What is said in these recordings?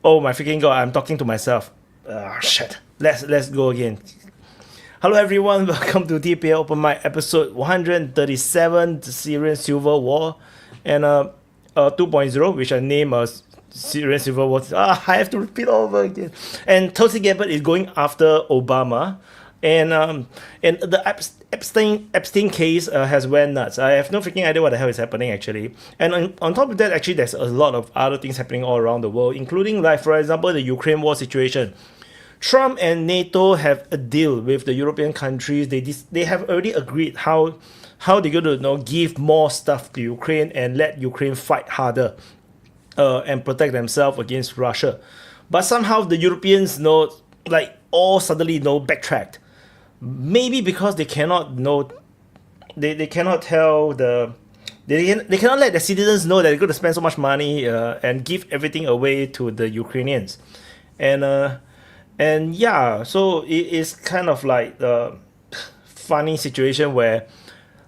Oh my freaking god! I'm talking to myself. Shit. Let's go again. Hello everyone. Welcome to DPA Open Mic episode 137, the Syria Civil War, and 2.0, which I name as Syria Civil War. I have to repeat all over again. And Tulsi is going after Obama, and the Esptein case has went nuts. I have no freaking idea what the hell is happening actually. And on top of that, actually, there's a lot of other things happening all around the world, including like for example the Ukraine war situation. Trump and NATO have a deal with the European countries. They have already agreed how they're going to give more stuff to Ukraine and let Ukraine fight harder and protect themselves against Russia. But somehow the Europeans like all suddenly backtracked. Maybe because they cannot they cannot tell they cannot let the citizens know that they're going to spend so much money and give everything away to the Ukrainians, and yeah, so it is kind of like a funny situation where,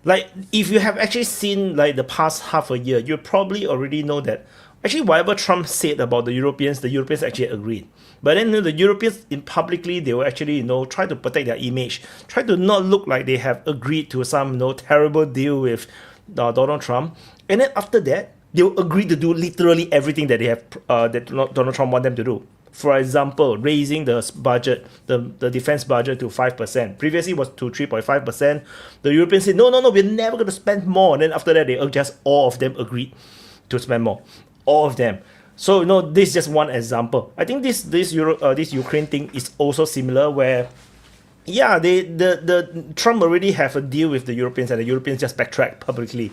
like, if you have actually seen like the past half a year, you probably already know that actually whatever Trump said about the Europeans actually agreed. But then the Europeans in publicly they will actually try to protect their image, try to not look like they have agreed to some terrible deal with Donald Trump, and then after that they'll agree to do literally everything that they have that Donald Trump want them to do. For example, raising the budget, the defense budget to 5%. Previously was to 3.5%. The Europeans said, no, we're never going to spend more. And then after that, they just all of them agreed to spend more. All of them. So this is just one example. I think this Ukraine thing is also similar, where yeah, the Trump already have a deal with the Europeans, and the Europeans just backtrack publicly.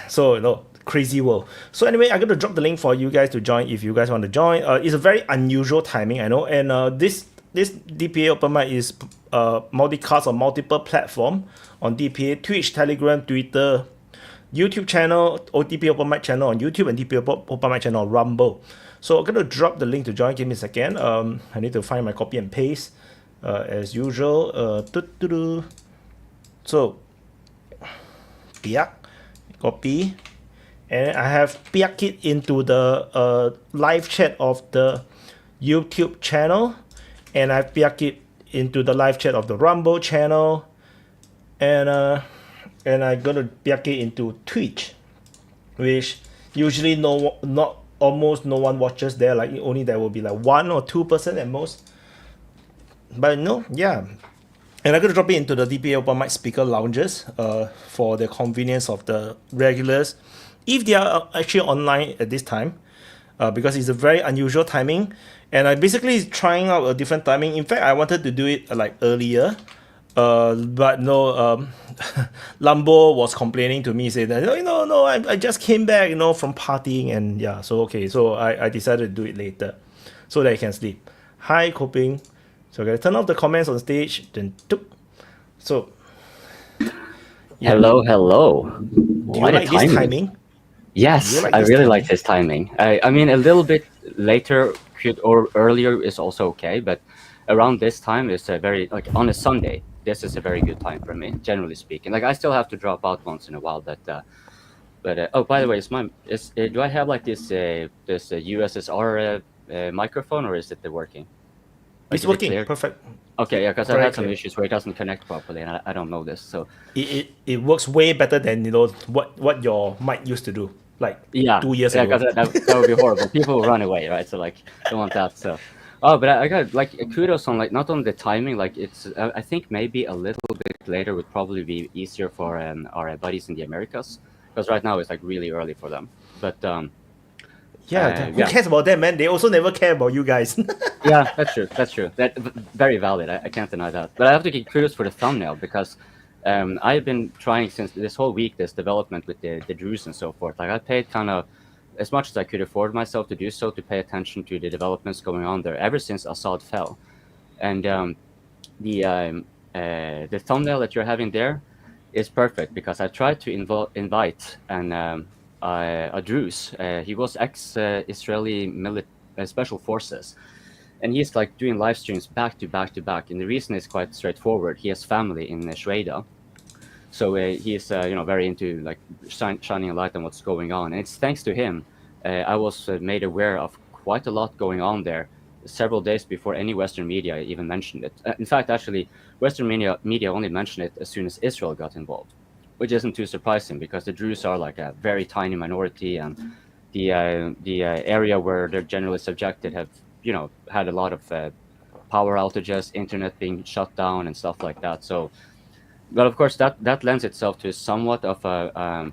So crazy world. So anyway, I'm gonna drop the link for you guys to join if you guys want to join. It's a very unusual timing, I know, and this DPA Open Mic is multicast on multiple platform on DPA, Twitch, Telegram, Twitter, YouTube channel, OTP Open Mic channel on YouTube, and DPA Open Mic channel on Rumble. So I'm gonna drop the link to join. Give me a second. I need to find my copy and paste as usual. So copy, and I have piak it into the live chat of the YouTube channel, and I piak it into the live chat of the Rumble channel, and I'm gonna piak it into Twitch, which usually almost no one watches there. Like only there will be like 1 or 2% at most. But yeah. And I'm going to drop it into the DPA Open Mic speaker lounges for the convenience of the regulars, if they are actually online at this time, because it's a very unusual timing. And I basically trying out a different timing. In fact, I wanted to do it like earlier, but no, Lambo was complaining to me, saying that, no, I just came back, from partying, and yeah, so okay, so I decided to do it later so that I can sleep. Hi, Coping. So I'm going to turn off the comments on stage. Then, so, yeah. Hello. Do you like this timing? Yes, I really like this timing. I mean, a little bit later or earlier is also okay, but around this time is a very, like on a Sunday, this is a very good time for me, generally speaking. Like I still have to drop out once in a while, but oh, by the way, do I have like this USSR microphone, or is it working? It's working, perfect. Okay, yeah, because I had some issues where it doesn't connect properly, and I don't know this, so it works way better than what your mic used to do, like 2 years ago. Yeah, that would be horrible. People will run away, right? So like, don't want that. So, but I got like kudos on like not on the timing. Like it's I think maybe a little bit later would probably be easier for our buddies in the Americas, because right now it's like really early for them. But who cares about them, man? They also never care about you guys. Yeah, that's true. That very valid. I can't deny that. But I have to give kudos for the thumbnail, because I've been trying since this whole week this development with the Druze and so forth. Like I paid kind of as much as I could afford myself to do so, to pay attention to the developments going on there ever since Assad fell. And the thumbnail that you're having there is perfect, because I tried to invite a Druze. He was ex-Israeli special forces, and he's like doing live streams back to back. And the reason is quite straightforward. He has family in Shweda, so he's very into like shining a light on what's going on. And it's thanks to him I was made aware of quite a lot going on there several days before any Western media even mentioned it. In fact, actually, Western media only mentioned it as soon as Israel got involved, which isn't too surprising because the Druze are like a very tiny minority, and the area where they're generally subjected have had a lot of power outages, internet being shut down, and stuff like that. So, but of course, that lends itself to somewhat of a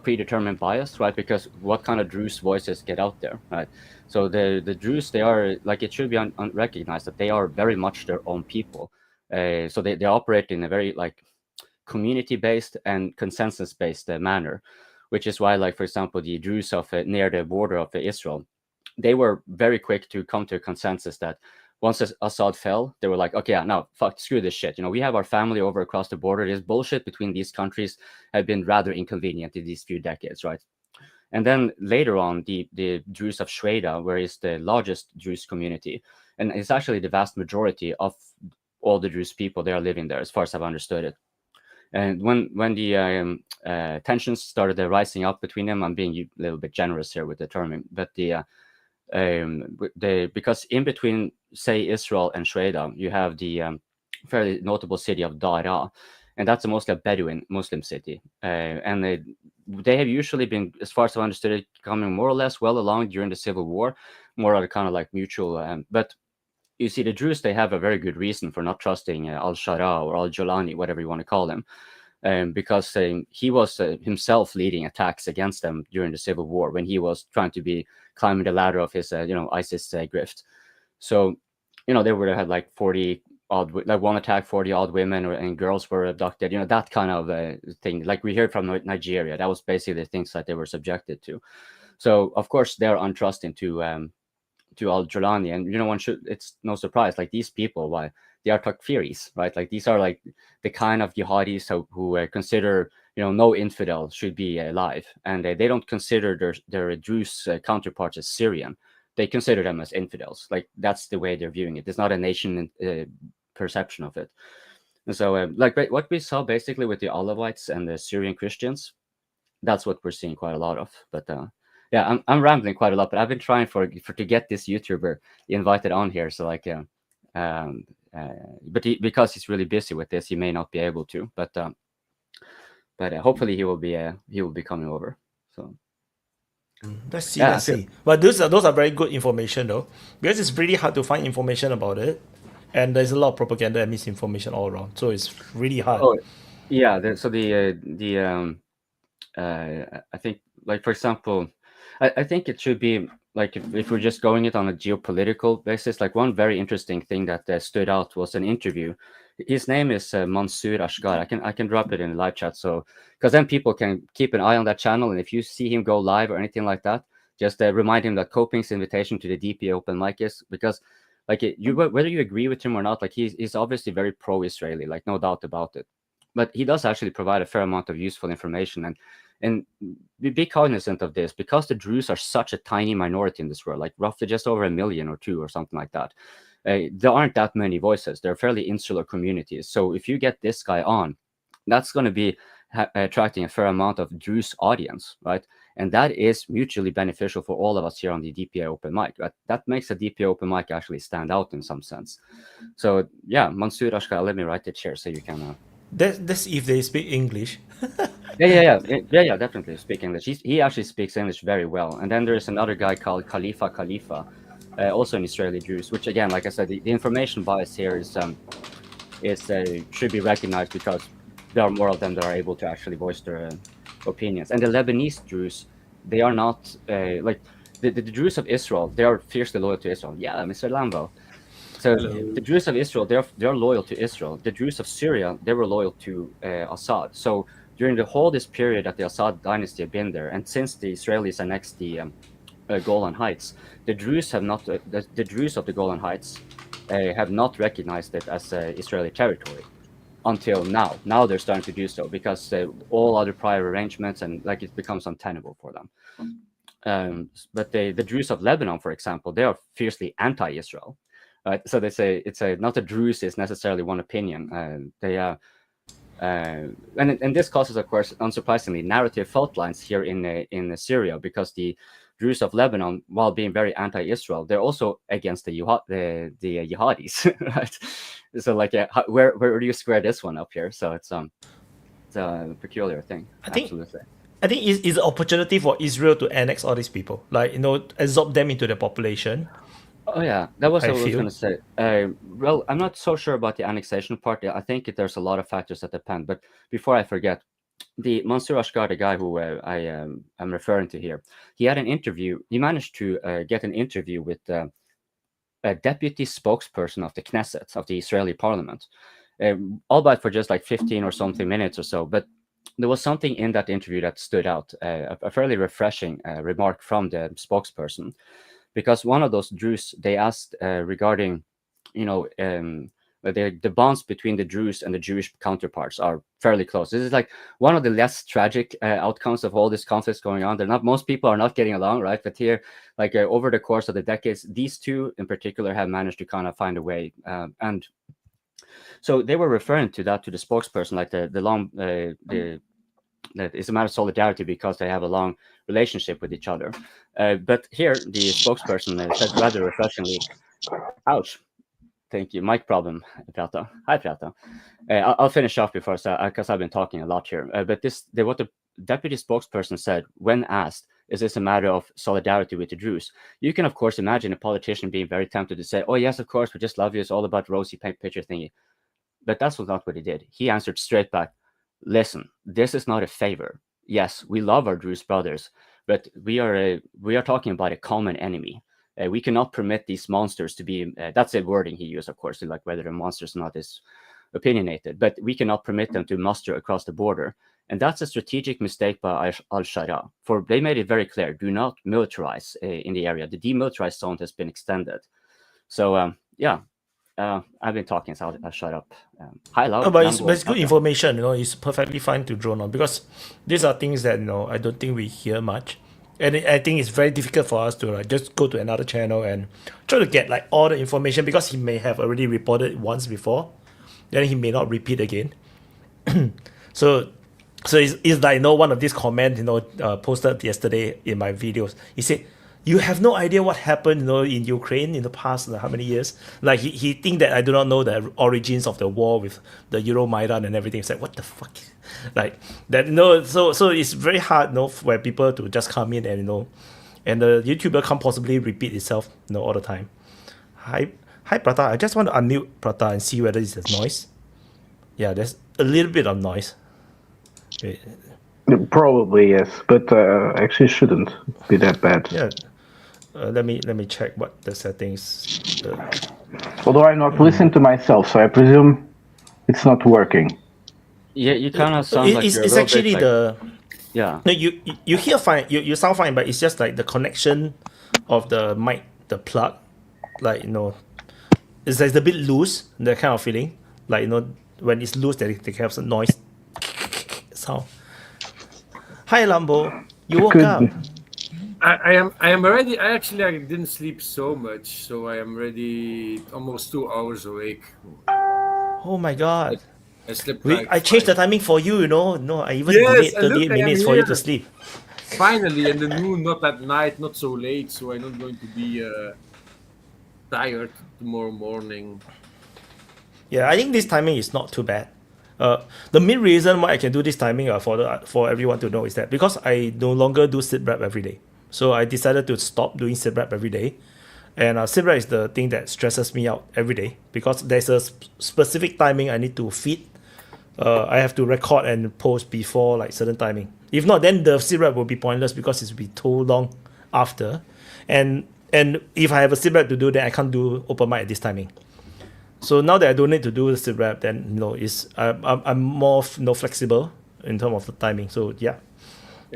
predetermined bias, right? Because what kind of Druze voices get out there, right? So the Druze, they are like, it should be recognized that they are very much their own people. So they operate in a very like community-based and consensus-based manner, which is why, like, for example, the Druze of near the border of Israel, they were very quick to come to a consensus that once Assad fell, they were like, okay, yeah, no, fuck, screw this shit. We have our family over across the border. This bullshit between these countries have been rather inconvenient in these few decades, right? And then later on, the Druze of Shweda, where is the largest Druze community, and it's actually the vast majority of all the Druze people, they are living there, as far as I've understood it. And when the tensions started rising up between them, I'm being a little bit generous here with the term, but because in between, say, Israel and Shweda, you have the fairly notable city of Dara, and that's mostly a Bedouin Muslim city. And they have usually been, as far as I've understood it, coming more or less well along during the Civil War, more of a kind of like mutual. But you see, the Druze, they have a very good reason for not trusting al-Shara or al-Jolani, whatever you want to call him. Because he was himself leading attacks against them during the Civil War when he was trying to be climbing the ladder of his, ISIS grift. So, they would have had like 40 odd, like one attack, 40 odd women and girls were abducted, that kind of thing. Like we heard from Nigeria, that was basically the things that they were subjected to. So, of course, they're untrusting to al-Jolani, and one should, it's no surprise, like these people, why they are takfiris, right? Like these are like the kind of jihadis who consider no infidel should be alive, and they don't consider their Druze counterparts as Syrian. They consider them as infidels. Like that's the way they're viewing it. It's not a nation perception of it. And so like what we saw basically with the Alawites and the Syrian Christians, that's what we're seeing quite a lot of. But yeah, I'm rambling quite a lot, but I've been trying to get this YouTuber invited on here. So like, but because he's really busy with this, he may not be able to. But hopefully he will be coming over. So let's see. Let's see. But those are very good information though, because it's pretty hard to find information about it, and there's a lot of propaganda and misinformation all around. So it's really hard. Oh, yeah. So I think, like, for example, I think it should be like, if we're just going it on a geopolitical basis, like one very interesting thing that stood out was an interview. His name is Mansour Ashgar. I can drop it in the live chat, so because then people can keep an eye on that channel, and if you see him go live or anything like that, just remind him that Coping's invitation to the DPA Open Mic is, because like whether you agree with him or not, like he's obviously very pro-Israeli, like no doubt about it, but he does actually provide a fair amount of useful information. And be cognizant of this, because the Druze are such a tiny minority in this world, like roughly just over 1 million or 2 or something like that. There aren't that many voices. They're fairly insular communities. So if you get this guy on, that's going to be attracting a fair amount of Druze audience, right? And that is mutually beneficial for all of us here on the DPA Open Mic. Right? That makes the DPA Open Mic actually stand out in some sense. So yeah, Mansour Ashkar, let me write it here so you can... That's if they speak English. Yeah, definitely speak English. He actually speaks English very well. And then there's another guy called Khalifa, also an Israeli Druze, which again, like I said, the information bias here is should be recognized, because there are more of them that are able to actually voice their opinions. And the Lebanese Druze, they are not like the Druze of Israel. They are fiercely loyal to Israel. Yeah, Mr. Lambo. So the Druze of Israel, they're loyal to Israel. The Druze of Syria, they were loyal to Assad. So during this period that the Assad dynasty have been there, and since the Israelis annexed the Golan Heights, the Druze have not the Druze of the Golan Heights have not recognized it as Israeli territory until now. Now they're starting to do so, because all other prior arrangements, and like it becomes untenable for them. But the Druze of Lebanon, for example, they are fiercely anti-Israel. Right, so they say not a Druze is necessarily one opinion. And this causes, of course, unsurprisingly, narrative fault lines here in Syria, because the Druze of Lebanon, while being very anti-Israel, they're also against the jihadis, right? So like, where do you square this one up here? So it's a peculiar thing. Absolutely. I think it's an opportunity for Israel to annex all these people, like, absorb them into the population. Oh yeah, that was I what I was feel. going to say. Well, I'm not so sure about the annexation part. I think there's a lot of factors that depend. But before I forget, the Mansour Ashkar, the guy who I'm referring to here, he had an interview. He managed to get an interview with a deputy spokesperson of the Knesset, of the Israeli parliament, albeit for just like 15 or something minutes or so. But there was something in that interview that stood out, a fairly refreshing remark from the spokesperson, because one of those Druze, they asked regarding, the bonds between the Druze and the Jewish counterparts are fairly close. This is like one of the less tragic outcomes of all this conflicts going on. Most people are not getting along, right? But here, like over the course of the decades, these two in particular have managed to kind of find a way. And so they were referring to that to the spokesperson, like the long that it's a matter of solidarity because they have a long relationship with each other. But here, the spokesperson said rather refreshingly, ouch. Thank you. Mic problem, Prata. Hi, Prata. I'll finish off before, because I've been talking a lot here. But what the deputy spokesperson said when asked, is this a matter of solidarity with the Druze? You can, of course, imagine a politician being very tempted to say, oh, yes, of course, we just love you. It's all about rosy picture thingy. But that's not what he did. He answered straight back, listen, this is not a favor. Yes, we love our Druze brothers, but we are talking about a common enemy. We cannot permit these monsters to be, that's the wording he used, of course, like whether they're monsters or not is opinionated, but we cannot permit them to muster across the border. And that's a strategic mistake by al-Sharia, for they made it very clear, do not militarize in the area. The demilitarized zone has been extended. So, I've been talking, so I'll shut up. Hi, Lau. But it's good information, it's perfectly fine to drone on, because these are things that, I don't think we hear much. And I think it's very difficult for us to just go to another channel and try to get like all the information, because he may have already reported once before, then he may not repeat again. So it's like one of these comments posted yesterday in my videos. He said, you have no idea what happened in Ukraine in the past how many years. Like he think that I do not know the origins of the war with the Euromaidan and everything. It's like, what the fuck, like that. So it's very hard for people to just come in and and the YouTuber can't possibly repeat itself all the time. Hi Prata, I just want to unmute Prata and see whether it's a noise. Yeah, there's a little bit of noise. Wait. Probably yes, but actually shouldn't be that bad. Yeah. Let me check what the settings. Although I'm not listening to myself, so I presume it's not working. Yeah, you kind of sound like it's actually the. Yeah. No, you hear fine. You sound fine, but it's just like the connection of the mic, the plug, like it's like a bit loose. That kind of feeling, like when it's loose, they have some noise sound. Hi Lambo, you woke up. I am ready. I didn't sleep so much, so I am ready. Almost 2 hours awake. Oh my god! I slept. I changed the timing for you. No, I even delayed 38 minutes for you to sleep. Finally, in the noon, not at night, not so late, so I'm not going to be tired tomorrow morning. Yeah, I think this timing is not too bad. The main reason why I can do this timing for everyone to know is that because I no longer do sit rep every day. So I decided to stop doing sit rep every day. And sit rep is the thing that stresses me out every day, because there's a specific timing I need to feed. I have to record and post before like certain timing. If not, then the sit rep will be pointless because it's be too long after. And if I have a sit rep to do, then I can't do open mic at this timing. So now that I don't need to do the sit rep, then I'm more flexible in terms of the timing. So yeah.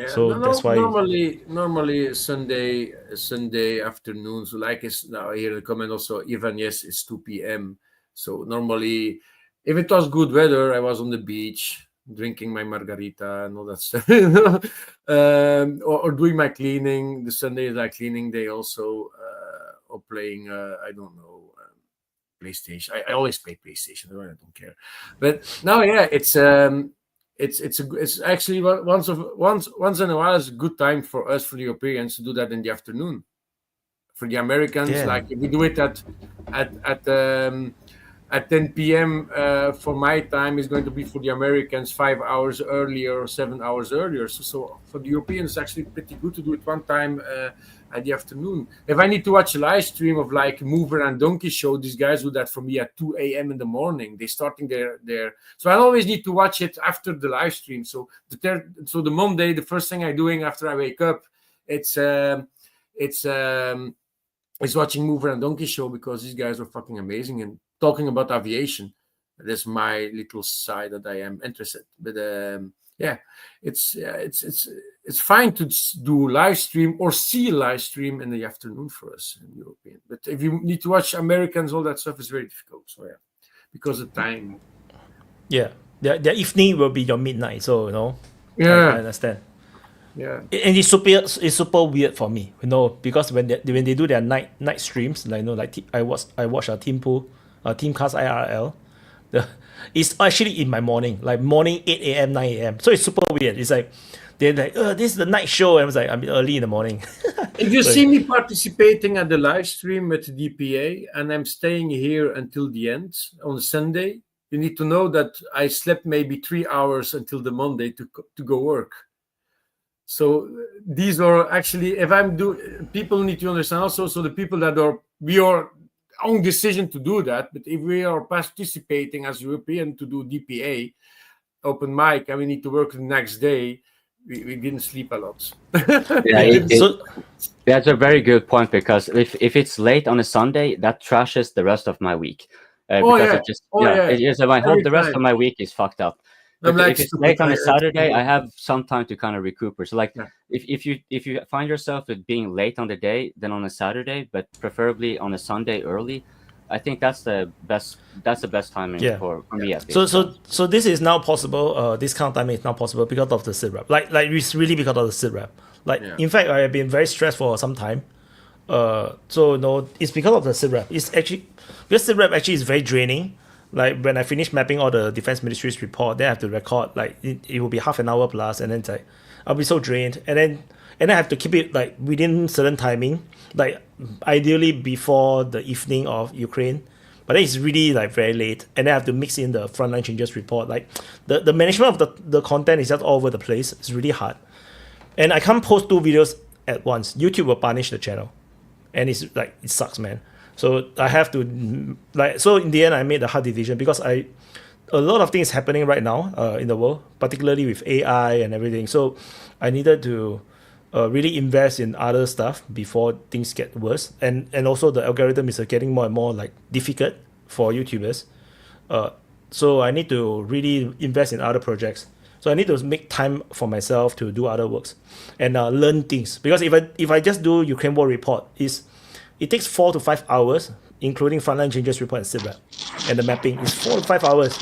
So that's why normally Sunday afternoon. So like it's now here the comment also, Ivan, yes, it's 2 p.m. So normally, if it was good weather, I was on the beach drinking my margarita and all that stuff, or doing my cleaning. The Sunday is like cleaning day also, or playing I don't know, PlayStation. I always play PlayStation. I don't care. But now, yeah, it's it's actually once in a while it's a good time for us, for the Europeans, to do that in the afternoon. For the Americans, like if we do it at 10 p.m. For my time, is going to be for the Americans 5 hours earlier or 7 hours earlier. So for the Europeans, it's actually pretty good to do it one time at the afternoon. If I need to watch a live stream of like Mover and Donkey Show, these guys do that for me at 2 a.m. in the morning. They're starting their. So I always need to watch it after the live stream. So the Monday, the first thing I'm doing after I wake up, it's watching Mover and Donkey Show, because these guys are fucking amazing and talking about aviation. That's my little side that I am interested. But it's fine to do live stream or see live stream in the afternoon for us in European. But if you need to watch Americans, all that stuff is very difficult. So because of time. Yeah, the evening will be your midnight. So Yeah, I understand. Yeah, and it's super weird for me, because when they do their night streams, like I watch a Teamcast IRL. It's actually in my morning, like morning 8 a.m. 9 a.m. So it's super weird. It's like they're like, this is the night show, and I was like, I'm early in the morning. If you see me participating at the live stream with DPA and I'm staying here until the end on Sunday, you need to know that I slept maybe 3 hours until the Monday to go work. So these are actually, people need to understand also, so the people that we are own decision to do that, but if we are participating as European to do DPA Open Mic and we need to work the next day, we didn't sleep a lot. That's a very good point, because if it's late on a Sunday, that trashes the rest of my week. The rest of my week is fucked up. But if it's late on a Saturday, I have some time to kind of recuperate. So if you find yourself with being late on the day, then on a Saturday, but preferably on a Sunday early, I think that's the best timing for me at least. So this is now possible. This kind of timing is now possible because of the sit rep. Like it's really because of the sit rep. In fact, I have been very stressed for some time. It's because of the sit rep. It's actually because sit rep actually is very draining. Like when I finish mapping all the Defense Ministry's report, then I have to record, like it will be half an hour plus, and then it's like I'll be so drained, and then I have to keep it like within certain timing, like ideally before the evening of Ukraine, but then it's really like very late, and then I have to mix in the frontline changes report. Like the management of the content is just all over the place. It's really hard, and I can't post 2 videos at once. YouTube will punish the channel, and it's like it sucks, man. So I have to so in the end I made the hard decision, because a lot of things happening right now in the world, particularly with AI and everything. So I needed to really invest in other stuff before things get worse. And also the algorithm is getting more and more like difficult for YouTubers. So I need to really invest in other projects. So I need to make time for myself to do other works and learn things. Because if I just do Ukraine War report, it takes 4 to 5 hours, including frontline changes report and SITREP. And the mapping is 4 to 5 hours.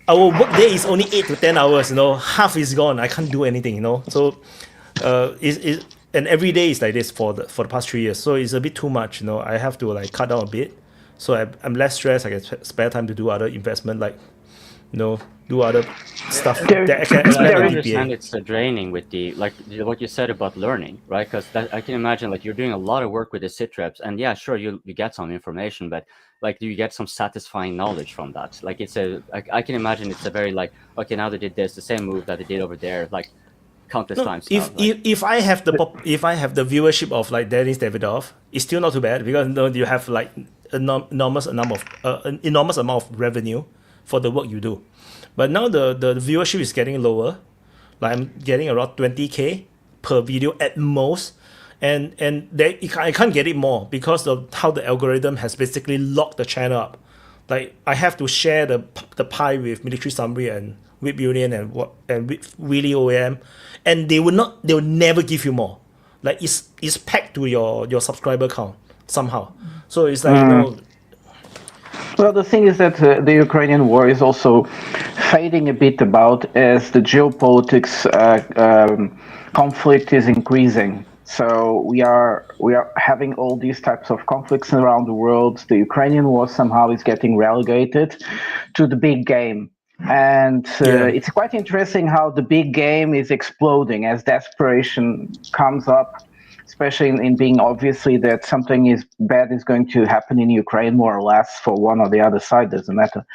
Our work day is only 8 to 10 hours, half is gone. I can't do anything, So and every day is like this for the past 3 years. So it's a bit too much, I have to like cut down a bit. So I'm less stressed. I can spare time to do other investment, like do other stuff that I can I understand it's draining with what you said about learning, right? Because I can imagine like you're doing a lot of work with the sit reps, and yeah, sure, you get some information, but like do you get some satisfying knowledge from that? Like I can imagine it's a very like, okay, now they did this, the same move that they did over there, like countless times. If I have the viewership of like Denis Davidoff, it's still not too bad, because you have like enormous amount of revenue for the work you do. But now the viewership is getting lower. Like I'm getting around 20K per video at most, and I can't get it more because of how the algorithm has basically locked the channel up. Like I have to share the pie with Military Summary and Whip Union and with Wheelie OEM, and they will never give you more. Like it's pegged to your subscriber count somehow. So it's like Well, the thing is that the Ukrainian war is also fading a bit about as the geopolitics conflict is increasing. So we are having all these types of conflicts around the world. The Ukrainian war somehow is getting relegated to the big game. And Yeah. it's quite interesting how the big game is exploding as desperation comes up, especially in being obviously that something is bad is going to happen in Ukraine, more or less, for one or the other side, doesn't matter.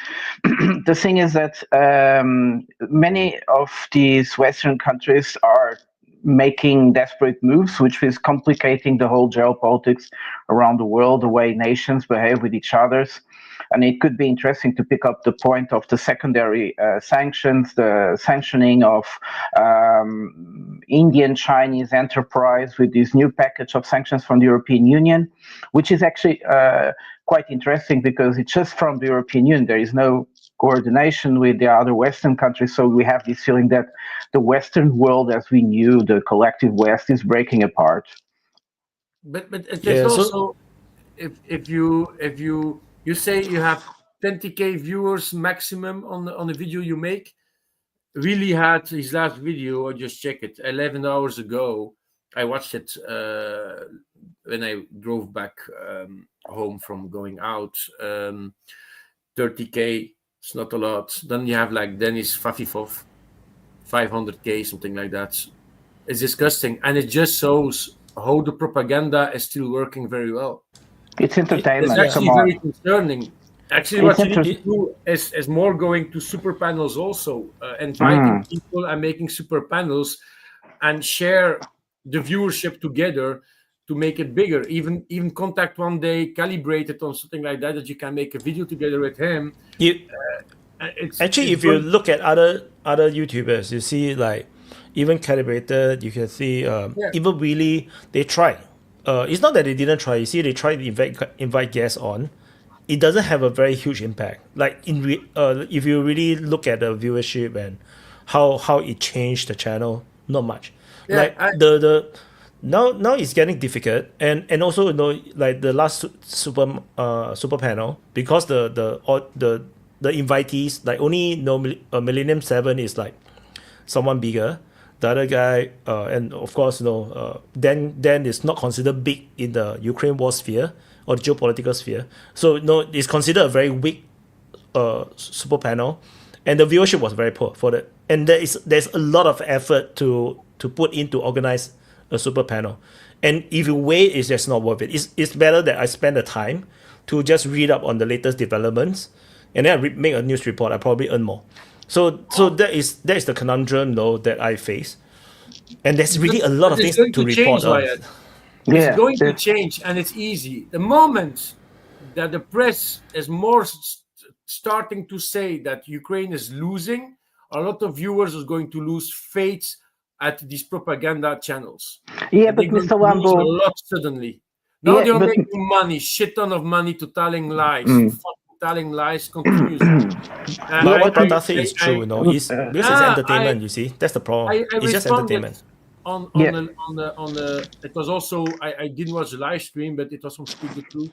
The thing is that many of these Western countries are making desperate moves, which is complicating the whole geopolitics around the world, the way nations behave with each others. And it could be interesting to pick up the point of the secondary sanctions, the sanctioning of Indian Chinese enterprise with this new package of sanctions from the European Union, which is actually quite interesting because it's just from the European Union. There is no coordination with the other Western countries. So we have this feeling that the Western world, as we knew, the collective West, is breaking apart. But it Yeah, is so- also if you say you have 20K viewers maximum on the video you make. Really had his last video. I just checked it 11 hours ago. I watched it when I drove back home from going out. 30K, it's not a lot. Then you have like Denis Fafifov, 500K, something like that. It's disgusting, and it just shows how the propaganda is still working very well. It's entertainment. It's actually Come on. very concerning. Actually, It's what you need to interesting. do is more going to super panels also, inviting people and making super panels and share the viewership together to make it bigger. Even contact one day, calibrate it on something like that you can make a video together with him. Actually, if you look at other YouTubers, you see like even Calibrated, you can see even really they try. It's not that they didn't try. You see, they tried to invite guests on. It doesn't have a very huge impact. Like if you really look at the viewership and how it changed the channel, not much. Yeah, the now it's getting difficult, and also like the last super panel, because the invitees, like only Millennium 7 is like someone bigger. The other guy, and of course, Dan is not considered big in the Ukraine war sphere or the geopolitical sphere. So it's considered a very weak super panel, and the viewership was very poor for that. And there's a lot of effort to put in to organize a super panel. And if you wait, it's just not worth it. It's better that I spend the time to just read up on the latest developments, and then I make a news report. I probably earn more. So that is the conundrum that I face, and there's really a lot of things to report on. It's going to change, and it's easy. The moment that the press is more starting to say that Ukraine is losing, a lot of viewers are going to lose faith at these propaganda channels. Yeah, and but Mr. Lambo, a lot suddenly. Now they're making money, shit ton of money to telling lies. Telling lies continues. But what Prata say is true, because it's entertainment. You see, that's the problem. It's just entertainment. On the it was also I didn't watch the live stream, but it was from Speak the Truth,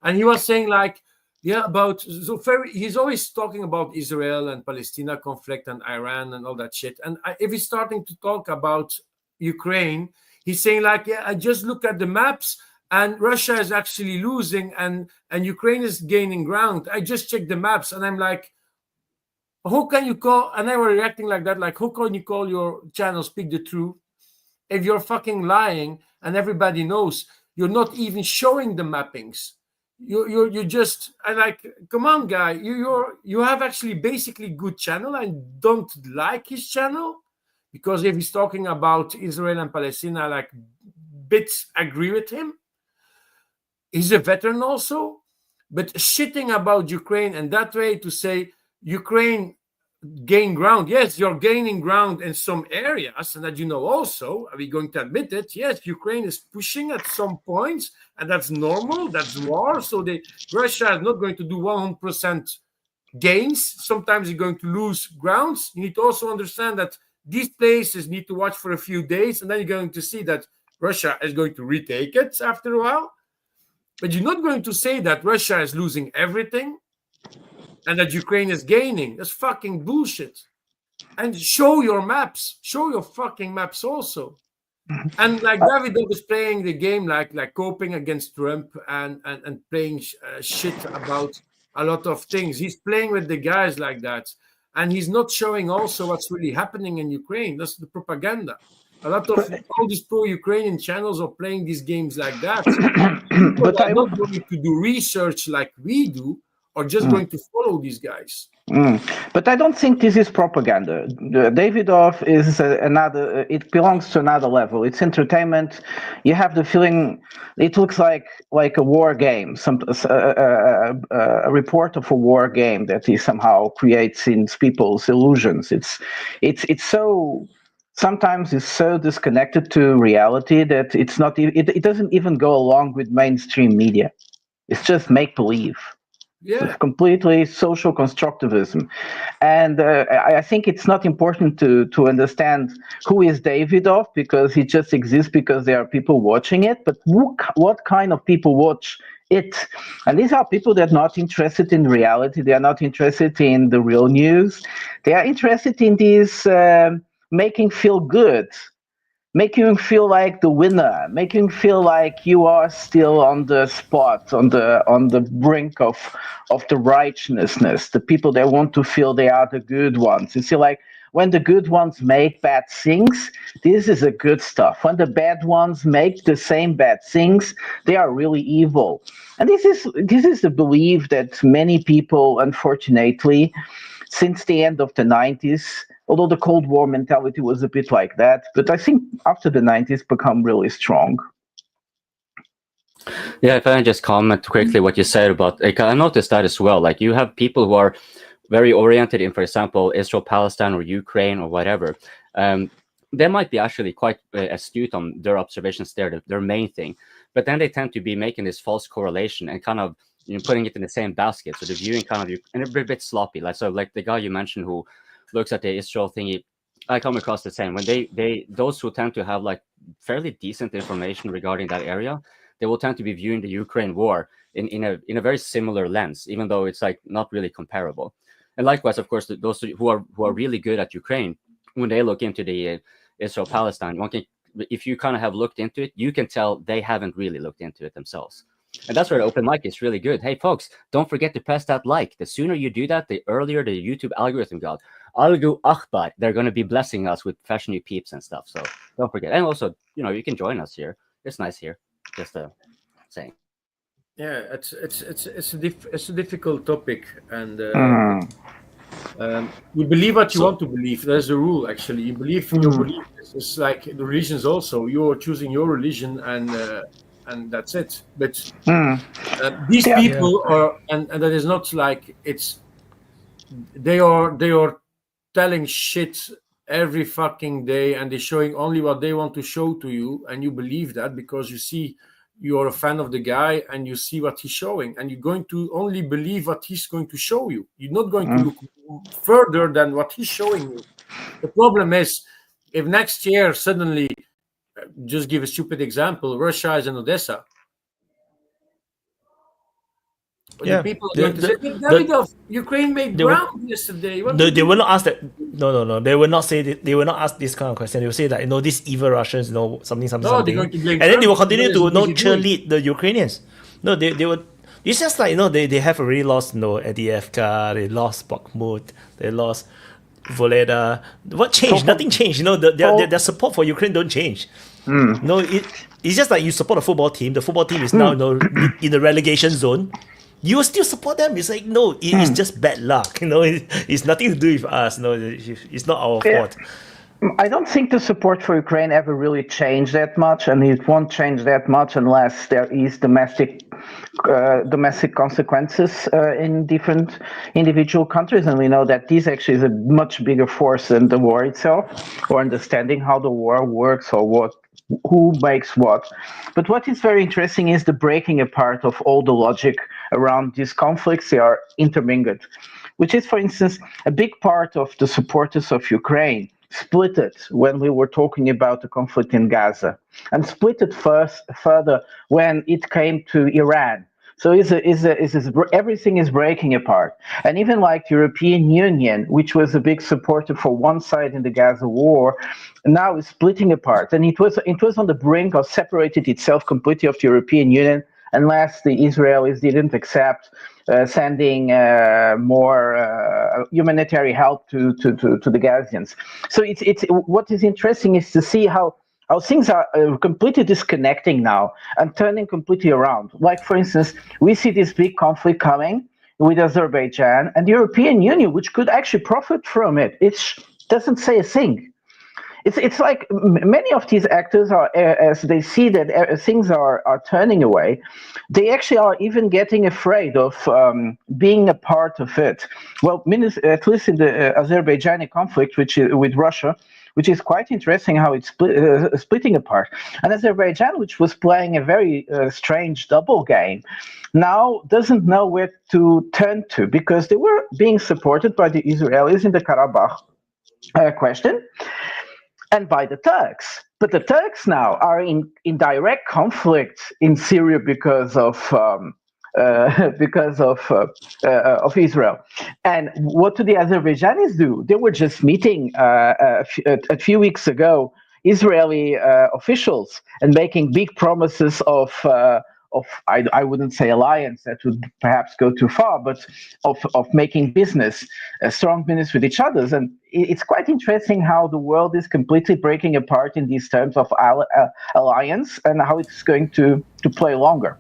and he was saying like he's always talking about Israel and Palestine conflict and Iran and all that shit, and if he's starting to talk about Ukraine, he's saying like, I just look at the maps and Russia is actually losing and Ukraine is gaining ground. I just checked the maps and I'm like, how can you call, and I were reacting like that, like, how can you call your channel Speak the Truth if you're fucking lying and everybody knows? You're not even showing the mappings. You just, I like, come on, guy, you have actually basically good channel. I don't like his channel because if he's talking about Israel and Palestine, I like bits agree with him. He's a veteran also, but shitting about Ukraine and that way to say Ukraine gain ground. Yes, you're gaining ground in some areas, and that also, are we going to admit it? Yes, Ukraine is pushing at some points, and that's normal. That's war. So Russia is not going to do 100% gains. Sometimes you're going to lose grounds. You need to also understand that these places need to watch for a few days, and then you're going to see that Russia is going to retake it after a while. But you're not going to say that Russia is losing everything and that Ukraine is gaining. That's fucking bullshit. And show your maps. Show your fucking maps also. And like David was playing the game like coping against Trump and playing shit about a lot of things. He's playing with the guys like that. and he's not showing also what's really happening in Ukraine. That's the propaganda. A lot of all these pro-Ukrainian channels are playing these games like that. People are not going to do research like we do, or just going to follow these guys. But I don't think this is propaganda. Davidoff is another. It belongs to another level. It's entertainment. You have the feeling it looks like a war game. A report of a war game that he somehow creates in people's illusions. It's so. Sometimes it's so disconnected to reality that it's not. It doesn't even go along with mainstream media. It's just make believe. Yeah. It's completely social constructivism, and I think it's not important to understand who is Davidoff because he just exists because there are people watching it. But what kind of people watch it? And these are people that are not interested in reality. They are not interested in the real news. They are interested in these making feel good. Make you feel like the winner, make you feel like you are still on the spot, on the brink of the righteousness. The people that want to feel they are the good ones. You see, like when the good ones make bad things, this is a good stuff. When the bad ones make the same bad things, they are really evil. And this is the belief that many people, unfortunately, since the end of the 90s, although the Cold War mentality was a bit like that, but I think after the 90s become really strong. Yeah, if I can just comment quickly what you said about, like, I noticed that as well. Like, you have people who are very oriented in, for example, Israel, Palestine, or Ukraine, or whatever. They might be actually quite astute on their observations there, their main thing. But then they tend to be making this false correlation and kind of putting it in the same basket. So the viewing kind of, and a bit sloppy. Like, so like the guy you mentioned who looks at the Israel thingy, I come across the same. When they those who tend to have like fairly decent information regarding that area, they will tend to be viewing the Ukraine war in a very similar lens, even though it's like not really comparable. And likewise, of course, those who are really good at Ukraine, when they look into the Israel Palestine, if you kind of have looked into it, you can tell they haven't really looked into it themselves. And that's where the open mic is really good. Hey, folks, don't forget to press that like. The sooner you do that, the earlier the YouTube algorithm goes. Algu Akbar, they're going to be blessing us with fresh new peeps and stuff. So don't forget. And also, you can join us here. It's nice here. Just saying. Yeah, it's a difficult topic, and you believe what you want to believe. There's a rule, actually. You believe your belief. It's like the religions also. You're choosing your religion, and that's it. But these people are, and that is not like it's. They are telling shit every fucking day, and they're showing only what they want to show to you, and you believe that because you see you're a fan of the guy and you see what he's showing, and you're going to only believe what he's going to show you. You're not going to look further than what he's showing you. The problem is, if next year suddenly, just give a stupid example, Russia is in Odessa. Yeah, the people are going to say, Davidoff, Ukraine made ground yesterday. They will not ask that. No. They will not say. They will not ask this kind of question. They will say that these evil Russians, something. They're going to blame and then they will Trump. continue to cheerlead the Ukrainians. No, they will. It's just like they have already lost Adiyevka, they lost Bakhmut, they lost Voleda. What changed? Nothing changed. Their support for Ukraine don't change. No, it's just like you support a football team. The football team is now in the relegation zone. You will still support them. It's like, no, it's just bad luck. It's nothing to do with us. No, it's not our fault. I don't think the support for Ukraine ever really changed that much, and it won't change that much unless there is domestic consequences in different individual countries. And we know that this actually is a much bigger force than the war itself, or understanding how the war works or who makes what. But what is very interesting is the breaking apart of all the logic around these conflicts. They are intermingled, which is, for instance, a big part of the supporters of Ukraine split it when we were talking about the conflict in Gaza, and split it further when it came to Iran. So everything is breaking apart. And even like the European Union, which was a big supporter for one side in the Gaza war, now is splitting apart. And it was on the brink of separating itself completely of the European Union unless the Israelis didn't accept sending more humanitarian help to the Gazians. So it's what is interesting is to see how things are completely disconnecting now and turning completely around. Like, for instance, we see this big conflict coming with Azerbaijan and the European Union, which could actually profit from it. It doesn't say a thing. It's like many of these actors are, as they see that things are turning away, they actually are even getting afraid of being a part of it. Well, at least in the Azerbaijani conflict, which is with Russia, which is quite interesting how it's splitting apart. And Azerbaijan, which was playing a very strange double game, now doesn't know where to turn to, because they were being supported by the Israelis in the Karabakh question, and by the Turks. But the Turks now are in direct conflict in Syria because of Israel. And what do the Azerbaijanis do? They were just meeting a few weeks ago Israeli officials and making big promises of I wouldn't say alliance, that would perhaps go too far, but of making business, strong business with each other. And it's quite interesting how the world is completely breaking apart in these terms of alliance, and how it's going to play longer.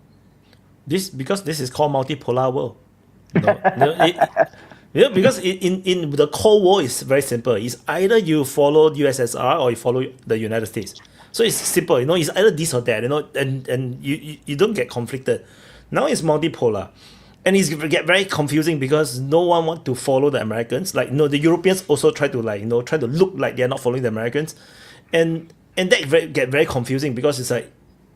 Because this is called multipolar world. Because in the Cold War, it's very simple. It's either you follow USSR or you follow the United States. So it's simple, it's either this or that, and you don't get conflicted. Now it's multipolar. And it's get very confusing because no one wants to follow the Americans. Like, the Europeans also try to try to look like they're not following the Americans. And that get very confusing, because it's like,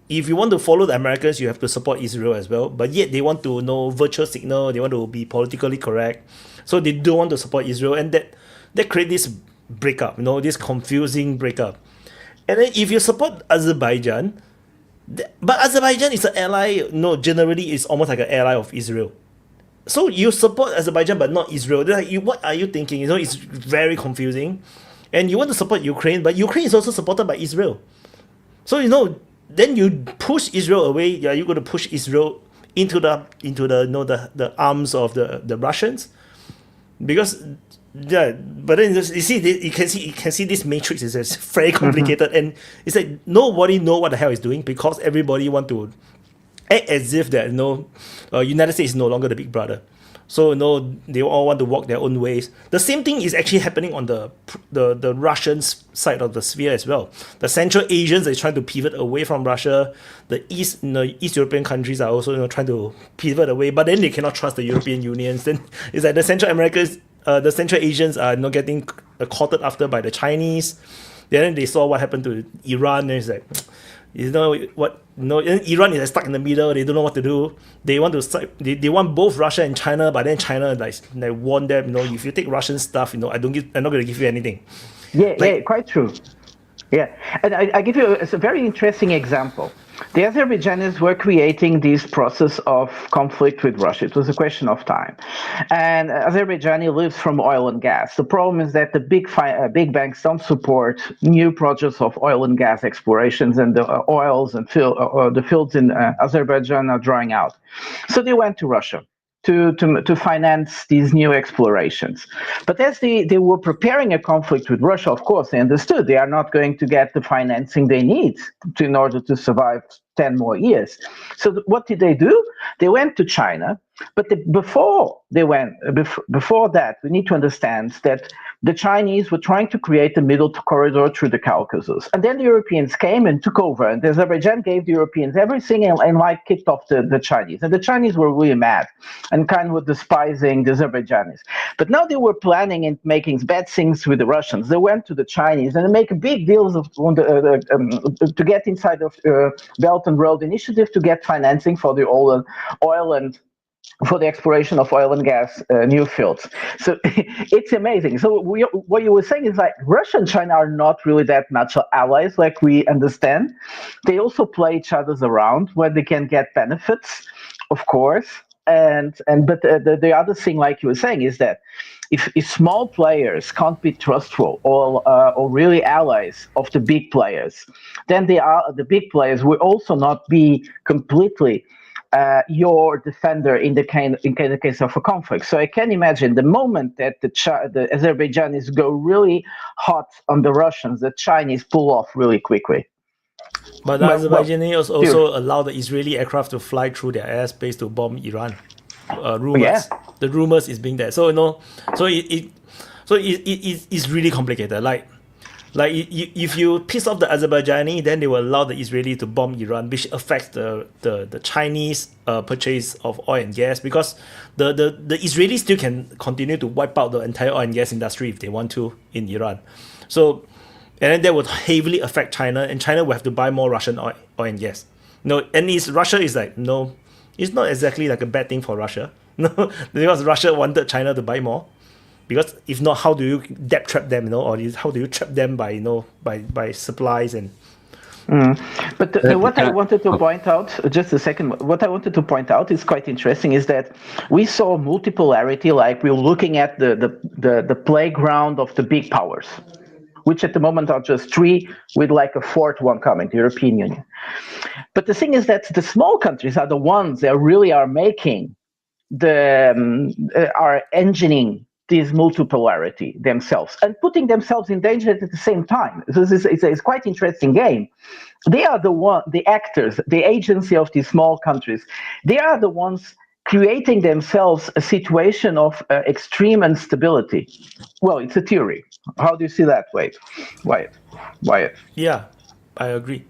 if you want to follow the Americans, you have to support Israel as well. But yet they want to virtual signal, they want to be politically correct. So they don't want to support Israel. And that creates this breakup, this confusing breakup. And then if you support Azerbaijan, but Azerbaijan is an ally, generally it's almost like an ally of Israel. So you support Azerbaijan but not Israel. They're like, what are you thinking? It's very confusing. And you want to support Ukraine, but Ukraine is also supported by Israel. So then you push Israel away. Yeah, you're going to push Israel into the arms of the Russians, because but then you can see this matrix is very complicated, and it's like nobody know what the hell is doing, because everybody want to act as if that United States is no longer the big brother. So they all want to walk their own ways. The same thing is actually happening on the Russian side of the sphere as well. The Central Asians are trying to pivot away from Russia. The East European countries are also trying to pivot away, but then they cannot trust the European Union. Then it's like the Central Asians are getting courted after by the Chinese. Then they saw what happened to Iran, and it's like, Iran is stuck in the middle. They don't know what to do. They want they want both Russia and China, but then China like warn them, if you take Russian stuff, I'm not going to give you anything. Yeah, quite true. Yeah, and I give you a very interesting example. The Azerbaijanis were creating this process of conflict with Russia. It was a question of time. And Azerbaijan lives from oil and gas. The problem is that the big banks don't support new projects of oil and gas explorations, and the oils and the fields in Azerbaijan are drying out. So they went to Russia to finance these new explorations. But as they were preparing a conflict with Russia, of course, they understood they are not going to get the financing they need in order to survive 10 more years. So what did they do? They went to China. But before that, we need to understand that the Chinese were trying to create a middle corridor through the Caucasus. And then the Europeans came and took over, and Azerbaijan gave the Europeans everything and kicked off the Chinese. And the Chinese were really mad and kind of were despising the Azerbaijanis. But now they were planning and making bad things with the Russians. They went to the Chinese and make big deals to get inside of Belt and Road Initiative to get financing for the oil and for the exploration of oil and gas new fields. So it's amazing. So what you were saying is like Russia and China are not really that much allies like we understand. They also play each other's around where they can get benefits, of course. But the other thing, like you were saying, is that if small players can't be trustful or really allies of the big players, then the big players will also not be completely your defender in the case of a conflict. So I can imagine the moment that the Azerbaijanis go really hot on the Russians, the Chinese pull off really quickly. But the Azerbaijanis also allow the Israeli aircraft to fly through their airspace to bomb Iran. Rumors. Yeah. The rumors is being there. So it's really complicated. Like if you piss off the Azerbaijani, then they will allow the Israeli to bomb Iran, which affects the Chinese purchase of oil and gas, because the Israelis still can continue to wipe out the entire oil and gas industry if they want to in Iran. So, and then that would heavily affect China, and China will have to buy more Russian oil and gas. Russia is like, no, it's not exactly like a bad thing for Russia. No, because Russia wanted China to buy more. Because if not, how do you debt trap them, or how do you trap them by, by supplies and... But what I wanted to point out, just a second, what I wanted to point out is quite interesting, is that we saw multipolarity, like we're looking at the playground of the big powers, which at the moment are just three, with like a fourth one coming, the European Union. But the thing is that the small countries are the ones that really are making are engineering this multipolarity themselves and putting themselves in danger at the same time. So it's quite interesting game. They are the actors, the agency of these small countries. They are the ones creating themselves a situation of extreme instability. Well, it's a theory. How do you see that, Wyatt? Yeah, I agree.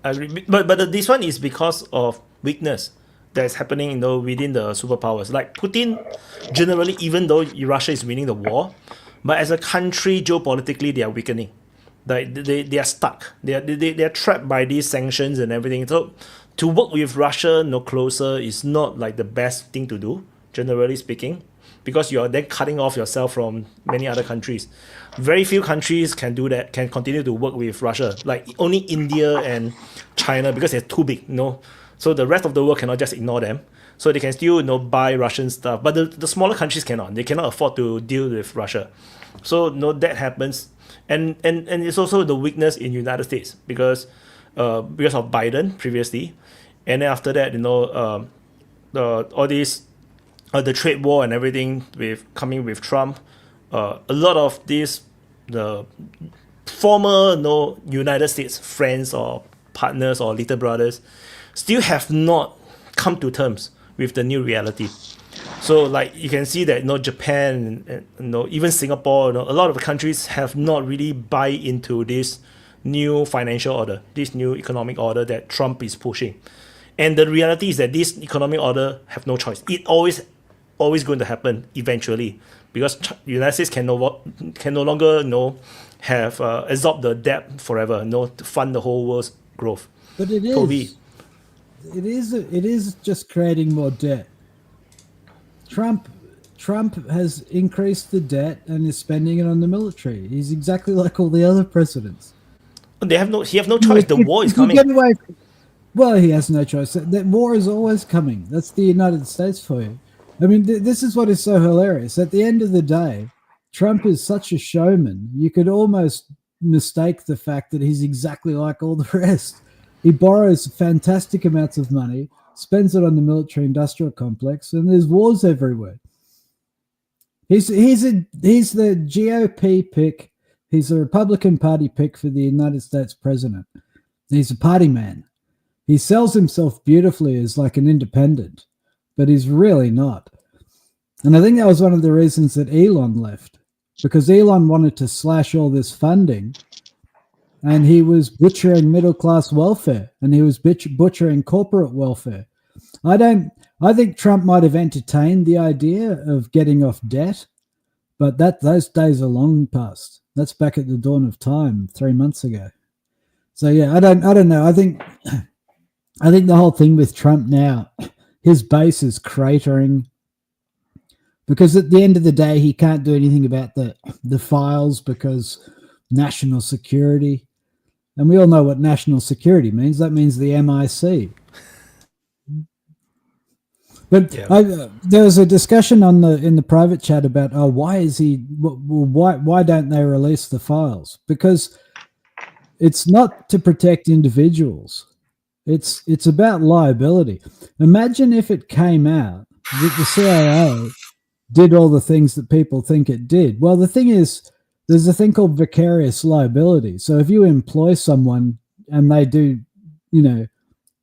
But this one is because of weakness that's happening, within the superpowers. Like Putin, generally, even though Russia is winning the war, but as a country, geopolitically, they are weakening. Like they are stuck. They are trapped by these sanctions and everything. So to work with Russia closer is not like the best thing to do, generally speaking, because you are then cutting off yourself from many other countries. Very few countries can do that, can continue to work with Russia. Like only India and China, because they're too big, So the rest of the world cannot just ignore them. So they can still, buy Russian stuff. But the smaller countries cannot. They cannot afford to deal with Russia. So that happens. And it's also the weakness in United States because of Biden previously. And then after that, all these the trade war and everything coming with Trump. A lot of these the former United States friends or partners or little brothers still have not come to terms with the new reality. So like you can see that Japan and even Singapore, a lot of countries have not really buy into this new financial order, this new economic order that Trump is pushing. And the reality is that this economic order have no choice. It always going to happen eventually, because the United States can no longer have absorb the debt forever, to fund the whole world's growth. But it is just creating more debt. Trump has increased the debt and is spending it on the military. He's exactly like all the other presidents. He have no choice. The war is coming. Well, he has no choice. That war is always coming. That's the United States for you. I mean, this is what is so hilarious. At the end of the day, Trump is such a showman. You could almost mistake the fact that he's exactly like all the rest. He borrows fantastic amounts of money, spends it on the military-industrial complex, and there's wars everywhere. He's the GOP pick. He's a Republican Party pick for the United States president. He's a party man. He sells himself beautifully as like an independent, but he's really not. And I think that was one of the reasons that Elon left, because Elon wanted to slash all this funding, and he was butchering middle-class welfare, and he was butchering corporate welfare. I think Trump might have entertained the idea of getting off debt, but those days are long past. That's back at the dawn of time 3 months ago. So yeah, I don't know. I think the whole thing with Trump now, his base is cratering, because at the end of the day, he can't do anything about the files because national security. And we all know what national security means. That means the MI6. But yeah. There was a discussion in the private chat about why don't they release the files? Because it's not to protect individuals. It's about liability. Imagine if it came out that the CIA did all the things that people think it did. Well, the thing is, there's a thing called vicarious liability. So if you employ someone and they do,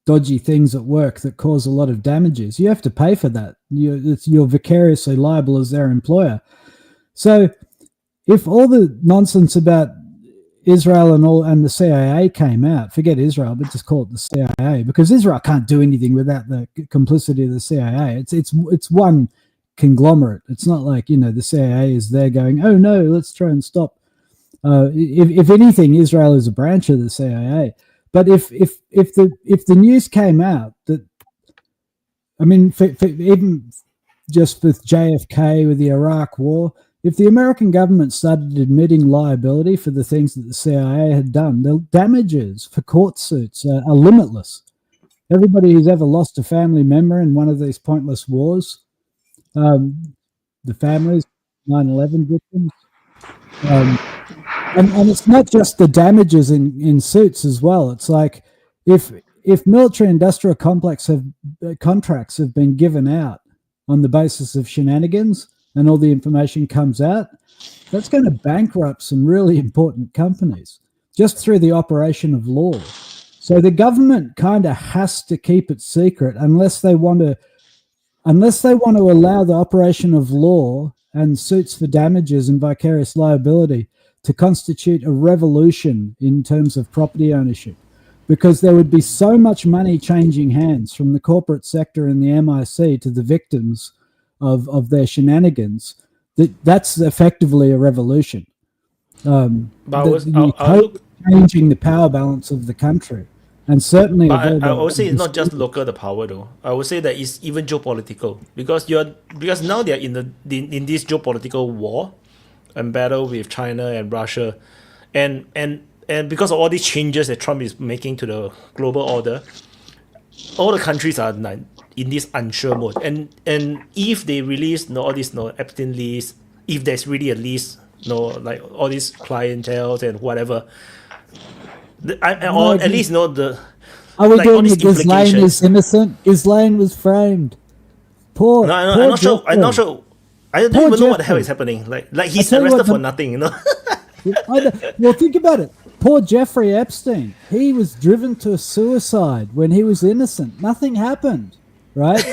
dodgy things at work that cause a lot of damages, you have to pay for that. You're vicariously liable as their employer. So if all the nonsense about Israel and the CIA came out, forget Israel, but just call it the CIA, because Israel can't do anything without the complicity of the CIA. It's one conglomerate. It's not like, the CIA is there going, oh no, let's try and stop. If anything, Israel is a branch of the CIA. But if the news came out that, I mean, for even just with JFK, with the Iraq War, if the American government started admitting liability for the things that the CIA had done, the damages for court suits are limitless. Everybody who's ever lost a family member in one of these pointless wars, the families, 9/11 victims, and it's not just the damages in suits as well. It's like if military-industrial contracts have been given out on the basis of shenanigans, and all the information comes out, that's going to bankrupt some really important companies just through the operation of law. So the government kind of has to keep it secret unless they want to allow the operation of law and suits for damages and vicarious liability to constitute a revolution in terms of property ownership, because there would be so much money changing hands from the corporate sector and the MIC to the victims of their shenanigans, that's effectively a revolution. Changing the power balance of the country, and certainly. But I would say it's not just local the power though. I would say that it's even geopolitical, because now they are in this geopolitical war and battle with China and Russia, and because of all these changes that Trump is making to the global order, all the countries are in this unsure mode, and if they release all these Esptein list, if there's really a list, like all these clientels and whatever, or at least the. Are we doing that Ghislaine is innocent? Ghislaine was framed. Poor. No, I'm not sure. I'm not sure. I don't even know what the hell is happening. Like he's arrested for nothing, Well, think about it. Poor Jeffrey Epstein. He was driven to suicide when he was innocent. Nothing happened, right?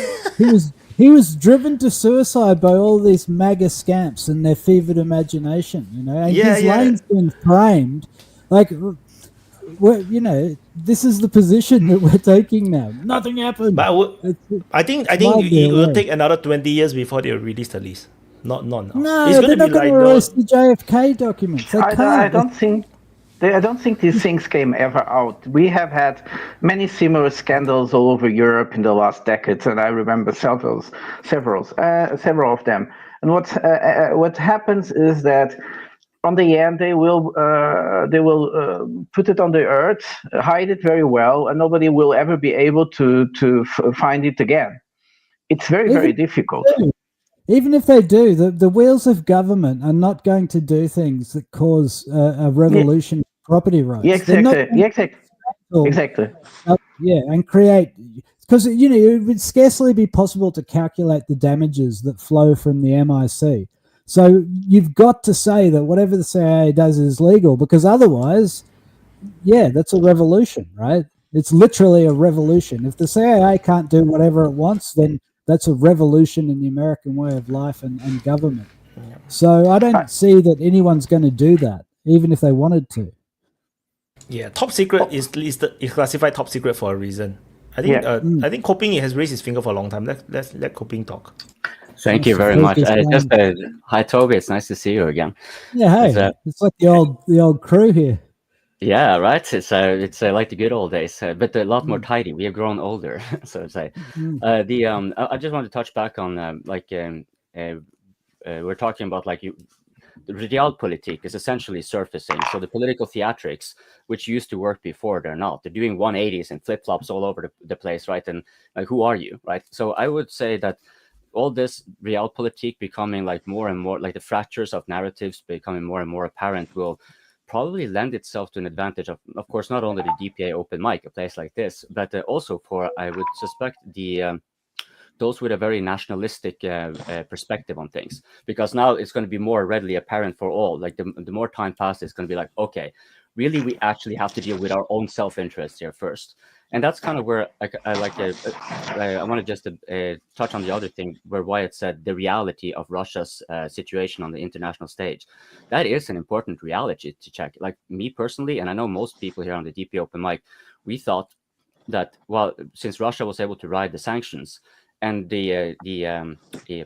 He was driven to suicide by all these MAGA scamps and their fevered imagination, And Ghislaine's been framed. Like, this is the position that we're taking now. Nothing happened. But I think it will take another 20 years before they release the list. Not now. No, they're not going to release the JFK documents. I don't think these things came ever out. We have had many similar scandals all over Europe in the last decades, and I remember several of them. And what happens is that on the end they will put it on the earth, hide it very well, and nobody will ever be able to find it again. It's very difficult. Even if they do, the wheels of government are not going to do things that cause a revolution in property rights. Yeah, exactly. And create, because it would scarcely be possible to calculate the damages that flow from the MIC. So you've got to say that whatever the CIA does is legal, because otherwise, that's a revolution, right? It's literally a revolution. If the CIA can't do whatever it wants, then that's a revolution in the American way of life and government. So I don't see that anyone's going to do that, even if they wanted to. Yeah, top secret is classified top secret for a reason. I think I think Coping has raised his finger for a long time. Let Coping talk. Thank you very much. Hi Toby, it's nice to see you again. Yeah, hey, it's like the old crew here. Yeah, right. It's like the good old days, but a lot more tidy. We have grown older, so to say. I just want to touch back on we're talking about the realpolitik is essentially surfacing. So the political theatrics, which used to work before, they're not. They're doing 180s and flip flops all over the place, right? And who are you, right? So I would say that all this realpolitik becoming more and more, the fractures of narratives becoming more and more apparent will probably lend itself to an advantage of course, not only the DPA Open Mic, a place like this, but also for, I would suspect, those with a very nationalistic perspective on things, because now it's going to be more readily apparent for all. Like the more time passes, it's going to be like, okay, really, we actually have to deal with our own self-interest here first. And that's kind of where I want to just touch on the other thing where Wyatt said the reality of Russia's situation on the international stage. That is an important reality to check. Like me personally, and I know most people here on the DPA Open Mic, we thought that, well, since Russia was able to ride the sanctions and the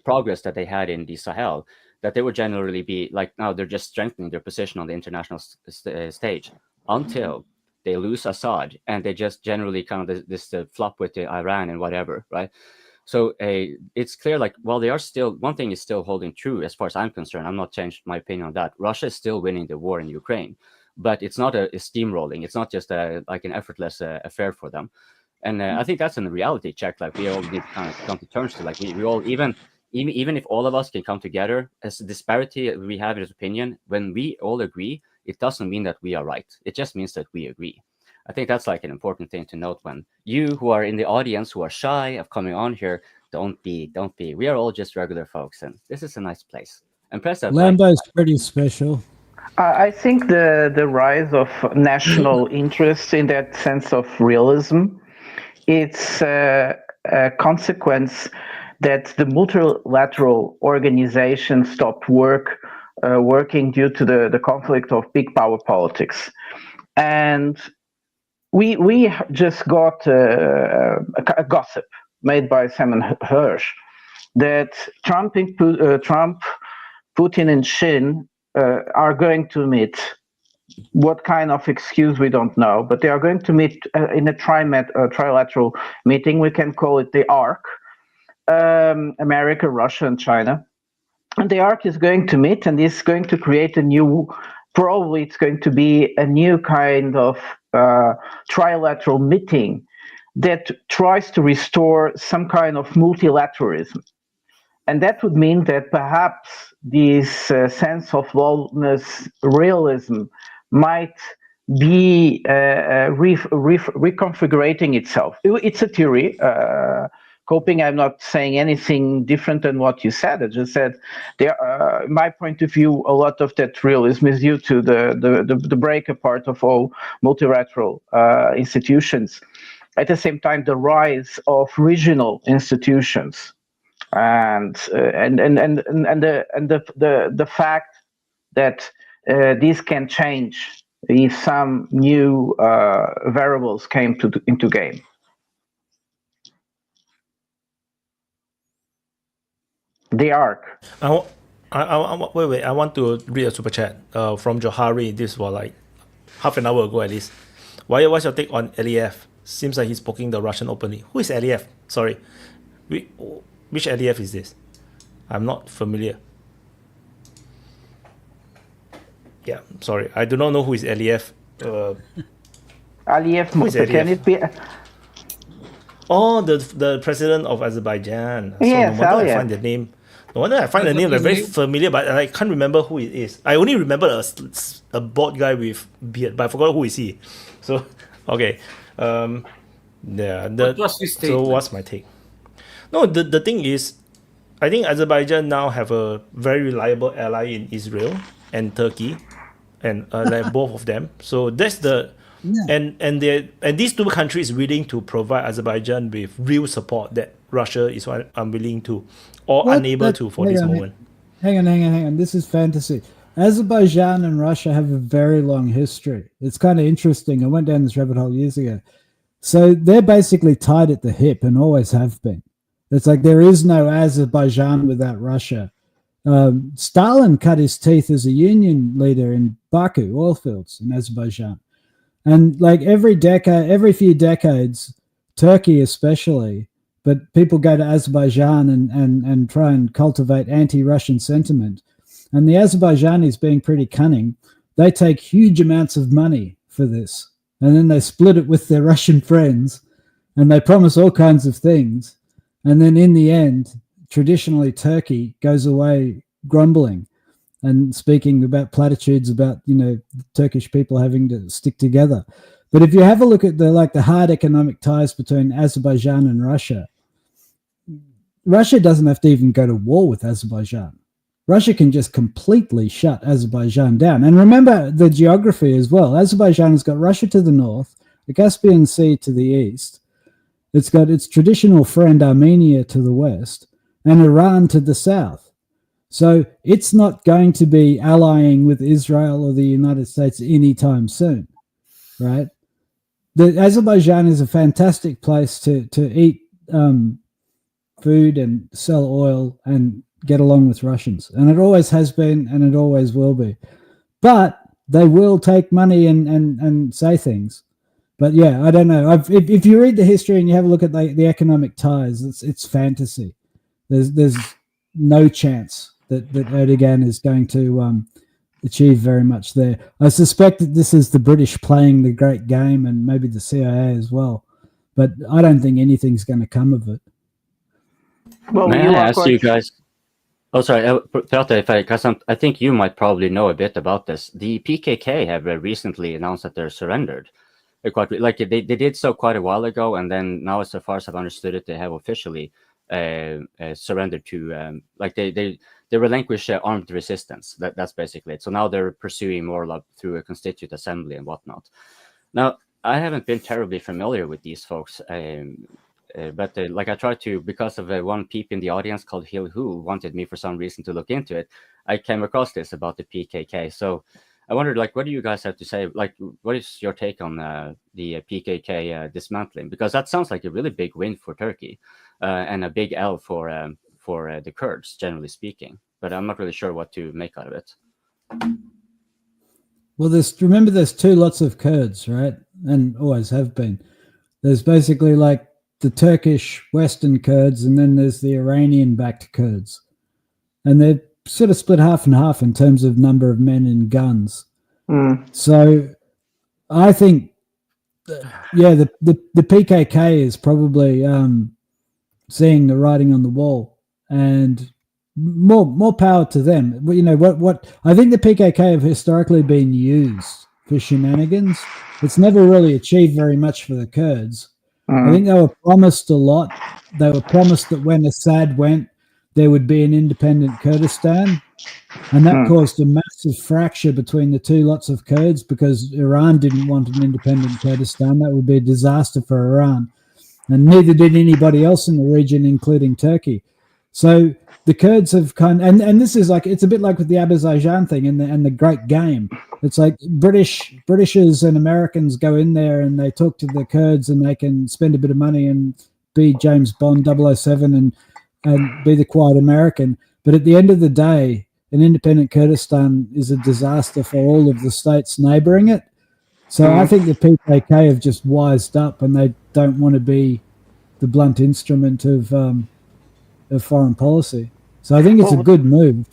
progress that they had in the Sahel, that they would generally be like, now they're just strengthening their position on the international stage until they lose Assad, and they just generally kind of this flop with the Iran and whatever, right? So it's clear, like, while they are still, one thing is still holding true as far as I'm concerned. I'm not changed my opinion on that. Russia is still winning the war in Ukraine, but it's not a steamrolling. It's not just like an effortless affair for them. And I think that's a reality check. Like we all need to kind of come to terms to, like we all, even if all of us can come together, as a disparity we have in opinion, when we all agree, it doesn't mean that we are right. It just means that we agree. I think that's like an important thing to note when you who are in the audience who are shy of coming on here, don't be. We are all just regular folks, and this is a nice place. And press that. Lambo's pretty special. I think the rise of national interest in that sense of realism, it's a consequence that the multilateral organization stopped working due to the conflict of big power politics. And we just got a gossip made by Simon Hirsch that Trump, Putin, and Shin are going to meet. What kind of excuse, we don't know, but they are going to meet in a trilateral meeting. We can call it the ARC, America, Russia, and China. And the ARC is going to meet, and is going to create probably it's going to be a new kind of trilateral meeting that tries to restore some kind of multilateralism. And that would mean that perhaps this sense of lawlessness, realism, might be reconfiguring itself. It's a theory. Hoping I'm not saying anything different than what you said. I just said, my point of view, a lot of that realism is due to the break apart of all multilateral institutions. At the same time, the rise of regional institutions, and the fact that this can change if some new variables came into game. The ARC. Wait. I want to read a super chat from Johari. This was like half an hour ago at least. What's your take on Aliyev? Seems like he's poking the Russian openly. Who is Aliyev? Sorry. Which Aliyev is this? I'm not familiar. Yeah, sorry. I do not know who is Aliyev. Aliyev, who is Aliyev? Can it be? Oh, the president of Azerbaijan. So yes, no wonder I find the name. No wonder I find the name very familiar, but I can't remember who it is. I only remember a bald guy with beard, but I forgot who is he. So, okay. Yeah. So what's my take? No, the thing is, I think Azerbaijan now have a very reliable ally in Israel and Turkey, and like both of them. So that's the and these two countries willing to provide Azerbaijan with real support that Russia is unwilling to or unable to for this moment. Hang on. This is fantasy. Azerbaijan and Russia have a very long history. It's kind of interesting. I went down this rabbit hole years ago. So they're basically tied at the hip and always have been. It's like there is no Azerbaijan without Russia. Stalin cut his teeth as a union leader in Baku oil fields in Azerbaijan. And like every few decades, Turkey especially, but people go to Azerbaijan and try and cultivate anti-Russian sentiment. And the Azerbaijanis, being pretty cunning, they take huge amounts of money for this. And then they split it with their Russian friends, and they promise all kinds of things. And then in the end, traditionally Turkey goes away grumbling. and speaking about platitudes about, you know, Turkish people having to stick together. But if you have a look at the hard economic ties between Azerbaijan and Russia, Russia doesn't have to even go to war with Azerbaijan. Russia can just completely shut Azerbaijan down. And remember the geography as well. Azerbaijan has got Russia to the north, the Caspian Sea to the east. It's got its traditional friend Armenia to the west, and Iran to the south. So it's not going to be allying with Israel or the United States anytime soon, right? Azerbaijan is a fantastic place to eat food and sell oil and get along with Russians. And it always has been, and it always will be. But they will take money and say things. But yeah, I don't know. If you read the history and you have a look at the economic ties, it's fantasy. There's no chance that Erdogan is going to achieve very much there. I suspect that this is the British playing the great game, and maybe the CIA as well. But I don't think anything's going to come of it. Well, May I ask you guys? Oh, sorry, Piotr, because I think you might probably know a bit about this. The PKK have recently announced that they're surrendered. They did so quite a while ago, and then now, as far as I've understood it, they have officially surrendered to they relinquish armed resistance. That's basically it. So now they're pursuing more through a constituent assembly and whatnot. Now, I haven't been terribly familiar with these folks. But I tried to, because of one peep in the audience called Hill who wanted me for some reason to look into it. I came across this about the PKK. So I wondered, what do you guys have to say? What is your take on the PKK dismantling? Because that sounds like a really big win for Turkey and a big L for the Kurds, generally speaking. But I'm not really sure what to make out of it. Well, remember there's two lots of Kurds, right? And always have been. There's basically the Turkish Western Kurds, and then there's the Iranian-backed Kurds. And they're sort of split half and half in terms of number of men and guns. So I think, the PKK is probably seeing the writing on the wall, and more power to them. You know, what I think the PKK have historically been used for shenanigans. It's never really achieved very much for the Kurds. I think they were promised a lot. They were promised that when Assad went, there would be an independent Kurdistan. And that caused a massive fracture between the two lots of Kurds, because Iran didn't want an independent Kurdistan. That would be a disaster for Iran. And neither did anybody else in the region, including Turkey. So the Kurds have and this is it's a bit like with the Azerbaijan thing and the Great Game. It's like Britishers and Americans go in there and they talk to the Kurds, and they can spend a bit of money and be James Bond 007 and be the quiet American. But at the end of the day, an independent Kurdistan is a disaster for all of the states neighboring it. So I think the PKK have just wised up, and they don't want to be the blunt instrument of foreign policy. So I think it's a good move.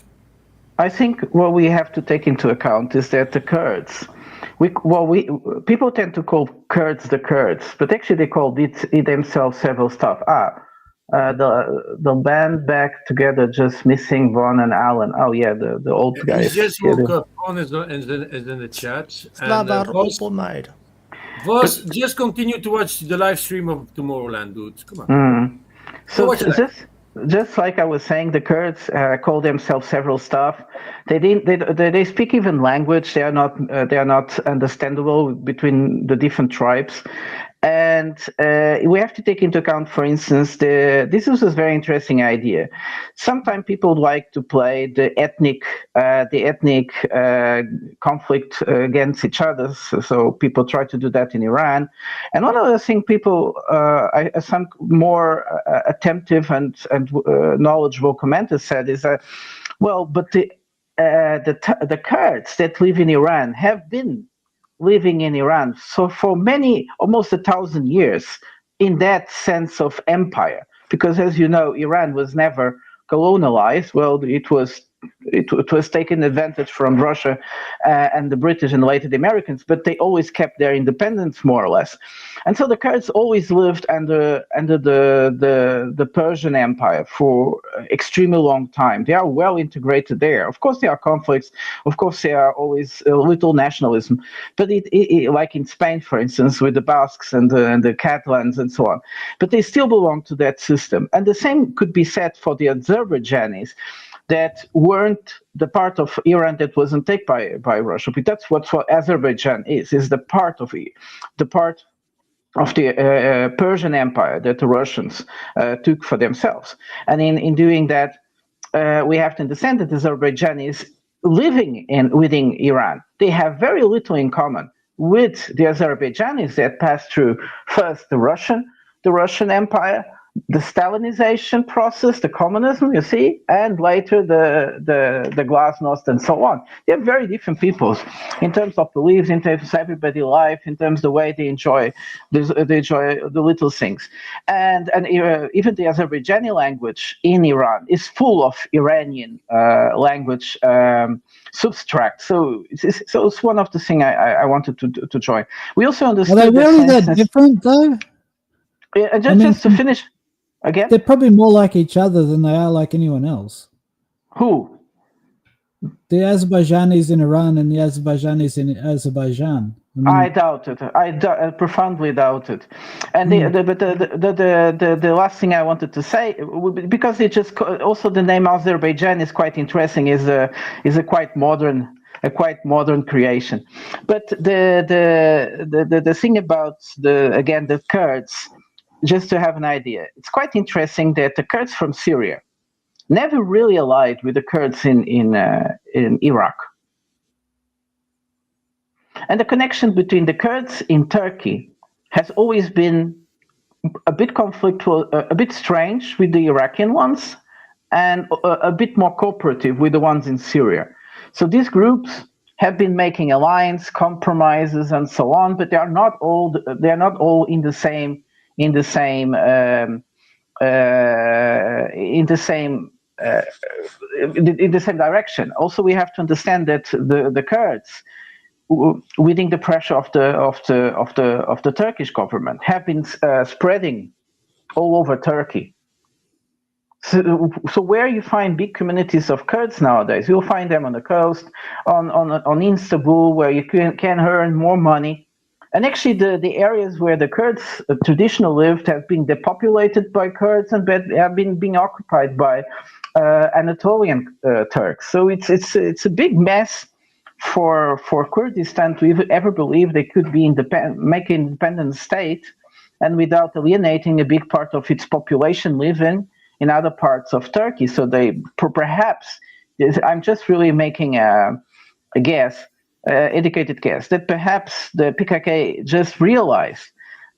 I think what we have to take into account is that the Kurds, people tend to call Kurds the Kurds, but actually they call it themselves several stuff. The band back together, just missing Ron and Alan. Oh yeah, the old guys. He just woke up. Ron is in the chat. Vos, just continue to watch the live stream of Tomorrowland, dude. Come on. So just like I was saying, the Kurds call themselves several stuff. They speak even language. They are not understandable between the different tribes. And we have to take into account, for instance, this is a very interesting idea. Sometimes people like to play the ethnic conflict against each other. So people try to do that in Iran. And one of the things some more attentive and knowledgeable commenters said is that, but the Kurds that live in Iran have been living in Iran so for almost 1,000 years in that sense of empire, because as you know, Iran was never colonialized. Well, it was it was taken advantage from Russia and the British and later the Americans, but they always kept their independence more or less. And so the Kurds always lived under the Persian Empire for extremely long time. They are well integrated there. Of course, there are conflicts. Of course, there are always a little nationalism, but it like in Spain, for instance, with the Basques and the Catalans and so on. But they still belong to that system. And the same could be said for the Azerbaijanis, that weren't the part of Iran that wasn't taken by Russia. But that's what Azerbaijan is the part of the Persian Empire that the Russians took for themselves. And in doing that, we have to understand that Azerbaijanis living within Iran, they have very little in common with the Azerbaijanis that passed through first the Russian Empire, the Stalinization process, the communism, you see, and later the glasnost and so on. They're very different peoples in terms of beliefs, in terms of everyday life, in terms of the way they enjoy the little things. And even the Azerbaijani language in Iran is full of Iranian language subtract. So it's one of the things I wanted to join. We also understood. Are they really that different, though? Just to finish. Again? They're probably more like each other than they are like anyone else. Who? The Azerbaijanis in Iran and the Azerbaijanis in Azerbaijan. I doubt it. I profoundly doubt it. And the last thing I wanted to say, because it just also the name Azerbaijan is quite interesting. Is a quite modern creation. But the thing about the Kurds. Just to have an idea, it's quite interesting that the Kurds from Syria never really allied with the Kurds in Iraq. And the connection between the Kurds in Turkey has always been a bit conflictual, a bit strange with the Iraqi ones, and a bit more cooperative with the ones in Syria. So these groups have been making alliance, compromises, and so on, but they are not all in the same direction. Also, we have to understand that the Kurds, within the pressure of the Turkish government, have been spreading all over Turkey. So where you find big communities of Kurds nowadays, you'll find them on the coast, on Istanbul, where you can earn more money. And actually, the areas where the Kurds traditionally lived have been depopulated by Kurds and have been being occupied by Anatolian Turks. So it's a big mess for Kurdistan to ever believe they could be make an independent state, and without alienating a big part of its population living in other parts of Turkey. So they perhaps, I'm just really making a guess. Educated guess that perhaps the PKK just realized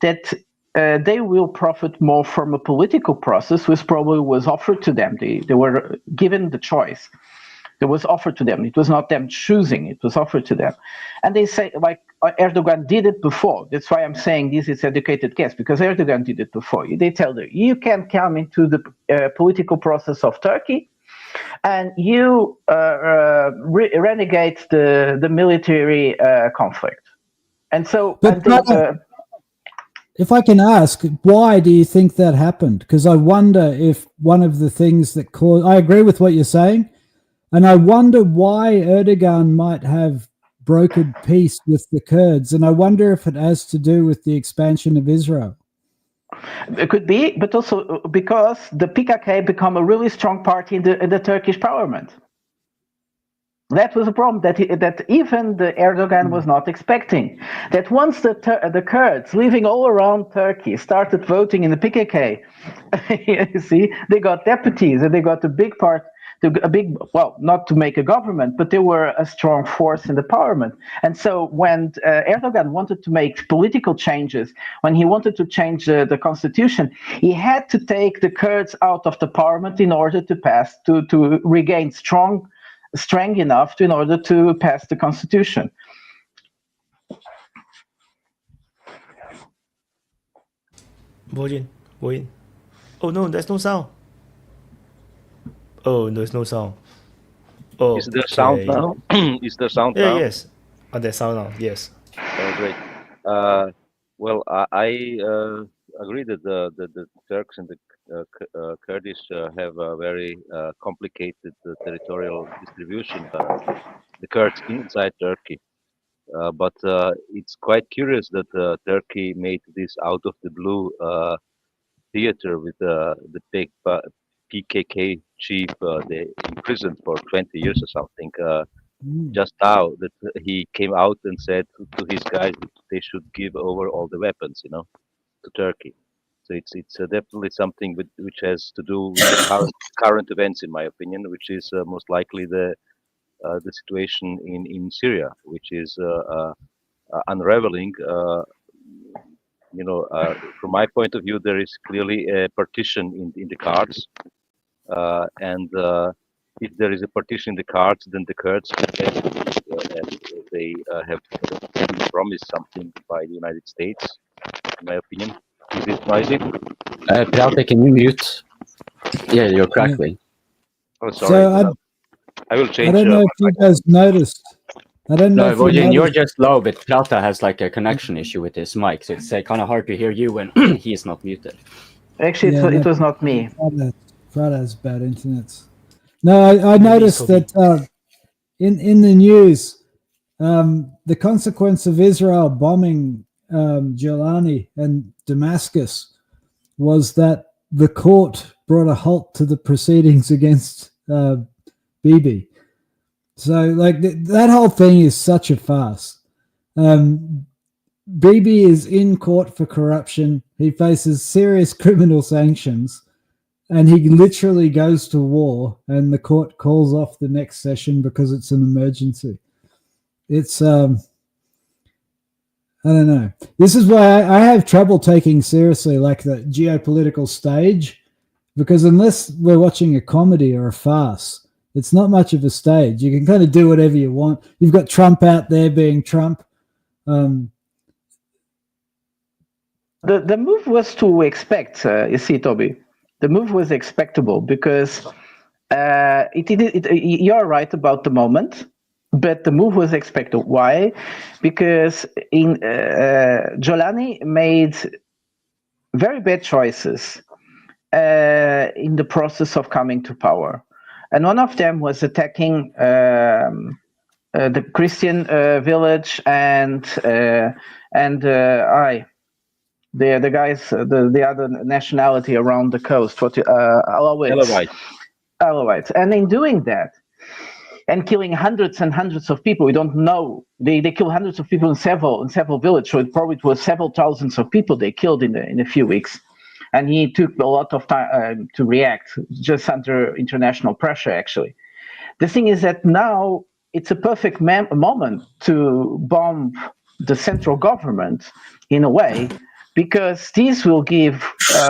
that they will profit more from a political process, which probably was offered to them. They were given the choice. It was offered to them. It was not them choosing. It was offered to them. And they say, like Erdogan did it before. That's why I'm saying this is educated guess, because Erdogan did it before. They tell them, you can come into the political process of Turkey, and you renegade the military conflict. And so, if I can ask, why do you think that happened? Because I wonder if one of the things that caused, I agree with what you're saying, and I wonder why Erdogan might have brokered peace with the Kurds, and I wonder if it has to do with the expansion of Israel. It could be, but also because the PKK become a really strong party in the Turkish parliament. That was a problem that even the Erdogan was not expecting. That once the Kurds living all around Turkey started voting in the PKK, you see, they got deputies and they got a big part. Well, not to make a government, but they were a strong force in the parliament. And so when Erdogan wanted to make political changes, when he wanted to change the constitution, he had to take the Kurds out of the parliament in order to regain strength enough in order to pass the constitution. Bojan. Oh no, there's no sound. Oh, there's no sound. Oh, Is there sound okay. now? Is there sound Yeah, now? yes. Oh, there's sound now. Yes. Oh, great. Well, I agree that the Turks and the Kurdish have a very complicated territorial distribution. The Kurds inside Turkey, but it's quite curious that Turkey made this out of the blue theater with the big PKK chief they imprisoned for 20 years or something. Just now that he came out and said to his guys that they should give over all the weapons, to Turkey. So it's definitely something which has to do with the current events, in my opinion, which is most likely the situation in Syria, which is unraveling. From my point of view, there is clearly a partition in the cards, and if there is a partition in the cards, then the Kurds and they have been promised something by the United States, in my opinion. Is it noisy? Prate, can you mute? Yeah, you're crackling. Oh, sorry. So I will change. I don't know if you guys noticed. I don't know No, if well, you you're noticed. just low, but Prata has like a connection issue with his mic, so it's kind of hard to hear you when he's not muted. Actually, Yeah, it was not me. Friday has bad internet. No, I noticed Toby. that in the news, the consequence of Israel bombing Jolani and Damascus was that the court brought a halt to the proceedings against Bibi. So, like, that whole thing is such a farce. Bibi is in court for corruption. He faces serious criminal sanctions, and he literally goes to war, and the court calls off the next session because it's an emergency. It's, I don't know. This is why I have trouble taking seriously, like, the geopolitical stage, because unless we're watching a comedy or a farce, it's not much of a stage. You can kind of do whatever you want. You've got Trump out there being Trump. The move was to expect, you see, Toby. The move was expectable because you're right about the moment, but the move was expected. Why? Because Jolani made very bad choices in the process of coming to power. And one of them was attacking the Christian village and the guys, the other nationality around the coast, Alawites. And in doing that, and killing hundreds and hundreds of people, we don't know. They kill hundreds of people in several villages. So it was several thousands of people they killed in a few weeks. And he took a lot of time to react, just under international pressure, actually. The thing is that now it's a perfect moment to bomb the central government in a way, because this will give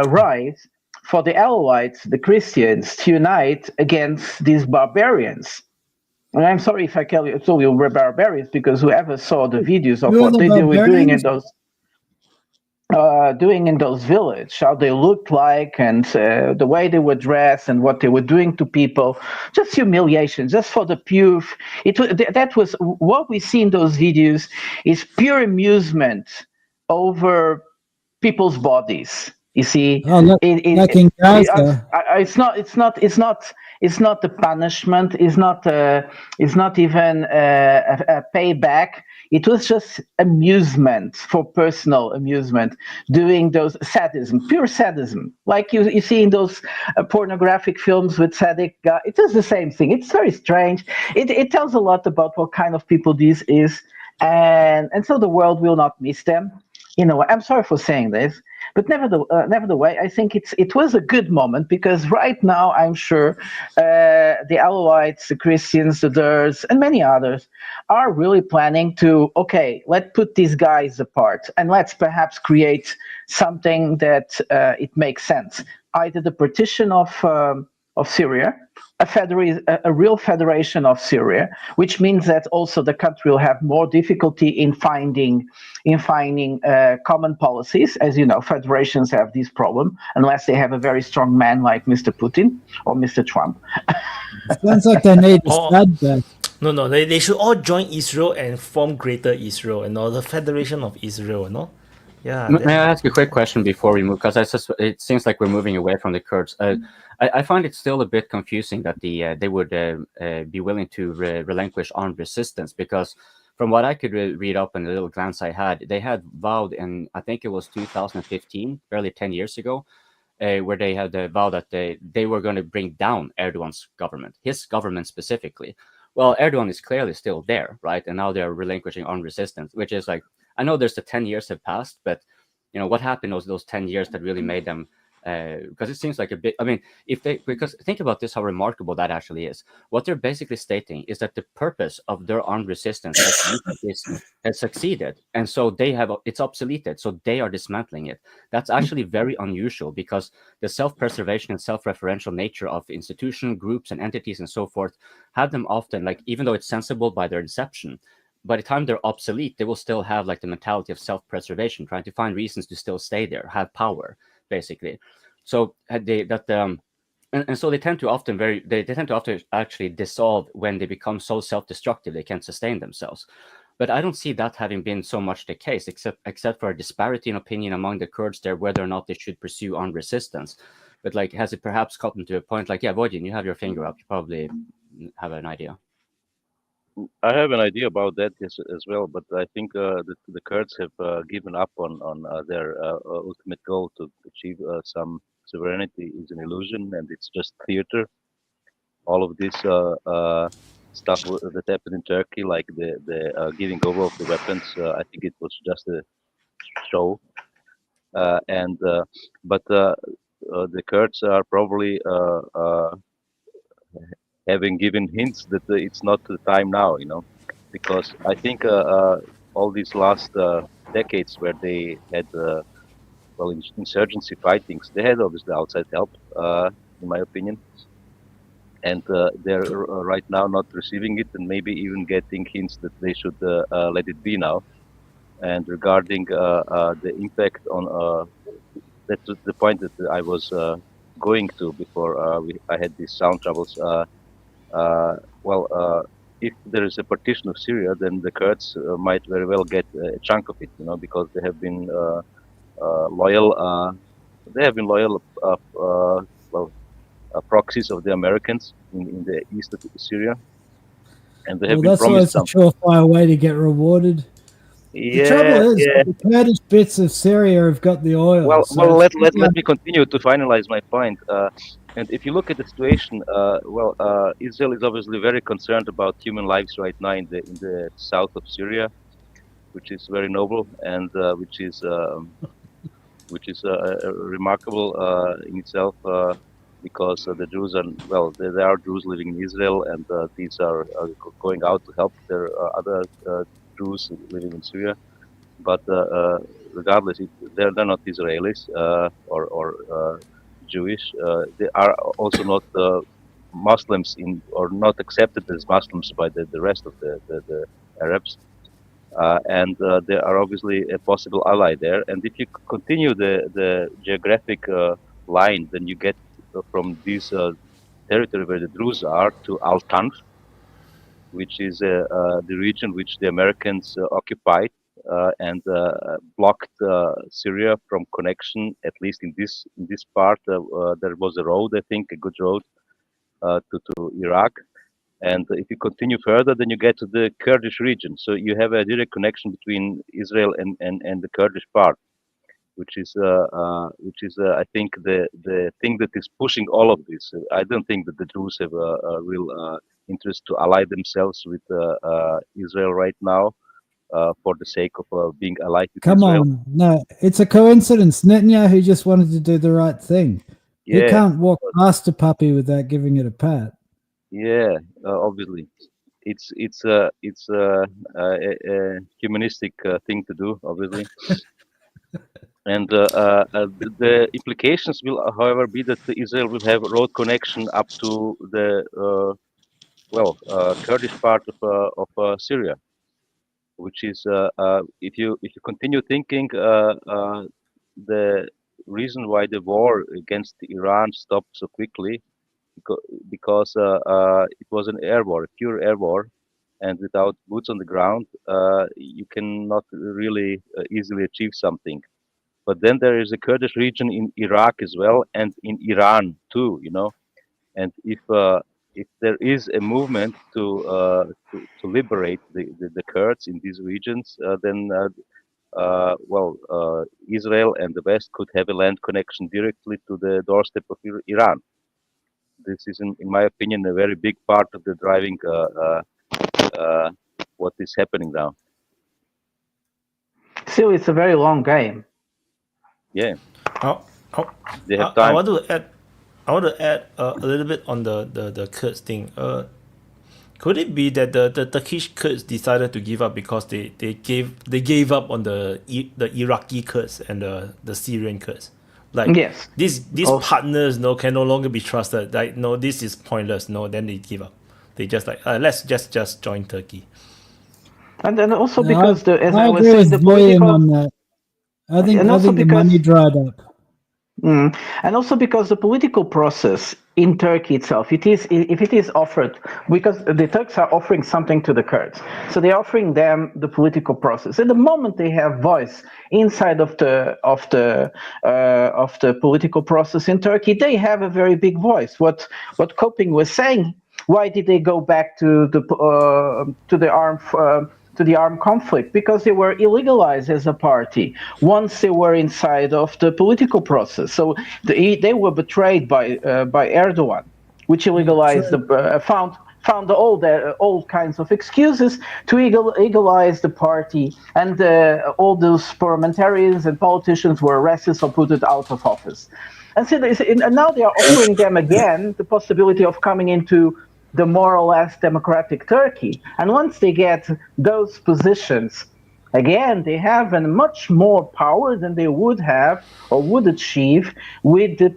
rise for the Alawites, the Christians, to unite against these barbarians. And I'm sorry if I tell you we're barbarians, because whoever saw the videos of what they were doing in those villages, how they looked like, and the way they were dressed, and what they were doing to people, just humiliation, just for the pure. That was what we see in those videos is pure amusement over people's bodies. You see, like in Gaza. It's not the punishment. It's not even a payback. It was just amusement, for personal amusement, doing those pure sadism, like you see in those pornographic films with sadistic guys. It is the same thing. It's very strange. It tells a lot about what kind of people this is, and so the world will not miss them. I'm sorry for saying this, but nevertheless, I think it was a good moment, because right now I'm sure the Alawites, the Christians, the Druze, and many others are really planning to, let's put these guys apart and let's perhaps create something that it makes sense. Either the partition of Syria, a real federation of Syria, which means that also the country will have more difficulty in finding common policies. As you know, federations have this problem unless they have a very strong man like Mr. Putin or Mr. Trump. Sounds like they need a Oh. stud back. No, they should all join Israel and form Greater Israel, the Federation of Israel, no? Yeah. May I ask a quick question before we move? Because it seems like we're moving away from the Kurds. I find it still a bit confusing that they would be willing to relinquish armed resistance, because from what I could read up in the little glance I had, they had vowed in, I think it was 2015, barely 10 years ago, where they had vowed that they were going to bring down Erdogan's government, his government specifically. Well, Erdogan is clearly still there, right? And now they're relinquishing armed resistance, which is like, I know there's the 10 years have passed, but what happened was those 10 years that really made them, because it seems like a bit, I mean, because think about this, how remarkable that actually is. What they're basically stating is that the purpose of their armed resistance has succeeded. And so it's obsoleted. So they are dismantling it. That's actually very unusual, because the self-preservation and self-referential nature of institution, groups, and entities and so forth have them often, like, even though it's sensible by their inception, by the time they're obsolete, they will still have like the mentality of self-preservation, trying to find reasons to still stay there, have power, basically. So and so they tend to often actually dissolve when they become so self-destructive they can't sustain themselves. But I don't see that having been so much the case, except for a disparity in opinion among the Kurds there, whether or not they should pursue armed resistance. But like, has it perhaps gotten to a point like, yeah, Vodin, you have your finger up, you probably have an idea. I have an idea about that as well, but I think the Kurds have given up on their ultimate goal to achieve some sovereignty is an illusion, and it's just theater. All of this stuff that happened in Turkey, like the giving over of the weapons, I think it was just a show. But the Kurds are probably having given hints that it's not the time now, because I think all these last decades where they had insurgency fightings, they had obviously outside help, in my opinion, and they're right now not receiving it, and maybe even getting hints that they should let it be now. And regarding the impact on that's the point that I was going to before I had these sound troubles. If there is a partition of Syria, then the Kurds might very well get a chunk of it, because they have been loyal. They have been loyal, proxies of the Americans in the east of Syria, and they have been That's promised always a surefire way to get rewarded. The trouble is, the Kurdish bits of Syria have got the oil. Let me continue to finalize my point. And if you look at the situation, Israel is obviously very concerned about human lives right now in the south of Syria, which is very noble and which is remarkable in itself, because the Jews are there are Jews living in Israel, and these are going out to help their other Jews living in Syria. But regardless, they're not Israelis or Jewish. They are also not Muslims or not accepted as Muslims by the rest of the Arabs. And they are obviously a possible ally there. And if you continue the geographic line, then you get from this territory where the Druze are to Al-Tanf, which is the region which the Americans occupied and blocked Syria from connection. At least in this part, there was a road, I think, a good road to Iraq. And if you continue further, then you get to the Kurdish region. So you have a direct connection between Israel and the Kurdish part, which is I think the thing that is pushing all of this. I don't think that the Jews have a real interest to ally themselves with Israel right now for the sake of being allied with Israel. Come on, no, it's a coincidence. Netanyahu just wanted to do the right thing. Yeah. He can't walk past a puppy without giving it a pat. Yeah, obviously, it's a humanistic thing to do, obviously. And the implications will, however, be that Israel will have road connection up to the Kurdish part of Syria, which is if you continue thinking, the reason why the war against Iran stopped so quickly because it was an air war, a pure air war, and without boots on the ground, you cannot really easily achieve something. But then there is a Kurdish region in Iraq as well, and in Iran too. And if there is a movement to liberate the Kurds in these regions, then Israel and the West could have a land connection directly to the doorstep of Iran. This is, in my opinion, a very big part of the driving what is happening now. Still, it's a very long game. Yeah, they have I time. want to add a little bit on the Kurds thing. Could it be that the Turkish Kurds decided to give up because they gave up on the Iraqi Kurds and the Syrian Kurds? Like, Yes. these partners can no longer be trusted. Like, no, this is pointless. No, then they give up. They just like, let's just join Turkey. And then also No, because as I I was agree saying, with the William political on that. I think And also the because- money dried up. And also because the political process in Turkey itself, if it is offered, because the Turks are offering something to the Kurds, so they're offering them the political process. At the moment they have voice inside of the political process in Turkey, they have a very big voice. What Coping was saying, why did they go back to the armed conflict? Because they were illegalized as a party once they were inside of the political process. So they were betrayed by Erdogan, which illegalized found all kinds of excuses to legalize the party, and all those parliamentarians and politicians were arrested or put out of office. And so and now they are offering them again the possibility of coming into the more or less democratic Turkey. And once they get those positions, again, they have a much more power than they would have or would achieve with the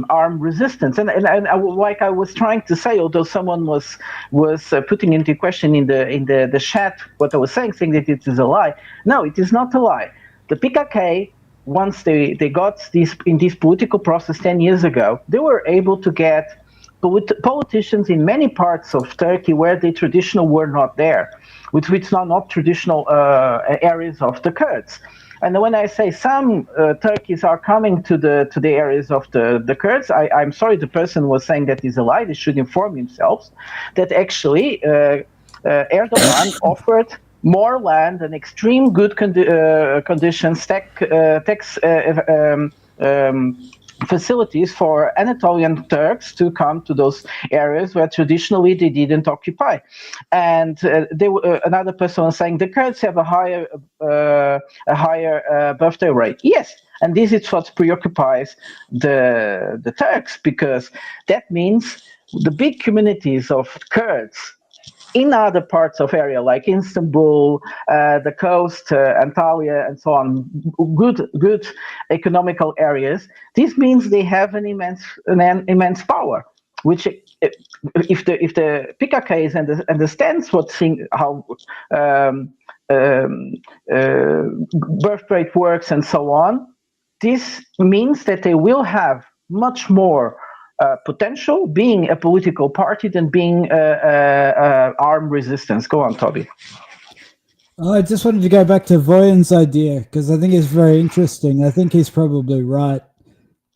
armed resistance. And like I was trying to say, although someone was putting into question in the chat what I was saying that it is a lie. No, it is not a lie. The PKK, once they got in this political process 10 years ago, they were able to get politicians in many parts of Turkey where they traditionally were not there, which are not traditional areas of the Kurds. And when I say some Turkeys are coming to the areas of the Kurds, I'm sorry, the person was saying that is a lie. They should inform themselves that actually Erdogan offered more land and extreme good conditions, tax facilities for Anatolian Turks to come to those areas where traditionally they didn't occupy. And another person was saying the Kurds have a higher birthday rate. Yes, and this is what preoccupies the Turks, because that means the big communities of Kurds in other parts of area like Istanbul, the coast, Antalya, and so on, good economical areas. This means they have an immense power, which if the PKK understands how birth rate works and so on, this means that they will have much more potential being a political party than being armed resistance. Go on, Toby. I just wanted to go back to Voyan's idea because I think it's very interesting. I think he's probably right.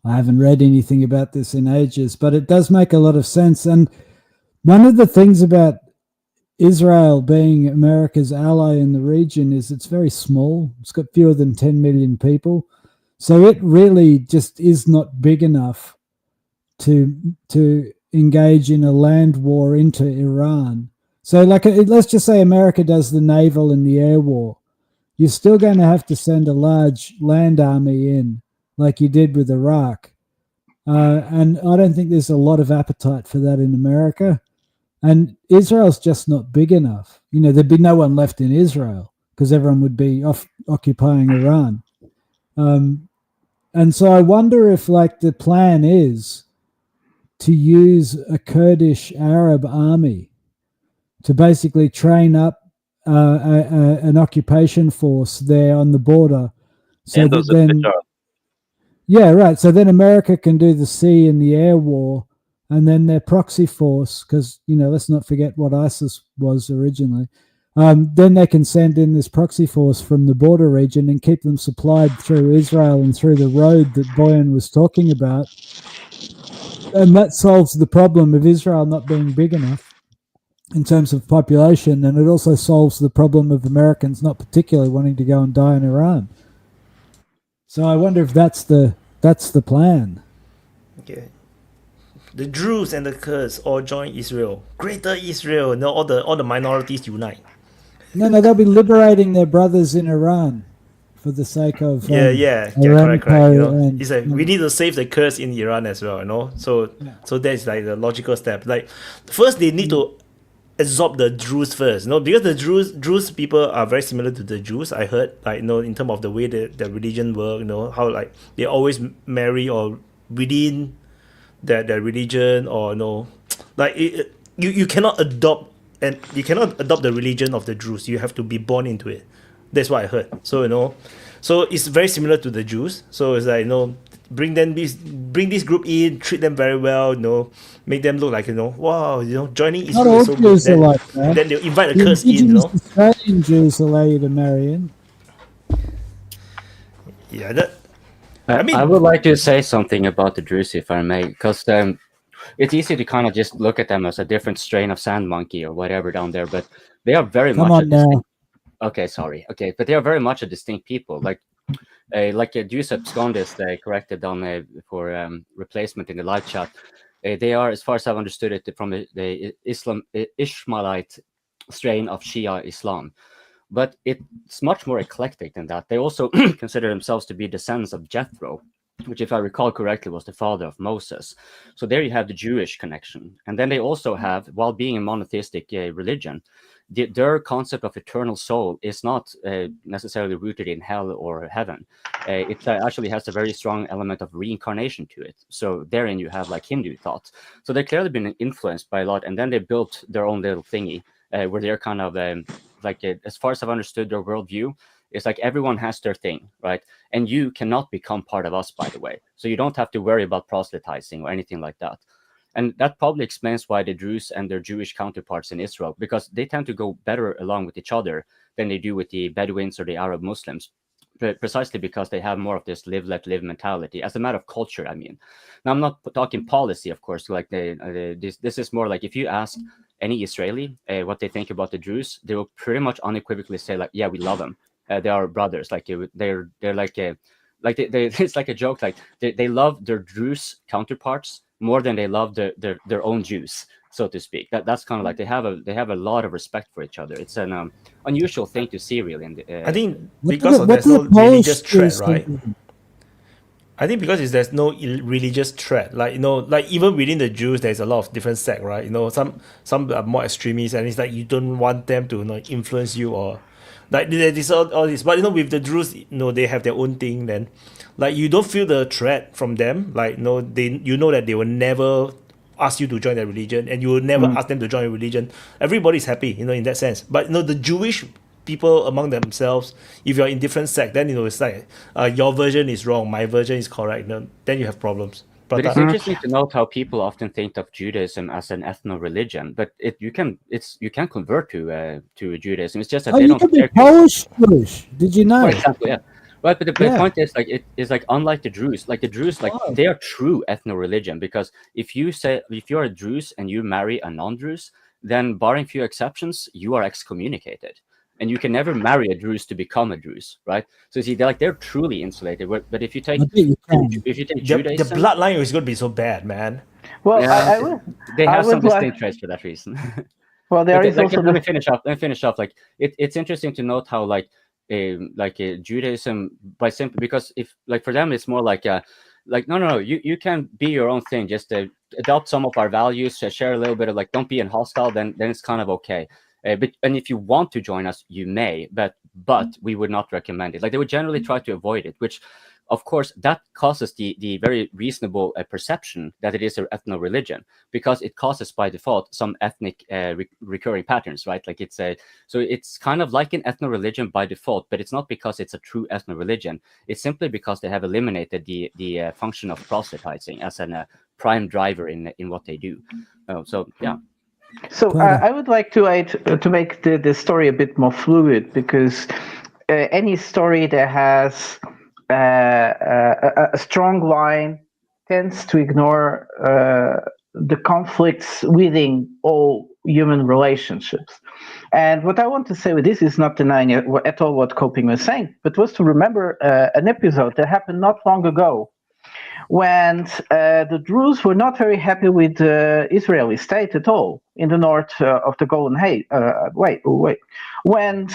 I haven't read anything about this in ages, but it does make a lot of sense. And one of the things about Israel being America's ally in the region is it's very small. It's got fewer than 10 million people. So it really just is not big enough to engage in a land war into Iran. So let's just say America does the naval and the air war. You're still going to have to send a large land army in like you did with Iraq. And I don't think there's a lot of appetite for that in America. And Israel's just not big enough. There'd be no one left in Israel because everyone would be occupying Iran. And so I wonder if the plan is to use a Kurdish Arab army to basically train up an occupation force there on the border. So that then, Yeah, right. So then America can do the sea and the air war, and then their proxy force, because, let's not forget what ISIS was originally. Then they can send in this proxy force from the border region and keep them supplied through Israel and through the road that Boyan was talking about. And that solves the problem of Israel not being big enough in terms of population, and it also solves the problem of Americans not particularly wanting to go and die in Iran. So I wonder if that's the plan. Okay. The Druze and the Kurds all join Israel. Greater Israel. No, all the minorities unite. No, they'll be liberating their brothers in Iran for the sake of correct. It's like we need to save the Kurds in Iran as well. So that's like the logical step. Like first they need to absorb the Druze first, because the Druze people are very similar to the Jews. I heard, in terms of the way the religion work, how like they always marry or within their religion, or like you cannot adopt, and you cannot adopt the religion of the Druze. You have to be born into it. That's what I heard. So so it's very similar to the Jews. So it's like bring this group in, treat them very well, make them look like wow, joining Israel is so good. Then they'll invite the Kurds in, Australian Jews allow you to marry in. Yeah, that. I mean, I would like to say something about the Druze, if I may, because it's easy to kind of just look at them as a different strain of sand monkey or whatever down there, but they are very much. Okay, sorry. Okay, but they are very much a distinct people. Like Giuseppe Skondis, they corrected on for replacement in the live chat. They are, as far as I've understood it, from the Ishmaelite strain of Shia Islam. But it's much more eclectic than that. They also consider themselves to be descendants of Jethro, which, if I recall correctly, was the father of Moses. So there you have the Jewish connection. And then they also have, while being a monotheistic religion, their concept of eternal soul is not necessarily rooted in hell or heaven. It actually has a very strong element of reincarnation to it. So therein you have like Hindu thoughts. So they've clearly been influenced by a lot. And then they built their own little thingy where they're kind of as far as I've understood their worldview, it's like everyone has their thing, right? And you cannot become part of us, by the way. So you don't have to worry about proselytizing or anything like that. And that probably explains why the Druze and their Jewish counterparts in Israel, because they tend to go better along with each other than they do with the Bedouins or the Arab Muslims, precisely because they have more of this live, let live mentality as a matter of culture. I mean, now I'm not talking policy, of course, like this is more like if you ask any Israeli what they think about the Druze, they will pretty much unequivocally say like, yeah, we love them. They are brothers. Like they're like it's like a joke. Like they love their Druze counterparts more than they love their own Jews, so to speak. That's kind of like they have a lot of respect for each other. It's an unusual thing to see, really. I think because there's no religious threat, right? I think because there's no religious threat, like even within the Jews, there's a lot of different sects, right? Some are more extremists, and it's like you don't want them to influence you or like this all this. But with the Druze, they have their own thing. Then, like you don't feel the threat from them. Like that they will never ask you to join their religion, and you will never ask them to join your religion. Everybody's happy, in that sense. But the Jewish people among themselves, if you're in different sect, then it's like your version is wrong, my version is correct. Then you have problems. But it's interesting to note how people often think of Judaism as an ethno-religion, but you can convert to Judaism. It's just that they don't care. Polish Jewish. Did you know? For example, yeah. Right, but the point is it is like unlike the Druze. Like the Druze, they are true ethno-religion, because if you're a Druze and you marry a non-Druze, then barring few exceptions, you are excommunicated. And you can never marry a Druze to become a Druze, right? So see, they're truly insulated. But if you take Judaism, the bloodline is going to be so bad, man. Well, yeah, they have some distinct traits for that reason. Well, there is also. Let me finish off. Like it's interesting to note how Judaism because if for them it's more like no, you can be your own thing, just adopt some of our values, share a little bit of don't be hostile, then it's kind of okay. But if you want to join us, you may, but we would not recommend it. Like they would generally try to avoid it, which of course, that causes the very reasonable perception that it is an ethno-religion, because it causes by default some ethnic recurring patterns, right? Like so it's kind of like an ethno-religion by default, but it's not because it's a true ethno-religion. It's simply because they have eliminated the function of proselytizing as a prime driver in what they do. So yeah. So I would like to add to make the story a bit more fluid, because any story that has a strong line tends to ignore the conflicts within all human relationships. And what I want to say with this is not denying at all what Coping was saying, but was to remember an episode that happened not long ago, when the Druze were not very happy with the Israeli state at all in the north of the Golan Heights. When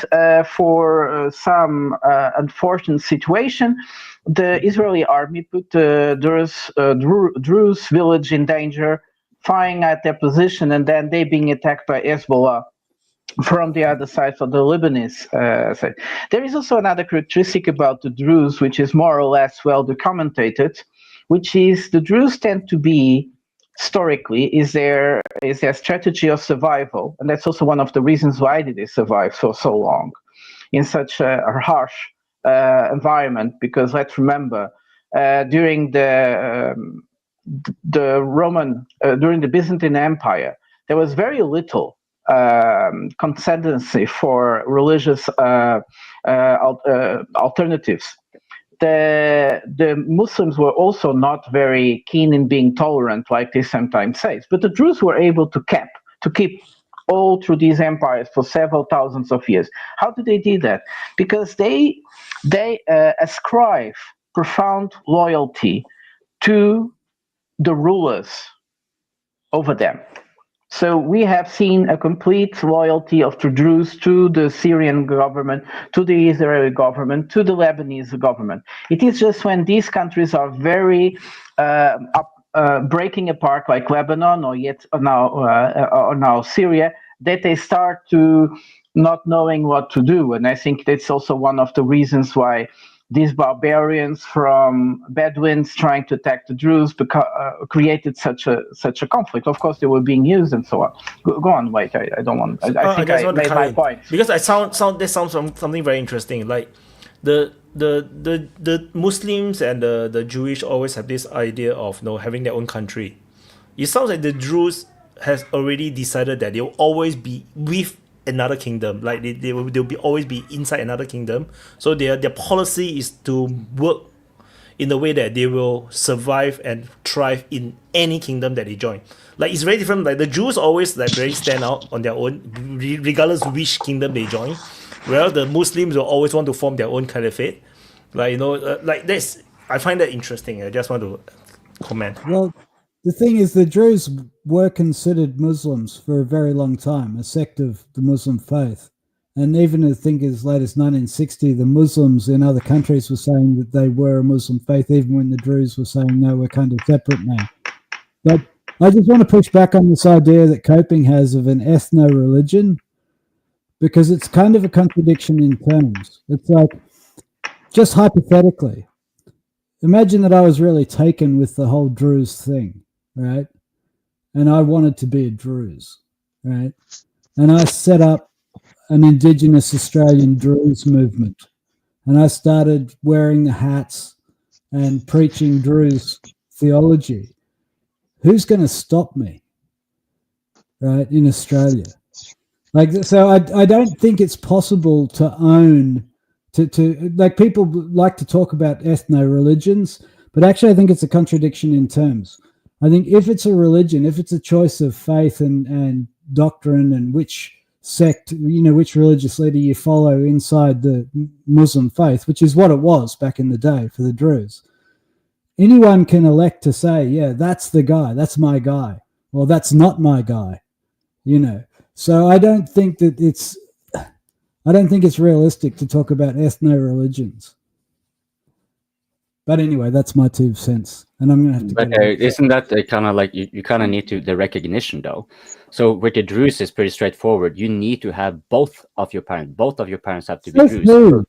for some unfortunate situation, the Israeli army put the Druze village in danger, firing at their position, and then they being attacked by Hezbollah from the other side of the Lebanese side. There is also another characteristic about the Druze, which is more or less well documented, which is the Druze tend to be, historically, is their strategy of survival. And that's also one of the reasons why did they survive for so long in such a harsh environment. Because let's remember, during the Byzantine Empire, there was very little consistency for religious alternatives. The Muslims were also not very keen in being tolerant, like they sometimes say. But the Druze were able to keep all through these empires for several thousands of years. How did they do that? Because they ascribe profound loyalty to the rulers over them. So we have seen a complete loyalty of the Druze to the Syrian government, to the Israeli government, to the Lebanese government. It is just when these countries are very breaking apart, like Lebanon or now Syria, that they start to not knowing what to do. And I think that's also one of the reasons why these barbarians from Bedouins trying to attack the Druze created such a conflict. Of course, they were being used and so on. Go on, wait. I don't want. I think I made my point. Because that sounds something very interesting. Like the Muslims and the Jewish always have this idea of having their own country. It sounds like the Druze has already decided that they'll always be with another kingdom, like they'll always be inside another kingdom. So their policy is to work in the way that they will survive and thrive in any kingdom that they join. Like it's very different. Like the Jews always like very stand out on their own, regardless which kingdom they join. Well, the Muslims will always want to form their own caliphate. Like like this. I find that interesting. I just want to comment. Well, the thing is, the Druze were considered Muslims for a very long time, a sect of the Muslim faith. And even I think as late as 1960, the Muslims in other countries were saying that they were a Muslim faith, even when the Druze were saying, no, we're kind of separate now. But I just want to push back on this idea that Coping has of an ethno-religion, because it's kind of a contradiction in terms. It's like, just hypothetically, imagine that I was really taken with the whole Druze thing, right? And I wanted to be a Druze, right? And I set up an Indigenous Australian Druze movement. And I started wearing the hats and preaching Druze theology. Who's going to stop me, right, in Australia? Like, so I don't think it's possible to own, to like, people like to talk about ethno-religions, but actually I think it's a contradiction in terms. I think if it's a religion, if it's a choice of faith and doctrine and which sect, which religious leader you follow inside the Muslim faith, which is what it was back in the day for the Druze, anyone can elect to say, yeah, that's the guy, that's my guy, or that's not my guy, So I don't think it's realistic to talk about ethno-religions. But anyway, that's my 2 cents, and I'm going to have to. But isn't that kind of like you kind of need the recognition though? So with the Druze, it's pretty straightforward. You need to have both of your parents. Both of your parents have to be Druze.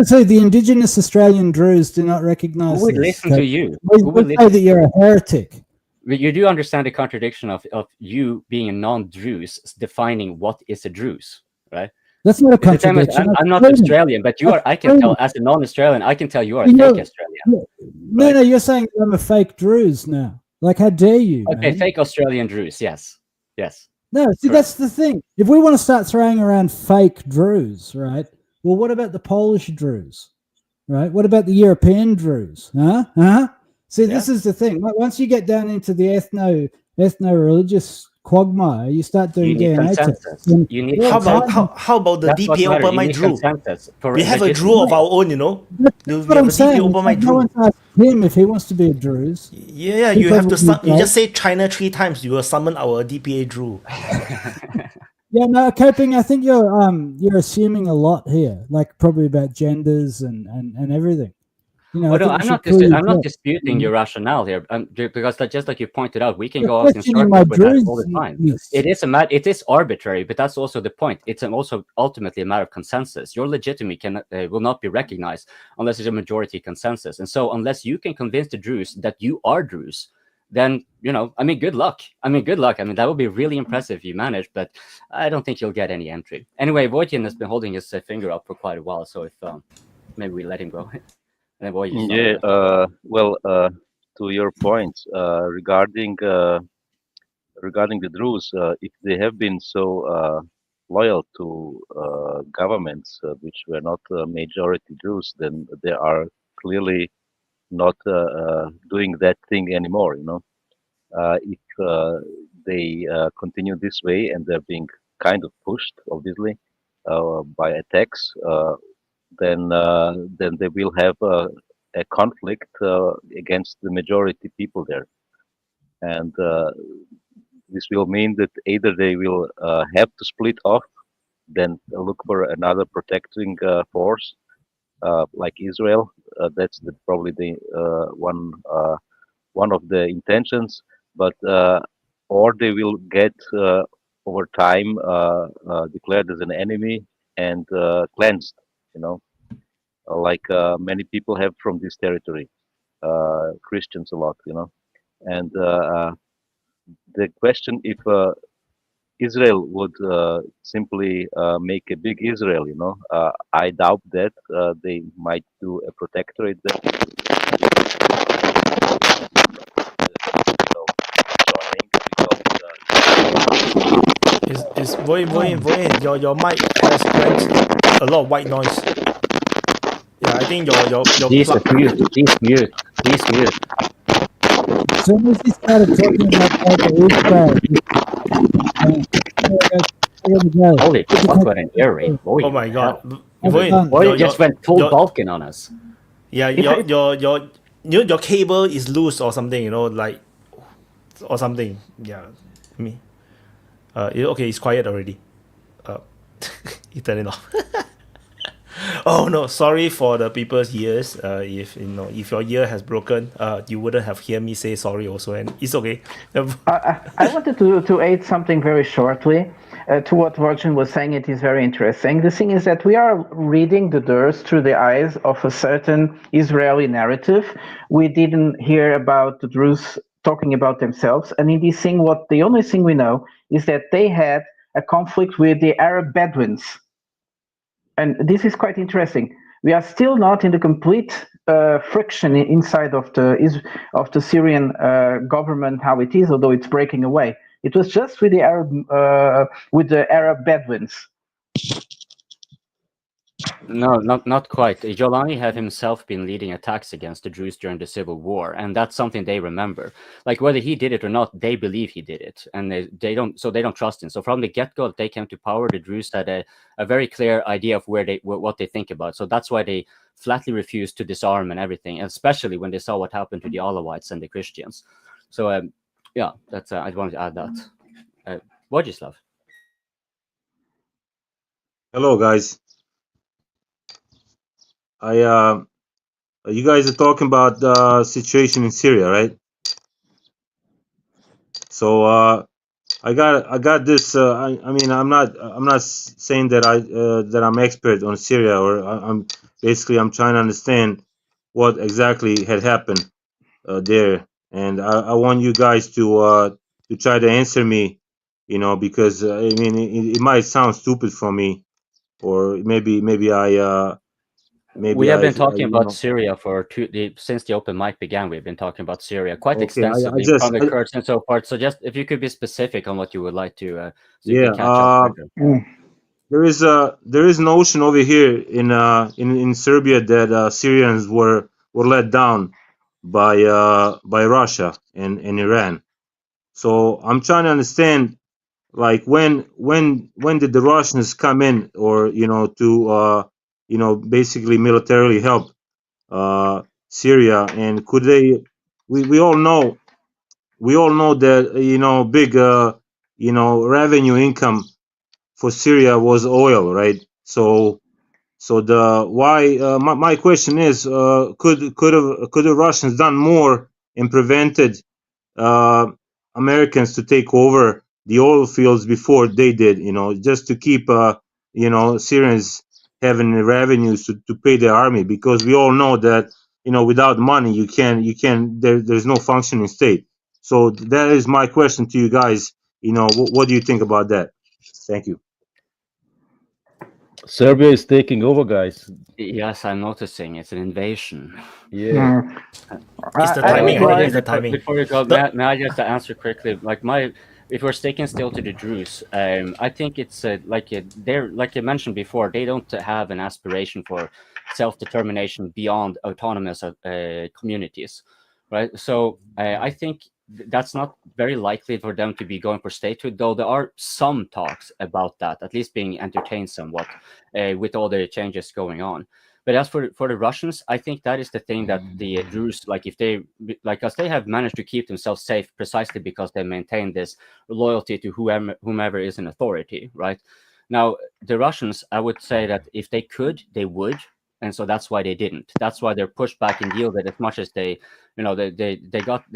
So the indigenous Australian Druze do not recognise Who would this. listen to you? We Who would say listen? that you're a heretic. But you do understand the contradiction of you being a non-Druze defining what is a Druze, right? That's not a It's the same as contradiction. I'm not Freedom. Australian, but you are. I can tell as a non-Australian, I can tell you are a You know- fake Australian. No, Right. no, you're saying I'm a fake Druze now. Like, how dare you? Okay, man? fake Australian Druze. Yes, yes. No, see, Correct. that's the thing. If we want to start throwing around fake Druze, right? Well, what about the Polish Druze, right? What about the European Druze? Huh? See, this is the thing. Once you get down into the ethno-religious quagmire, you start doing You need DNA consensus. tests. And You need How about consensus. how about the That's what DPA matters. Open You Mic need Drew? consensus for We have a legitimate- Drew of our own, you know. that's We what have I'm a saying. DPA Open Mic No Drew. one's asked him if he wants to be a Druze. Yeah, He you have to probably you does. just say China 3 times. You will summon our DPA Drew. Yeah, no, Coping, I think you're assuming a lot here, like probably about genders and everything. You know, I Well, no, think we I'm should not. clearly I'm not check. disputing your rationale here, because just like you pointed out, we can You're go out in questioning my circles with that all the Druze time. ness. It is it is arbitrary, but that's also the point. It's also ultimately a matter of consensus. Your legitimacy will not be recognized unless there's a majority consensus. And so, unless you can convince the Druze that you are Druze, then I mean, good luck. I mean, that would be really impressive if you manage, but I don't think you'll get any entry. Anyway, Wojciech has been holding his finger up for quite a while, so if maybe we let him go. And Wojciech, Yeah. Well, to your points regarding the Druze, if they have been so loyal to governments which were not majority Druze, then they are clearly not doing that thing anymore. If they continue this way and they're being kind of pushed, obviously, by attacks, then they will have a conflict against the majority people there, and this will mean that either they will have to split off, then look for another protecting force like Israel. That's probably the one of the intentions, but or they will get over time declared as an enemy and cleansed. Like many people have from this territory, Christians a lot. And the question if Israel would simply make a big Israel, I doubt that. They might do a protectorate there. Is Voin, your mic has granted a lot of white noise. Yeah, I think your please plug. mute. As soon as he started talking about Holy fuck, what an air raid. Boy, Oh my god. Hell. Voin, Boy, just went full Balkan on us. yeah, your cable is loose or something, like or something. Yeah. Okay, it's quiet already. You turn it off. Oh no, sorry for the people's ears. If your ear has broken, you wouldn't have heard me say sorry also, and it's okay. I wanted to add something very shortly to what Roger was saying. It is very interesting. The thing is that we are reading the Druze through the eyes of a certain Israeli narrative. We didn't hear about the Druze talking about themselves, and in this thing, the only thing we know is that they had a conflict with the Arab Bedouins. And this is quite interesting. We are still not in the complete friction inside of the Syrian government, how it is, although it's breaking away. It was just with the Arab Bedouins. No, not quite. Jolani had himself been leading attacks against the Druze during the Civil War, and that's something they remember. Like whether he did it or not, they believe he did it, and they don't trust him. So from the get-go, they came to power. The Druze had a very clear idea of what they think about. So that's why they flatly refused to disarm and everything, especially when they saw what happened to the Alawites and the Christians. So yeah, that's I wanted to add that. Vojislav. Hello, guys. You guys are talking about the situation in Syria, right? So I got this. I mean, I'm not saying that I'm expert on Syria, or basically, I'm trying to understand what exactly had happened there, and I want you guys to try to answer me, because I mean it might sound stupid for me, or maybe We have been talking you about know. Syria since the open mic began. We've been talking about Syria quite Okay, extensively from the Kurds and so forth. So just if you could be specific on what you would like to, so you yeah. can catch up quicker. There is notion over here in Serbia that Syrians were let down by Russia and Iran. So I'm trying to understand, like, when did the Russians come in, or to basically militarily help Syria, and could they? We all know that big revenue income for Syria was oil, right? So the why my question is, could the Russians done more and prevented Americans to take over the oil fields before they did, just to keep Syrians having revenues to pay their army, because we all know that without money there's no functioning state. So that is my question to you guys. What do you think about that? Thank you. Serbia is taking over, guys. Yes, I'm noticing it's an invasion. Yeah. It's the timing. I think it's the timing. Before we go, may I just answer quickly? If we're sticking still to the Druze, I think it's they're, like I mentioned before, they don't have an aspiration for self-determination beyond autonomous communities, right? So I think that's not very likely for them to be going for statehood, though there are some talks about that, at least being entertained somewhat with all the changes going on. But as for the Russians, I think that is the thing that the Druze, as they have managed to keep themselves safe precisely because they maintain this loyalty to whomever is in authority, right? Now, the Russians, I would say that if they could, they would. And so that's why they didn't. That's why they're pushed back and yielded as much as they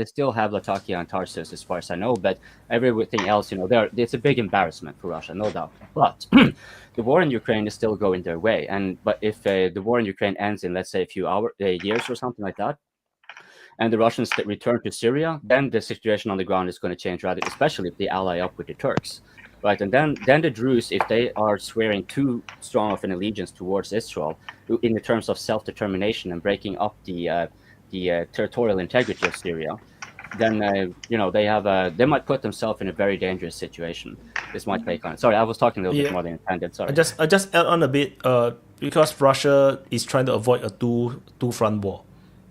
still have Latakia and Tarsus, as far as I know, but everything else, it's a big embarrassment for Russia, no doubt. But the war in Ukraine is still going their way. But if the war in Ukraine ends in, let's say, a few years or something like that, and the Russians return to Syria, then the situation on the ground is going to change rather, especially if they ally up with the Turks. Right, and then the Druze, if they are swearing too strong of an allegiance towards Israel in the terms of self-determination and breaking up the territorial integrity of Syria, then they might put themselves in a very dangerous situation. This might take on. Sorry, I was talking a little bit more than intended. Sorry. I just add on a bit because Russia is trying to avoid a two-front war.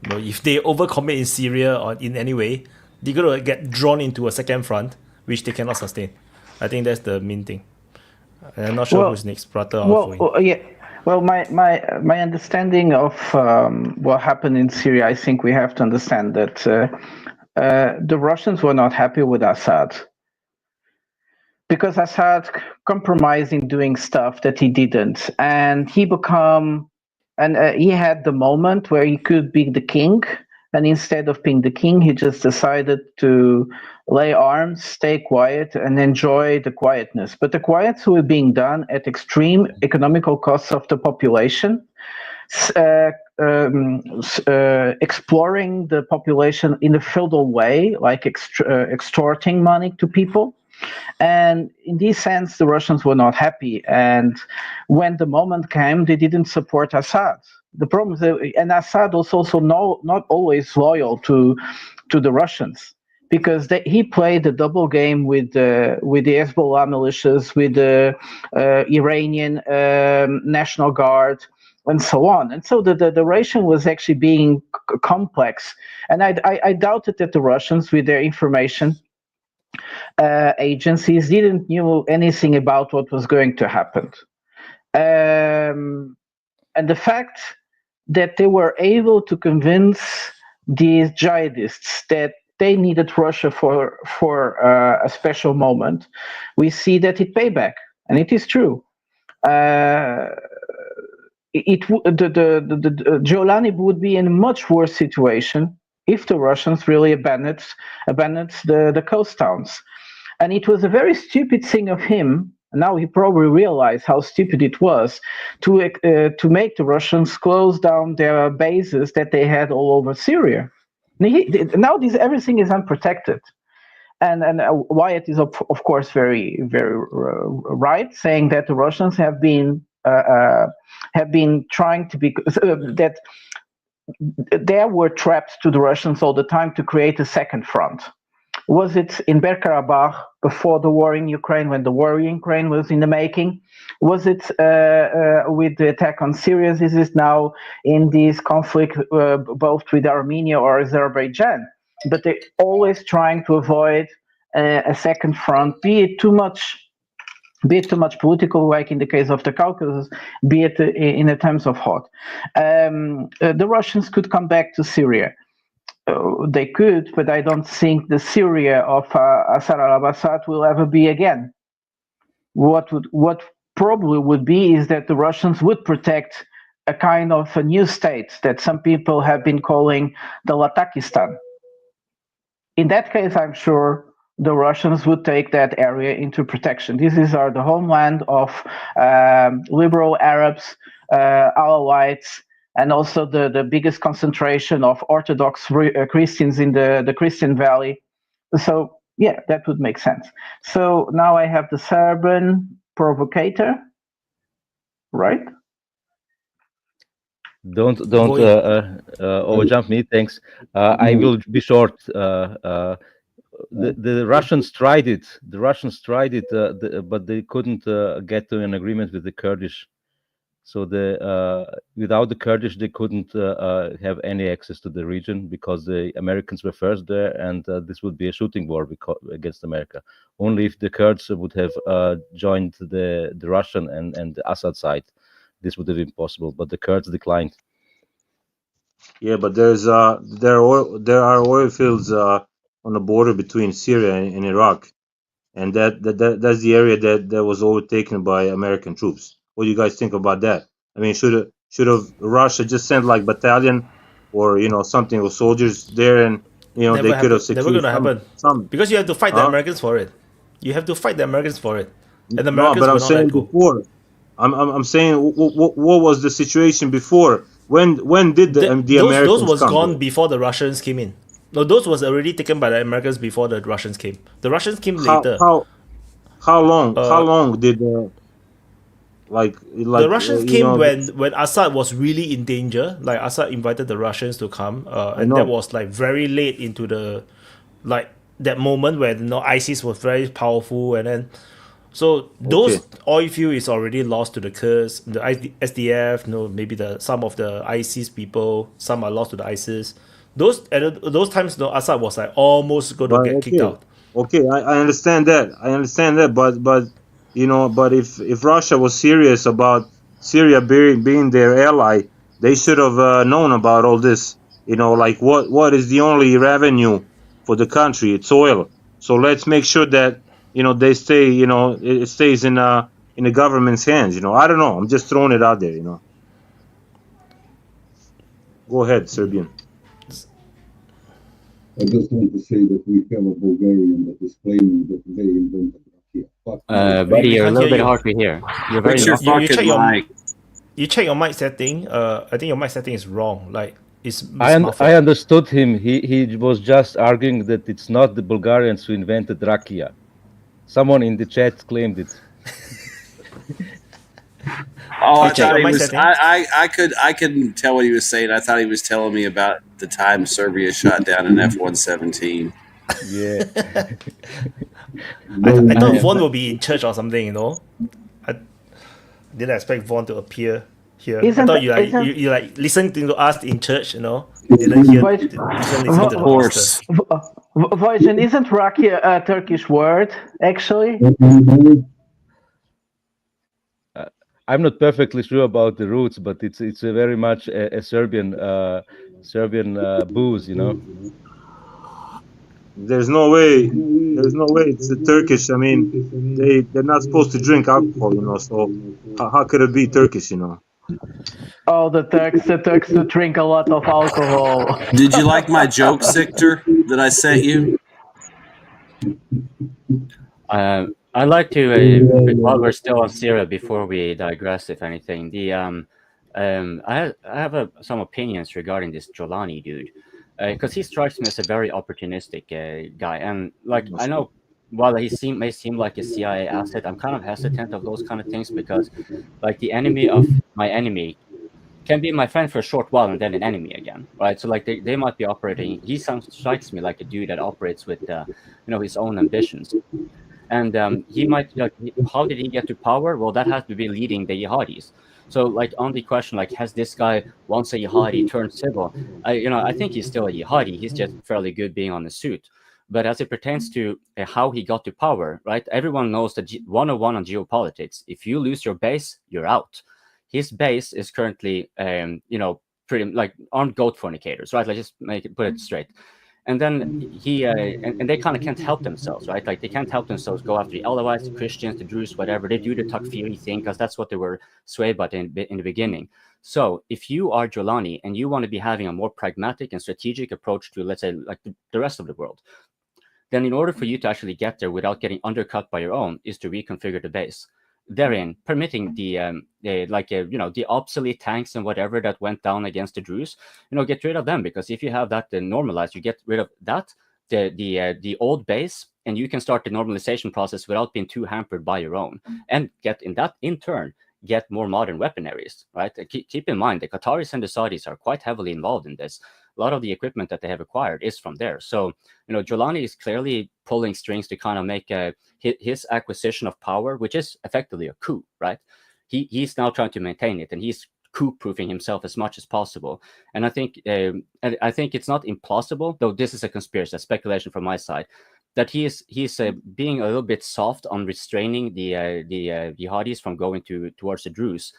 If they overcommit in Syria or in any way, they're gonna get drawn into a second front, which they cannot sustain. I think that's the main thing. I'm not sure who's next, Prater or yeah. Well, my understanding of what happened in Syria, I think we have to understand that the Russians were not happy with Assad because Assad compromised in doing stuff that he didn't, and he had the moment where he could be the king. And instead of being the king, he just decided to lay arms, stay quiet, and enjoy the quietness. But the quiets were being done at extreme economical costs of the population, exploring the population in a feudal way, like extorting money to people. And in this sense, the Russians were not happy. And when the moment came, they didn't support Assad. The problem is and Assad was also not always loyal to the Russians, because he played a double game with the Hezbollah militias, with the Iranian National Guard, and so on. And so the relation was actually being complex. And I doubted that the Russians, with their information agencies, didn't know anything about what was going to happen. And the fact that they were able to convince these jihadists that they needed Russia for a special moment, we see that it paid back, and it is true. Giuliani would be in a much worse situation if the Russians really abandoned the coast towns. And it was a very stupid thing of him Now he probably realized how stupid it was to make the Russians close down their bases that they had all over Syria. Now everything is unprotected. And Wyatt is of course very right, saying that the Russians have been trying to be that there were traps to the Russians all the time to create a second front. Was it in Bergkarabakh before the war in Ukraine, when the war in Ukraine was in the making? Was it with the attack on Syria? Is it now in this conflict both with Armenia or Azerbaijan? But they're always trying to avoid a second front, be it too much political, like in the case of the Caucasus, be it in the terms of hot. The Russians could come back to Syria. They could, but I don't think the Syria of Bashar al-Assad will ever be again. What probably would be is that the Russians would protect a kind of a new state that some people have been calling the Latakistan. In that case, I'm sure the Russians would take that area into protection. This is the homeland of liberal Arabs, Alawites, and also the biggest concentration of Orthodox Christians in the Christian Valley. So yeah, that would make sense. So now I have the Serbian provocator, right? Don't overjump me. Thanks. I will be short. The Russians tried it. But they couldn't get to an agreement with the Kurdish. So without the Kurdish, they couldn't have any access to the region because the Americans were first there, and this would be a shooting war against America. Only if the Kurds would have joined the Russian and the Assad side, this would have been possible. But the Kurds declined. Yeah, but there are oil fields on the border between Syria and Iraq, and that's the area that was overtaken by American troops. What do you guys think about that? I mean, should have Russia just sent like battalion or something of soldiers there, and they could have secured never gonna happen because you have to fight the Americans for it. You have to fight the Americans for it, and the Americans but I'm saying before. I'm saying what was the situation before? When did the Americans those was come gone there? before the Russians came in. No, those was already taken by the Americans before the Russians came. The Russians came later. How long did like the Russians came when Assad was really in danger. Like Assad invited the Russians to come, and that was like very late into that moment when ISIS was very powerful, and then so those oil field is already lost to the Kurds, the SDF. Maybe some of the ISIS people, some are lost to the ISIS. Those times, Assad was like almost going to get kicked out. Okay, I understand that, but if Russia was serious about Syria being their ally, they should have known about all this. Like what is the only revenue for the country? It's oil. So let's make sure that they stay. It stays in the government's hands. I don't know. I'm just throwing it out there. Go ahead, Serbian. I just want to say that we have a Bulgarian that is claiming that they invented Russia. Buddy, you're a little bit hard to hear. You're very you check your mic setting. I think your mic setting is wrong. Like it's I understood him. He was just arguing that it's not the Bulgarians who invented rakia. Someone in the chat claimed it. Oh, I couldn't tell what he was saying. I thought he was telling me about the time Serbia shot down an F-117. Yeah. I thought Vaughn will be in church or something, I didn't expect Vaughn to appear here. I thought you like listening to us in church, You didn't hear listen to the pastor. Voisin, isn't rakia a Turkish word, actually? I'm not perfectly sure about the roots, but it's a very much a Serbian booze, There's no way it's the Turkish. I mean, they're not supposed to drink alcohol, so how could it be Turkish, Oh, the Turks do drink a lot of alcohol. Did you like my joke, Sictor, that I sent you? I'd like to, while we're still on Syria, before we digress, if anything, I have some opinions regarding this Jolani dude, because he strikes me as a very opportunistic guy, and like I know, while may seem like a CIA asset, I'm kind of hesitant of those kind of things because, like, the enemy of my enemy can be my friend for a short while and then an enemy again, right? So like they might be operating. He strikes me like a dude that operates with his own ambitions. And he might, like, how did he get to power? Well, that has to be leading the jihadis. So, like, on the question, like, has this guy, once a jihadi, turned civil? I think he's still a jihadi. He's just fairly good being on the suit. But as it pertains to how he got to power, right? Everyone knows that 101 on geopolitics. If you lose your base, you're out. His base is currently, pretty like armed goat fornicators, right? Let's just put it straight. And then he and they kind of can't help themselves, right? Like they can't help themselves go after the Alawites, the Christians, the Druze, whatever. They do the Takfiri thing because that's what they were swayed by in the beginning. So if you are Jolani and you want to be having a more pragmatic and strategic approach to, let's say, like the rest of the world, then in order for you to actually get there without getting undercut by your own is to reconfigure the base. Therein, permitting the obsolete tanks and whatever that went down against the Druze, get rid of them, because if you have that normalized, you get rid of that, the old base, and you can start the normalization process without being too hampered by your own, and in turn get more modern weaponaries, right? Keep in mind the Qataris and the Saudis are quite heavily involved in this. A lot of the equipment that they have acquired is from there. So, Jolani is clearly pulling strings to kind of make his acquisition of power, which is effectively a coup, right? He's now trying to maintain it, and he's coup-proofing himself as much as possible. And I think it's not implausible, though this is a conspiracy, a speculation from my side, that he's being a little bit soft on restraining the jihadis from going towards the Druze,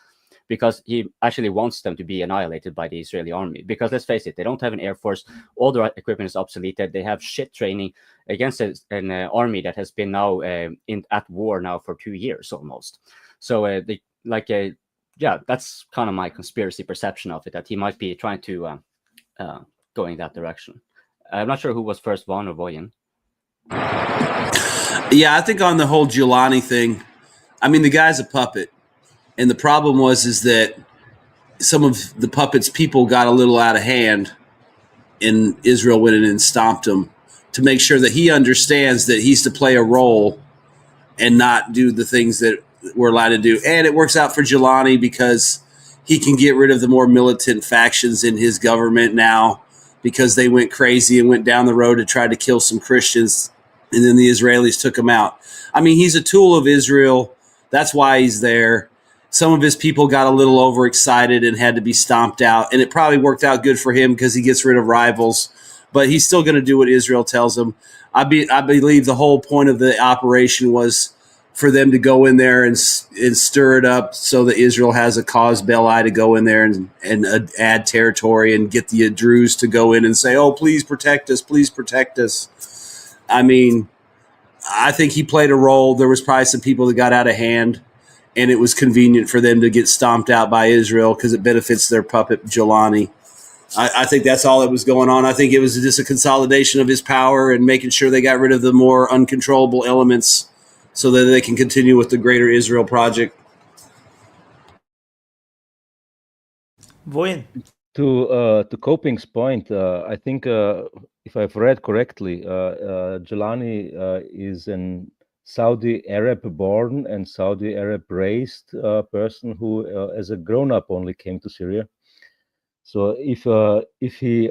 because he actually wants them to be annihilated by the Israeli army. Because let's face it, they don't have an air force. All their equipment is obsoleted. They have shit training against an army that has been now at war now for 2 years almost. So that's kind of my conspiracy perception of it, that he might be trying to go in that direction. I'm not sure who was first, Vaughn or Voyen. Yeah, I think on the whole Giuliani thing, I mean, the guy's a puppet. And the problem is that some of the puppet's people got a little out of hand, and Israel went in and stomped him to make sure that he understands that he's to play a role and not do the things that we're allowed to do. And it works out for Giuliani because he can get rid of the more militant factions in his government now, because they went crazy and went down the road to try to kill some Christians, and then the Israelis took him out. I mean, he's a tool of Israel. That's why he's there. Some of his people got a little overexcited and had to be stomped out, and it probably worked out good for him because he gets rid of rivals, but he's still going to do what Israel tells him. I believe the whole point of the operation was for them to go in there and stir it up so that Israel has a cause belli to go in there and add territory and get the Druze to go in and say, oh, please protect us, please protect us. I mean, I think he played a role. There was probably some people that got out of hand, and it was convenient for them to get stomped out by Israel because it benefits their puppet, Giuliani. I think that's all that was going on. I think it was just a consolidation of his power and making sure they got rid of the more uncontrollable elements so that they can continue with the greater Israel project. Voyen. To Coping's point, I think if I've read correctly, Jolani is an Saudi Arab born and Saudi Arab raised person who as a grown-up only came to Syria. So if he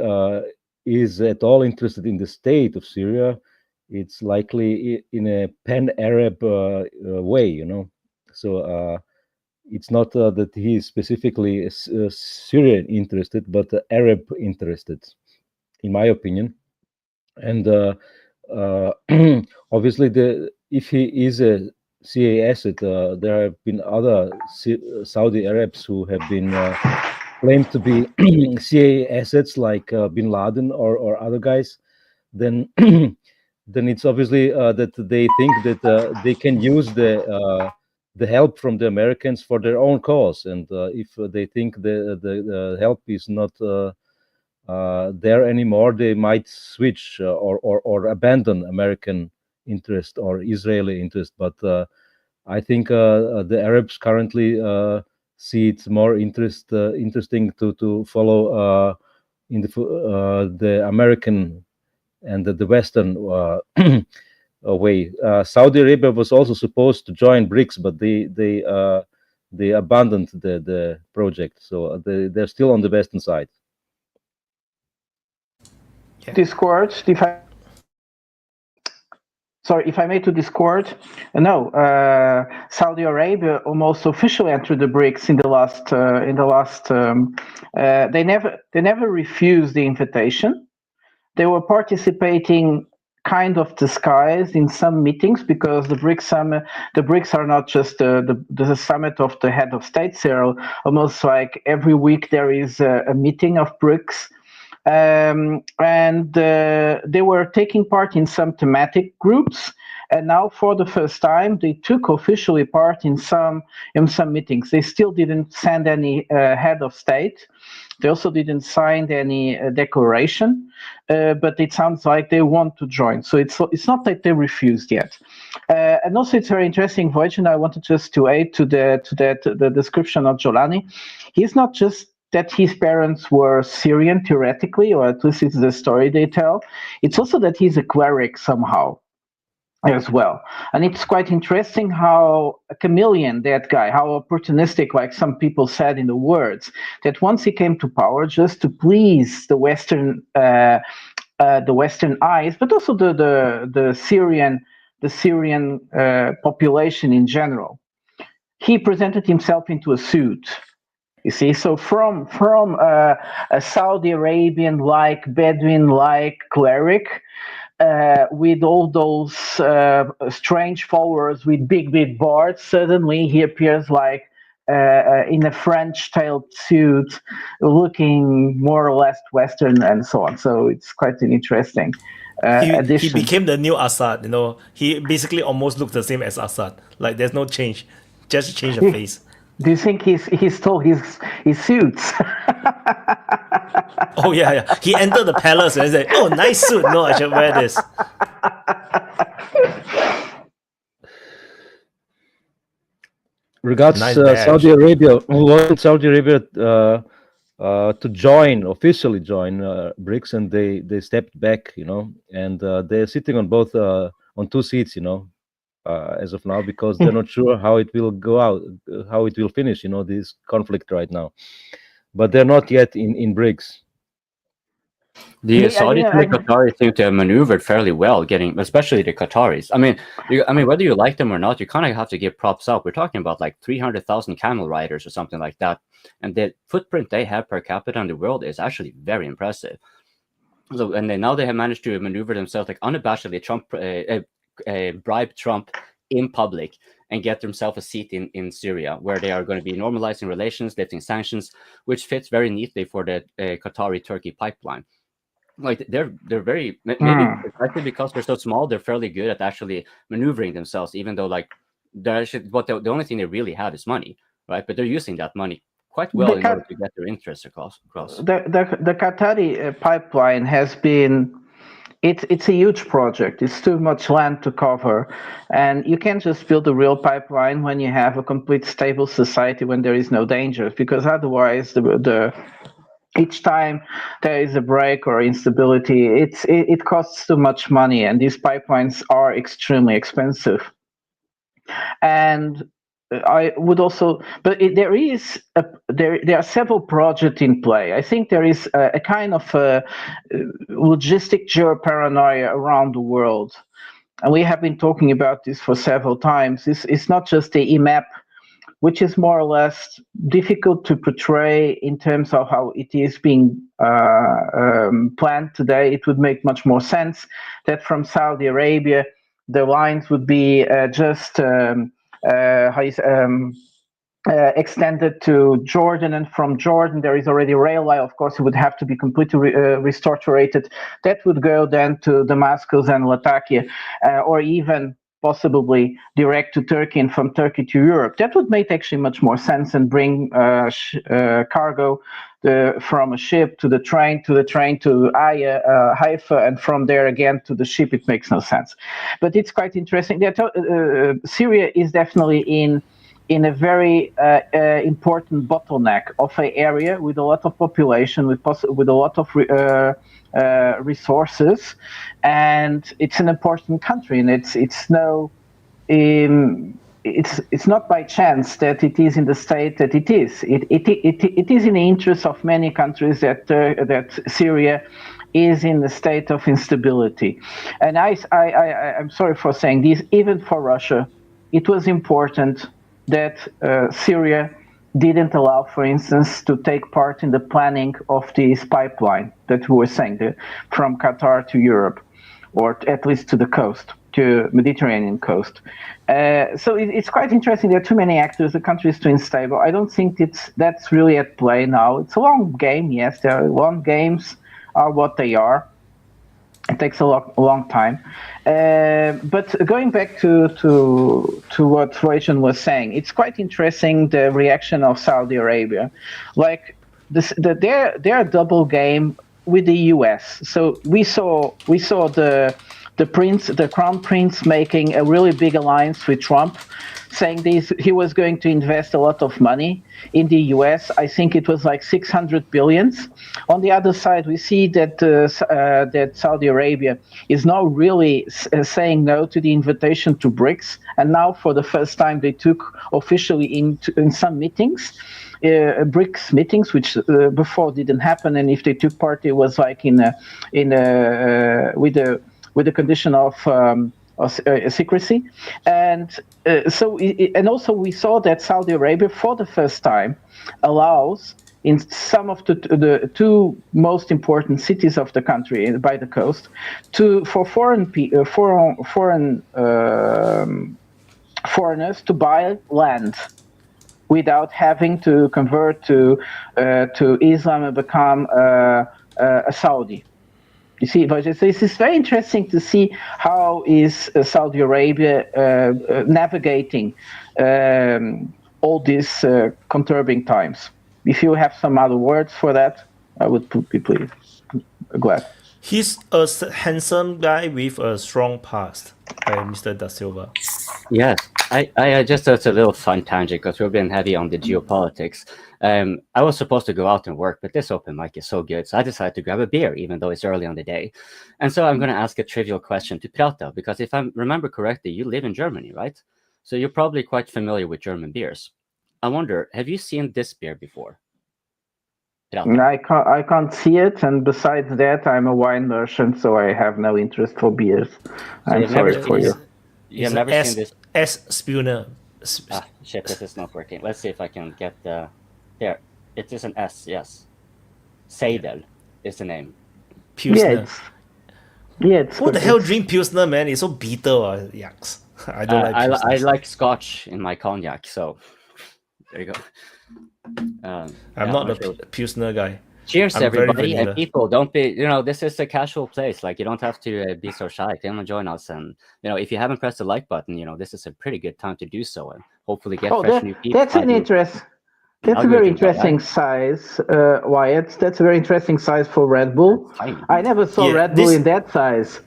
is at all interested in the state of Syria, it's likely in a pan-Arab way, So it's not that he is specifically Syrian interested, but Arab interested, in my opinion. And obviously, if he is a CIA asset, there have been other Saudi Arabs who have been claimed to be CIA assets, like Bin Laden or other guys. Then it's obviously that they think that they can use the help from the Americans for their own cause, and if they think the help is not there anymore, they might switch or abandon American interest or Israeli interest, but I think the Arabs currently see it's more interesting to follow in the American and the Western way. Saudi Arabia was also supposed to join BRICS, but they abandoned the project, so they're still on the Western side. Discord, if I may to Discord, no, Saudi Arabia almost officially entered the BRICS in the last. They never refused the invitation. They were participating kind of disguised in some meetings, because the BRICS summit, the BRICS are not just the summit of the head of state. Cyril, almost like every week there is a meeting of BRICS. And they were taking part in some thematic groups, and now for the first time they took officially part in some meetings. They still didn't send any head of state. They also didn't sign any declaration, but it sounds like they want to join. So it's not that they refused yet. And also it's very interesting, Wojciech, I wanted just to add to the description of Jolani. He's not just that his parents were Syrian theoretically, or at least it's the story they tell. It's also that he's a cleric somehow as well. And it's quite interesting how a chameleon, that guy, how opportunistic, like some people said in the words, that once he came to power just to please the Western eyes, but also the Syrian population in general, he presented himself into a suit. You see, so from a Saudi Arabian-like, Bedouin-like cleric, with all those strange followers with big bards, suddenly he appears like in a French-tailed suit, looking more or less Western and so on. So it's quite an interesting addition. He became the new Assad. He basically almost looks the same as Assad. Like there's no change, just change the face. Do you think he stole his suits? Oh yeah. He entered the palace and said, "Oh, nice suit. No, I should wear this." Regards Nice Saudi Arabia, who wanted Saudi Arabia to officially join BRICS, and they stepped back, and they're sitting on both on two seats, as of now, because they're not sure how it will go out, how it will finish, this conflict right now. But they're not yet in BRICS. The Saudis and the Qataris seem to have maneuvered fairly well, especially the Qataris. I mean, whether you like them or not, you kind of have to give props up. We're talking about like 300,000 camel riders or something like that, and the footprint they have per capita in the world is actually very impressive. So, and now they have managed to maneuver themselves like unabashedly bribe Trump in public and get themselves a seat in Syria, where they are going to be normalizing relations, lifting sanctions, which fits very neatly for the Qatari-Turkey pipeline. Like they're very, maybe exactly because they're so small, they're fairly good at actually maneuvering themselves, even though like they're actually, the only thing they really have is money, right? But they're using that money quite well in order to get their interests across. The Qatari pipeline has been, it's a huge project. It's too much land to cover, and you can't just build a real pipeline when you have a complete stable society, when there is no danger, because otherwise each time there is a break or instability, it costs too much money, and these pipelines are extremely expensive. And I would also, but there are several projects in play. I think there is a kind of logistic geoparanoia around the world, and we have been talking about this for several times. It's not just the EMAP, which is more or less difficult to portray in terms of how it is being planned today. It would make much more sense that from Saudi Arabia, the lines would be extended to Jordan, and from Jordan there is already a rail line. Of course, it would have to be completely restructured. That would go then to Damascus and Latakia, or even possibly direct to Turkey and from Turkey to Europe. That would make actually much more sense and bring cargo from a ship to the train to Haifa, and from there again to the ship. It makes no sense. But it's quite interesting. Syria is definitely in a very important bottleneck of an area with a lot of population, with a lot of resources, and it's an important country, and it's not by chance that it is in the state that it is. It is in the interest of many countries that Syria is in the state of instability. And I'm sorry for saying this, even for Russia, it was important that Syria didn't allow, for instance, to take part in the planning of this pipeline that we were saying, from Qatar to Europe, or at least to the coast, to Mediterranean coast. So it's quite interesting. There are too many actors. The country is too unstable. I don't think that's really at play now. It's a long game, yes. Long games are what they are. It takes a long time. But going back to what Rojan was saying, it's quite interesting, the reaction of Saudi Arabia. Like their double game with the US. So we saw the crown prince making a really big alliance with Trump, saying he was going to invest a lot of money in the US. I think it was like 600 billions. On the other side, we see that Saudi Arabia is now really saying no to the invitation to BRICS, and now for the first time they took officially in some meetings, BRICS meetings, which before didn't happen, and if they took part, it was like with the condition of secrecy, and also we saw that Saudi Arabia, for the first time, allows in some of the two most important cities of the country by the coast for foreigners to buy land without having to convert to Islam and become a Saudi. You see, but this is very interesting to see how is Saudi Arabia navigating all these conturbing times. If you have some other words for that, I would be pleased. Glad. He's a handsome guy with a strong past, by Mr. Da Silva. Yes, I just that's a little fun tangent because we've been heavy on the geopolitics. I was supposed to go out and work, but this open mic is so good, so I decided to grab a beer, even though it's early on the day. And so I'm going to ask a trivial question to Prata, because if I remember correctly, you live in Germany, right? So you're probably quite familiar with German beers. I wonder, have you seen this beer before? I can't see it, and besides that, I'm a wine merchant, so I have no interest for beers. I'm sorry for you. You've never seen this? Esptein. Shit, this is not working. Let's see if I can get the... There, it is an S, yes. Seidel is the name. Pilsner. Who the hell it's- drink Pilsner, man? It's so bitter. Yucks. I don't like Pilsner. I like Scotch in my cognac, so there you go. I'm not a Pilsner guy. Cheers, I'm very everybody, vanilla. and people, don't be, this is a casual place. Like, you don't have to be so shy. Come and join us, and if you haven't pressed the like button, this is a pretty good time to do so, and hopefully get fresh new people. That's an interest. That's a very interesting size, Wyatt. That's a very interesting size for Red Bull. I never saw Red Bull in that size.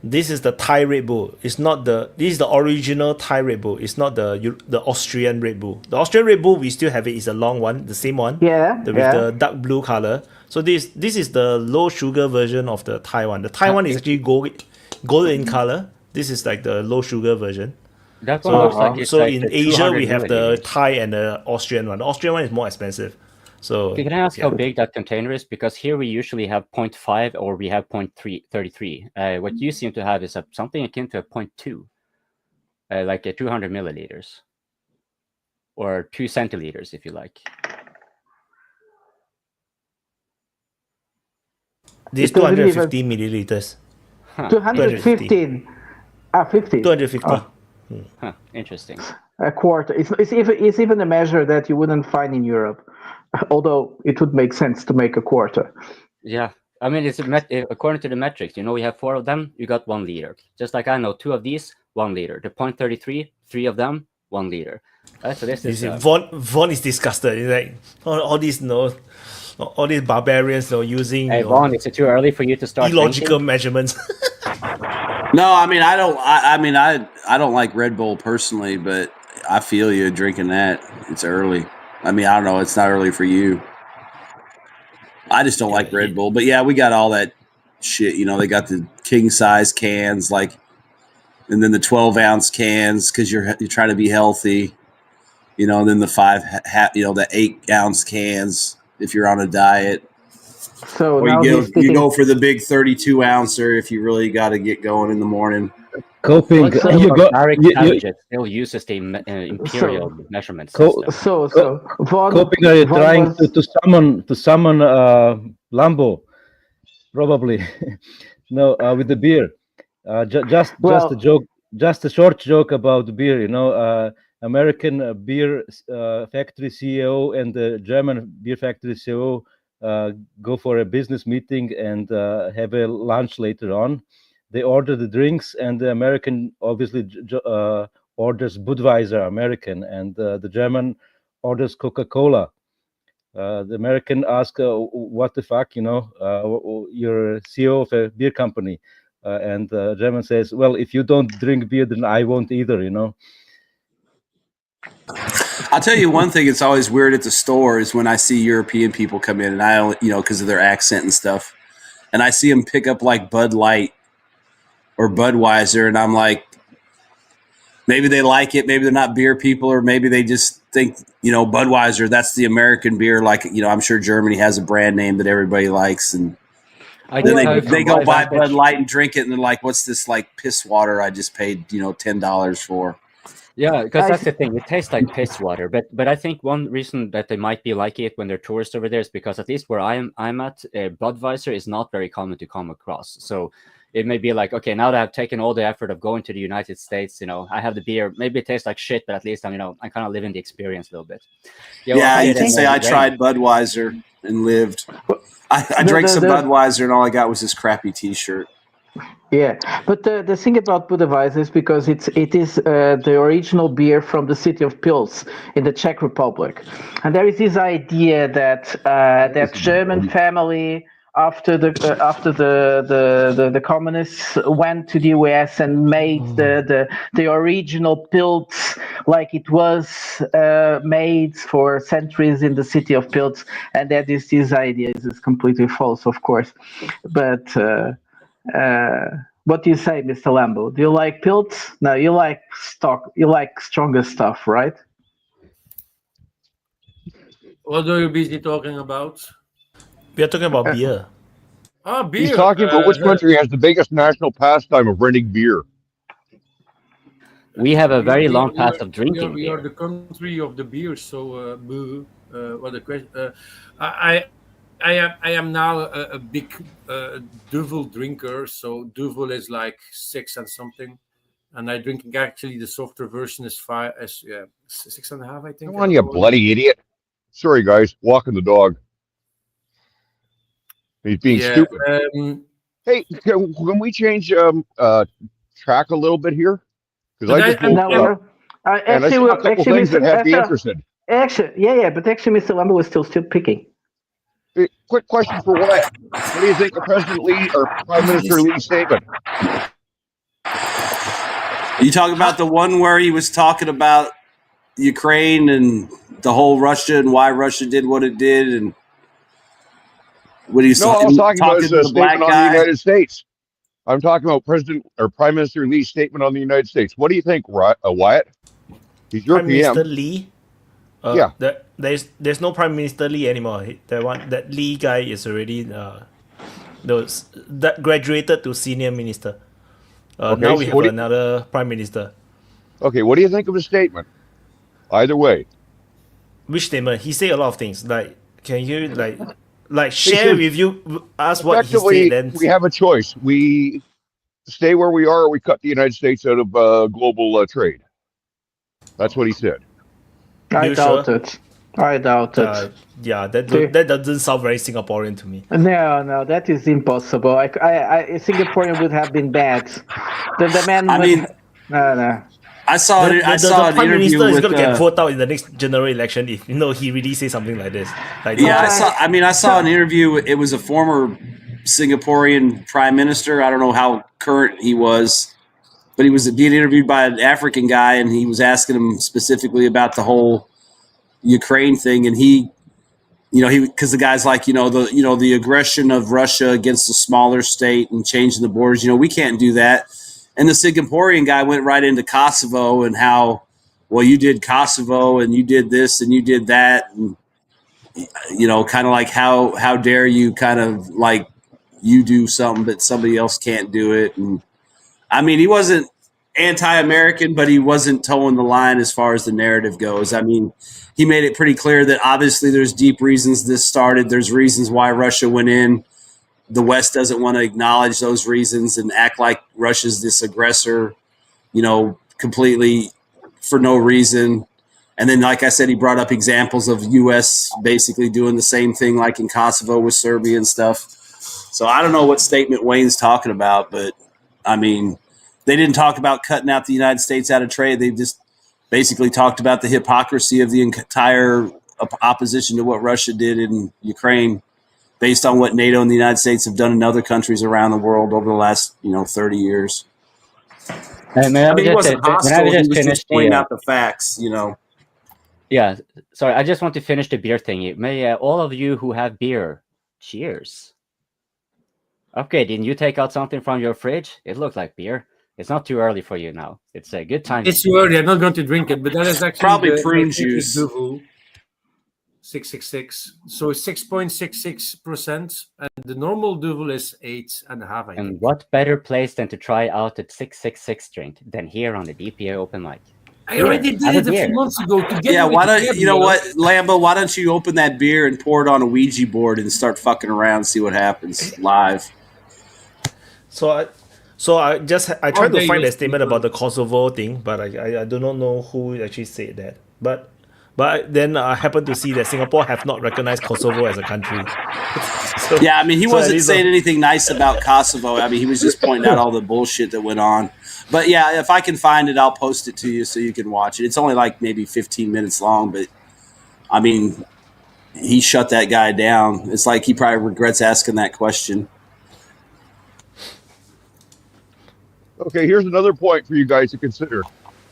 This is the Thai Red Bull. This is the original Thai Red Bull. It's not the Austrian Red Bull. The Austrian Red Bull, we still have it. It's a long one, the same one. Yeah. With the dark blue color. So this is the low sugar version of the Thai one. The Thai one is actually gold in color. This is like the low sugar version. That one looks like it's like in Asia we have the Thai and the Austrian one. The Austrian one is more expensive. So can I ask how big that container is? Because here we usually have 0.5 or we have 0.33. What you seem to have is something akin to a 0.2, like a 200 milliliters or 2 centiliters, if you like. This 250 milliliters. 215. 50. 250. Huh, interesting. A quarter. It's even a measure that you wouldn't find in Europe, although it would make sense to make a quarter. Yeah, I mean, it's according to the metrics. We have 4 of them. You got 1 liter. Just like I know, 2 of these, 1 liter. The .33, 3 of them, 1 liter. So this is Vaughn is disgusted. He's like all these all these barbarians using Hey Vaughn, is it too early for you to start illogical drinking? measurements. No, I mean I don't. I don't like Red Bull personally, but I feel you drinking that. It's early. I mean, I don't know. It's not early for you. I just don't like Red Bull. But yeah, we got all that shit. They got the king size cans, and then the 12-ounce cans because you're trying to be healthy. And then the the 8-ounce cans if you're on a diet. So or now you go for the big 32-ouncer if you really got to get going in the morning. Coping. Barbaric savages still uses the imperial measurement system. Vaughn, Coping, are you trying to summon Lambo? Probably. No, with the beer. Just a joke. Just a short joke about the beer. American beer factory CEO and the German beer factory CEO go for a business meeting and have a lunch later on. They order the drinks, and the American obviously orders Budweiser American, and the German orders Coca-Cola. The American asks, "What the fuck, you're CEO of a beer company," and the German says, "Well, if you don't drink beer, then I won't either." I'll tell you one thing that's always weird at the store is when I see European people come in, and I only, because of their accent and stuff, and I see them pick up like Bud Light or Budweiser, and I'm like, maybe they like it, maybe they're not beer people, or maybe they just think, Budweiser, that's the American beer. I'm sure Germany has a brand name that everybody likes, and then they go buy Bud Light and drink it, and they're like, what's this piss water I just paid, $10 for? Yeah, because that's the thing. It tastes like piss water. But I think one reason that they might be liking it when they're tourists over there is because at least where I'm at, Budweiser is not very common to come across. So it may be like, okay, now that I've taken all the effort of going to the United States, I have the beer. Maybe it tastes like shit, but at least I'm kind of living the experience a little bit. Yeah, you can say I tried Budweiser and lived. I drank some Budweiser, and all I got was this crappy T-shirt. Yeah, but the thing about Budweiser is because it is the original beer from the city of Pils in the Czech Republic, and there is this idea that that German family after the communists went to the US and made the original Pils like it was made for centuries in the city of Pils, and that is this idea. This is completely false, of course, but. What do you say, Mr. Lambo? Do you like Pils? No, you like stronger stuff, right? What are you busy talking about? We are talking about beer. Beer. He's talking about which country has the biggest national pastime of renting beer. We have a very long past of drinking we beer. are the country of the beer, so what a question. I am now a big Duvel drinker, so Duvel is like 6 and something, and I drink actually the softer version is 6.5, I think. Come on, you bloody idiot! Sorry, guys, walking the dog. He's being stupid. Hey, can we change track a little bit here? Because I just woke up, and I saw a couple things that have me interested. Actually, but actually, Mr. Lambo was still picking. Quick question for Wyatt. What do you think of President Lee or Prime Minister Lee's statement? You talking about the one where he was talking about Ukraine and the whole Russia and why Russia did what it did, and what he's I was talking about his statement on the United States. I'm talking about President or Prime Minister Lee's statement on the United States. What do you think, Wyatt? He's your Prime PM. Minister Lee. Yeah. There's no Prime Minister Lee anymore. That Lee guy is already that graduated to senior minister. Now we have another Prime Minister. Okay, what do you think of his statement? Either way. Which statement? He said a lot of things. Like, can you share with us what he said? Then we have a choice. We stay where we are, or we cut the United States out of global trade. That's what he said. I doubt it. Yeah, that doesn't sound very Singaporean to me. No, that is impossible. I Singaporean would have been bad. The man. No. I saw it. I saw the an prime interview minister is with. going to get voted out in the next general election if he really says something like this. Like Yeah, I saw an interview. It was a former Singaporean prime minister. I don't know how current he was, but he was being interviewed by an African guy, and he was asking him specifically about the whole Ukraine thing, and because the guy's like, the aggression of Russia against a smaller state and changing the borders, we can't do that. And the Singaporean guy went right into Kosovo and how, well, you did Kosovo and you did this and you did that. And, kind of like, how dare you kind of like you do something, but somebody else can't do it. And I mean, he wasn't anti-American, but he wasn't towing the line as far as the narrative goes. I mean, he made it pretty clear that obviously there's deep reasons this started. There's reasons why Russia went in. The West doesn't want to acknowledge those reasons and act like Russia's this aggressor, completely for no reason. And then, like I said, he brought up examples of U.S. basically doing the same thing like in Kosovo with Serbia and stuff. So I don't know what statement Wayne's talking about, but, I mean, they didn't talk about cutting out the United States out of trade. They just basically talked about the hypocrisy of the entire opposition to what Russia did in Ukraine, based on what NATO and the United States have done in other countries around the world over the last, 30 years. He wasn't hostile. He was just pointing out the facts, Yeah, sorry, I just want to finish the beer thing. May all of you who have beer, cheers. Okay, didn't you take out something from your fridge? It looked like beer. It's not too early for you now. It's a good time. It's too early. I'm not going to drink it, but that is actually probably prune juice. 666. So it's 6.66%, and the normal Duvel is 8.5. And what better place than to try out a 666 drink than here on the DPA Open Mic? I already did it a few months ago. Why don't you know what, Lambo? Why don't you open that beer and pour it on a Ouija board and start fucking around and see what happens live? So I tried to find a statement about the Kosovo thing, but I do not know who actually said that. But then I happened to see that Singapore have not recognized Kosovo as a country. He wasn't saying anything nice about Kosovo. I mean, he was just pointing out all the bullshit that went on. But yeah, if I can find it, I'll post it to you so you can watch it. It's only like maybe 15 minutes long, but I mean, he shut that guy down. It's like he probably regrets asking that question. Okay, here's another point for you guys to consider.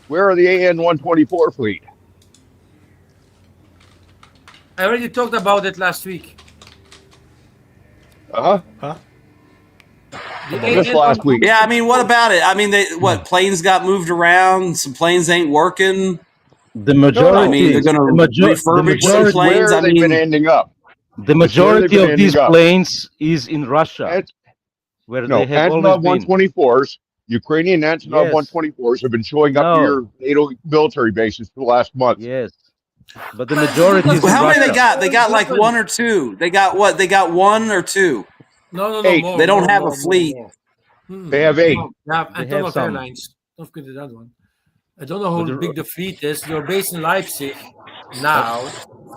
Where are the AN-124 fleet? I already talked about it last week. Huh? Just last week. Yeah, I mean, what about it? I mean, planes got moved around. Some planes ain't working. The majority. I mean, they're going to refurbish some planes. Where have they been ending up? The majority of these planes is in Russia. Where they have Antonov 124s, Ukrainian Antonov 124s have been showing up near NATO military bases for the last month. Yes. But the majority is how many they got? They got like one or two. They got what? They got one or two. No. Eight. They don't have a fleet. They have 8. Antonov Airlines. Don't forget that one. I don't know how big the fleet is. They're based in Leipzig now.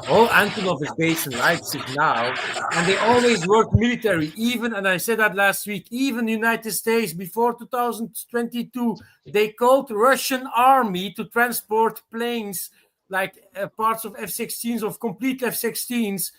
All Antonov is based in Leipzig now. And they always work military. Even, and I said that last week, even the United States before 2022, they called the Russian army to transport planes like parts of F-16s, of complete F-16s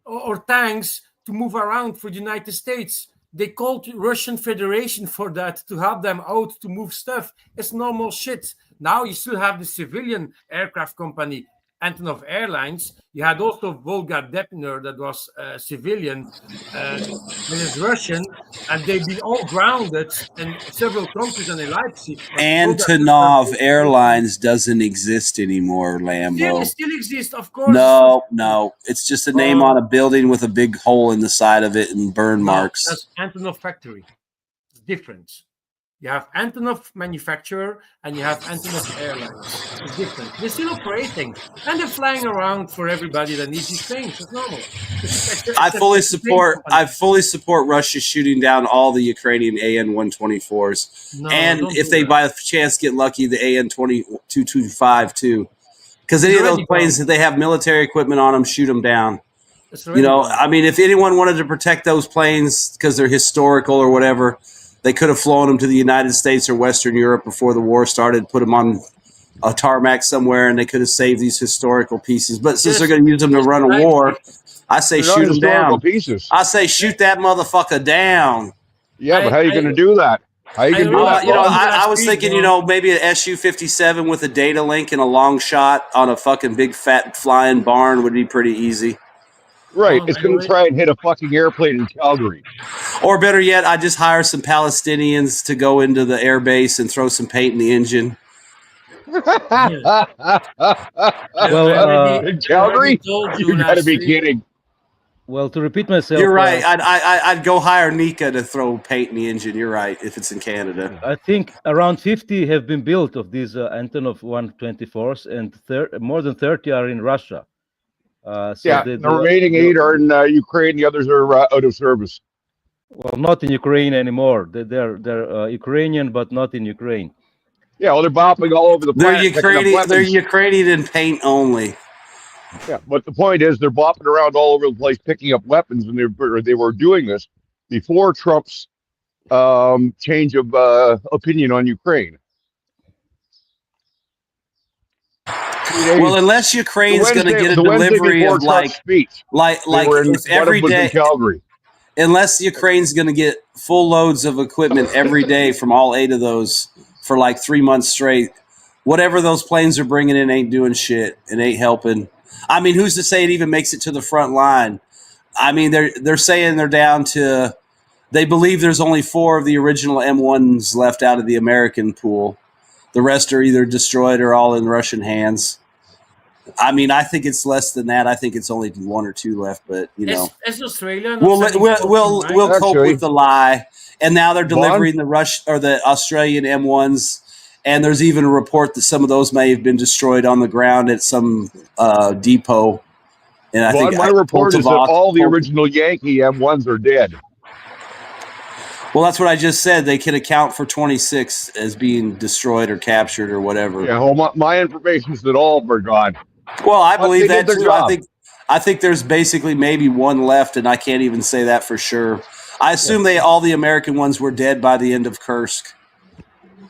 or tanks to move around for the United States. They called the Russian Federation for that, to help them out to move stuff. It's normal shit. Now you still have the civilian aircraft company, Antonov Airlines. You had also Vulgar that was civilian. It is Russian, and they've been all grounded in several countries and in Leipzig. Antonov Airlines doesn't exist anymore, Lambo. It still exists, of course. No. It's just a name on a building with a big hole in the side of it and burn marks. That's Antonov factory. It's different. You have Antonov manufacturer and you have Antonov Airlines. It's different. They're still operating and they're flying around for everybody that needs these things. It's normal. I fully support Russia shooting down all the Ukrainian AN-124s, and if they by chance get lucky, the AN-225 too, because any of those planes that they have military equipment on them, shoot them down. I mean, if anyone wanted to protect those planes because they're historical or whatever, They could have flown them to the United States or Western Europe before the war started, put them on a tarmac somewhere, and they could have saved these historical pieces. But since they're going to use them to run a war, I say shoot them down. Pieces. I say shoot that motherfucker down. Yeah, but how are you going to do that? How you going to do that? I was thinking, maybe an Su-57 with a data link and a long shot on a fucking big fat flying barn would be pretty easy. Right, it's going to try and hit a fucking airplane in Calgary. Or better yet, I just hire some Palestinians to go into the air base and throw some paint in the engine. In Calgary? You got to be kidding. Well, to repeat myself, you're right. I'd go hire Nika to throw paint in the engine. You're right. If it's in Canada, I think around 50 have been built of these Antonov 124s, and more than 30 are in Russia. The remaining 8 are in Ukraine. The others are out of service. Well, not in Ukraine anymore. They're Ukrainian, but not in Ukraine. Yeah, well, they're bopping all over the planet. They're Ukrainian in paint only. Yeah, but the point is they're bopping around all over the place picking up weapons, and they were doing this before Trump's change of opinion on Ukraine. Well, unless Ukraine's going to get a delivery of like every day, unless Ukraine's going to get full loads of equipment every day from all 8 of those for like 3 months straight, whatever those planes are bringing in ain't doing shit and ain't helping. I mean, who's to say it even makes it to the front line? I mean, they're saying they're down to, they believe there's only 4 of the original M1s left out of the American pool. The rest are either destroyed or all in Russian hands. I mean, I think it's less than that. I think it's only 1 or 2 left, but Is Australia? We'll cope with the lie. And now they're delivering the Australian M1s. And there's even a report that some of those may have been destroyed on the ground at some depot. And I think my report is that all the original Yankee M1s are dead. Well, that's what I just said. They can account for 26 as being destroyed or captured or whatever. Yeah, well, my information is that all are gone. Well, I believe that too. I think there's basically maybe 1 left, and I can't even say that for sure. I assume all the American ones were dead by the end of Kursk,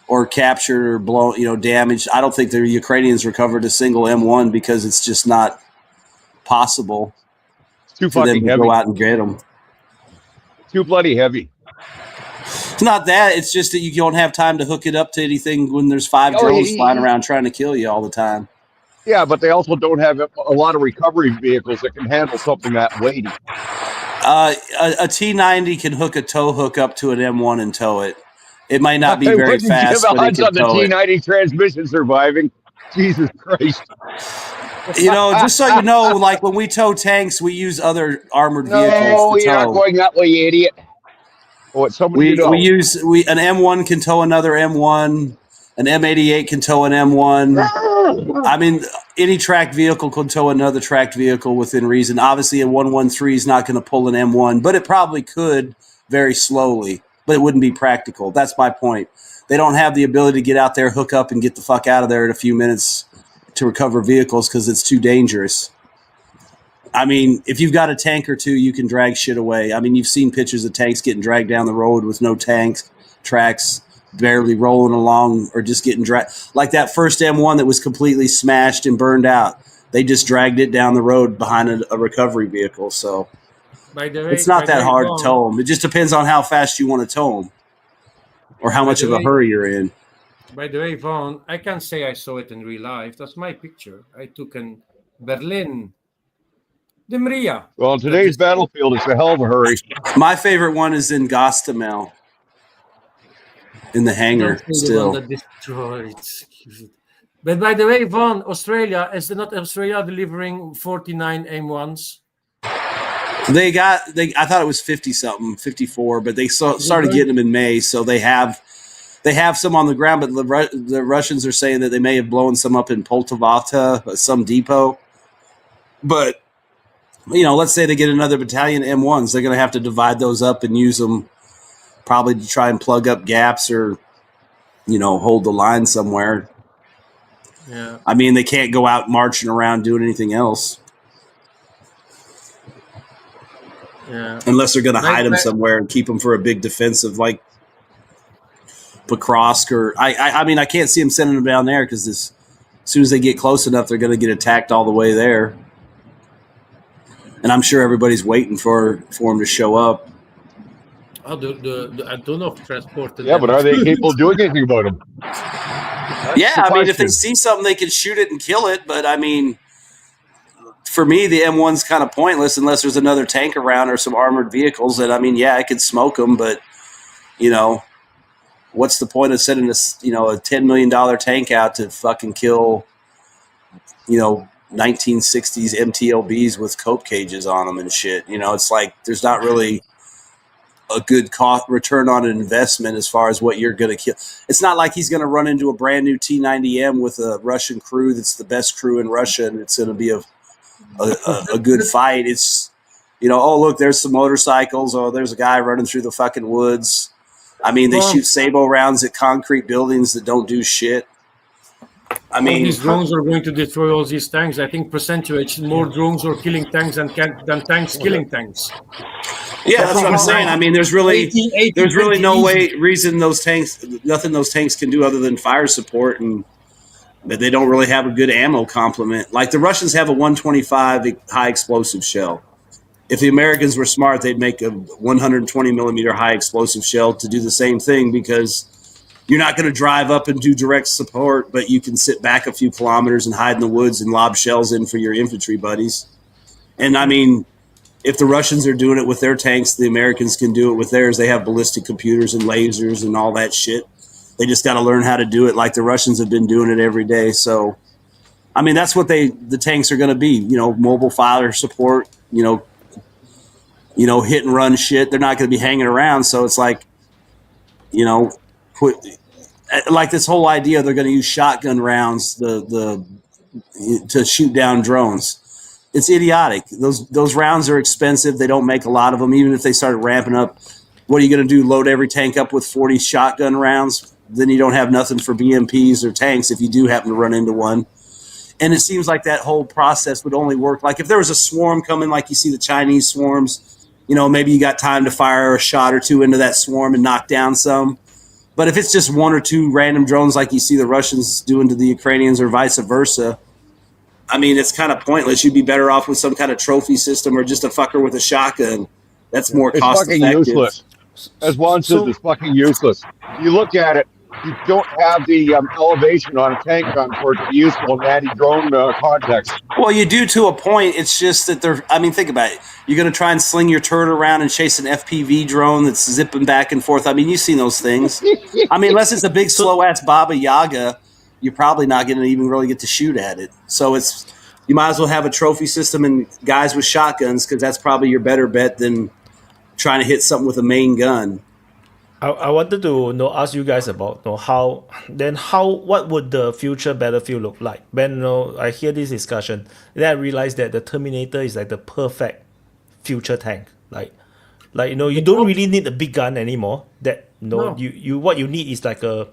or captured or blown, damaged. I don't think the Ukrainians recovered a single M1 because it's just not possible too for them to heavy. Go out and get them. Too bloody heavy. It's not that. It's just that you don't have time to hook it up to anything when there's 5 drones flying around trying to kill you all the time. Yeah, but they also don't have a lot of recovery vehicles that can handle something that weighty. A T-90 can hook a tow hook up to an M1 and tow it. It might not be very fast, but it can tow it. The T-90 transmission surviving. Jesus Christ. Just so you know, like when we tow tanks, we use other armored vehicles to tow. No, you're not going that way, you idiot. We use an M1 can tow another M1. An M88 can tow an M1. I mean, any tracked vehicle can tow another tracked vehicle within reason. Obviously, a 113 is not going to pull an M1, but it probably could very slowly, but it wouldn't be practical. That's my point. They don't have the ability to get out there, hook up, and get the fuck out of there in a few minutes to recover vehicles because it's too dangerous. I mean, if you've got a tank or 2, you can drag shit away. I mean, you've seen pictures of tanks getting dragged down the road with no tracks, barely rolling along or just getting dragged. Like that first M1 that was completely smashed and burned out. They just dragged it down the road behind a recovery vehicle. So it's not that hard to tow them. It just depends on how fast you want to tow them or how much of a hurry you're in. By the way, Vaughn, I can't say I saw it in real life. That's my picture. I took in Berlin. De Maria. Well, today's battlefield is a hell of a hurry. My favorite one is in Gostamel. In the hangar, still. But by the way, Vaughn, Australia, is not Australia delivering 49 M1s? I thought it was 50-something, 54, but they started getting them in May, so they have some on the ground, but the Russians are saying that they may have blown some up in Poltavata, some depot. But, let's say they get another battalion M1s, they're going to have to divide those up and use them probably to try and plug up gaps or, hold the line somewhere. Yeah. I mean, they can't go out marching around doing anything else. Yeah. Unless they're going to hide them somewhere and keep them for a big defensive, like Pokrovsk, or I mean, I can't see him sending them down there because as soon as they get close enough, they're going to get attacked all the way there. And I'm sure everybody's waiting for him to show up. Oh, the Antonov transported. Yeah, but are they capable of doing anything about him? Yeah, I mean, if they see something, they can shoot it and kill it. But I mean, for me, the M1's kind of pointless unless there's another tank around or some armored vehicles. And I mean, yeah, I could smoke them, but you know, what's the point of sending a $10 million tank out to fucking kill, 1960s MTLBs with cope cages on them and shit? It's like there's not really a good cost return on an investment as far as what you're going to kill. It's not like he's going to run into a brand new T-90M with a Russian crew that's the best crew in Russia, and it's going to be a good fight. It's, oh, look, there's some motorcycles. Oh, there's a guy running through the fucking woods. I mean, they shoot Sabo rounds at concrete buildings that don't do shit. I mean, these drones are going to destroy all these tanks. I think percentage more drones are killing tanks than tanks killing tanks. Yeah, that's what I'm saying. I mean, there's really no reason those tanks can do other than fire support, but they don't really have a good ammo complement. Like the Russians have a 125 high explosive shell. If the Americans were smart, they'd make a 120 millimeter high explosive shell to do the same thing, because you're not going to drive up and do direct support, but you can sit back a few kilometers and hide in the woods and lob shells in for your infantry buddies. And I mean, if the Russians are doing it with their tanks, the Americans can do it with theirs. They have ballistic computers and lasers and all that shit. They just got to learn how to do it like the Russians have been doing it every day. So, I mean, that's what the tanks are going to be, mobile fire support, hit and run shit. They're not going to be hanging around. So it's like, like this whole idea they're going to use shotgun rounds to shoot down drones. It's idiotic. Those rounds are expensive. They don't make a lot of them. Even if they started ramping up, what are you going to do? Load every tank up with 40 shotgun rounds? Then you don't have nothing for BMPs or tanks if you do happen to run into one. And it seems like that whole process would only work. Like if there was a swarm coming, like you see the Chinese swarms, maybe you got time to fire a shot or two into that swarm and knock down some. But if it's just one or two random drones like you see the Russians doing to the Ukrainians or vice versa, I mean, it's kind of pointless. You'd be better off with some kind of trophy system or just a fucker with a shotgun. That's more cost effective. It's fucking useless. As Juan says, it's fucking useless. You look at it, you don't have the elevation on a tank gun for it to be useful in anti-drone context. Well, you do to a point. It's just that think about it. You're going to try and sling your turret around and chase an FPV drone that's zipping back and forth. I mean, you've seen those things. I mean, unless it's a big slow-ass Baba Yaga, you're probably not going to even really get to shoot at it. So you might as well have a trophy system and guys with shotguns, because that's probably your better bet than trying to hit something with a main gun. I wanted to ask you guys about what would the future battlefield look like? Ben, I hear this discussion, then I realized that the Terminator is like the perfect future tank. Like you don't really need a big gun anymore. You what you need is like a.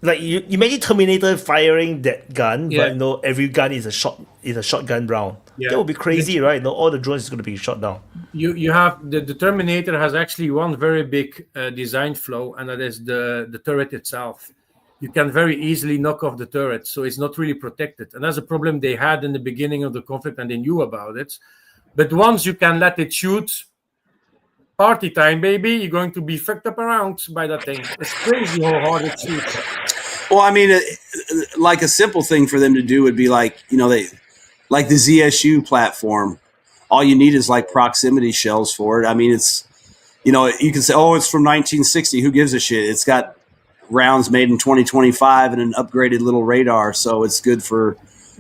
Like you imagine Terminator firing that gun, but every gun is a shotgun round. Yeah. That would be crazy, right? All the drones is going to be shot down. You have the Terminator has actually one very big design flaw, and that is the turret itself. You can very easily knock off the turret, so it's not really protected. And that's a problem they had in the beginning of the conflict, and they knew about it. But once you can let it shoot, party time, baby, you're going to be fucked up around by that thing. It's crazy how hard it shoots. Well, I mean, like a simple thing for them to do would be like, like the ZSU platform. All you need is like proximity shells for it. I mean, it's, you can say, oh, it's from 1960. Who gives a shit? It's got rounds made in 2025 and an upgraded little radar, so it's good for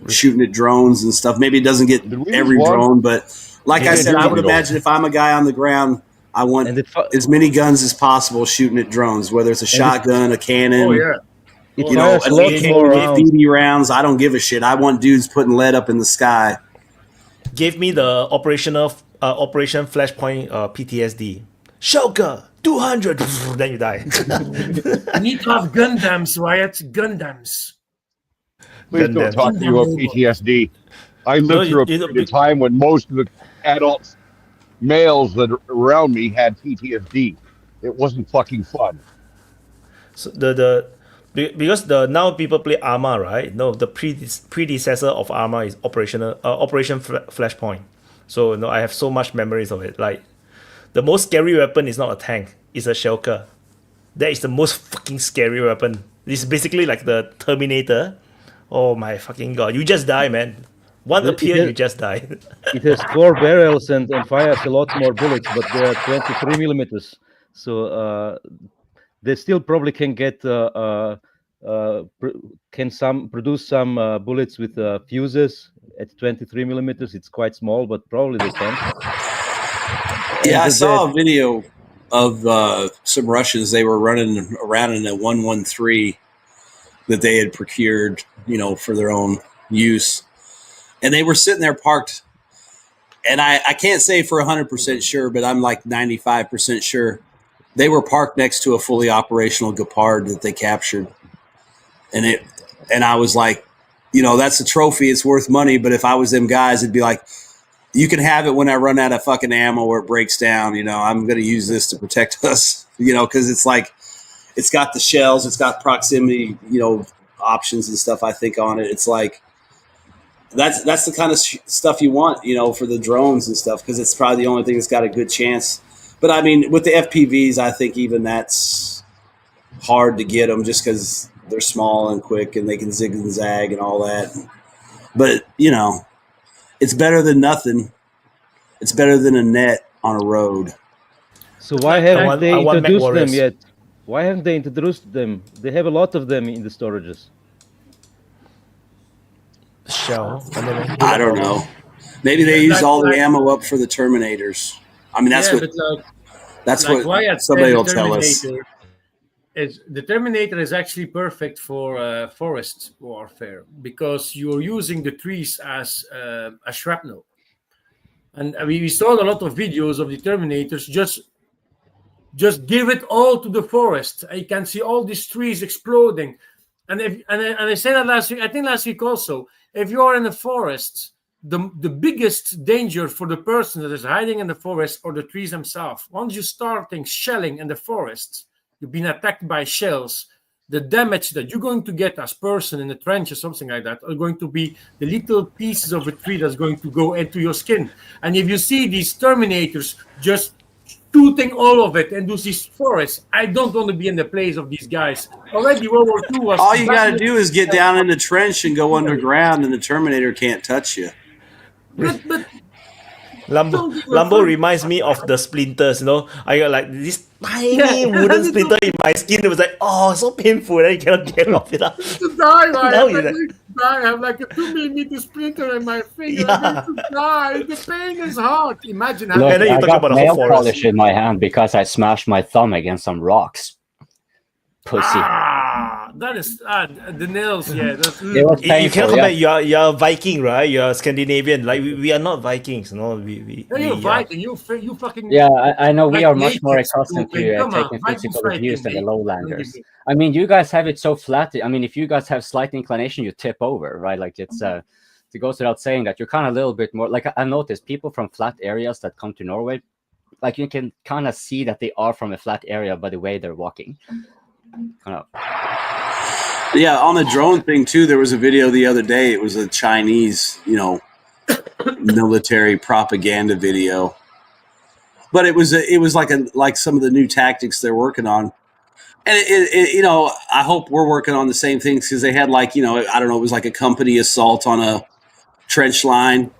shooting at drones and stuff. Maybe it doesn't get every drone, but like I said, I would imagine if I'm a guy on the ground, I want as many guns as possible shooting at drones, whether it's a shotgun, a cannon. Oh, yeah. An AK-50 rounds, I don't give a shit. I want dudes putting lead up in the sky. Give me the Operation Flashpoint PTSD. Shotgun 200, then you die. You need to have Gundams, Wyatt. Gundams. Please don't talk to me about PTSD. I lived through a period of time when most of the adults, males that are around me had PTSD. It wasn't fucking fun. So because now people play Arma, right? No, the predecessor of Arma is Operation Flashpoint. So I have so much memories of it. Like the most scary weapon is not a tank; it's a shellker. That is the most fucking scary weapon. It's basically like the Terminator. Oh my fucking god! You just die, man. One appear, you just die. It has 4 barrels and fires a lot more bullets, but they are 23 millimeters. So they still probably can get produce some bullets with fuses at 23 millimeters. It's quite small, but probably they can. Yeah, I saw a video of some Russians. They were running around in a 113 that they had procured, for their own use. And they were sitting there parked. And I can't say for 100% sure, but I'm like 95% sure. They were parked next to a fully operational Gepard that they captured. And I was like, that's a trophy. It's worth money. But if I was them guys, it'd be like, you can have it when I run out of fucking ammo or it breaks down. I'm going to use this to protect us, because it's like, it's got the shells, it's got proximity, options and stuff, I think, on it. It's like, that's the kind of stuff you want, for the drones and stuff, because it's probably the only thing that's got a good chance. But I mean, with the FPVs, I think even that's hard to get them just because they're small and quick and they can zig and zag and all that. But, it's better than nothing. It's better than a net on a road. So why haven't they introduced them yet? Why haven't they introduced them? They have a lot of them in the storages. Shell. I don't know. Maybe they use all the ammo up for the Terminators. I mean, that's what somebody will tell us. The Terminator is actually perfect for forest warfare because you're using the trees as a shrapnel. And we saw a lot of videos of the Terminators just give it all to the forest. You can see all these trees exploding. And I said that last week, I think last week also, if you are in the forest, the biggest danger for the person that is hiding in the forest or the trees themselves, once you start shelling in the forest, you've been attacked by shells, the damage that you're going to get as person in the trench or something like that are going to be the little pieces of a tree that's going to go into your skin. And if you see these Terminators just shooting all of it into these forests, I don't want to be in the place of these guys. Already World War II was... All you got to do is get down in the trench and go underground and the Terminator can't touch you. But Lambo reminds me of the splinters, I got like this tiny wooden splinter in my skin. It was like, oh, so painful. Then you cannot get off it. I have like a 2mm splinter in my finger. I'm going to die. The pain is hard. Imagine having... Look, I got nail polish in my hand because I smashed my thumb against some rocks. Pussy. That is the nails. Yeah, you cannot come back. You're Viking, right? You're Scandinavian. Like we are not Vikings. No, you're Viking. You fucking. Yeah, I know. We are much more accustomed to taking physical abuse than the lowlanders. I mean, you guys have it so flat. I mean, if you guys have slight inclination, you tip over, right? Like it's it goes without saying that you're kind of a little bit more. Like I noticed people from flat areas that come to Norway, like you can kind of see that they are from a flat area by the way they're walking. Yeah, on the drone thing too, there was a video the other day. It was a Chinese, military propaganda video, but it was like some of the new tactics they're working on, and it I hope we're working on the same things because they had I don't know, it was like a company assault on a trench line,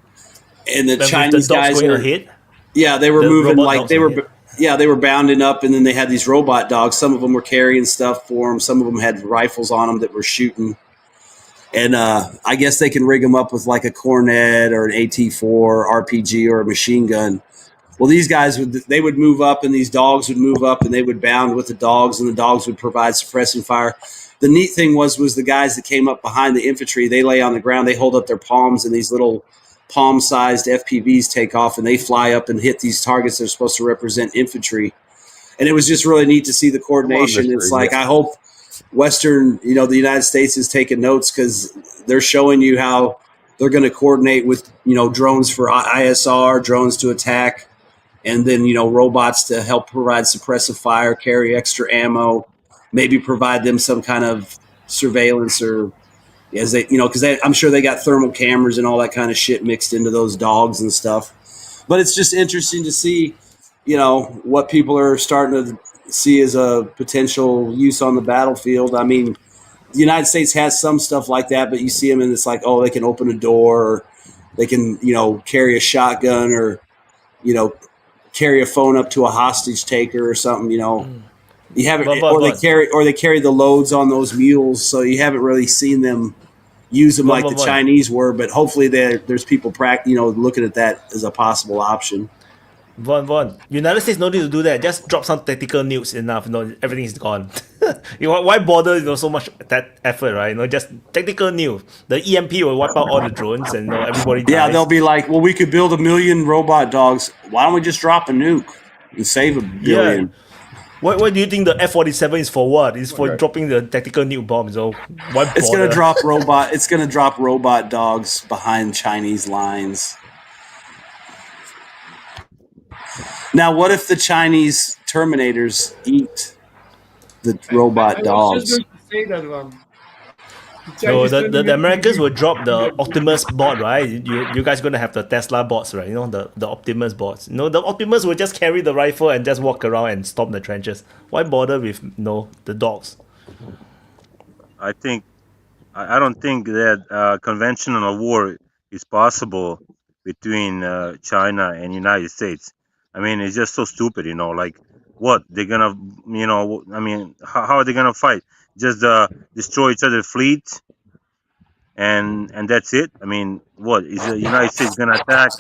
and the Chinese guys were hit. Yeah, they were moving like they were. Yeah, they were bounding up, and then they had these robot dogs. Some of them were carrying stuff for them. Some of them had rifles on them that were shooting. And I guess they can rig them up with like a Cornet or an AT-4 RPG or a machine gun. Well, these guys, they would move up, and these dogs would move up, and they would bound with the dogs, and the dogs would provide suppressing fire. The neat thing was the guys that came up behind the infantry, they lay on the ground, they hold up their palms, and these little palm-sized FPVs take off, and they fly up and hit these targets that are supposed to represent infantry. And it was just really neat to see the coordination. It's like, I hope Western, the United States is taking notes because they're showing you how they're going to coordinate with, drones for ISR, drones to attack, and then, robots to help provide suppressive fire, carry extra ammo. maybe provide them some kind of surveillance or as they, because I'm sure they got thermal cameras and all that kind of shit mixed into those dogs and stuff. But it's just interesting to see, what people are starting to see as a potential use on the battlefield. I mean, the United States has some stuff like that, but you see them and it's like, oh, they can open a door, or they can, carry a shotgun, or, carry a phone up to a hostage taker or something, You haven't, they carry the loads on those mules, so you haven't really seen them use them like the Chinese were. But hopefully, there's people looking at that as a possible option. Von, United States no need to do that. Just drop some tactical nukes enough. Everything is gone. Why bother? So much that effort, right? Just tactical nuke. The EMP will wipe out all the drones, and everybody dies. Yeah, they'll be like, well, we could build 1 million robot dogs. Why don't we just drop a nuke and save 1 billion? Yeah. What do you think the F-47 is for? What? It's for dropping the tactical nuke bombs. So why bother? It's gonna drop robot. It's gonna drop robot dogs behind Chinese lines. Now, what if the Chinese Terminators eat the robot dogs? I was just going to say that one. No, the Americans will drop the Optimus bot, right? You guys gonna have the Tesla bots, right? The Optimus bots. The Optimus will just carry the rifle and just walk around and storm the trenches. Why bother with the dogs? I don't think that conventional war is possible between China and United States. I mean, it's just so stupid, like what they're gonna, I mean, how are they gonna fight? Just destroy each other's fleet, and that's it. I mean, what is the United States gonna attack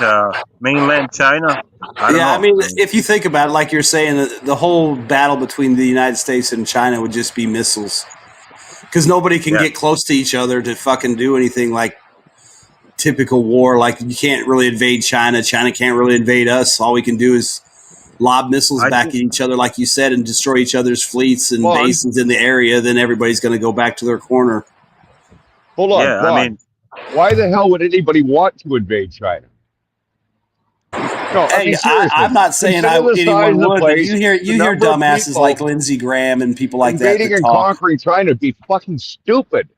mainland China? I don't know. I mean, if you think about it, like you're saying, the whole battle between the United States and China would just be missiles, because nobody can get close to each other to fucking do anything like typical war. Like, you can't really invade China. China can't really invade us. All we can do is lob missiles back at each other, like you said, and destroy each other's fleets and bases in the area. Then everybody's going to go back to their corner. Hold on. Yeah, I mean, why the hell would anybody want to invade China? No, hey, I'm not saying anyone would, but you hear dumbasses like Lindsey Graham and people like that. Invading and conquering China would be fucking stupid.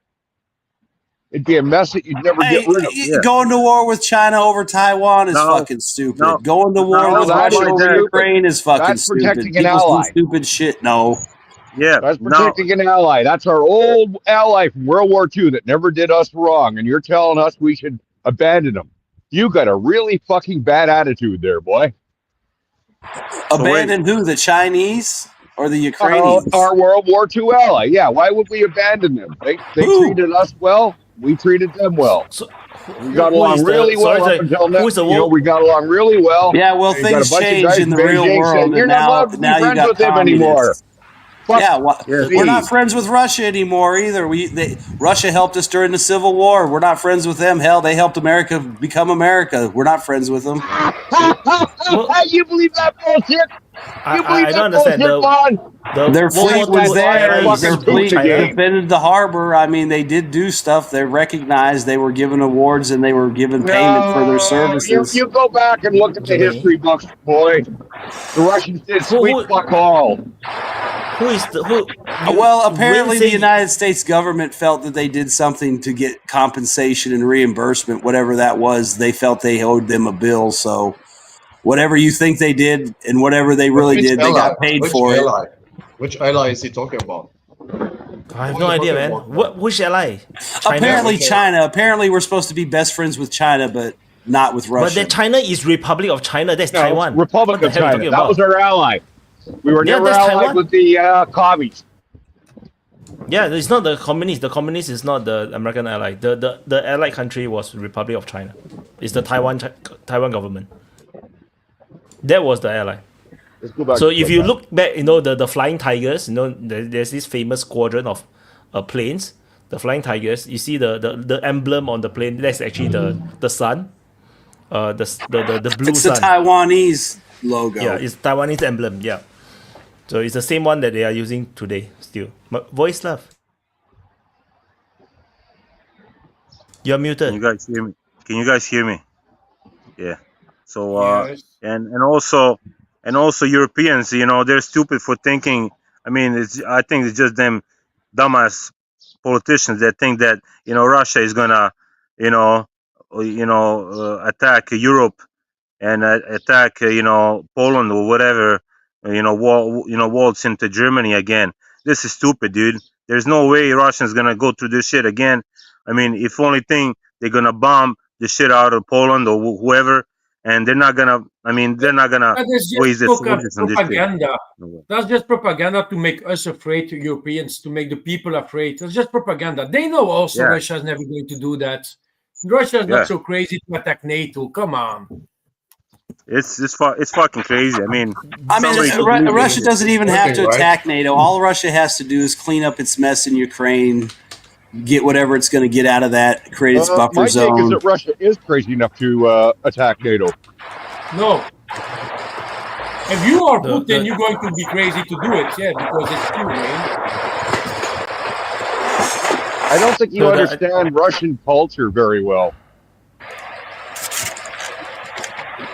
It'd be a mess that you'd never get rid of. Yeah. Going to war with China over Taiwan is fucking stupid. No, going to war with Russia over Ukraine is fucking stupid. That's protecting an ally. Stupid shit. No. Yeah. That's protecting an ally. That's our old ally from World War II that never did us wrong. And you're telling us we should abandon them. You got a really fucking bad attitude there, boy. Abandon who? The Chinese or the Ukrainians? Our World War II ally. Yeah. Why would we abandon them? They treated us well. We treated them well. So, we got along really well up until now. We got along really well. Yeah, well, things change in the real world. You're not allowed to be friends with them anymore. We're not friends with Russia anymore either. Russia helped us during the Civil War. We're not friends with them. Hell, they helped America become America. We're not friends with them. You believe that bullshit? I don't understand. Their fleet was there. Their fleet defended the harbor. I mean, they did do stuff. They recognized. They were given awards and they were given payment for their services. You go back and look at the history books, boy. The Russians did sweet fuck all. Well, apparently the United States government felt that they did something to get compensation and reimbursement, whatever that was. They felt they owed them a bill. So whatever you think they did and whatever they really did, they got paid for it. Which ally is he talking about? I have no idea, man. Which ally? China? Apparently China. Apparently we're supposed to be best friends with China, but not with Russia. But then China is Republic of China. That's Taiwan. Republic of China. That was our ally. We were never allied Taiwan with the commies. Yeah, it's not the communists. The communist is not the American ally. The allied country was Republic of China. It's the Taiwan government. That was the ally. So if you look back, the Flying Tigers, there's this famous squadron of planes, the Flying Tigers. You see the emblem on the plane. That's actually the sun, the blue it's sun. It's the Taiwanese logo. Yeah, it's Taiwanese emblem. Yeah. So it's the same one that they are using today still. Voice love. You're muted. Can you guys hear me? Can you guys hear me? Yeah. So and also Europeans, they're stupid for thinking I mean, I think it's just them dumbass politicians that think that Russia is gonna attack Europe and attack Poland or whatever, waltz into Germany again. This is stupid, dude. There's no way Russians gonna go through this shit again. I mean, if only thing they're gonna bomb the shit out of Poland or whoever, and they're not gonna. I mean, they're not gonna waste their soldiers on this shit. Propaganda. That's just propaganda to make us afraid, to Europeans, to make the people afraid. That's just propaganda. They know also Russia's never going to do that. Russia's not so crazy to attack NATO. Come on. It's fucking crazy. I mean, Russia doesn't even have to attack NATO. All Russia has to do is clean up its mess in Ukraine, get whatever it's going to get out of that, create its buffer zone. My take is that Russia is crazy enough to attack NATO. No. If you are Putin, you're going to be crazy to do it, because it's true, man. I don't think you understand Russian culture very well.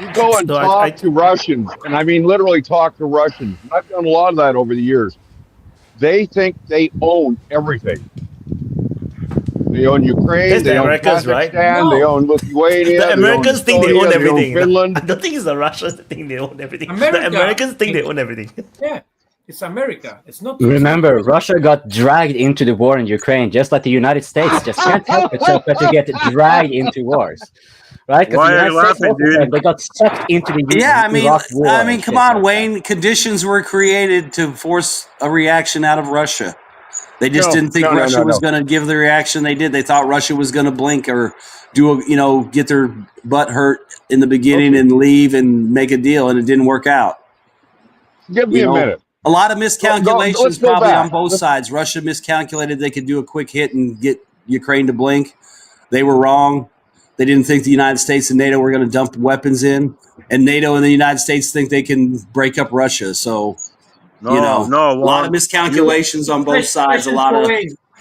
You go and talk to Russians, and I mean literally talk to Russians. I've done a lot of that over the years. They think they own everything. They own Ukraine, they own Kazakhstan, they own Lithuania. The Americans think they own everything. Finland. I don't think it's the Russians that think they own everything. The Americans think they own everything. Yeah, it's America. It's not. Remember, Russia got dragged into the war in Ukraine, just like the United States just can't help itself but to get dragged into wars. Right? Why are you laughing, dude? They got sucked into the Iraq war. I mean, come on, Wayne. Conditions were created to force a reaction out of Russia. They just didn't think Russia was going to give the reaction they did. They thought Russia was going to blink or get their butt hurt in the beginning and leave and make a deal, and it didn't work out. Give me a minute. A lot of miscalculations probably on both sides. Russia miscalculated they could do a quick hit and get Ukraine to blink. They were wrong. They didn't think the United States and NATO were going to dump weapons in, and NATO and the United States think they can break up Russia. So, a lot of miscalculations on both sides. A lot of.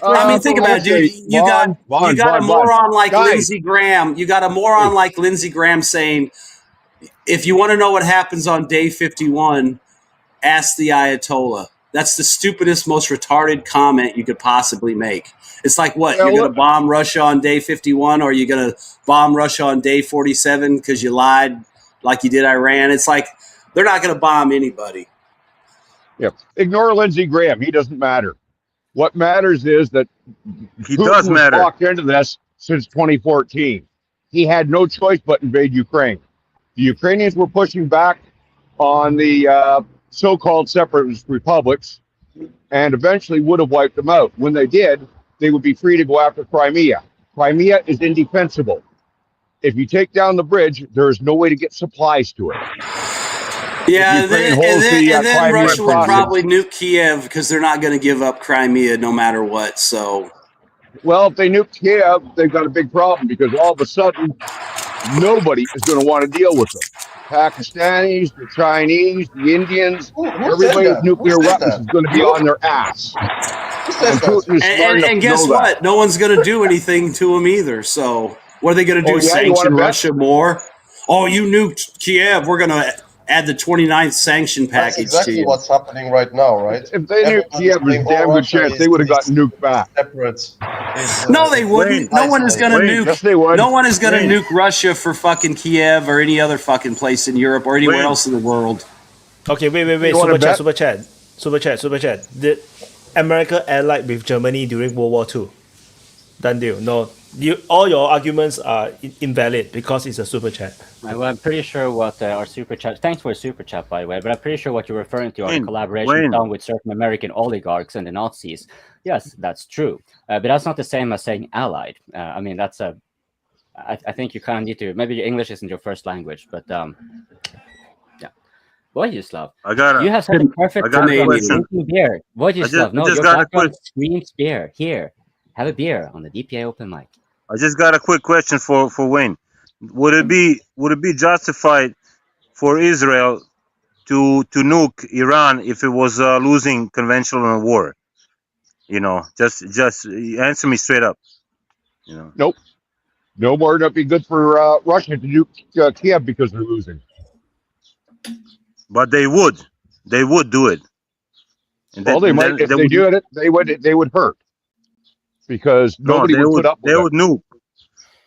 I mean, think about it, dude. You got a moron like Lindsey Graham. You got a moron like Lindsey Graham saying, "If you want to know what happens on day 51, ask the Ayatollah." That's the stupidest, most retarded comment you could possibly make. It's like, what, you're going to bomb Russia on day 51, or are you going to bomb Russia on day 47 because you lied like you did Iran? It's like, they're not going to bomb anybody. Yeah. Ignore Lindsey Graham. He doesn't matter. What matters is that Putin walked into this since 2014. He had no choice but invade Ukraine. The Ukrainians were pushing back on the so-called separatist republics and eventually would have wiped them out. When they did, they would be free to go after Crimea. Crimea is indefensible. If you take down the bridge, there is no way to get supplies to it. Yeah, and then Russia would probably nuke Kiev because they're not going to give up Crimea no matter what. So, well, if they nuke Kiev, they've got a big problem because all of a sudden, nobody is going to want to deal with them. Pakistanis, the Chinese, the Indians, everybody with nuclear weapons is going to be on their ass. And guess what? No one's going to do anything to them either. So, what are they going to do? Sanction Russia more? Oh, you nuked Kiev. We're going to add the 29th sanction package. That's exactly what's happening right now, right? If they nuked Kiev, there's a damn good chance they would have gotten nuked back. No, they wouldn't. No one is going to nuke. Yes, they would. No one is going to nuke Russia for fucking Kiev or any other fucking place in Europe or anywhere else in the world. Okay, wait. Super chat. Did America allied with Germany during World War II? Done deal. No. All your arguments are invalid because it's a super chat. Well, I'm pretty sure what our super chat. Thanks for a super chat, by the way. But I'm pretty sure what you're referring to are the collaboration done with certain American oligarchs and the Nazis. Yes, that's true. But that's not the same as saying allied. I mean, that's a. I think you kind of need to. Maybe English isn't your first language, but yeah. Vojislav, you have such a perfect drinking beer. Vojislav, no, your background screams beer. Here, have a beer on the DPA Open Mic. I just got a quick question for Wayne. Would it be justified for Israel to nuke Iran if it was losing conventional war? Just answer me straight up. Nope. No more. That'd be good for Russia to nuke Kiev because they're losing. But they would do it. Well, they might. If they do it, they would hurt because nobody would put up with it. They would nuke.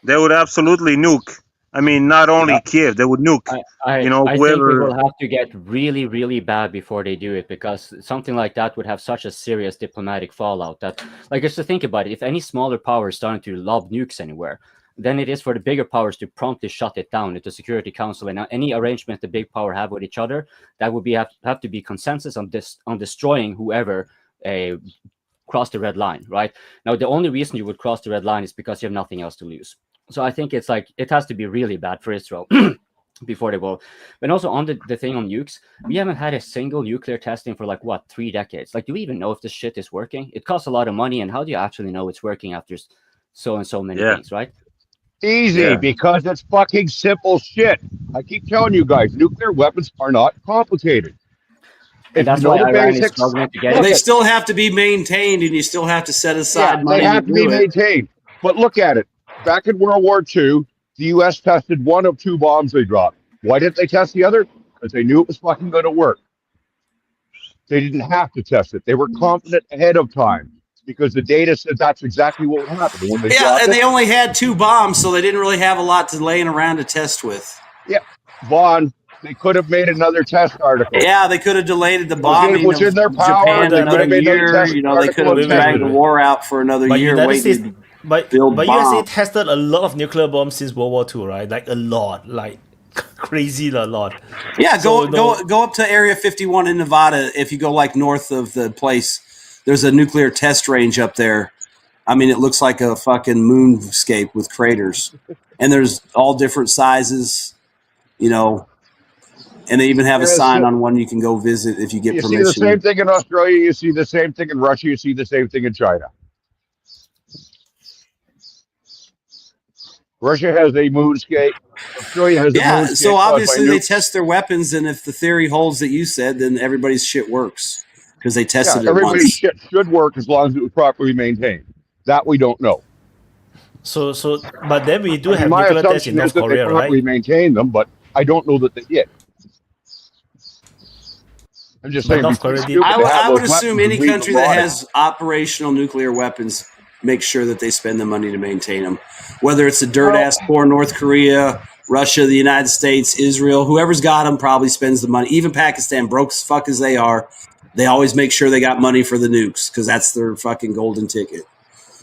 They would absolutely nuke. I mean, not only Kiev, they would nuke. I whoever. think it will have to get really, really bad before they do it, because something like that would have such a serious diplomatic fallout that, like, just to think about it, if any smaller power is starting to lob nukes anywhere, then it is for the bigger powers to promptly shut it down at the Security Council. And any arrangement the big power have with each other, that would have to be consensus on destroying whoever cross the red line, right? Now, the only reason you would cross the red line is because you have nothing else to lose. So I think it's like, it has to be really bad for Israel before they will. But also on the thing on nukes, we haven't had a single nuclear testing for 3 decades. Like, do we even know if this shit is working? It costs a lot of money, and how do you actually know it's working after so and so many things, right? Easy, because it's fucking simple shit. I keep telling you guys, nuclear weapons are not complicated. And that's why Iran is struggling to get it. They still have to be maintained, and you still have to set aside money. They have to be maintained. But look at it. Back in World War II, the U.S. tested one of 2 bombs they dropped. Why didn't they test the other? Because they knew it was fucking going to work. They didn't have to test it. They were confident ahead of time because the data said that's exactly what would happen. When they only had 2 bombs, so they didn't really have a lot to laying around to test with. Yeah, Vaughn, they could have made another test article. Yeah, they could have delayed the bombing It was in their power. Japan another year. They could have dragged the war out for another year. But USA tested a lot of nuclear bombs since World War II, right? Like a lot, like crazy a lot. Yeah, go up to Area 51 in Nevada. If you go north of the place, there's a nuclear test range up there. I mean, it looks like a fucking moonscape with craters, and there's all different sizes, and they even have a sign on one you can go visit if you get permission. You see the same thing in Australia. You see the same thing in Russia. You see the same thing in China. Russia has a moonscape. Australia has a moonscape. So obviously they test their weapons, and if the theory holds that you said, then everybody's shit works because they tested it once. Everybody's shit should work as long as it was properly maintained. That we don't know. So, but then we do have nuclear tests in North Korea, right? We maintain them, but I don't know that they did. I'm just saying. I would assume any country that has operational nuclear weapons make sure that they spend the money to maintain them. Whether it's a dirt-ass poor North Korea, Russia, the United States, Israel, whoever's got them probably spends the money. Even Pakistan, broke as fuck as they are, they always make sure they got money for the nukes because that's their fucking golden ticket.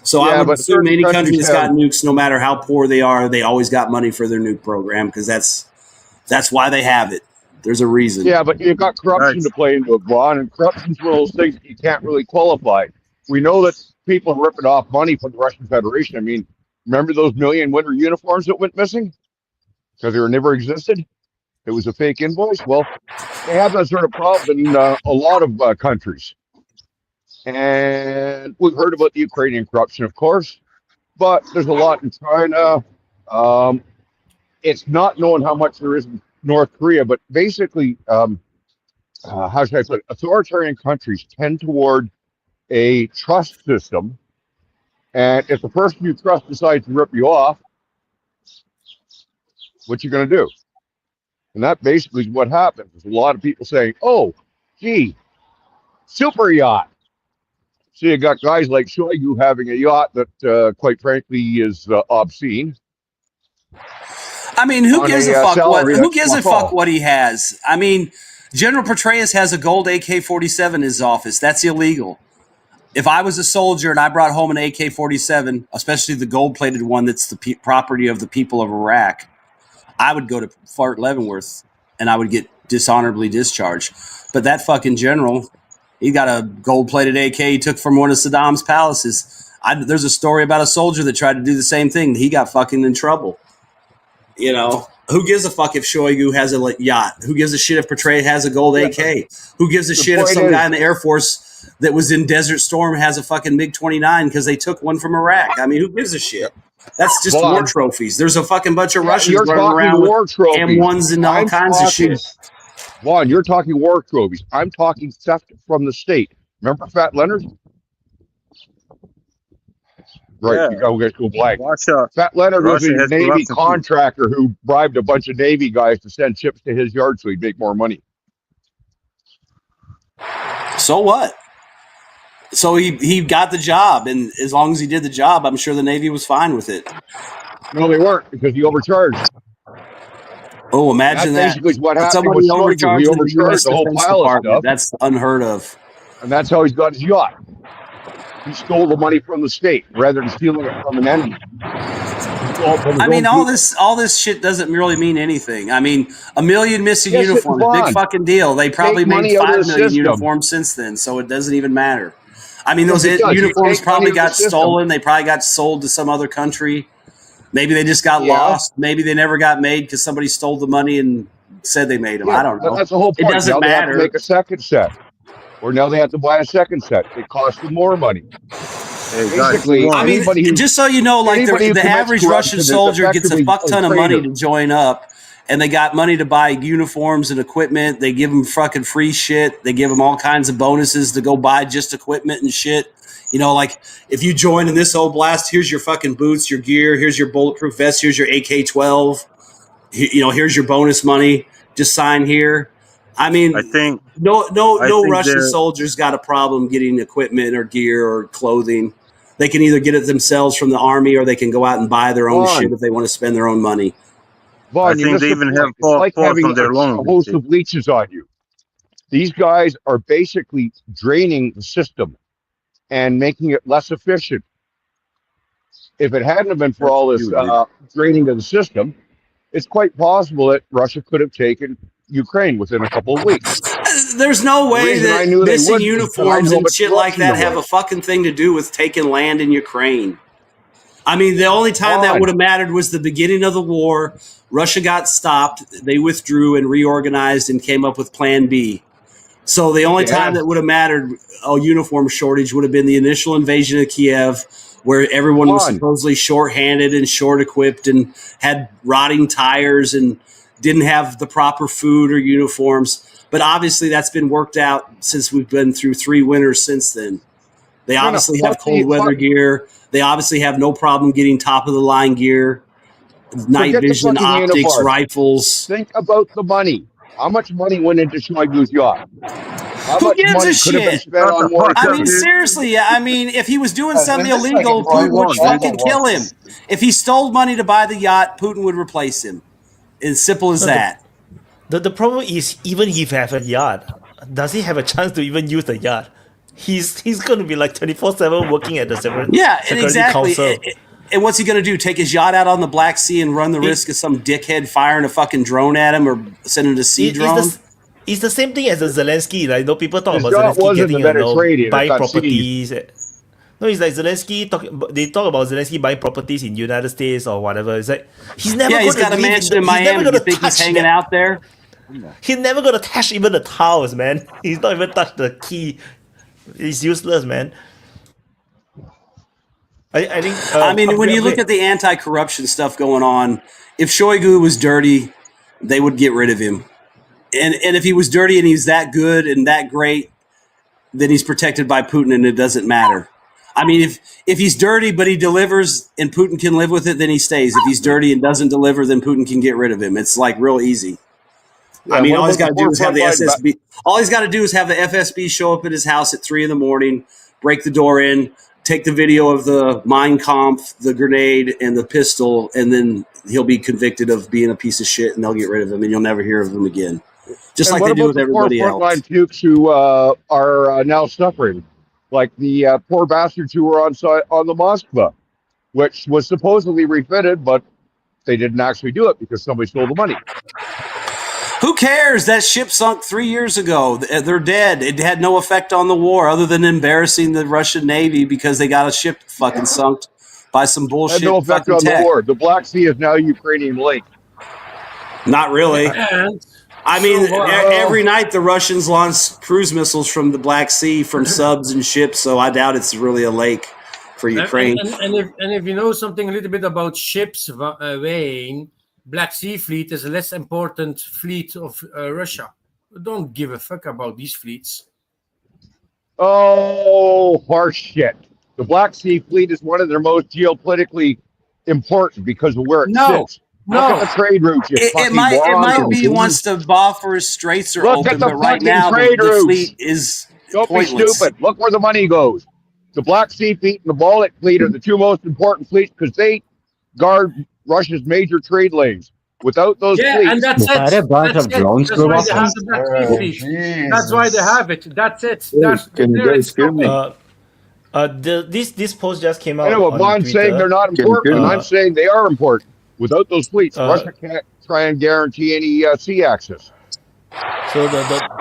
So I would assume any country that's got nukes, no matter how poor they are, they always got money for their nuke program because that's why they have it. There's a reason. Yeah, but you've got corruption to play into it, Ron, and corruption's one of those things that you can't really qualify. We know that people are ripping off money from the Russian Federation. I mean, remember those million winter uniforms that went missing because they never existed? It was a fake invoice. Well, they have that sort of problem in a lot of countries. And we've heard about the Ukrainian corruption, of course, but there's a lot in China. It's not known how much there is in North Korea, but basically, how should I put it? Authoritarian countries tend toward a trust system, and if the person you trust decides to rip you off, what you going to do? And that basically is what happens. There's a lot of people saying, "Oh, gee, super yacht." So you got guys like Shoigu having a yacht that, quite frankly, is obscene. I mean, who gives a fuck what he has? I mean, General Petraeus has a gold AK-47 in his office. That's illegal. If I was a soldier and I brought home an AK-47, especially the gold-plated one that's the property of the people of Iraq, I would go to Fort Leavenworth and I would get dishonorably discharged. But that fucking general, he got a gold-plated AK he took from one of Saddam's palaces. There's a story about a soldier that tried to do the same thing. He got fucking in trouble. Who gives a fuck if Shoigu has a yacht? Who gives a shit if Petraeus has a gold AK? Who gives a shit if some guy in the Air Force that was in Desert Storm has a fucking MiG-29 because they took one from Iraq? I mean, who gives a shit? That's just war trophies. There's a fucking bunch of Russians running around with M1s and all kinds of shit. Vaughn, you're talking war trophies. I'm talking theft from the state. Remember Fat Leonard? Right, yeah. You gotta go blank. Fat Leonard was a Navy contractor who bribed a bunch of Navy guys to send ships to his yard so he'd make more money. So what? So he got the job, and as long as he did the job, I'm sure the Navy was fine with it. No, they weren't, because he overcharged. Oh, imagine That's that. basically what happened Somebody with Shoigu. overcharged He the overcharged US the whole Defense pile of Department. stuff, That's unheard of. and that's how he's got his yacht. He stole the money from the state rather than stealing it from an enemy. I mean, all this shit doesn't really mean anything. I mean, 1 million missing Yes, uniforms, Vaughn. big fucking deal. They probably Take made money out of 5 the million system. uniforms since then, so it doesn't even matter. I mean, Yes, those it does. You uniforms take probably money out of got the system. stolen. They probably got sold to some other country. Maybe they just got Yeah. lost. Maybe they never got made because somebody stole the money and said they made them. Yeah, I don't know. that's the whole It point. doesn't Now they have to matter. make a second set, or now they have to buy a second set. It costs them more money. Hey, guys, Basically, move on. I mean, anybody who, just so you know, like anybody who the commits average corruption Russian is soldier gets a effectively fuck ton of traitor. money to join up, and they got money to buy uniforms and equipment. They give them fucking free shit. They give them all kinds of bonuses to go buy just equipment and shit. You know, like if you join in this Oblast, here's your fucking boots, your gear, here's your bulletproof vest, here's your AK-12. You know, here's your bonus money. Just sign here. I mean, I think no think Russian they're- soldier's got a problem getting equipment or gear or clothing. They can either get it themselves from the army, or they can go out and buy their own Vaughn. shit if they want to spend their own money. Vaughn, I think they even have it's like fought having from their a loans. host of leeches on you. These guys are basically draining the system and making it less efficient. If it hadn't have been for all this draining of the system, it's quite possible that Russia could have taken Ukraine within a couple of weeks. There's no way reason I that knew they missing wouldn't is because I uniforms know how and much shit like corruption that there have a was. fucking thing to do with taking land in Ukraine. I mean, the only time that Fine. would have mattered was the beginning of the war. Russia got stopped. They withdrew and reorganized and came up with Plan B. So the only time that would have mattered a uniform shortage would have been the initial invasion of Kiev, where everyone was Fine. supposedly short-handed and short-equipped and had rotting tires and didn't have the proper food or uniforms. But obviously that's been worked out since we've been through 3 winters since then. They obviously have cold weather gear. They obviously have no problem getting top-of-the-line gear, night Forget the vision, fucking optics, handlebars. rifles. Think about the money. How much money went into Shoigu's yacht? How Who much gives money a could have been shit? spent on more I mean, equipment? seriously. I mean, if he was doing something this is like illegal, a Putin would private fucking war. kill him. If he stole money to buy the yacht, Putin would replace him. As simple as that. The problem is, even if he have a yacht, does he have a chance to even use the yacht? He's going to be like 24/7 working at the Security Exactly. Council. And what's he going to do? Take his yacht out on the Black Sea and run the risk of some dickhead firing a fucking drone at him or sending a sea drone? It's the same thing as the Zelensky. Like, people talk His about yacht Zelensky was in getting the Mediterranean. It buying got properties. No, it's like Zelensky they talk about Zelensky buying properties in United States or whatever. It's like he's never. Yeah, he's got a mansion in Miami. You think he's hanging out there? He's never gonna touch even the tiles, man. He's not even touched the key. He's useless, man. I think. I mean, when you look at the anti-corruption stuff going on, if Shoigu was dirty, they would get rid of him. And if he was dirty and he's that good and that great, then he's protected by Putin and it doesn't matter. I mean, if he's dirty but he delivers and Putin can live with it, then he stays. If he's dirty and doesn't deliver, then Putin can get rid of him. It's like real easy. Yeah, I mean, what all he's about got to the do is have the forefront line SSB. All he's got to do is have the FSB show up at his house at 3 a.m, break the door in, take the video of the Mein Kampf, the grenade, and the pistol, and then he'll be convicted of being a piece of shit, and they'll get rid of him, and you'll never hear of him again. Just And like they what do about with the everybody forefront line else. pukes who are now suffering? Like the poor bastards who were on the Moskva, which was supposedly refitted, but they didn't actually do it because somebody stole the money. Who cares? That ship sunk 3 years ago. They're dead. It had no effect on the war other than embarrassing the Russian Navy because they got a ship fucking sunk by some bullshit. Had no effect fucking on tech. the war. The Black Sea is now Ukrainian lake. Not really. And I mean, So, every night the Russians launch cruise missiles from the Black Sea from subs and ships, so I doubt it's really a lake for Ukraine. and if you know something a little bit about ships weighing, Black Sea Fleet is a less important fleet of Russia. Don't give a fuck about these fleets. Oh, horse shit. The Black Sea Fleet is one of their most geopolitically important because of where it sits. Look at the trade routes, you It fucking might moron. be he wants to Bosphorus Straits are Look open, at the but right fucking now trade the routes. fleet is Don't pointless. be stupid. Look where the money goes. The Black Sea Fleet and the Baltic Fleet are the two most important fleets because they guard Russia's major trade lanes. Without those fleets, and that's Had a bunch of drones That's go why off. they have the Black Sea Fleet. That's why they have it. That's it. That's Can you guys hear me? This post just came out. I know, but on I'm Twitter. saying they're not important, and I'm saying they are important. Without those fleets, Uh, Russia can't try and guarantee any sea access. So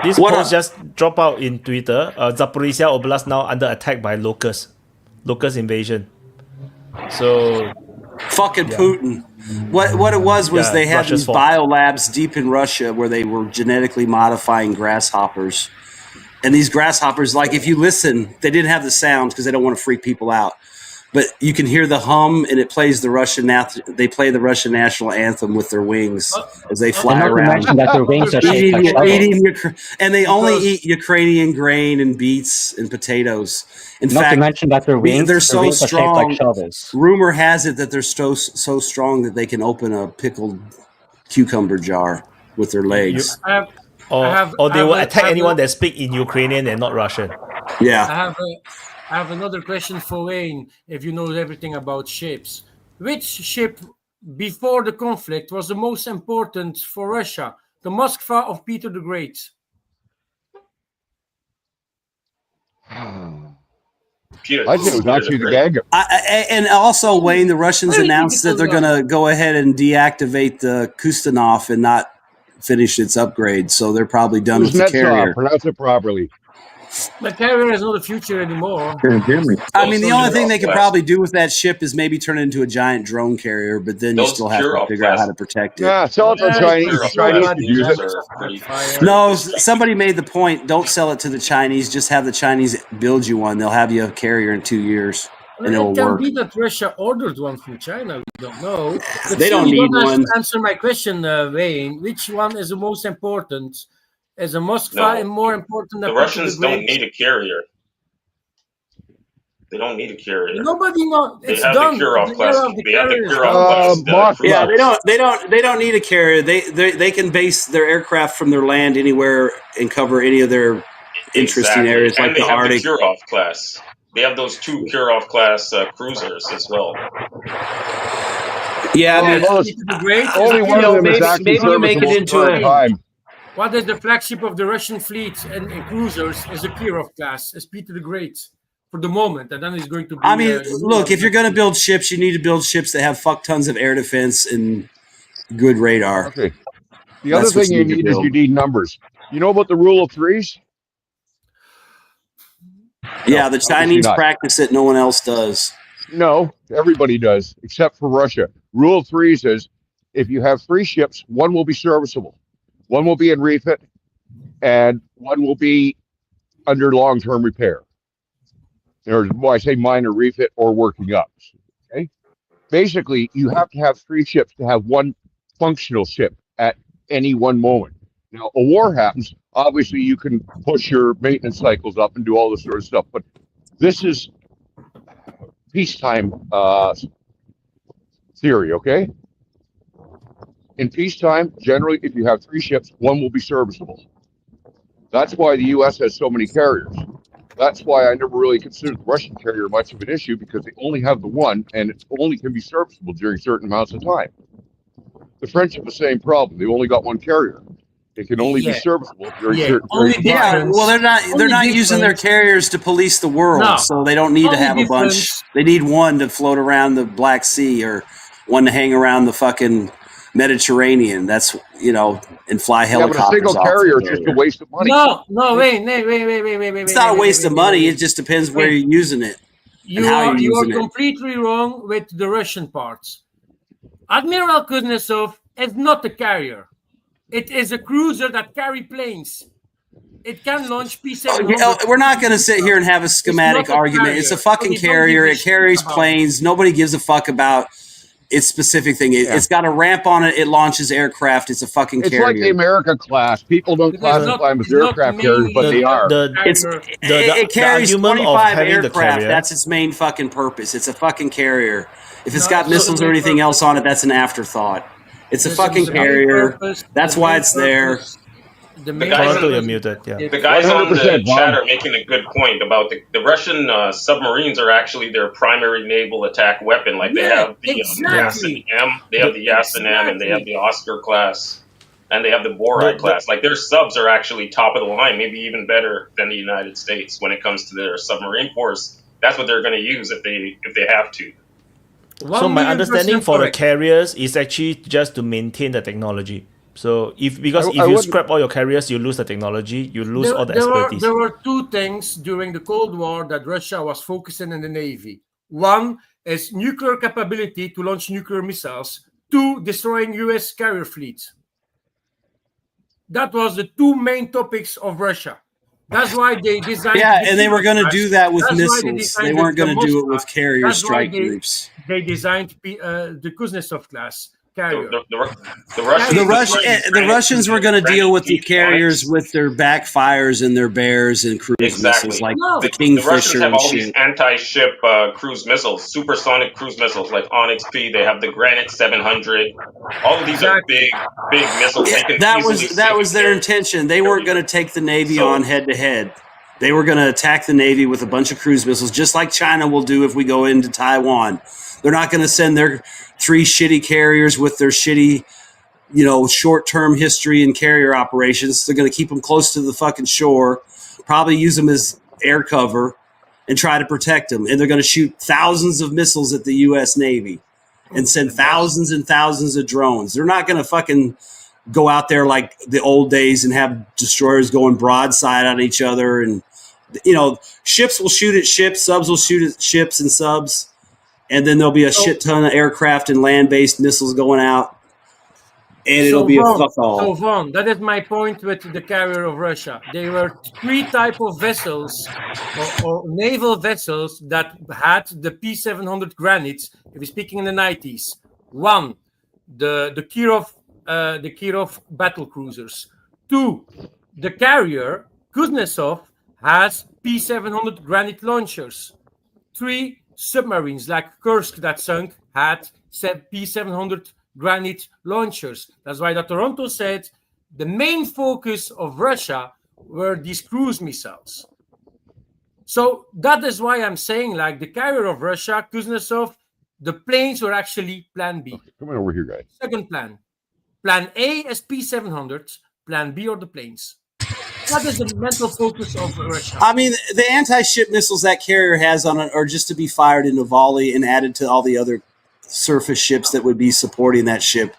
this post just dropped out in Twitter. Zaporizhia Oblast now under attack by locust invasion. So Fucking Putin. What it was Yeah, they had Russia's these fault. biolabs deep in Russia where they were genetically modifying grasshoppers. And these grasshoppers, like if you listen, they didn't have the sound because they don't want to freak people out. But you can hear the hum, and it plays the they play the Russian national anthem with their wings as they fly And not to around. mention that their wings are shaped like shovels. And they only eat Ukrainian grain and beets and potatoes. In Not fact, to mention that their wings, they're their so wings are shaped strong. like shovels. Rumor has it that they're so strong that they can open a pickled cucumber jar with their legs. Or they will attack anyone that speak in Ukrainian and not Russian. Yeah. I have another question for Wayne, if you know everything about ships. Which ship before the conflict was the most important for Russia? The Moskva of Peter the Great? I think it was actually the Gagarin. And also, Wayne, the Russians Where do you think announced it that they're was? going to go ahead and deactivate the Kustanov and not finish its upgrade. So they're probably done with the carrier. Pronounce it properly. The carrier is not the future anymore. Can you hear me? I mean, the only thing they could probably do with that ship is maybe turn it into a giant drone carrier, but then you still have to figure out how to protect it. Yeah, sell it to Chinese. Chinese could use it. No, somebody made the point, don't sell it to the Chinese, just have the Chinese build you one. They'll have you a carrier in 2 years, and it'll It can work. be that Russia ordered one from China. We don't know. But They don't still, you need one. Answer my question, Wayne. Which one is the most important? Is a Moskva No, more important than The Russians Peter the don't Great? need a carrier. They don't need a carrier. Nobody knows. They It's have done. the Kirov The class. era of the They have the carrier is Kirov done. class. Yeah, they don't need a carrier. They can base their aircraft from their land anywhere and cover any of their interesting Exactly. areas And like they the have Arctic. the Kirov class. They have those 2 Kirov class cruisers as well. Yeah, I mean, Peter the Great. Only one of them is actually maybe you make it serviceable into for a time. What is the flagship of the Russian fleet and cruisers is the Kirov class, is Peter the Great for the moment, and then it's going to be. I mean, look, if you're going to build ships, you need to build ships that have fuck tons of air defense and good radar. Okay. The other That's what thing you you need to need is build. you need numbers. You know about the rule of threes? Yeah, the Chinese not. practice it, no one else does. No, everybody does, except for Russia. Rule of threes is if you have 3 ships, 1 will be serviceable, 1 will be in refit, and 1 will be under long-term repair. Or well, I say minor refit or working up. Okay. Basically, you have to have 3 ships to have 1 functional ship at any one moment. Now, a war happens. Obviously, you can push your maintenance cycles up and do all this sort of stuff, but this is peacetime theory, okay? In peacetime, generally, if you have 3 ships, 1 will be serviceable. That's why the U.S. has so many carriers. That's why I never really considered the Russian carrier much of an issue, because they only have the 1, and it only can be serviceable during certain amounts of time. The French have the same problem. They've only got 1 carrier. It can only be serviceable during certain periods of time. Yeah, well, they're not using their carriers to police the world, No. so they don't need to Only have a bunch. difference- They need 1 to float around the Black Sea or 1 to hang around the fucking Mediterranean. That's and fly Yeah, but helicopters. a single off carrier the is just a waste of money. No, wait. It's not a waste of money. It just depends where you're using it. You how are you're using it. completely wrong with the Russian parts. Admiral Kuznetsov is not a carrier. It is a cruiser that carry planes. It can launch P-700. We're not going to sit here and have a schematic not a argument. carrier. It's a fucking We don't give carrier. a It shit carries about it. planes. Nobody gives a fuck about its specific thing. It's got a ramp on it. It launches aircraft. It's a fucking It's carrier. like the America class. People don't classify them as aircraft carriers, but they are. It carries argument of 25 having the aircraft. carrier- That's its main fucking purpose. It's a fucking carrier. If it's No, got so missiles the or main anything else on it, that's an afterthought. It's a fucking carrier. That's why it's there. the main guys Toronto, on you're the, muted. Yeah. the guys on the 100%, chat Vaughn. are making a good point about the Russian submarines are actually their primary naval attack weapon. Like they Yeah, have the exactly. Yasin M, they have the Yasin M, and they have the Oscar class, and they have the Borai class. Like their subs are actually top of the line, maybe even better than the United States when it comes to their submarine force. That's what they're going to use if they have to. So my understanding for the carriers is actually just to maintain the technology. So if you scrap all your carriers, you lose the technology, you lose all the expertise. There were two things during the Cold War that Russia was focusing in the Navy. One is nuclear capability to launch nuclear missiles. Two, destroying U.S. carrier fleets. That was the two main topics of Russia. That's why they designed. Yeah, and they were going to do that with missiles. They weren't going to do it with carrier That's why strike groups. They designed the Kuznetsov class carrier. The Russians were going to deal with the carriers with their backfires and their bears and cruise missiles like the The Kingfisher Russians have and all these shit. anti-ship cruise missiles, supersonic cruise missiles like Onyx P. They have the Granite 700. All of these are big missiles. They can That easily was their intention. They weren't going to take the Navy on head to head. They were going to attack the Navy with a bunch of cruise missiles, just like China will do if we go into Taiwan. They're not going to send their 3 shitty carriers with their shitty, short-term history and carrier operations. They're going to keep them close to the fucking shore, probably use them as air cover, and try to protect them. And they're going to shoot thousands of missiles at the U.S. Navy and send thousands and thousands of drones. They're not going to fucking go out there like the old days and have destroyers going broadside on each other. And, ships will shoot at ships, subs will shoot at ships and subs. And then there'll be a shit ton of aircraft and land-based missiles going out. And it'll be a fuck all. So, Vaughn, that is my point with the carrier of Russia. There were 3 types of vessels or naval vessels that had the P-700 Granites, if we're speaking in the 90s. One, the Kirov battle cruisers. 2, the carrier, Kuznetsov, has P-700 Granite launchers. 3, submarines like Kursk that sunk had P-700 Granite launchers. That's why the Toronto said the main focus of Russia were these cruise missiles. So that is why I'm saying, like, the carrier of Russia, Kuznetsov, the planes were actually Plan B. Okay, come on over here, guys. Second plan. Plan A is P-700s. Plan B are the planes. That is the mental focus of Russia. I mean, the anti-ship missiles that carrier has on it are just to be fired into volley and added to all the other surface ships that would be supporting that ship.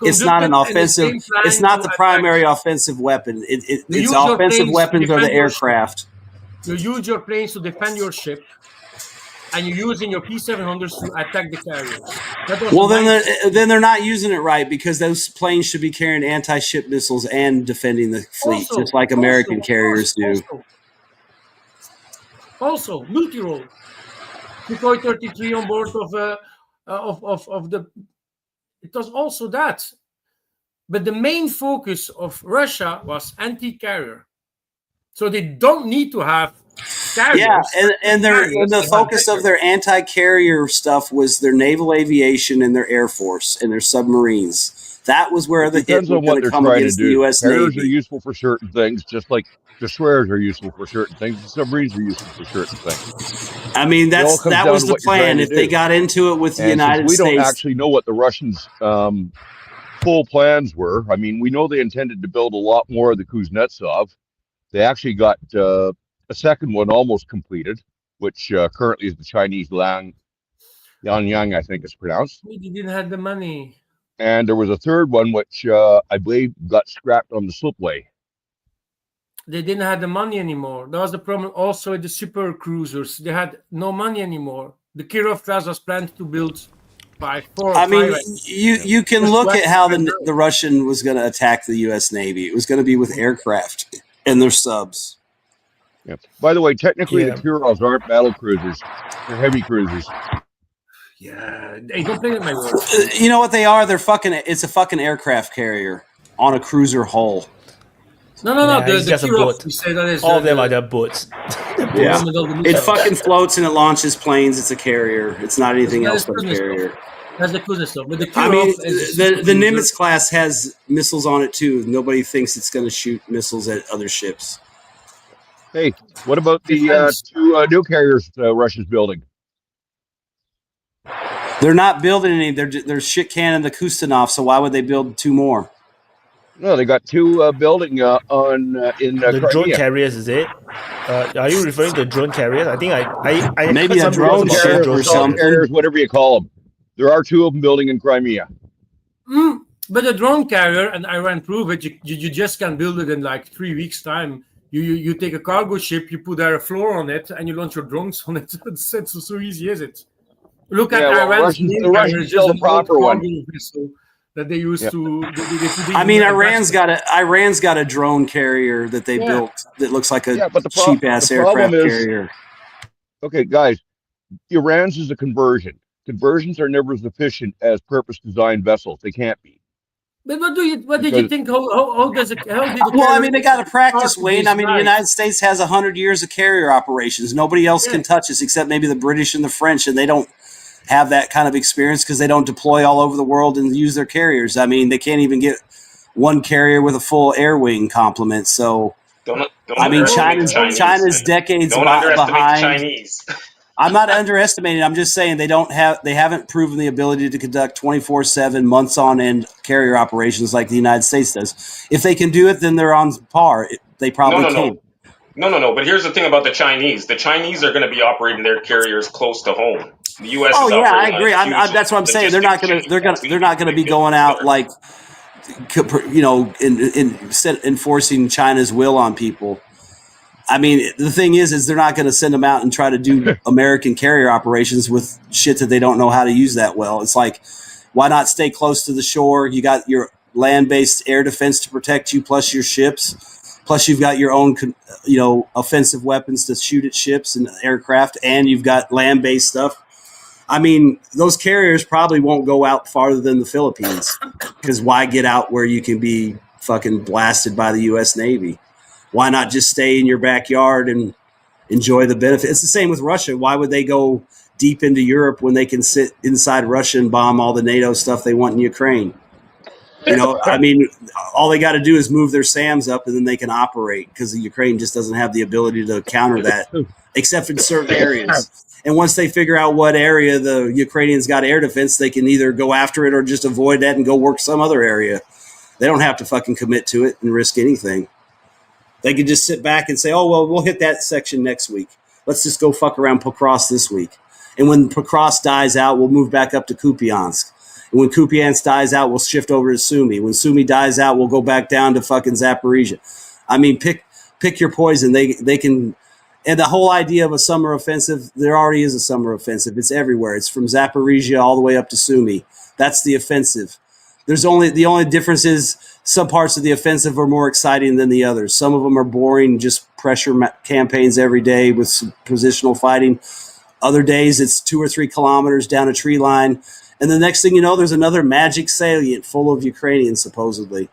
It's not an offensive. It's not the primary offensive weapon. Its offensive weapons are the aircraft. You use your planes to defend your ship, and you're using your P-700s to attack the carriers. Well, then they're not using it right, because those planes should be carrying anti-ship missiles and defending the fleet, just like American carriers do. Also, multi-role. Sukhoi 33 on board of the. It was also that, but the main focus of Russia was anti-carrier, so they don't need to have carriers. Yeah, and the focus of their anti-carrier stuff was their naval aviation and their air force and their submarines. That was where the hit was going to come against the U.S. Carriers Navy. are useful for certain things, just like destroyers are useful for certain things. And submarines are useful for certain things. I mean, that was the plan. If they got into it with the United States, we don't actually know what the Russians' full plans were. I mean, we know they intended to build a lot more of the Kuznetsov. They actually got a second one almost completed, which currently is the Chinese Lianyang, I think it's pronounced. They didn't have the money. And there was a third one, which I believe got scrapped on the slipway. They didn't have the money anymore. That was the problem also with the super cruisers. They had no money anymore. The Kirov class was planned to build by 4 or 5. I mean, you can look at how the Russian was going to attack the U.S. Navy. It was going to be with aircraft and their subs. Yeah. By the way, technically the Kirovs aren't battle cruisers; they're heavy cruisers. Yeah, hey, don't play with my words. You know what they are? It's a fucking aircraft carrier on a cruiser hull. No. It's just a boat. All of them are their boats. Yeah. It fucking floats and it launches planes. It's a carrier. It's not anything else but a carrier. That's the Kuznetsov. But the I mean, Kirov is the Nimitz class has missiles on it too. Nobody thinks it's going to shoot missiles at other ships. Hey, what about the Defense. 2 new carriers Russia's building? They're not building any. They're shit canning the Kustanov. So why would they build 2 more? No, they got 2 building in the drone Crimea. carriers, is it? Are you referring to drone carriers? I think I Maybe heard a some drone rumors about ship drone or something. Carriers, whatever you call them. There are 2 of them building in Crimea. But the drone carrier, and Iran proved it, you just can build it in like 3 weeks' time. You take a cargo ship, you put a floor on it, and you launch your drones on it. So easy is it? Look at Iran's the Russians built a proper one. Vessel that they used to. I mean, Iran's got a drone carrier that they built that looks like a cheap ass aircraft carrier. Okay, guys, Iran's is a conversion. Conversions are never as efficient as purpose-designed vessels. They can't be. But what did you think? How does it? How did Well, I mean, they got to practice, Wayne. I mean, the United States has 100 years of carrier operations. Nobody else can touch us except maybe the British and the French, and they don't have that kind of experience because they don't deploy all over the world and use their carriers. I mean, they can't even get one carrier with a full air wing complement. So, I mean, China's decades behind. Chinese. I'm not underestimating. I'm just saying they haven't proven the ability to conduct 24/7 months on end carrier operations like the United States does. If they can do it, then they're on par. They probably can. No. But here's the thing about the Chinese. The Chinese are going to be operating their carriers close to home. The U.S. Oh yeah, I agree. That's what I'm saying. They're not going to be going out like, you know, enforcing China's will on people. I mean, the thing is they're not going to send them out and try to do American carrier operations with shit that they don't know how to use that well. It's like, why not stay close to the shore? You got your land-based air defense to protect you, plus your ships, plus you've got your own, you know, offensive weapons to shoot at ships and aircraft, and you've got land-based stuff. I mean, those carriers probably won't go out farther than the Philippines, because why get out where you can be fucking blasted by the U.S. Navy? Why not just stay in your backyard and enjoy the benefit? It's the same with Russia. Why would they go deep into Europe when they can sit inside Russia and bomb all the NATO stuff they want in Ukraine? You know, I mean, all they got to do is move their SAMs up and then they can operate, because the Ukraine just doesn't have the ability to counter that, except in certain areas. And once they figure out what area the Ukrainians got air defense, they can either go after it or just avoid that and go work some other area. They don't have to fucking commit to it and risk anything. They could just sit back and say, oh, well, we'll hit that section next week. Let's just go fuck around Pokrovsk this week. And when Pokrovsk dies out, we'll move back up to Kupiansk. And when Kupiansk dies out, we'll shift over to Sumy. When Sumy dies out, we'll go back down to fucking Zaporizhia. I mean, pick your poison. They can. And the whole idea of a summer offensive, there already is a summer offensive. It's everywhere. It's from Zaporizhia all the way up to Sumy. That's the offensive. The only difference is some parts of the offensive are more exciting than the others. Some of them are boring, just pressure campaigns every day with some positional fighting. Other days it's 2 or 3 kilometers down a tree line. And the next thing you know, there's another magic salient full of Ukrainians, supposedly.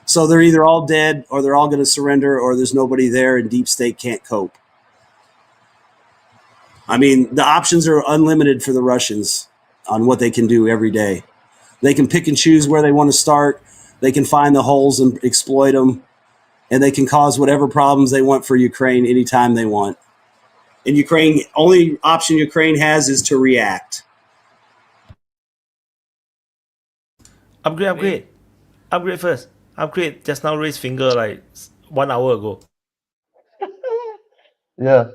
So they're either all dead or they're all going to surrender, or there's nobody there and Deep State can't cope. I mean, the options are unlimited for the Russians on what they can do every day. They can pick and choose where they want to start. They can find the holes and exploit them. And they can cause whatever problems they want for Ukraine anytime they want. And only option Ukraine has is to react. Upgrade first. Upgrade just now raised finger like 1 hour ago. Yeah.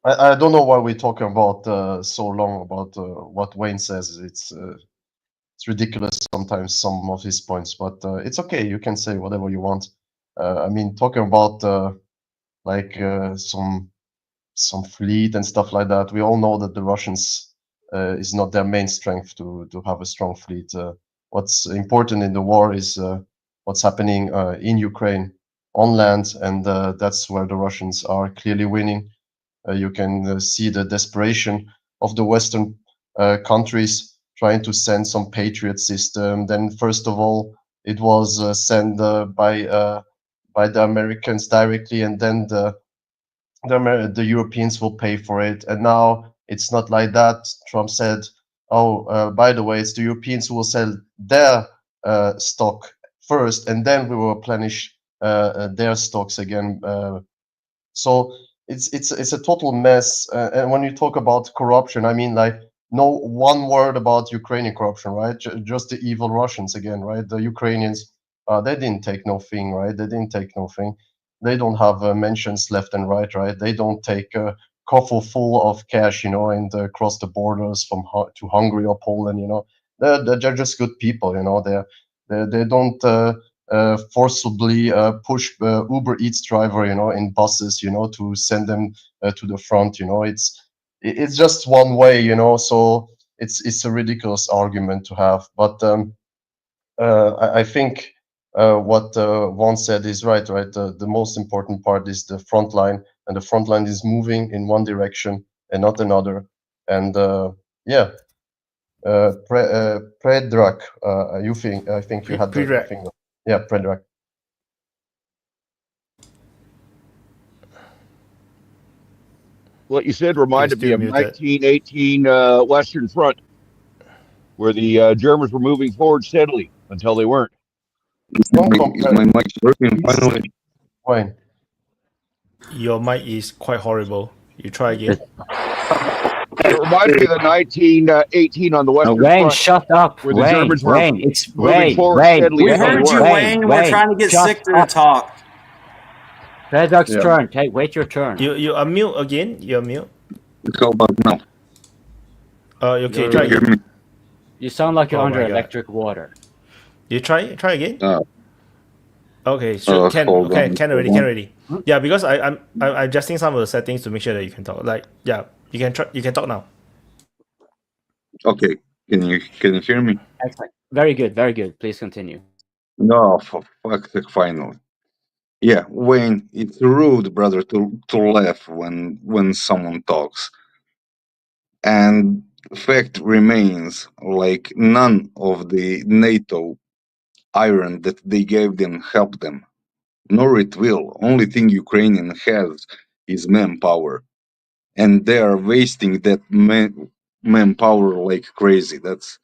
I don't know why we're talking about so long about what Wayne says. It's ridiculous sometimes, some of his points, but it's okay. You can say whatever you want. I mean, talking about some fleet and stuff like that. We all know that the Russians is not their main strength to have a strong fleet. What's important in the war is what's happening in Ukraine on land, and that's where the Russians are clearly winning. You can see the desperation of the Western countries trying to send some Patriot system. Then, first of all, it was sent by the Americans directly, and then the Europeans will pay for it. And now it's not like that. Trump said oh, by the way, it's the Europeans who will sell their stock first, and then we will replenish their stocks again. So it's a total mess. And when you talk about corruption, I mean, like, no one word about Ukrainian corruption, right? Just the evil Russians again, right? The Ukrainians, they didn't take nothing, right? They didn't take nothing. They don't have mentions left and right, right? They don't take a coffer full of cash, you know, and cross the borders from to Hungary or Poland, you know. They're just good people, you know. They don't forcibly push Uber Eats driver, you know, in buses, you know, to send them to the front, you know. It's just one way, you know. So it's a ridiculous argument to have. But I think what Vaughn said is right. The most important part is the front line, and the front line is moving in one direction and not another. And yeah, Predrag, I think you had the finger. Yeah, Predrag. What you said reminded me of muted. 1918 Western Front, where the Germans were moving forward steadily until they weren't. Is my mic working finally? Fine. Your mic is quite horrible. You try again. It reminded me of the 1918 on the Western Wayne, Front. shut up. Where the Wayne, Germans were Wayne, it's moving Wayne, forward Wayne. steadily We until they heard you, weren't. Wayne. We're trying to get Sichter to talk. Predrag's Yeah. turn. Hey, wait your turn. You unmute again. You unmute. How about now? Okay, try Hear again. me? You sound like you're Oh under my God. electric water. You try again. Okay, hold can on, already. Yeah, because I'm adjusting some of the settings to make sure that you can talk. Like, yeah, you can talk now. Okay, can you hear me? Excellent. Very good, very good. Please continue. No, for fuck's sake, finally. Yeah, Wayne, it's rude, brother, to laugh when someone talks. And fact remains, like, none of the NATO iron that they gave them helped them. Nor it will. Only thing Ukrainian has is manpower. And they are wasting that manpower like crazy. That's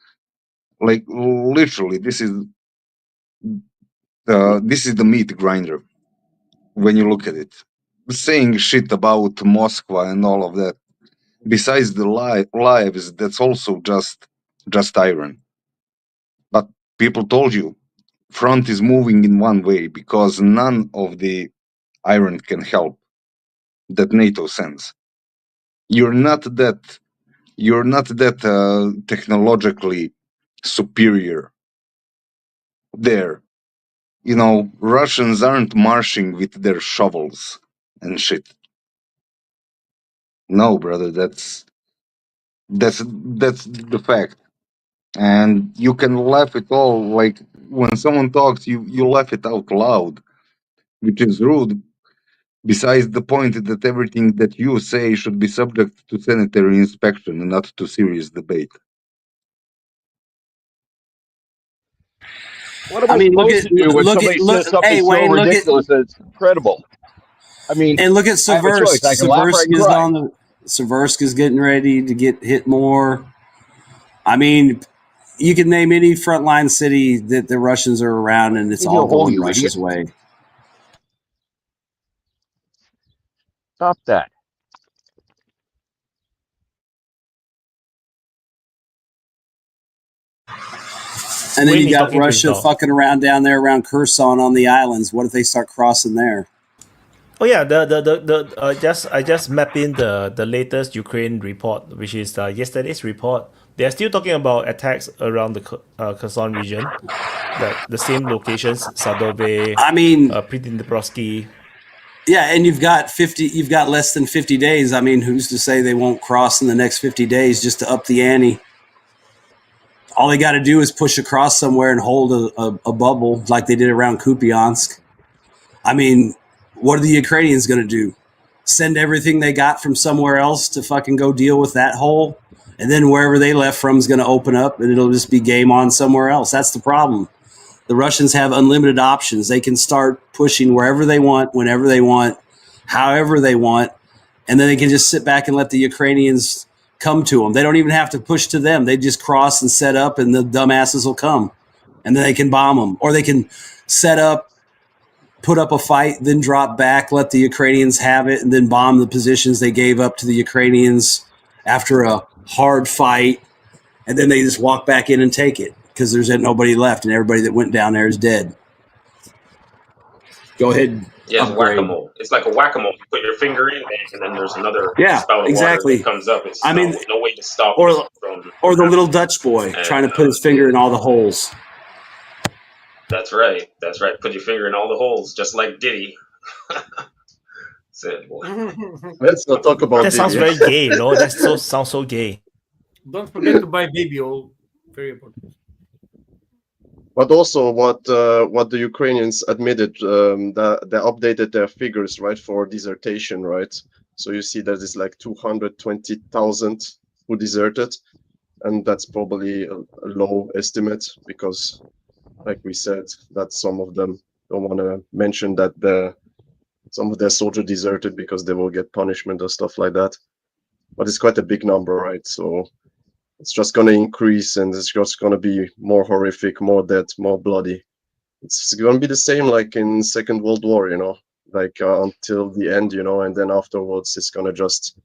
like literally this is the meat grinder when you look at it. Saying shit about Moscow and all of that. Besides the lives, that's also just iron. But people told you front is moving in one way because none of the iron can help that NATO sends. You're not that technologically superior there. You know, Russians aren't marching with their shovels and shit. No, brother, that's the fact. And you can laugh it all, like when someone talks, you laugh it out loud, which is rude. Besides the point that everything that you say should be subject to sanitary inspection and not to serious debate. What am I supposed to do when somebody says something so ridiculous that it's incredible? I mean, and look at I have a choice. I can laugh or I can cry. Saverska's getting ready to get hit more. I mean, you can name any frontline city that the Russians are around, and it's all going Russia's way. Stop that. And then you got Russia fucking around down there around Kherson on the islands. What if they start crossing there? Oh yeah, I just mapped in the latest Ukraine report, which is yesterday's report. They are still talking about attacks around the Kherson region, like the same locations, Sadove. I mean, Pridniprovsky. Yeah, and you've got less than 50 days. I mean, who's to say they won't cross in the next 50 days just to up the ante? All they got to do is push across somewhere and hold a bubble like they did around Kupiansk. I mean, what are the Ukrainians going to do? Send everything they got from somewhere else to fucking go deal with that hole? And then wherever they left from is going to open up and it'll just be game on somewhere else. That's the problem. The Russians have unlimited options. They can start pushing wherever they want, whenever they want, however they want. And then they can just sit back and let the Ukrainians come to them. They don't even have to push to them. They just cross and set up, and the dumbasses will come, and then they can bomb them, or they can set up, put up a fight, then drop back, let the Ukrainians have it, and then bomb the positions they gave up to the Ukrainians after a hard fight, and then they just walk back in and take it because there's nobody left, and everybody that went down there is dead. Go ahead. Yeah, it's whack-a-mole. It's like a whack-a-mole. You put your finger in, and then there's another spout of exactly. water that comes up. It's I mean, no way to stop or it from. Or the little Dutch boy trying to put his finger in all the holes. That's right. That's right. Put your finger in all the holes, just like Diddy. That's it, boy. Let's not talk about that. Sounds very gay, no? That sounds so gay. Don't forget to buy baby oil. Very important. But also, what the Ukrainians admitted, that they updated their figures, right, for desertation, right? So you see that it's like 220,000 who deserted, and that's probably a low estimate because, like we said, that some of them don't want to mention that some of their soldiers deserted because they will get punishment or stuff like that. But it's quite a big number, right? So it's just going to increase, and it's just going to be more horrific, more death, more bloody. It's going to be the same like in Second World War, you know, like until the end, you know, and then afterwards it's going to just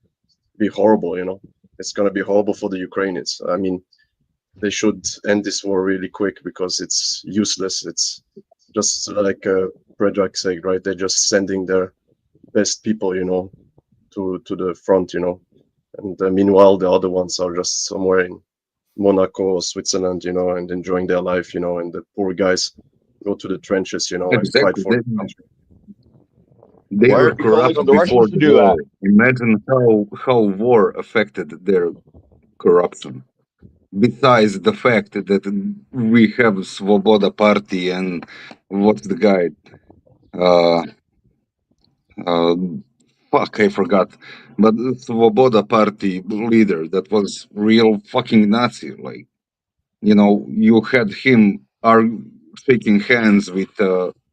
be horrible, you know. It's going to be horrible for the Ukrainians. I mean, they should end this war really quick because it's useless. It's just like Predrag said, right? They're just sending their best people, you know, to the front, you know. And meanwhile, the other ones are just somewhere in Monaco or Switzerland, you know, and enjoying their life, you know, and the poor guys go to the trenches, you know, Exactly. and fight for the country. They were corrupt before the war. Imagine how war affected their corruption. Besides the fact that we have Svoboda Party and what's the guy? Fuck, I forgot. But the Svoboda Party leader that was real fucking Nazi. Like, you know, you had him shaking hands with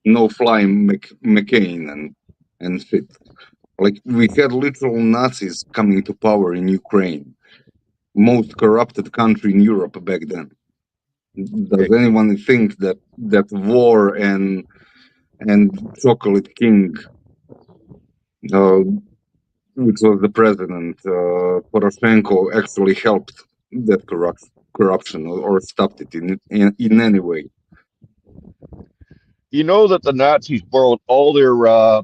no-fly McCain and shit. Like, we had literal Nazis coming to power in Ukraine, most corrupted country in Europe back then. Does anyone think that war and Chocolate King, which was the president, Poroshenko, actually helped that corruption or stopped it in any way? You know that the Nazis borrowed all their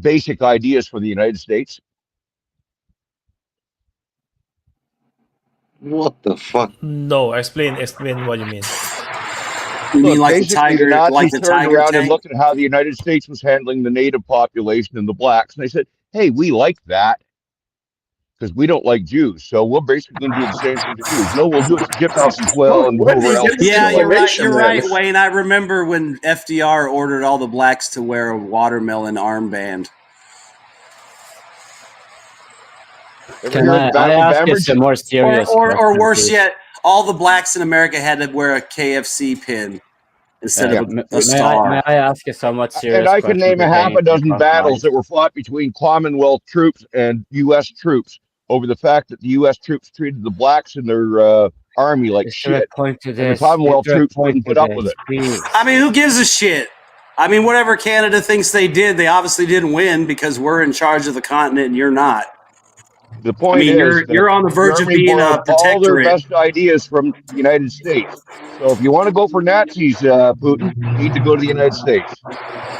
basic ideas from the United States? What the fuck? No, explain what you mean. You mean like the basically, tiger, the Nazis like the turned tiger around and tank? looked at how the United States was handling the native population and the blacks, and they said, "Hey, we like that because we don't like Jews, so we're basically going to do the same thing to Jews. No, we'll do it to Gentiles as well and whoever else." Yeah, you're right. You're right, Wayne. I remember when FDR ordered all the blacks to wear a watermelon armband. Can I ask you some more serious or worse yet, all the blacks in America had to wear a KFC pin instead of a star. May I ask you somewhat serious? And I can name a half a dozen battles that were fought between Commonwealth troops and U.S. troops over the fact that the U.S. troops treated the blacks in their army like shit. And the Commonwealth troops wouldn't put up with it. I mean, who gives a shit? I mean, whatever Canada thinks they did, they obviously didn't win because we're in charge of the continent and you're not. The point is, you're on the verge of being a protectorate. All their best ideas from the United States. So if you want to go for Nazis, Putin, you need to go to the United States.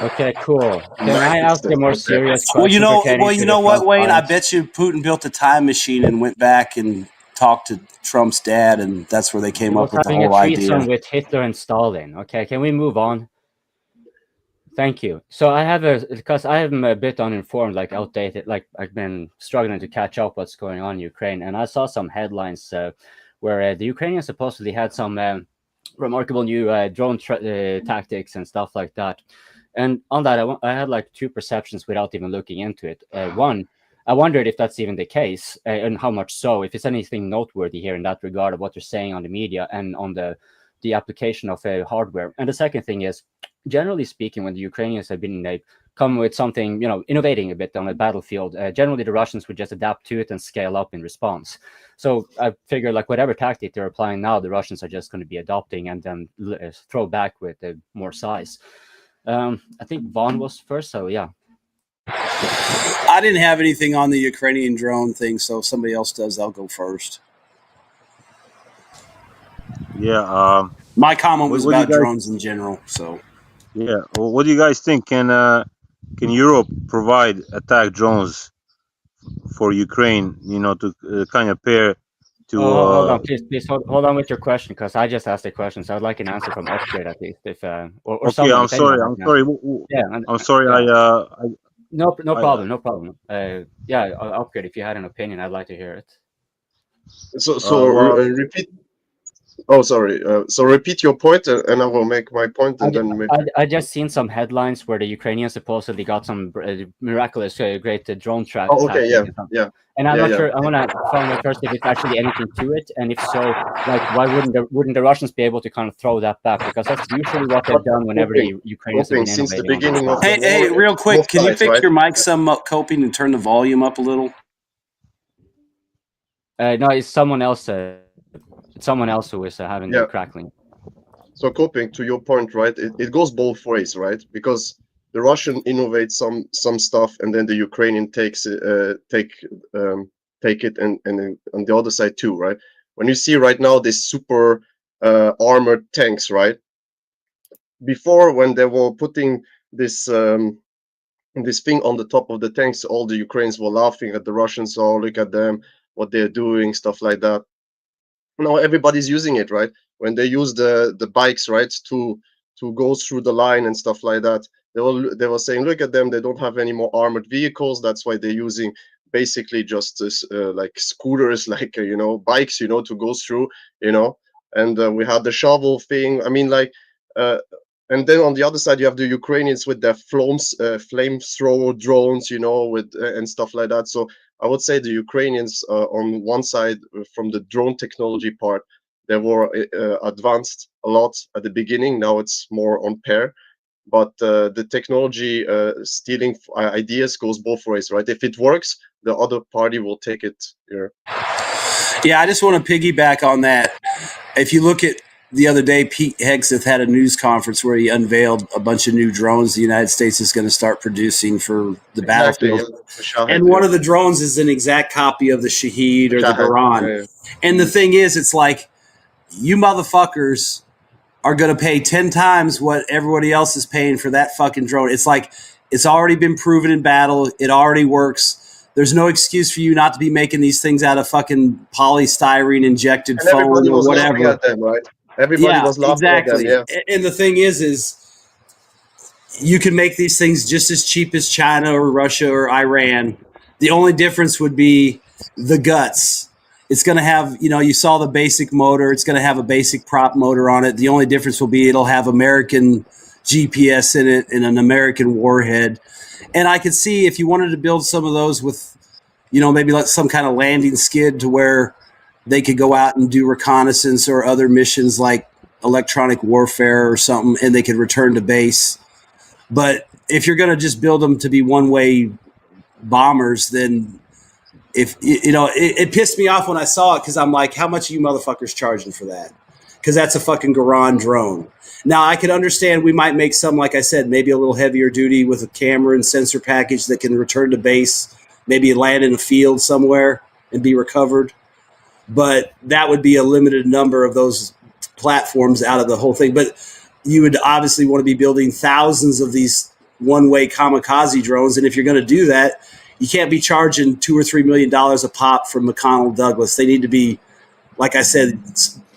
Okay, cool. Can I ask a more serious question? Well, you know what, Wayne? I bet you Putin built a time machine and went back and talked to Trump's dad, and that's where they came up with the whole idea. With Hitler and Stalin. Okay, can we move on? Thank you. So because I am a bit uninformed, like outdated, like I've been struggling to catch up what's going on in Ukraine, and I saw some headlines where the Ukrainians supposedly had some remarkable new drone tactics and stuff like that. And on that, I had like two perceptions without even looking into it. One, I wondered if that's even the case, and how much so, if it's anything noteworthy here in that regard of what you're saying on the media and on the application of hardware. And the second thing is, generally speaking, when the Ukrainians have been come with something, innovating a bit on the battlefield, generally the Russians would just adapt to it and scale up in response. So I figure like whatever tactic they're applying now, the Russians are just going to be adopting and then throw back with more size. I think Vaughn was first, so yeah. I didn't have anything on the Ukrainian drone thing, so if somebody else does, I'll go first. Yeah. My comment was about drones in general. So. Yeah. Well, what do you guys think? Can Europe provide attack drones for Ukraine? To kind of pair to. Hold on, please hold on with your question, because I just asked a question, so I'd like an answer from Upgrade at least, if or okay, someone. I'm sorry. Yeah, I'm sorry. Yeah. No problem. Yeah, Upgrade. If you had an opinion, I'd like to hear it. Repeat. Oh, sorry. So repeat your point, and I will make my point, and then maybe. I just seen some headlines where the Ukrainians supposedly got some miraculous, great drone track. Oh, okay, yeah. And I'm not sure. I want to find out first if it's actually anything to it, and if so, like, why wouldn't the Russians be able to kind of throw that back? Because that's usually what they've done whenever the Ukrainians have been since the innovating. beginning of Hey, real quick, can you fix your mic some coping and turn the volume up a little? No, it's someone else. Someone else who is having the crackling. So coping to your point, right? It goes both ways, right? Because the Russian innovates some stuff, and then the Ukrainian take it, and on the other side too, right? When you see right now this super armored tanks, right? Before, when they were putting this thing on the top of the tanks, all the Ukrainians were laughing at the Russians. Oh, look at them, what they're doing, stuff like that. Now everybody's using it, right? When they use the bikes, right, to go through the line and stuff like that, they were saying, look at them, they don't have any more armored vehicles. That's why they're using basically just this, like scooters, like bikes, to go through, And we had the shovel thing. I mean, like, and then on the other side, you have the Ukrainians with their flamethrower drones, with and stuff like that. So I would say the Ukrainians, on one side, from the drone technology part, they were advanced a lot at the beginning. Now it's more on pair. But the technology stealing ideas goes both ways, right? If it works, the other party will take it. Yeah, I just want to piggyback on that. If you look at the other day, Pete Hegseth had a news conference where he unveiled a bunch of new drones the United States is going to start producing for the battlefield. And one of the drones is an exact copy of the Shahed or the Quran. And the thing is, it's like, you motherfuckers are going to pay 10 times what everybody else is paying for that fucking drone. It's like, it's already been proven in battle. It already works. There's no excuse for you not to be making these things out of fucking polystyrene injected foam or whatever. At them, right? Everybody was laughing at them, yeah. And the thing is you can make these things just as cheap as China or Russia or Iran. The only difference would be the guts. It's going to have, you saw the basic motor. It's going to have a basic prop motor on it. The only difference will be it'll have American GPS in it and an American warhead. And I could see if you wanted to build some of those with, maybe like some kind of landing skid to where they could go out and do reconnaissance or other missions like electronic warfare or something, and they could return to base. But if you're going to just build them to be one-way bombers, then it pissed me off when I saw it, because I'm like, how much are you motherfuckers charging for that? Because that's a fucking Quran drone. Now, I could understand we might make some, like I said, maybe a little heavier duty with a camera and sensor package that can return to base, maybe land in a field somewhere and be recovered. But that would be a limited number of those platforms out of the whole thing. But you would obviously want to be building thousands of these one-way kamikaze drones. And if you're going to do that, you can't be charging $2 or $3 million a pop from McConnell Douglas. They need to be, like I said,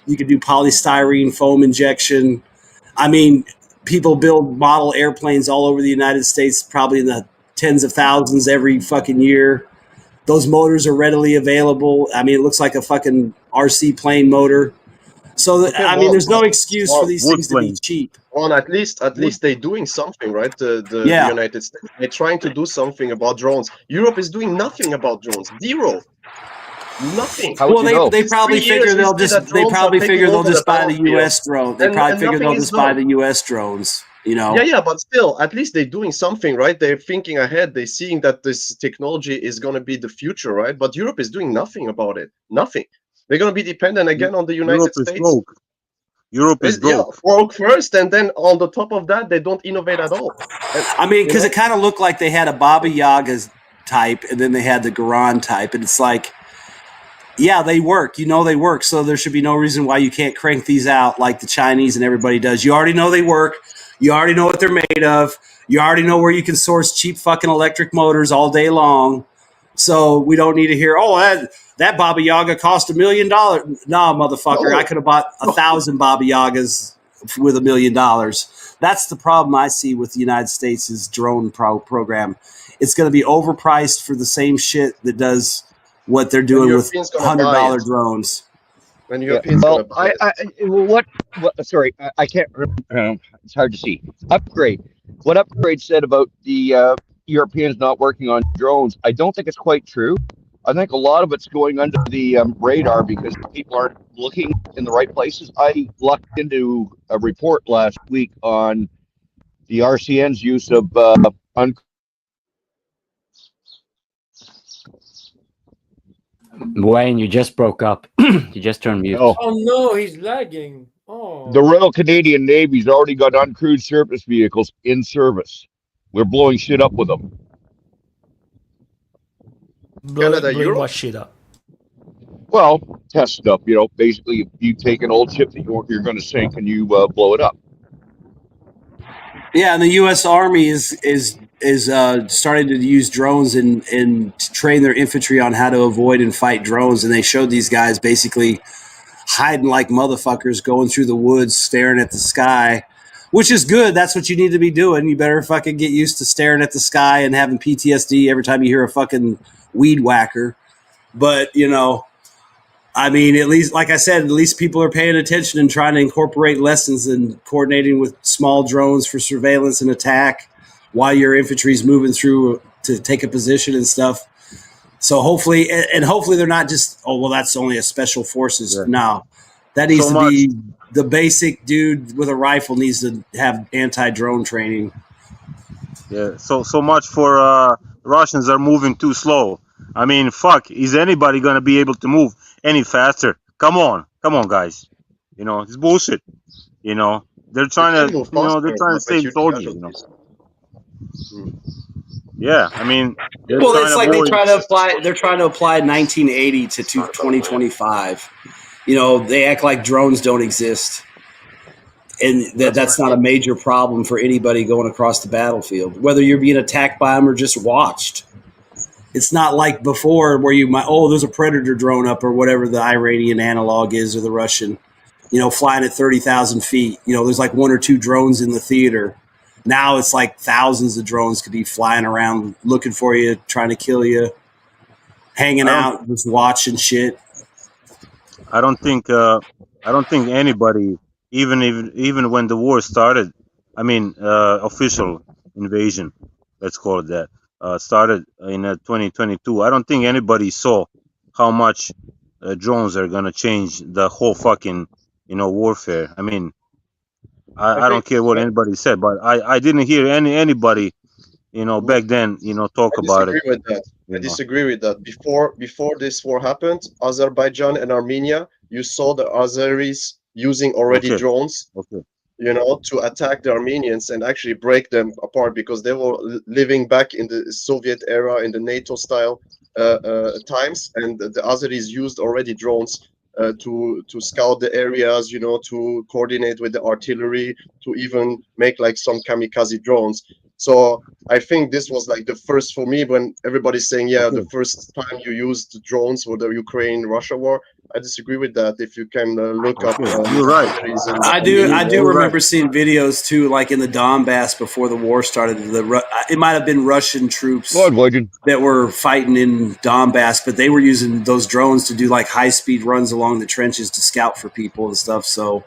you could do polystyrene foam injection. I mean, people build model airplanes all over the United States, probably in the tens of thousands every fucking year. Those motors are readily available. I mean, it looks like a fucking RC plane motor. So, there's no excuse for these things to be cheap. Well, at least they're doing something, right? The United States, they're trying to do something about drones. Europe is doing nothing about drones. Zero. Nothing. Well, they probably figure they'll just buy the U.S. drone. They probably figure they'll just buy the U.S. drones. You know. Yeah, but still, at least they're doing something, right? They're thinking ahead. They're seeing that this technology is going to be the future, right? But Europe is doing nothing about it. Nothing. They're going to be dependent again on the United States. Europe is broke. Yeah, broke first, and then on the top of that, they don't innovate at all. I mean, because it kind of looked like they had a Baba Yaga's type, and then they had the Garan type, and it's like, yeah, they work. You know they work, so there should be no reason why you can't crank these out like the Chinese and everybody does. You already know they work. You already know what they're made of. You already know where you can source cheap fucking electric motors all day long. So we don't need to hear, oh, that Baba Yaga cost $1 million. Nah, motherfucker, I could have bought 1,000 Baba Yagas with $1 million. That's the problem I see with the United States' drone program. It's going to be overpriced for the same shit that does what they're doing with $100 drones. When Europeans sorry, I can't remember. It's hard to see. Upgrade. What Upgrade said about the Europeans not working on drones, I don't think it's quite true. I think a lot of it's going under the radar because people aren't looking in the right places. I looked into a report last week on the RCN's use of Wayne, you just broke up. You just turned mute. Oh no, he's lagging. Oh. The Royal Canadian Navy's already got uncrewed surface vehicles in service. We're blowing shit up with them. Blowing what shit up? Well, test stuff. You know, basically, you take an old ship that you're going to sink and you blow it up. Yeah, and the U.S. Army is starting to use drones and train their infantry on how to avoid and fight drones. And they showed these guys basically hiding like motherfuckers, going through the woods, staring at the sky, which is good. That's what you need to be doing. You better fucking get used to staring at the sky and having PTSD every time you hear a fucking weed whacker. But, you know, I mean, at least, like I said, at least people are paying attention and trying to incorporate lessons and coordinating with small drones for surveillance and attack while your infantry is moving through to take a position and stuff. So hopefully they're not just, oh, well, that's only a special forces. Yeah. No, that needs to be the basic dude with a rifle needs to have anti-drone training. Yeah, so much for Russians are moving too slow. I mean, fuck, is anybody going to be able to move any faster? Come on, guys. You know, it's bullshit. You know, they're trying to save soldiers, you know. Yeah, I mean, well, it's like they're trying to apply 1980 to 2025. You know, they act like drones don't exist, and that's not a major problem for anybody going across the battlefield, whether you're being attacked by them or just watched. It's not like before where you might, oh, there's a Predator drone up or whatever the Iranian analog is or the Russian, you know, flying at 30,000 feet. You know, there's like 1 or 2 drones in the theater. Now it's like thousands of drones could be flying around looking for you, trying to kill you, hanging out, just watching shit. I don't think anybody, even when the war started, I mean, official invasion, let's call it that, started in 2022. I don't think anybody saw how much drones are gonna change the whole fucking, you know, warfare. I mean, I don't care what anybody said, but I didn't hear anybody, you know, back then, you know, talk about it. I disagree with that. Before this war happened, Azerbaijan and Armenia, you saw the Azeris using already drones, you know, to attack the Armenians and actually break them apart because they were living back in the Soviet era, in the NATO style times, and the Azeris used already drones to scout the areas, you know, to coordinate with the artillery, to even make like some kamikaze drones. So I think this was like the first for me when everybody's saying, yeah, the first time you used drones for the Ukraine-Russia war. I disagree with that. If you can look up, you're right. I do remember seeing videos too, like in the Donbass before the war started. It might have been Russian troops that were fighting in Donbass, but they were using those drones to do like high-speed runs along the trenches to scout for people and stuff. So,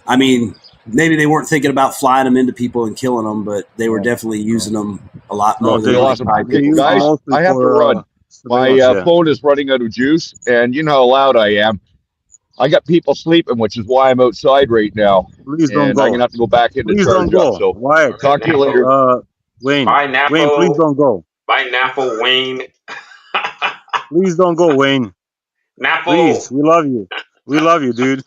I mean, maybe they weren't thinking about flying them into people and killing them, but they were definitely using them a lot more. Guys, I have to run. My phone is running out of juice, and you know how loud I am. I got people sleeping, which is why I'm outside right now. Please don't And I'm gonna go. have to go back in to Please don't charge up. go. So Wyatt. talk to you later. Wayne. Bye, Wayne, please Napo. don't go. Bye, Napo, Wayne. Please don't go, Wayne. Napo. Please, we love you. We love you, dude.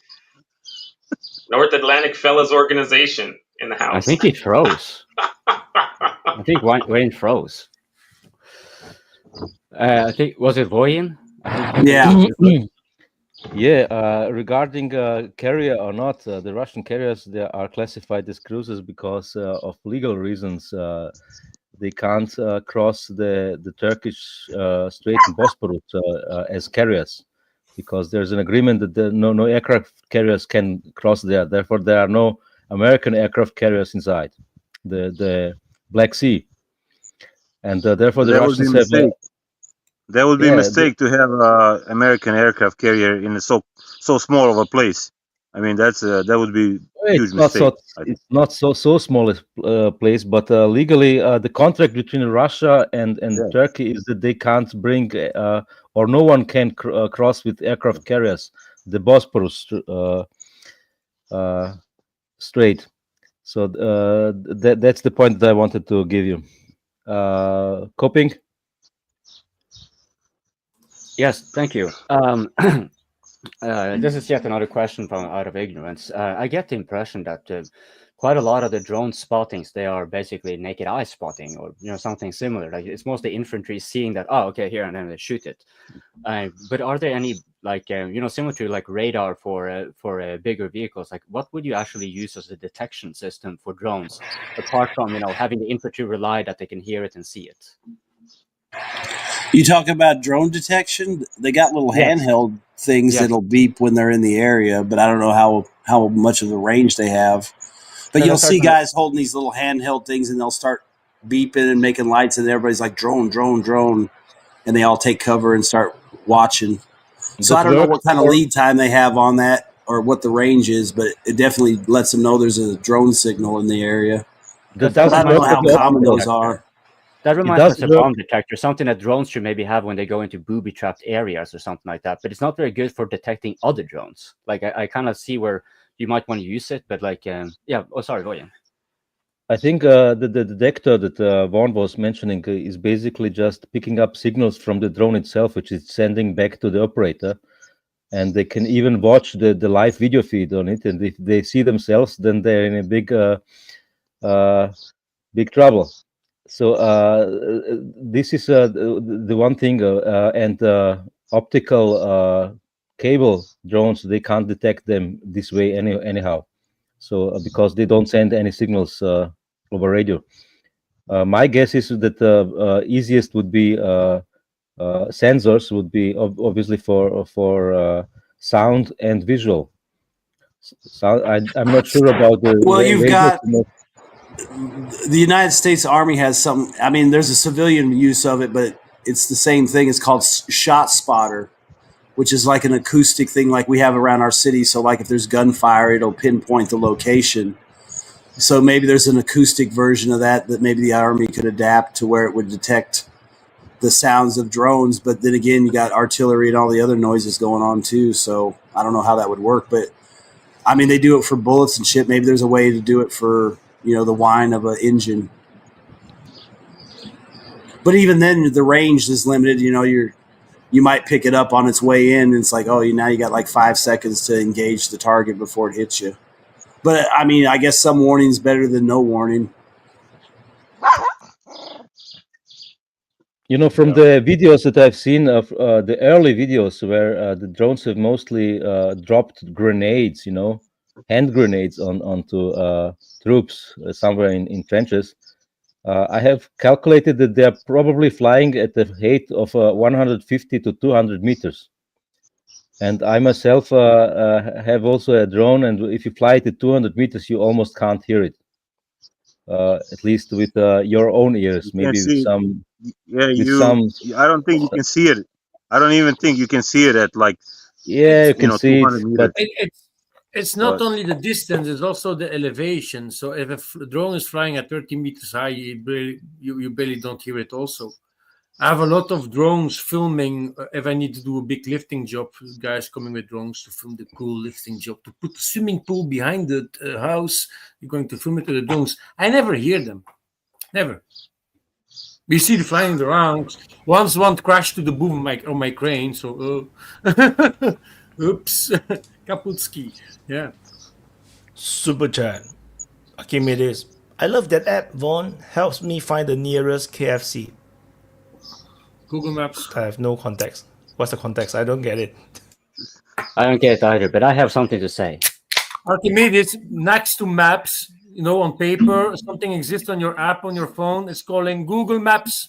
North Atlantic Fellas Organization in the house. I think he froze. I think Wayne froze. I think, was it Wayne? Yeah. Yeah, regarding carrier or not, the Russian carriers, they are classified as cruisers because of legal reasons. They can't cross the Turkish Strait and Bosporus as carriers because there's an agreement that no aircraft carriers can cross there. Therefore, there are no American aircraft carriers inside the Black Sea, and therefore the Russians have. That would be a mistake to have an American aircraft carrier in so small of a place. I mean, that would be a huge mistake. It's not so small a place, but legally, the contract between Russia and Turkey is that they can't bring or no one can cross with aircraft carriers the Bosporus Strait. So that's the point that I wanted to give you. Coping. Yes, thank you. This is yet another question from out of ignorance. I get the impression that quite a lot of the drone spottings, they are basically naked eye spotting or something similar. Like it's mostly infantry seeing that, oh, okay, here, and then they shoot it. But are there any similar to like radar for bigger vehicles? Like what would you actually use as a detection system for drones, apart from having the infantry rely that they can hear it and see it? You talk about drone detection? They got little handheld things that'll beep when they're in the area, but I don't know how much of the range they have. But you'll see guys holding these little handheld things, and they'll start beeping and making lights, and everybody's like, drone, drone, drone. And they all take cover and start watching. So I don't know what kind of lead time they have on that or what the range is, but it definitely lets them know there's a drone signal in the area. But I don't know how common those are. That reminds me of a bomb detector, something that drones should maybe have when they go into booby-trapped areas or something like that. But it's not very good for detecting other drones. Like I kind of see where you might want to use it, but like, Oh, sorry, Voyan. I think the detector that Vaughn was mentioning is basically just picking up signals from the drone itself, which is sending back to the operator. And they can even watch the live video feed on it. And if they see themselves, then they're in a big trouble. So this is the one thing, and optical cable drones, they can't detect them this way anyhow. So because they don't send any signals over radio. My guess is that easiest would be sensors would be obviously for sound and visual. So I'm not sure about the. Well, you've got. The United States Army has some. I mean, there's a civilian use of it, but it's the same thing. It's called Shot Spotter, which is like an acoustic thing like we have around our city. So like if there's gunfire, it'll pinpoint the location. So maybe there's an acoustic version of that maybe the Army could adapt to where it would detect the sounds of drones. But then again, you got artillery and all the other noises going on too. So I don't know how that would work. But I mean, they do it for bullets and shit. Maybe there's a way to do it for the whine of an engine. But even then, the range is limited. You might pick it up on its way in, and it's like, oh, now you got like 5 seconds to engage the target before it hits you. But I mean, I guess some warning is better than no warning. From the videos that I've seen of the early videos where the drones have mostly dropped grenades, hand grenades onto troops somewhere in trenches. I have calculated that they are probably flying at the height of 150 to 200 meters. And I myself have also a drone, and if you fly it at 200 meters, you almost can't hear it. At least with your own ears, maybe with some. I don't think you can see it. I don't even think you can see it at like. Yeah, you can see it, but it's not only the distance; it's also the elevation. So if a drone is flying at 30 meters high, you barely don't hear it. Also, I have a lot of drones filming if I need to do a big lifting job. Guys coming with drones to film the cool lifting job. To put the swimming pool behind the house, you're going to film it with the drones. I never hear them. Never. We see them flying around. Once one crashed to the boom on my crane, so oops, kaputski. Yeah. Super chat. Archimedes. I love that app, Vaughn. Helps me find the nearest KFC. Google Maps. I have no context. What's the context? I don't get it. I don't get it either, but I have something to say. Archimedes, next to maps, on paper, something exists on your app on your phone. It's calling Google Maps.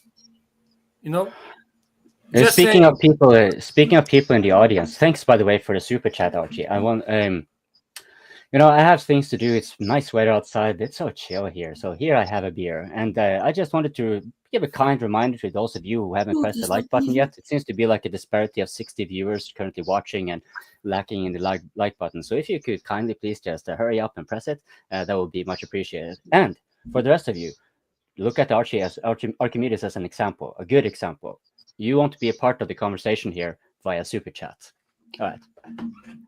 Speaking of people in the audience, thanks by the way for the super chat, Archie. I want, I have things to do. It's nice weather outside. It's so chill here. So here I have a beer, and I just wanted to give a kind reminder to those of you who haven't pressed the like button yet. It seems to be like a disparity of 60 viewers currently watching and lacking in the like button. So if you could kindly please just hurry up and press it, that would be much appreciated. And for the rest of you, look at Archimedes as an example, a good example. You want to be a part of the conversation here via super chat. All right.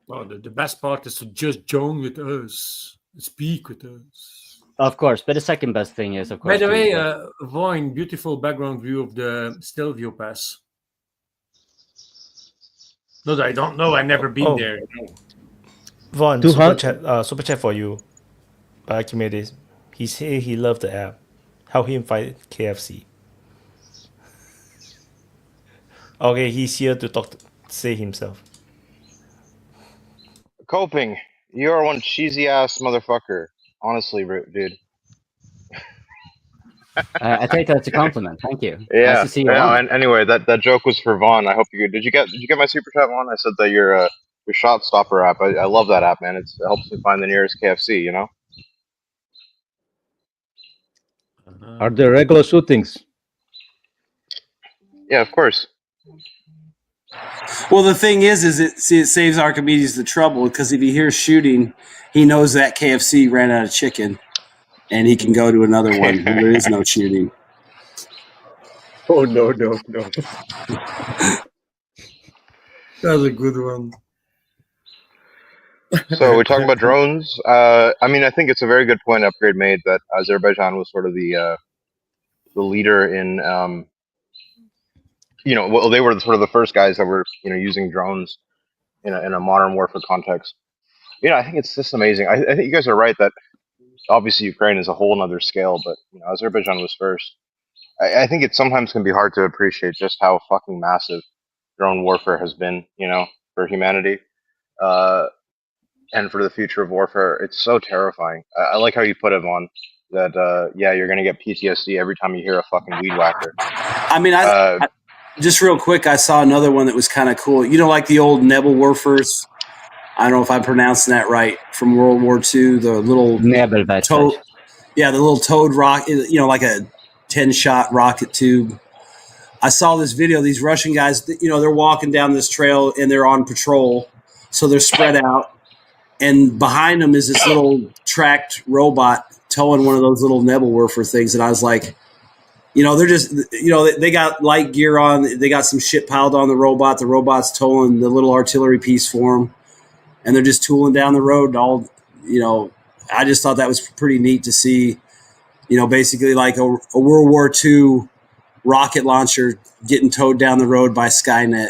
Oh, the best part is to just join with us, speak with us. Of course, but the second best thing is, of course. By the way, Vaughn, beautiful background view of the Stelvio Pass. No, I don't know. I've never been there. Vaughn, super chat for you. Archimedes. He said he loved the app. How he invited KFC. Okay, he's here to say himself. Coping, you are one cheesy ass motherfucker. Honestly, dude. I take that as a compliment. Thank you. Yeah. Nice to see you. And anyway, that joke was for Vaughn. I hope you did. You get my super chat, Vaughn? I said that your shot stopper app. I love that app, man. It helps me find the nearest KFC. Are there regular shootings? Yeah, of course. Well, the thing is it saves Archimedes the trouble, because if he hears shooting, he knows that KFC ran out of chicken, and he can go to another one where there is no shooting. Oh, no. That's a good one. So we're talking about drones. I think it's a very good point Upgrade made that Azerbaijan was sort of the leader in. They were sort of the first guys that were using drones in a modern warfare context. I think it's just amazing. I think you guys are right that obviously Ukraine is a whole nother scale, but Azerbaijan was first. I think it sometimes can be hard to appreciate just how fucking massive drone warfare has been, for humanity, and for the future of warfare. It's so terrifying. I like how you put it on that. You're gonna get PTSD every time you hear a fucking weed whacker. I just real quick, I saw another one that was kind of cool. Like the old Nebelwerfers. I don't know if I'm pronouncing that right, from World War II. The little toad, the little toad rocket, like a 10-shot rocket tube. I saw this video. These Russian guys, they're walking down this trail and they're on patrol, so they're spread out. And behind them is this little tracked robot towing one of those little Nebelwerfer things. And I was like, they're just, they got light gear on. They got some shit piled on the robot. The robot's towing the little artillery piece for them. And they're just tooling down the road. I just thought that was pretty neat to see, basically like a World War II rocket launcher getting towed down the road by Skynet.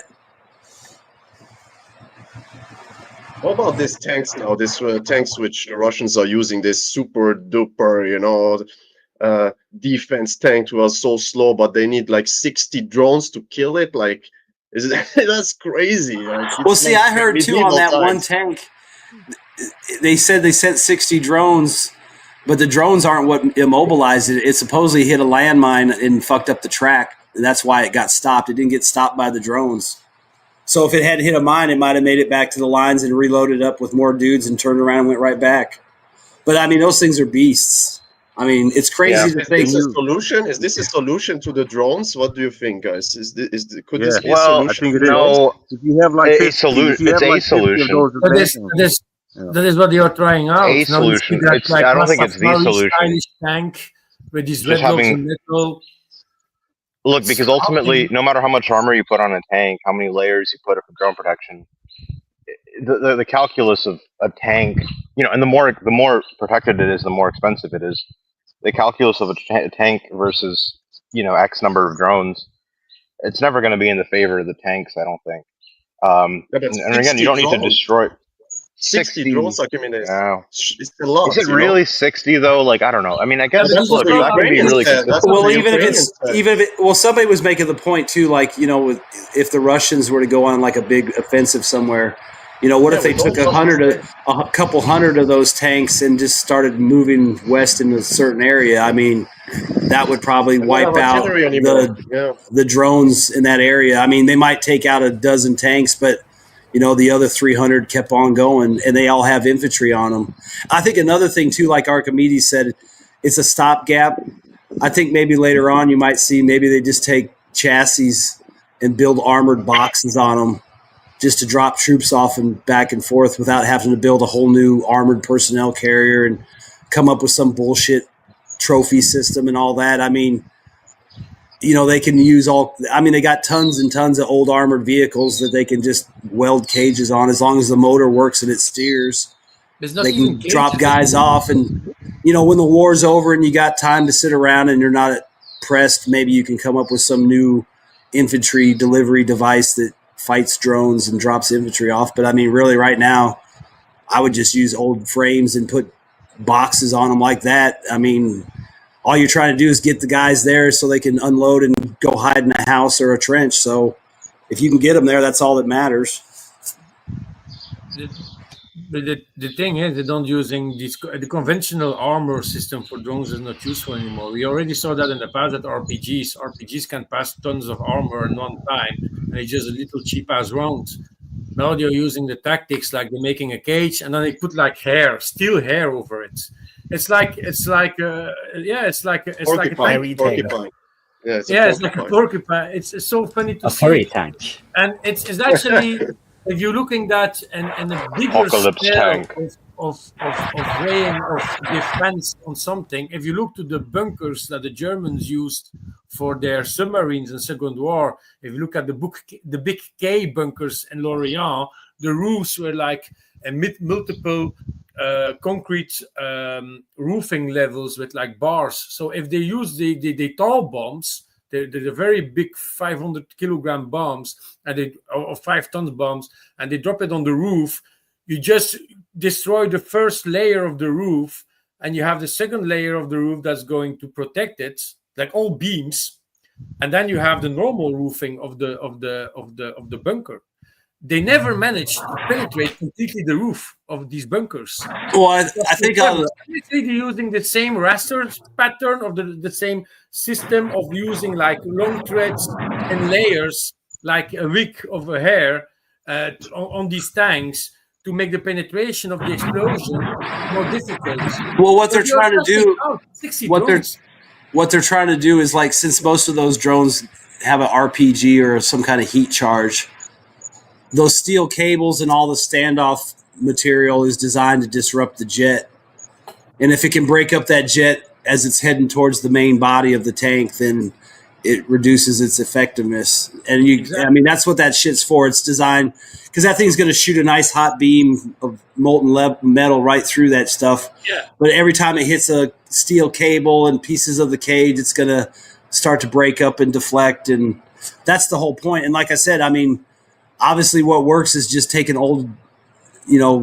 What about these tanks now? These tanks which the Russians are using, this super duper, defense tank was so slow, but they need like 60 drones to kill it. Like, that's crazy. Well, see, I heard too on that one tank. They said they sent 60 drones, but the drones aren't what immobilized it. It supposedly hit a landmine and fucked up the track. That's why it got stopped. It didn't get stopped by the drones. So if it hadn't hit a mine, it might have made it back to the lines and reloaded up with more dudes and turned around and went right back. But those things are beasts. It's crazy to think. Is this a solution? Is this a solution to the drones? What do you think, guys? Could this be a solution? I think it is. If you have like a solution, it's a solution. That is what they are trying out. A solution. I don't think it's the solution. Stylish tank with these red dots in metal. Look, because ultimately, no matter how much armor you put on a tank, how many layers you put for drone protection, the calculus of a tank, and the more protected it is, the more expensive it is. The calculus of a tank versus X number of drones, it's never going to be in the favor of the tanks, I don't think. And again, you don't need to destroy 60 drones accumulated. No. It's a lot. Is it really 60 though? Like, I don't know. I mean, I guess that's look, what the that can be Ukrainians really said. consistent. Well, even if somebody was making the point too, like if the Russians were to go on like a big offensive somewhere, what if they took a couple hundred of those tanks and just started moving west into a certain area? I mean, that would probably wipe out the drones in that area. I mean, they might take out a dozen tanks, but the other 300 kept on going, and they all have infantry on them. I think another thing too, like Archimedes said, it's a stopgap. I think maybe later on you might see maybe they just take chassis and build armored boxes on them just to drop troops off and back and forth without having to build a whole new armored personnel carrier and come up with some bullshit trophy system and all that. I mean, they can use they got tons and tons of old armored vehicles that they can just weld cages on as long as the motor works and it steers. They can drop guys off, and when the war's over and you got time to sit around and you're not pressed, maybe you can come up with some new infantry delivery device that fights drones and drops infantry off. But I mean, really right now, I would just use old frames and put boxes on them like that. I mean, all you're trying to do is get the guys there so they can unload and go hide in a house or a trench. So if you can get them there, that's all that matters. The thing is, they don't using the conventional armor system for drones is not useful anymore. We already saw that in the past that RPGs can pass tons of armor in one time, and it's just a little cheap ass rounds. Now they're using the tactics like they're making a cage and then they put like steel hair over it. It's like a porcupine. It's like a porcupine. It's so funny to see. A furry tank. And it's actually, if you're looking at and a bigger Apocalypse scale tank. of weighing of defense on something, if you look to the bunkers that the Germans used for their submarines in Second War, if you look at the big K bunkers in Lorient, the roofs were like multiple concrete roofing levels with like bars. So if they use the tall bombs, the very big 500 kilogram bombs or 5 tons bombs, and they drop it on the roof, you just destroy the first layer of the roof, and you have the second layer of the roof that's going to protect it, like all beams, and then you have the normal roofing of the bunker. They never managed to penetrate completely the roof of these bunkers. Well, I think they're using the same raster pattern of the same system of using like long threads and layers, like a wig of a hair on these tanks to make the penetration of the explosion more difficult. Well, what they're trying to do, what they're trying to do is like, since most of those drones have an RPG or some kind of heat charge, those steel cables and all the standoff material is designed to disrupt the jet. And if it can break up that jet as it's heading towards the main body of the tank, then it reduces its effectiveness. And I mean, that's what that shit's for. It's designed because that thing's going to shoot a nice hot beam of molten metal right through that stuff. Yeah. But every time it hits a steel cable and pieces of the cage, it's going to start to break up and deflect. And that's the whole point. And like I said, I mean, obviously what works is just taking old,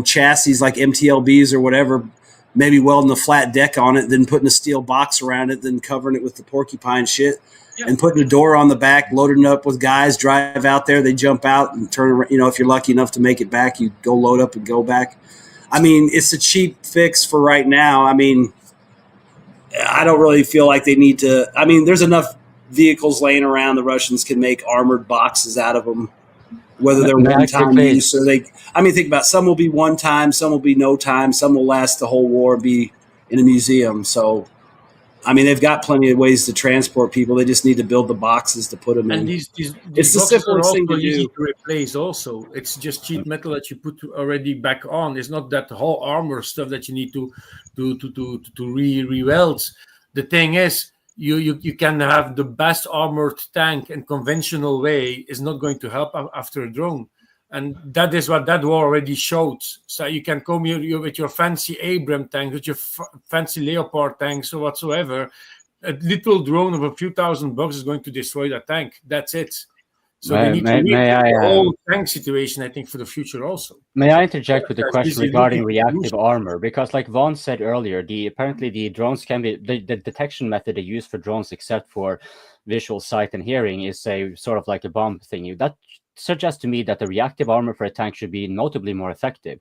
chassis like MTLBs or whatever, maybe welding a flat deck on it, then putting a steel box around it, then covering it with the porcupine shit, and putting a door on the back, loading it up with guys, drive out there, they jump out and turn around. If you're lucky enough to make it back, you go load up and go back. I mean, it's a cheap fix for right now. I mean, I don't really feel like they need to. I mean, there's enough vehicles laying around. The Russians can make armored boxes out of them, whether they're one-time use or think about it, some will be one time, some will be no time, some will last the whole war, be in a museum. So, I mean, they've got plenty of ways to transport people. They just need to build the boxes to put them in. And these it's the simplest thing to easy do. to replace also. It's just cheap metal that you put already back on. It's not that whole armor stuff that you need to re-weld. The thing is, you can have the best armored tank in conventional way is not going to help after a drone. And that is what that war already showed. So you can come here with your fancy Abrams tank, with your fancy Leopard tanks or whatsoever. A little drone of a few $1,000 is going to destroy that tank. That's it. So they need to rethink the whole tank situation, I think, for the future also. May I interject with a question regarding reactive armor? Because like Vaughn said earlier, apparently the drones can be, the detection method they use for drones, except for visual sight and hearing, is a sort of like a bomb thing. That suggests to me that the reactive armor for a tank should be notably more effective.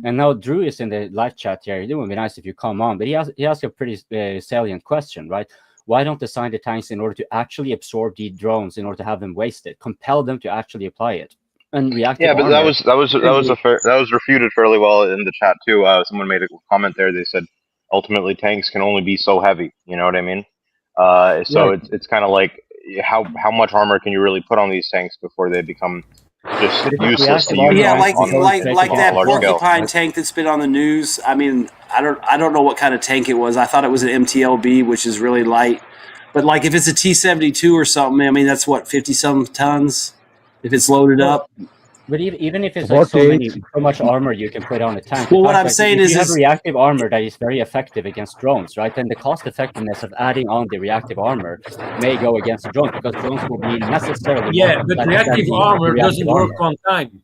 And now Drew is in the live chat here. It would be nice if you come on, but he asked a pretty salient question, right? Why don't design the tanks in order to actually absorb the drones, in order to have them wasted, compel them to actually apply it? And reactive but armor, that was refuted fairly well in the chat too. Someone made a comment there. They said ultimately tanks can only be so heavy. You know what I mean? So it's kind of like how much armor can you really put on these tanks before they become just useless to use? Yeah, like that porcupine tank that's been on the news. I mean, I don't know what kind of tank it was. I thought it was an MTLB, which is really light. But like if it's a T-72 or something, I mean that's what 50-some tons if it's loaded up. But even if it's like so much armor you can put on a tank. Well, what I'm saying is, you have reactive armor that is very effective against drones, right? Then the cost effectiveness of adding on the reactive armor may go against the drones, because drones will be necessarily but reactive armor doesn't work on time.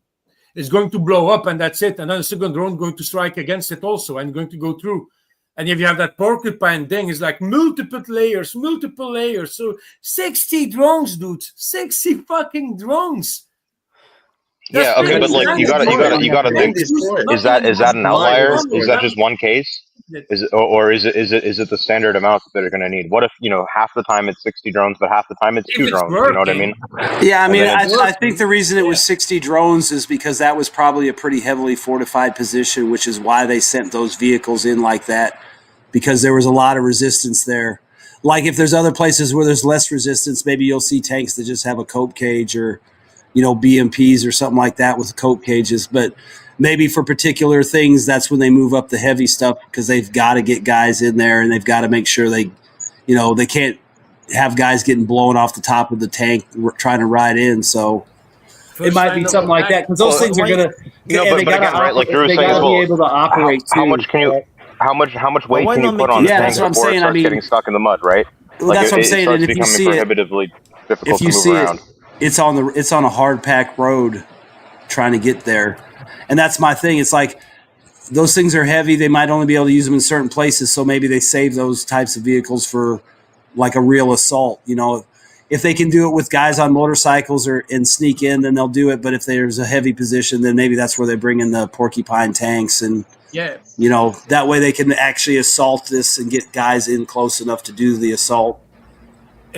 It's going to blow up and that's it. And then a second drone going to strike against it also and going to go through. And if you have that porcupine thing, it's like multiple layers. So 60 drones, dude. 60 fucking drones. Yeah, okay, but like you gotta think: is that an outlier? Is that just one case? Is it, or is it the standard amount that they're going to need? What if half the time it's 60 drones, but half the time it's 2 drones? You know what I mean? Yeah, I mean, I think the reason it was 60 drones is because that was probably a pretty heavily fortified position, which is why they sent those vehicles in like that, because there was a lot of resistance there. Like if there's other places where there's less resistance, maybe you'll see tanks that just have a cope cage or BMPs or something like that with cope cages. But maybe for particular things, that's when they move up the heavy stuff, because they've got to get guys in there and they've got to make sure they can't have guys getting blown off the top of the tank trying to ride in. So it might be something like that, because those things are going to, but again, right? Like Drew was saying as well, be able to operate how much can you, how much weight can you put on the tank before it starts getting stuck in the mud, right? Well, that's what I'm saying. It starts and if you becoming see prohibitively difficult if you to move see around. it's on a hard packed road trying to get there. And that's my thing. It's like those things are heavy. They might only be able to use them in certain places. So maybe they save those types of vehicles for like a real assault. If they can do it with guys on motorcycles and sneak in, then they'll do it. But if there's a heavy position, then maybe that's where they bring in the porcupine tanks. And, that way they can actually assault this and get guys in close enough to do the assault.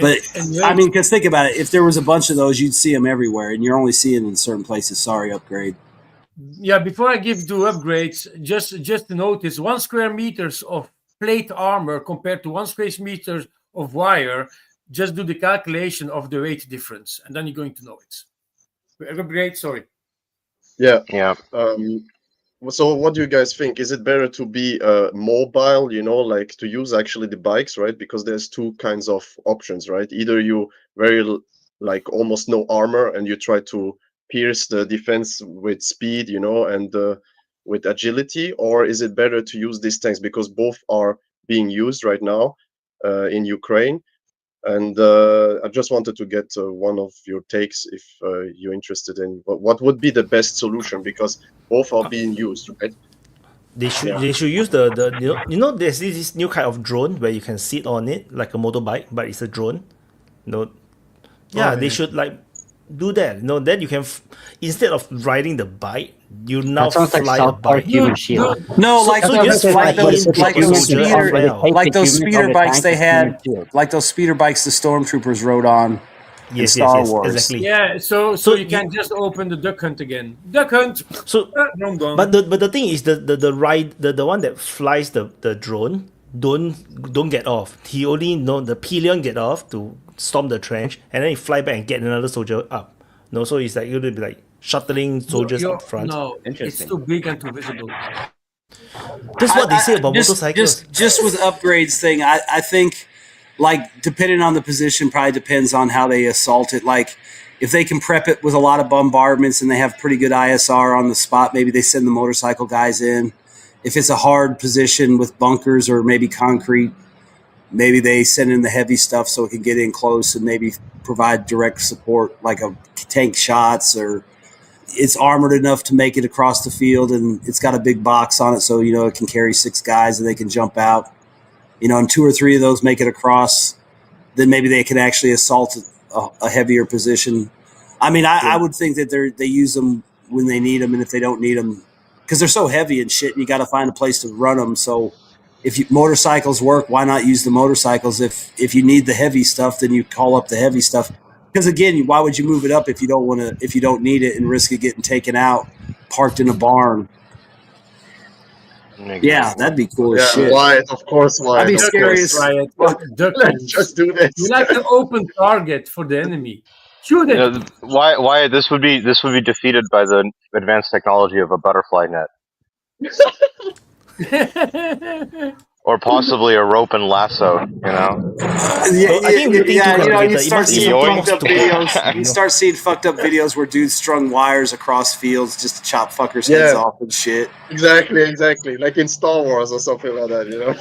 But I mean, because think about it. If there was a bunch of those, you'd see them everywhere, and you're only seeing in certain places. Sorry, Upgrade. Yeah, before I give the upgrades, just to notice, 1 square meters of plate armor compared to 1 square meters of wire. Just do the calculation of the weight difference, and then you're going to know it. Upgrade, sorry. Yeah. So what do you guys think? Is it better to be mobile, like to use actually the bikes, right? Because there's 2 kinds of options, right? Either you like almost no armor and you try to pierce the defense with speed, and with agility, or is it better to use these tanks? Because both are being used right now in Ukraine. And I just wanted to get one of your takes, if you're interested in what would be the best solution, because both are being used, right? They should use the there's this new kind of drone where you can sit on it like a motorbike, but it's a drone. They should like do that. Then you can instead of riding the bike, you now fly a bike. No, like those speeder bikes they had, like those speeder bikes the stormtroopers rode on. in Star Wars. Exactly. Yeah, so you can just open the duck hunt again. Duck hunt. So, but the thing is the one that flies the drone don't get off. He only the pillion get off to storm the trench, and then he fly back and get another soldier up. No, so it's like you're gonna be like shuttling soldiers up front. No, it's too big and too visible. That's what they say about motorcycles. Just with upgrades thing, I think like depending on the position, probably depends on how they assault it. Like if they can prep it with a lot of bombardments and they have pretty good ISR on the spot, maybe they send the motorcycle guys in. If it's a hard position with bunkers or maybe concrete, maybe they send in the heavy stuff so it can get in close and maybe provide direct support like a tank shots, or it's armored enough to make it across the field and it's got a big box on it so, you know, it can carry 6 guys and they can jump out. You know, and 2 or 3 of those make it across, then maybe they can actually assault a heavier position. I mean, I would think that they use them when they need them, and if they don't need them, because they're so heavy and shit, and you got to find a place to run them. So if motorcycles work, why not use the motorcycles? If you need the heavy stuff, then you call up the heavy stuff. Because again, why would you move it up if you don't need it and risk it getting taken out, parked in a barn? Yeah, that'd be cool as shit. Wyatt, of course, Wyatt. I'd be scary as Let's just do this. You like an open target for the enemy. Shoot it. Why this would be defeated by the advanced technology of a butterfly net, or possibly a rope and lasso. You know. You start seeing fucked up videos. You start seeing fucked up videos where dudes strung wires across fields just to chop fuckers' heads off and shit. Exactly. Like in Star Wars or something like that, you know.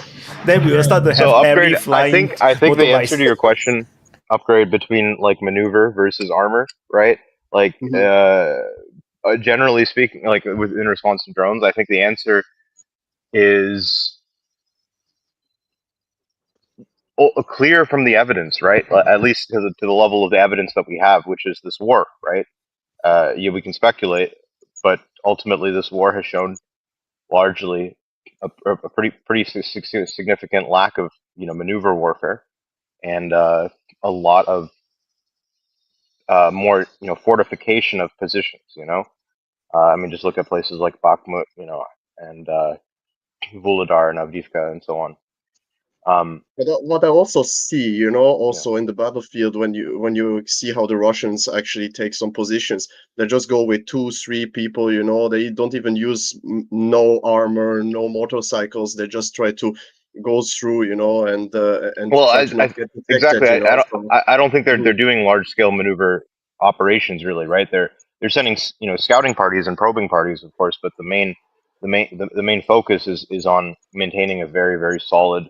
Then we will start to have upgrade. flying. I think the answer to your question, upgrade between like maneuver versus armor, right? Like generally speaking, like in response to drones, I think the answer is clear from the evidence, right? At least to the level of the evidence that we have, which is this war, right? We can speculate, but ultimately this war has shown largely a pretty significant lack of maneuver warfare, and a lot of more fortification of positions. I mean, just look at places like Bakhmut, and Vuhledar and Avdiivka and so on. But what I also see, also in the battlefield, when you see how the Russians actually take some positions, they just go with 2-3 people. They don't even use no armor, no motorcycles. They just try to go through, and well, exactly. I don't think they're doing large scale maneuver operations, really, right? They're sending scouting parties and probing parties, of course, but the main focus is on maintaining a very, very solid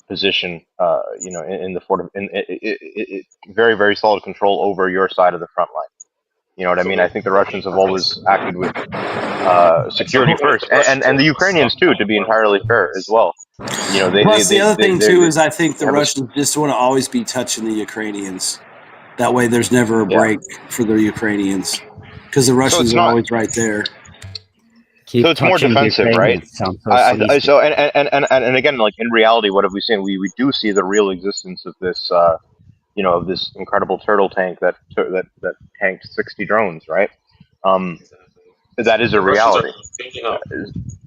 position, in the fort, very, very solid control over your side of the front line. You know what I mean? I think the Russians have always acted with security first, and the Ukrainians too, to be entirely fair as well. Plus, the other thing too is I think the Russians just want to always be touching the Ukrainians. That way, there's never a break for the Ukrainians, because the Russians are always right there. So it's more defensive, right? And again, like in reality, what have we seen? We do see the real existence of this, of this incredible turtle tank that tanked 60 drones, right? That is a reality.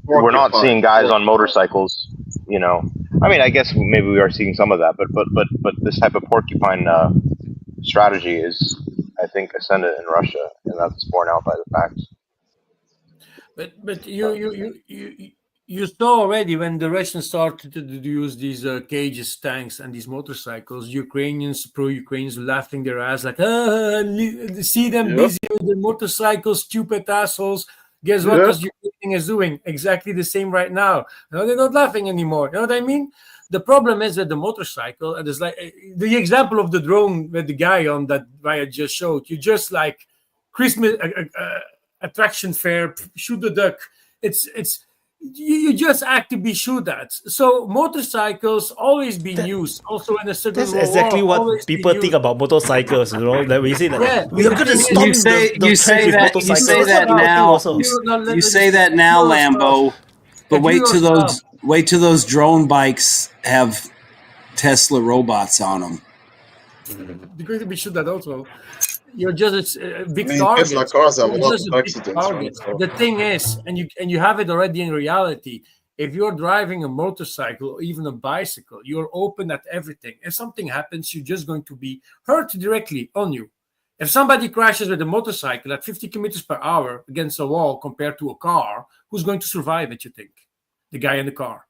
We're not seeing guys on motorcycles, I mean, I guess maybe we are seeing some of that, but this type of porcupine strategy is, I think, ascendant in Russia, and that's borne out by the facts. But you saw already when the Russians started to use these cages, tanks, and these motorcycles, Ukrainians, pro-Ukrainians, laughing their ass like, see them busy with their motorcycles, stupid assholes. Guess what? Because Ukraine is doing exactly the same right now. They're not laughing anymore. You know what I mean? The problem is that the motorcycle, and it's like the example of the drone with the guy on that I just showed. You just like Christmas. Attraction fair, shoot the duck. It's you just actively shoot at. So motorcycles always been used, also in a certain. That's exactly what people think about motorcycles. That we say that we are going to stop you say that now, Lambo. But wait till those drone bikes have Tesla robots on them. They're going to be shoot at also. You're just a big target. The thing is, and you have it already in reality. If you're driving a motorcycle or even a bicycle, you're open at everything. If something happens, you're just going to be hurt directly on you. If somebody crashes with a motorcycle at 50 kilometers per hour against a wall compared to a car, who's going to survive it, you think? The guy in the car.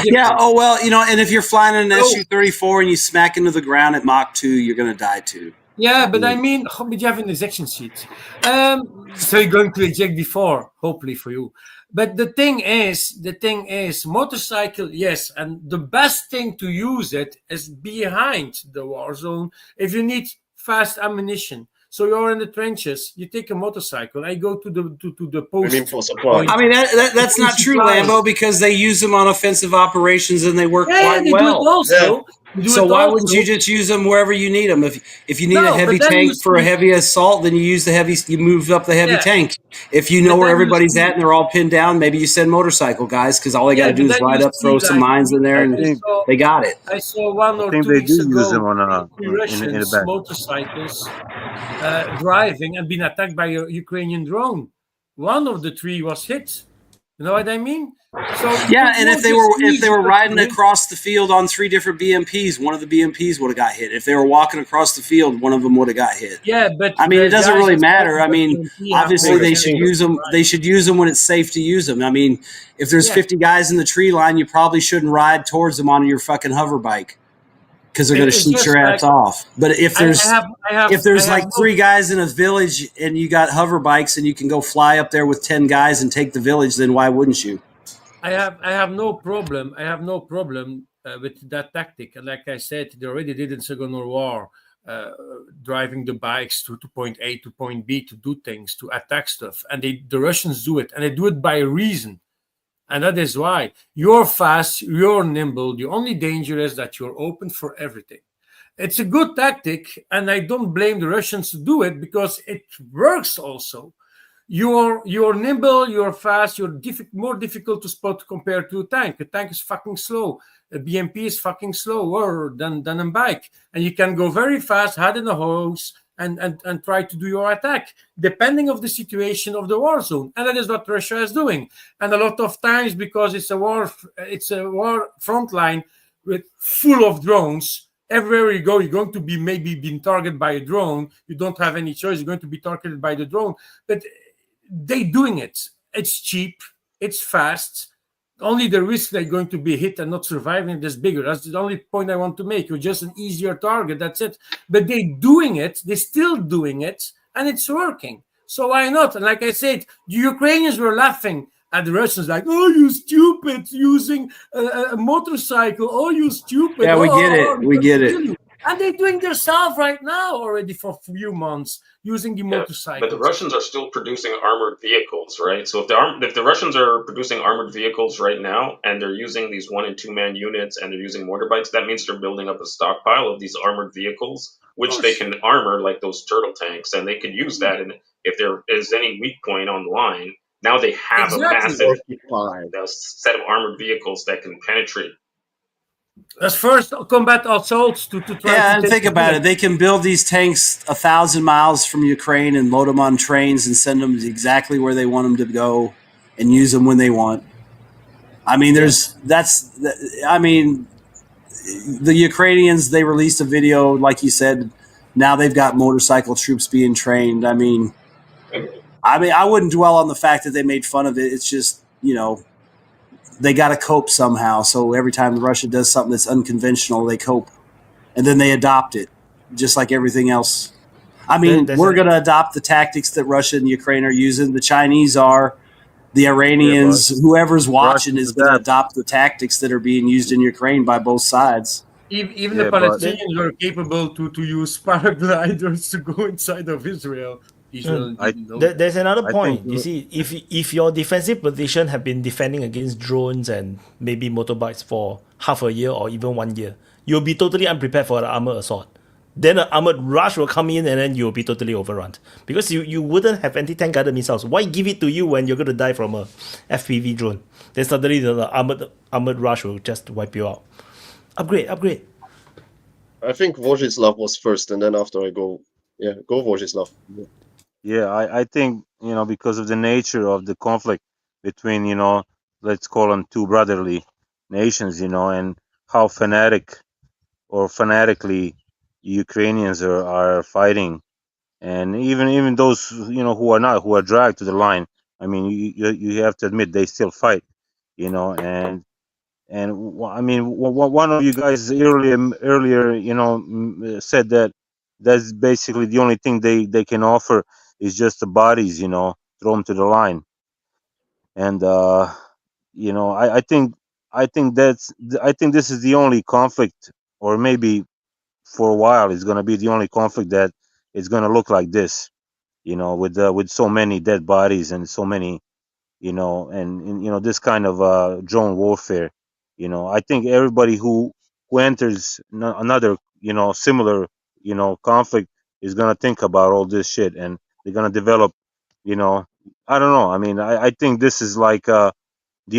Yeah. Oh well, you know, and if you're flying in an Su-34 and you smack into the ground at Mach 2, you're going to die too. Yeah, but I mean, but you have an ejection seat, so you're going to eject before, hopefully for you. But the thing is, motorcycle, yes, and the best thing to use it is behind the war zone if you need fast ammunition. So you're in the trenches. You take a motorcycle. I go to the post. I mean, for supply. I mean that's not true, Lambo, because they use them on offensive operations and they work quite they well. do it also. They do So it why also. wouldn't you just use them wherever you need them? If you need No, a heavy but then tank you for a see- heavy assault, then you use the heavy. You move up the heavy Yeah. tank. If you know But where then you everybody's see- at and they're all pinned down, maybe you send motorcycle guys because all they got to Yeah, do but is then ride you up, see, throw some like, mines in there, and they got it. I saw one I or think 2 they weeks do use them ago on three in the Russians back. motorcycles driving and being attacked by a Ukrainian drone. One of the 3 was hit. You know what I mean? So Yeah, and if they were riding across, across the field on 3 different BMPs, one of the BMPs would have got hit. If they were walking across the field, one of them would have got hit. yeah, but I mean, the it doesn't guys really that matter. I started mean, the BMP have obviously more they than should 10 use them. They should use them when it's safe to use them. I mean, if there's Yeah. 50 guys in the tree line, you probably shouldn't ride towards them on your fucking hover bike because they're going to It's shoot just your ass like- off. But if there's if there's like 3 guys in a village and you got hover bikes and you can go fly up there with 10 guys and take the village, then why wouldn't you? I have no problem. I have no problem with that tactic. And like I said, they already did in Second World War, driving the bikes to point A to point B to do things, to attack stuff. And the Russians do it, and they do it by a reason. And that is why you're fast, you're nimble. The only danger is that you're open for everything. It's a good tactic, and I don't blame the Russians to do it because it works also. You're nimble, you're fast, you're more difficult to spot compared to a tank. A tank is fucking slow. A BMP is fucking slower than a bike. And you can go very fast, head in a hose, and try to do your attack, depending of the situation of the war zone. And that is what Russia is doing. And a lot of times, because it's a war front line with full of drones, everywhere you go, you're going to be maybe being targeted by a drone. You don't have any choice. You're going to be targeted by the drone. But they're doing it. It's cheap. It's fast. Only the risk they're going to be hit and not surviving is bigger. That's the only point I want to make. You're just an easier target. That's it. But they're doing it. They're still doing it. And it's working. So why not? And like I said, the Ukrainians were laughing at the Russians like, oh, you stupid, using a motorcycle. Oh, you stupid. Yeah, we Oh, get it. oh, We get it. kill you. And they're doing themselves right now already for a few months using the motorcycles. But the Russians are still producing armored vehicles, right? So if the Russians are producing armored vehicles right now and they're using these 1- and 2-man units and they're using motorbikes, that means they're building up a stockpile of these armored vehicles, which they can armor like those turtle tanks, and they could use that. And if there is any weak point on the line, now they have a massive set of armored vehicles that can penetrate. As first combat assaults to try Yeah, to and take think about it. They can build these tanks 1,000 miles from Ukraine and load them on trains and send them exactly where they want them to go and use them when they want. I mean, the Ukrainians, they released a video, like you said, now they've got motorcycle troops being trained. I mean, I wouldn't dwell on the fact that they made fun of it. It's just, they got to cope somehow. So every time Russia does something that's unconventional, they cope. And then they adopt it, just like everything else. I mean, we're going to adopt the tactics that Russia and Ukraine are using. The Chinese are. The Iranians, whoever's watching is going to adopt the tactics that are being used in Ukraine by both sides. Even the Palestinians were capable to use paragliders to go inside of Israel. There's another point. You see, if your defensive position have been defending against drones and maybe motorbikes for half a year or even 1 year, you'll be totally unprepared for an armored assault. Then an armored rush will come in and then you'll be totally overrun. Because you wouldn't have anti-tank guided missiles. Why give it to you when you're going to die from a FPV drone? Then suddenly the armored rush will just wipe you out. Upgrade. I think Vojislav was first, and then after I go Vojislav. Yeah, I think, because of the nature of the conflict between, let's call them two brotherly nations, and how fanatically Ukrainians are fighting, and even those, who are dragged to the line. I mean, you have to admit they still fight, and I mean, one of you guys earlier, said that that's basically the only thing they can offer is just the bodies, throw them to the line. And I think this is the only conflict, or maybe for a while it's going to be the only conflict that is going to look like this, with so many dead bodies and so many, and this kind of drone warfare. I think everybody who enters another, similar, conflict is going to think about all this shit, and they're going to develop, you know I don't know. I mean, I think this is like the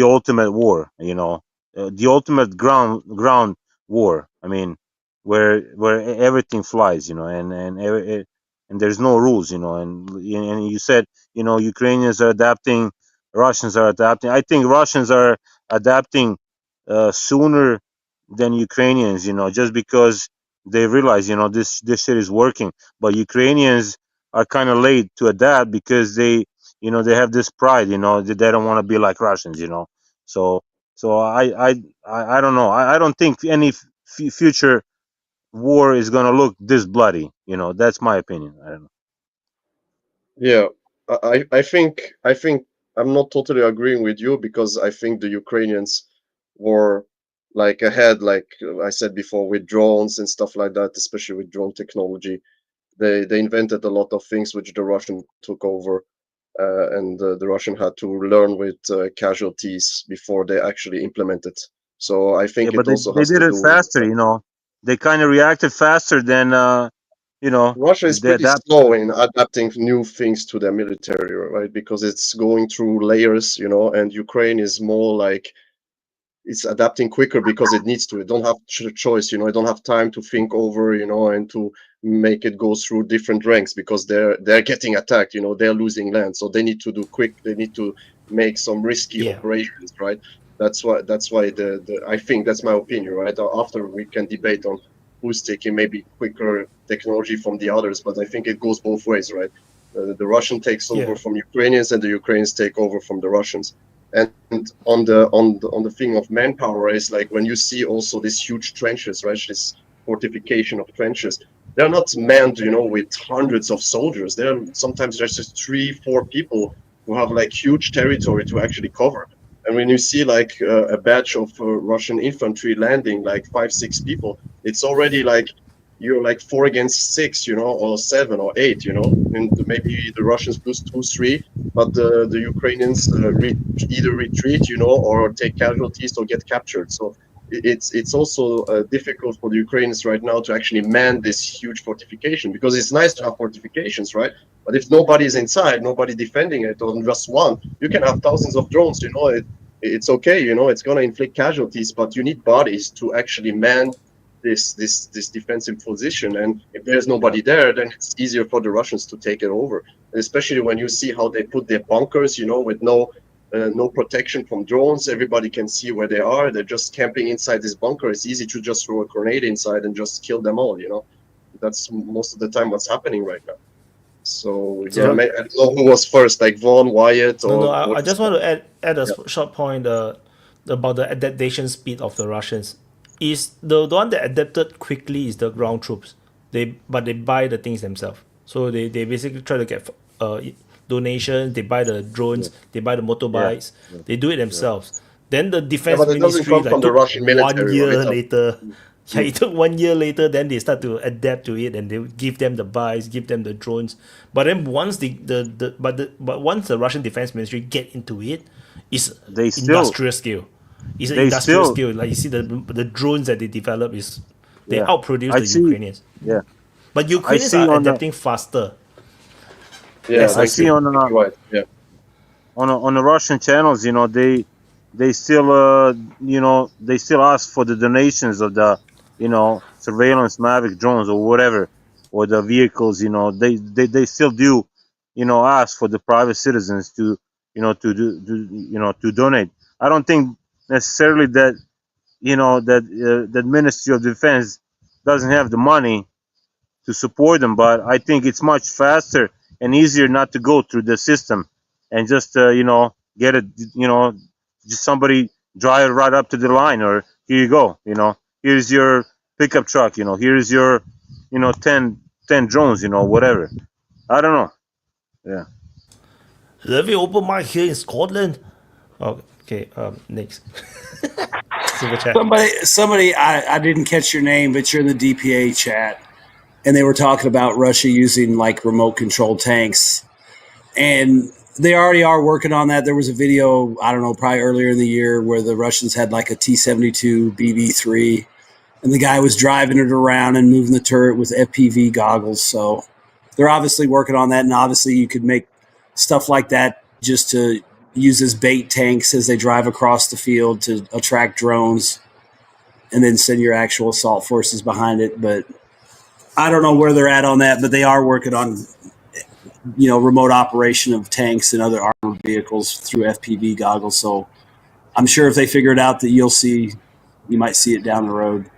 ultimate war, the ultimate ground war. I mean, where everything flies, and there's no rules, and you said, Ukrainians are adapting, Russians are adapting. I think Russians are adapting sooner than Ukrainians, just because they realize, this shit is working. But Ukrainians are kind of late to adapt because they have this pride, that they don't want to be like Russians, So, I don't know. I don't think any future war is gonna look this bloody. That's my opinion. I don't know. Yeah, I think I'm not totally agreeing with you because I think the Ukrainians were like ahead, like I said before, with drones and stuff like that, especially with drone technology. They invented a lot of things which the Russian took over, and the Russian had to learn with casualties before they actually implemented. So I Yeah, think but it also they has did to it do with faster. They kind of reacted faster than Russia is they pretty adapt. slow in adapting new things to their military, right? Because it's going through layers, and Ukraine is more like it's adapting quicker because it needs to. It don't have choice, it don't have time to think over, and to make it go through different ranks because they're getting attacked, they're losing land, so they need to do quick. They need to make some risky Yeah. operations, right? That's why the I think that's my opinion, right? After we can debate on who's taking maybe quicker technology from the others, but I think it goes both ways, right? The Russian takes over Yeah. from Ukrainians, and the Ukrainians take over from the Russians. And on the thing of manpower is like when you see also these huge trenches, right? This fortification of trenches, they're not manned, with hundreds of soldiers. They're sometimes there's just 3-4 people who have like huge territory to actually cover. And when you see like a batch of Russian infantry landing, like 5-6 people, it's already like you're like 4 against 6, or 7 or 8, and maybe the Russians lose 2-3, but the Ukrainians either retreat, or take casualties or get captured. So it's also difficult for the Ukrainians right now to actually man this huge fortification, because it's nice to have fortifications, right? But if nobody is inside, nobody defending it, or just one, you can have thousands of drones. It's okay. It's going to inflict casualties, but you need bodies to actually man this defensive position. And if there's nobody there, then it's easier for the Russians to take it over. And especially when you see how they put their bunkers, with no protection from drones. Everybody can see where they are. They're just camping inside this bunker. It's easy to just throw a grenade inside and just kill them all. That's most of the time what's happening right now. So yeah, So- I don't know who was first, like Vaughn, Wyatt, or No, I just want to add a short point about the adaptation speed of the Russians. Is the one that adapted quickly is the ground troops. But they buy the things themselves. So they basically try to get donations. They buy the drones. They buy the motorbikes. They do it themselves. Then the defense but it doesn't ministry come from the took Russian 1 military, year right? later. Yeah, it took 1 year later. Then they start to adapt to it, and they give them the bikes, give them the drones. But then once but once the Russian defense ministry get into it, it's They still- industrial scale. It's an they industrial still- scale. Like you see the drones that they develop they Yeah. outproduce I the see- Ukrainians. Yeah. But Ukrainians see are on the- adapting faster. Yeah, I see on right. Yeah. on the Russian channels, they still they still ask for the donations of the surveillance Mavic drones or whatever, or the vehicles. They still do ask for the private citizens to to donate. I don't think necessarily that that Ministry of Defense doesn't have the money to support them, but I think it's much faster and easier not to go through the system and just get it, just somebody drive right up to the line, or here you go, here's your pickup truck, here's your, 10 drones, whatever. I don't know. Yeah. Every open mic here in Scotland. Oh, okay. Next. Super chat. Somebody, I didn't catch your name, but you're in the DPA chat, and they were talking about Russia using like remote controlled tanks, and they already are working on that. There was a video, I don't know, probably earlier in the year, where the Russians had like a T-72 BB-3, and the guy was driving it around and moving the turret with FPV goggles. So they're obviously working on that, and obviously you could make stuff like that just to use as bait tanks as they drive across the field to attract drones, and then send your actual assault forces behind it. But I don't know where they're at on that, but they are working on, remote operation of tanks and other armored vehicles through FPV goggles. So I'm sure if they figure it out, that you might see it down the road.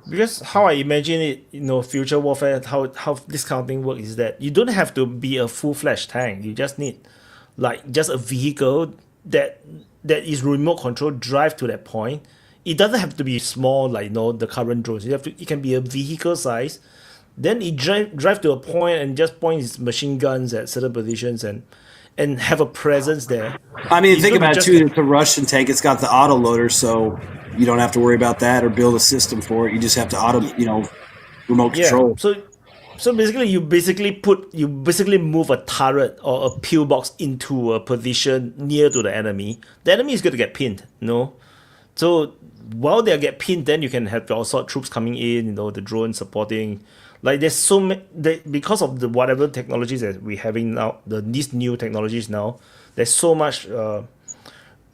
Because how I imagine it, future warfare, how this kind of thing works is that you don't have to be a full-fledged tank. You just need just a vehicle that is remote control, drive to that point. It doesn't have to be small like the current drones. It can be a vehicle size. Then it drive to a point and just point its machine guns at certain positions and have a presence there. I mean, think about it too. It's a Russian tank. It's got the auto loader, so you don't have to worry about that or build a system for it. You just have to remote control. So basically, you basically move a turret or a pillbox into a position near to the enemy. The enemy is going to get pinned, So while they get pinned, then you can have your assault troops coming in, the drone supporting. Like there's so many, because of the whatever technologies that we're having now, these new technologies now, there's so much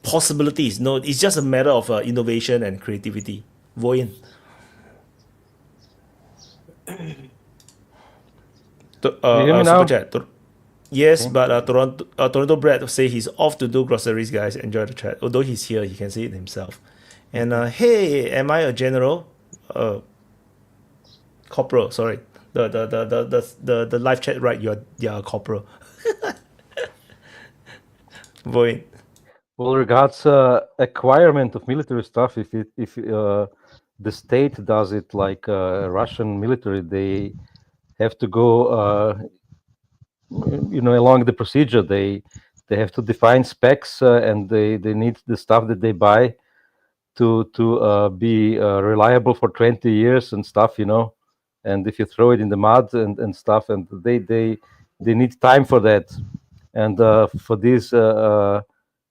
possibilities. It's just a matter of innovation and creativity. Voyin. You hear me now? Super chat. Yes, okay. But Toronto Brad say he's off to do groceries, guys. Enjoy the chat. Although he's here, he can see it himself. And hey, am I a general? Corporal, sorry. The live chat, right? You're a corporal. Void. Well, regards acquirement of military stuff, if the state does it like Russian military, they have to go along the procedure. They have to define specs and they need the stuff that they buy to be reliable for 20 years and stuff, and if you throw it in the mud and stuff, and they need time for that. And for these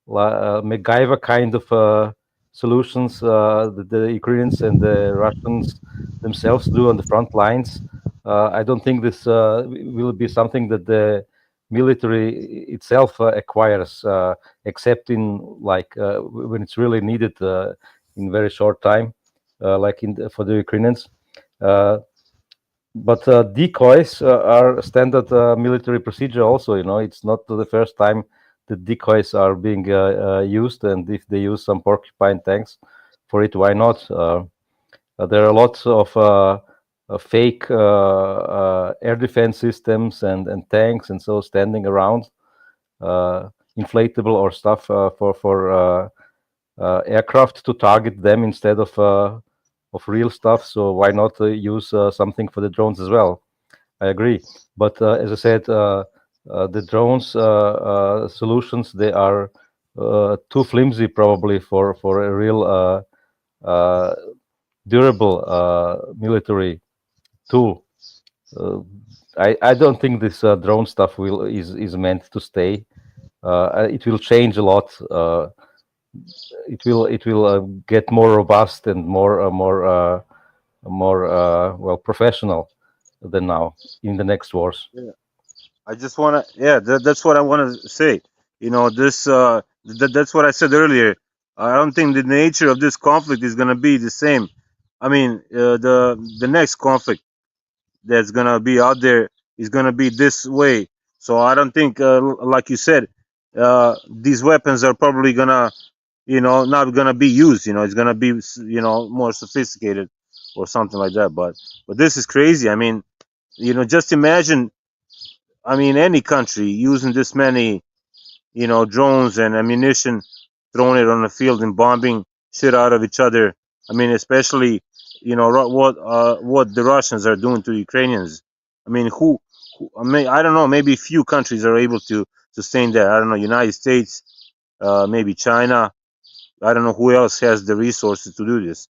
MacGyver kind of solutions that the Ukrainians and the Russians themselves do on the front lines, I don't think this will be something that the military itself acquires, except in when it's really needed in very short time, for the Ukrainians. But decoys are standard military procedure also. It's not the first time that decoys are being used, and if they use some porcupine tanks for it, why not? There are lots of fake air defense systems and tanks and so standing around, inflatable or stuff for aircraft to target them instead of real stuff. So why not use something for the drones as well? I agree. But as I said, the drones solutions, they are too flimsy probably for a real durable military tool. I don't think this drone stuff is meant to stay. It will change a lot. It will get more robust and more professional than now in the next wars. Yeah. I just want to, that's what I want to say. This that's what I said earlier. I don't think the nature of this conflict is going to be the same. I mean, the next conflict that's going to be out there is going to be this way. So I don't think, like you said, these weapons are probably going to, not going to be used. It's going to be, more sophisticated or something like that. But this is crazy. I mean, just imagine, any country using this many, drones and ammunition throwing it on the field and bombing shit out of each other. I mean, especially what the Russians are doing to Ukrainians. I mean, I mean, I don't know. Maybe few countries are able to sustain that. I don't know. United States, maybe China. I don't know who else has the resources to do this,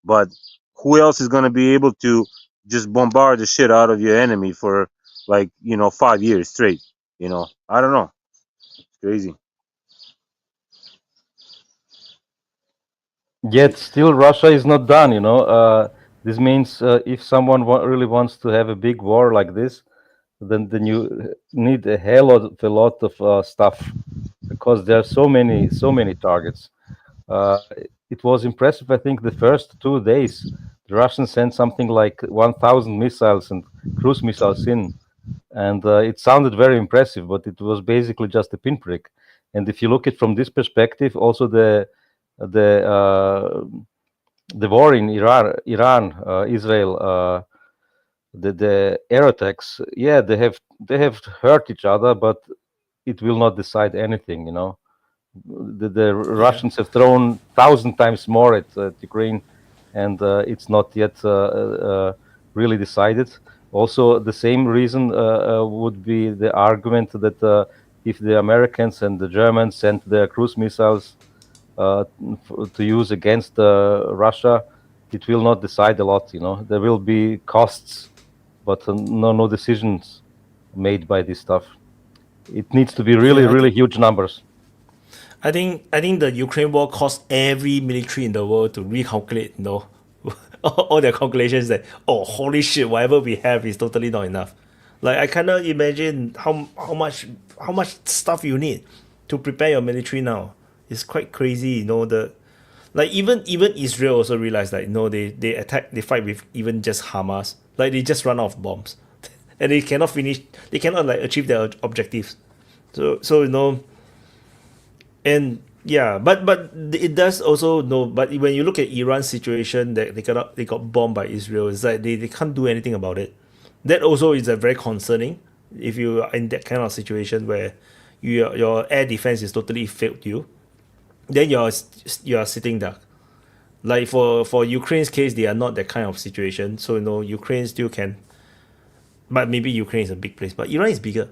but who else is going to be able to just bombard the shit out of your enemy for 5 years straight? I don't know. It's crazy. Yet still, Russia is not done. This means if someone really wants to have a big war like this, then you need a hell of a lot of stuff, because there are so many targets. It was impressive. I think the first 2 days, the Russians sent something like 1,000 missiles and cruise missiles in, and it sounded very impressive, but it was basically just a pinprick. And if you look at it from this perspective, also the war in Iran, Israel, the air attacks, yeah, they have hurt each other, but it will not decide anything. The Russians have thrown 1,000 times more at Ukraine, and it's not yet really decided. Also, the same reason would be the argument that if the Americans and the Germans sent their cruise missiles to use against Russia, it will not decide a lot. There will be costs, but no decisions made by this stuff. It needs to be really huge numbers. I think the Ukraine war caused every military in the world to recalculate, all their calculations that, oh, holy shit, whatever we have is totally not enough. Like, I cannot imagine how much stuff you need to prepare your military now. It's quite crazy, even Israel also realized that, they fight with even just Hamas. Like, they just run out of bombs. And they cannot achieve their objectives. So and yeah, but it does also but when you look at Iran's situation, that they got bombed by Israel, it's like they can't do anything about it. That also is very concerning if you are in that kind of situation where your air defense is totally failed you. Then you are sitting there. Like for Ukraine's case, they are not that kind of situation. So Ukraine still can, but maybe Ukraine is a big place, but Iran is bigger.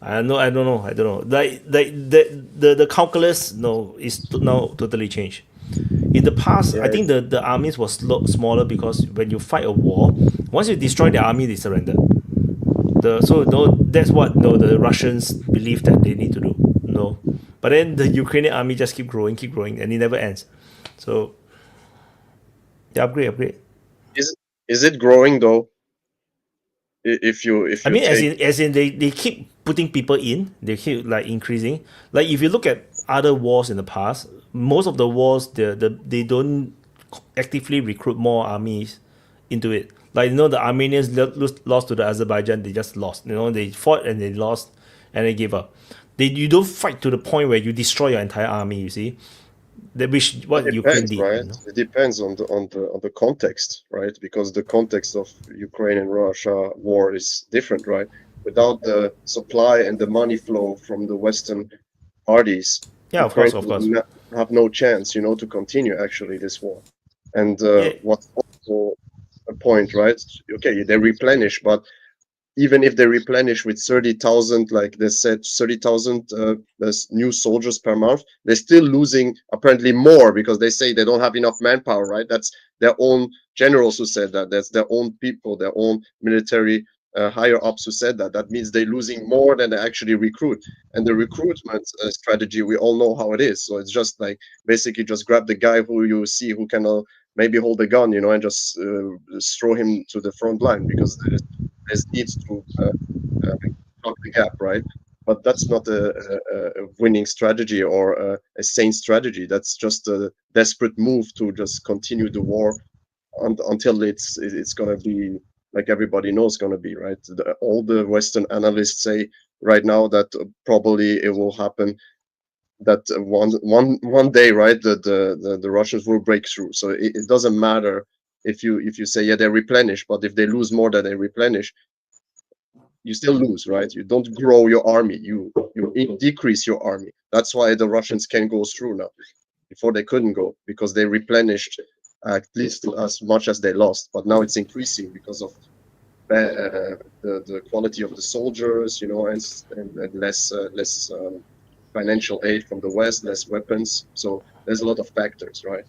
I don't know. Like the calculus is now totally changed. In the past, I think the armies was smaller because when you fight a war, once you destroy the army, they surrender. That's what the Russians believe that they need to do. But then the Ukrainian army just keep growing, and it never ends. So they upgrade. Is it growing though? If you I mean, as in they keep putting people in, they keep increasing. Like, if you look at other wars in the past, most of the wars they don't actively recruit more armies into it. Like, the Armenians lost to the Azerbaijan, they just lost. They fought and they lost and they gave up. You don't fight to the point where you destroy your entire army. You see, what Ukraine did. Right? It depends on the context, right? Because the context of Ukraine and Russia war is different, right? Without the supply and the money flow from the Western parties, of course, have no chance, to continue actually this war. And what's also a point, right? Okay, they replenish, but even if they replenish with 30,000, like they said, 30,000 new soldiers per month, they're still losing apparently more because they say they don't have enough manpower, right? That's their own generals who said that. That's their own people, their own military higher ups who said that. That means they're losing more than they actually recruit. And the recruitment strategy, we all know how it is. So it's just like basically just grab the guy who you see who can maybe hold a gun, and just throw him to the front line because there's needs to plug the gap, right? But that's not a winning strategy or a sane strategy. That's just a desperate move to just continue the war until it's going to be like everybody knows going to be, right? All the Western analysts say right now that probably it will happen that one day, right, the Russians will break through. So it doesn't matter if you say they replenish, but if they lose more than they replenish, you still lose, right? You don't grow your army, you decrease your army. That's why the Russians can go through now. Before they couldn't go because they replenished at least as much as they lost. But now it's increasing because of the quality of the soldiers, you know, and less financial aid from the West, less weapons. So there's a lot of factors, right?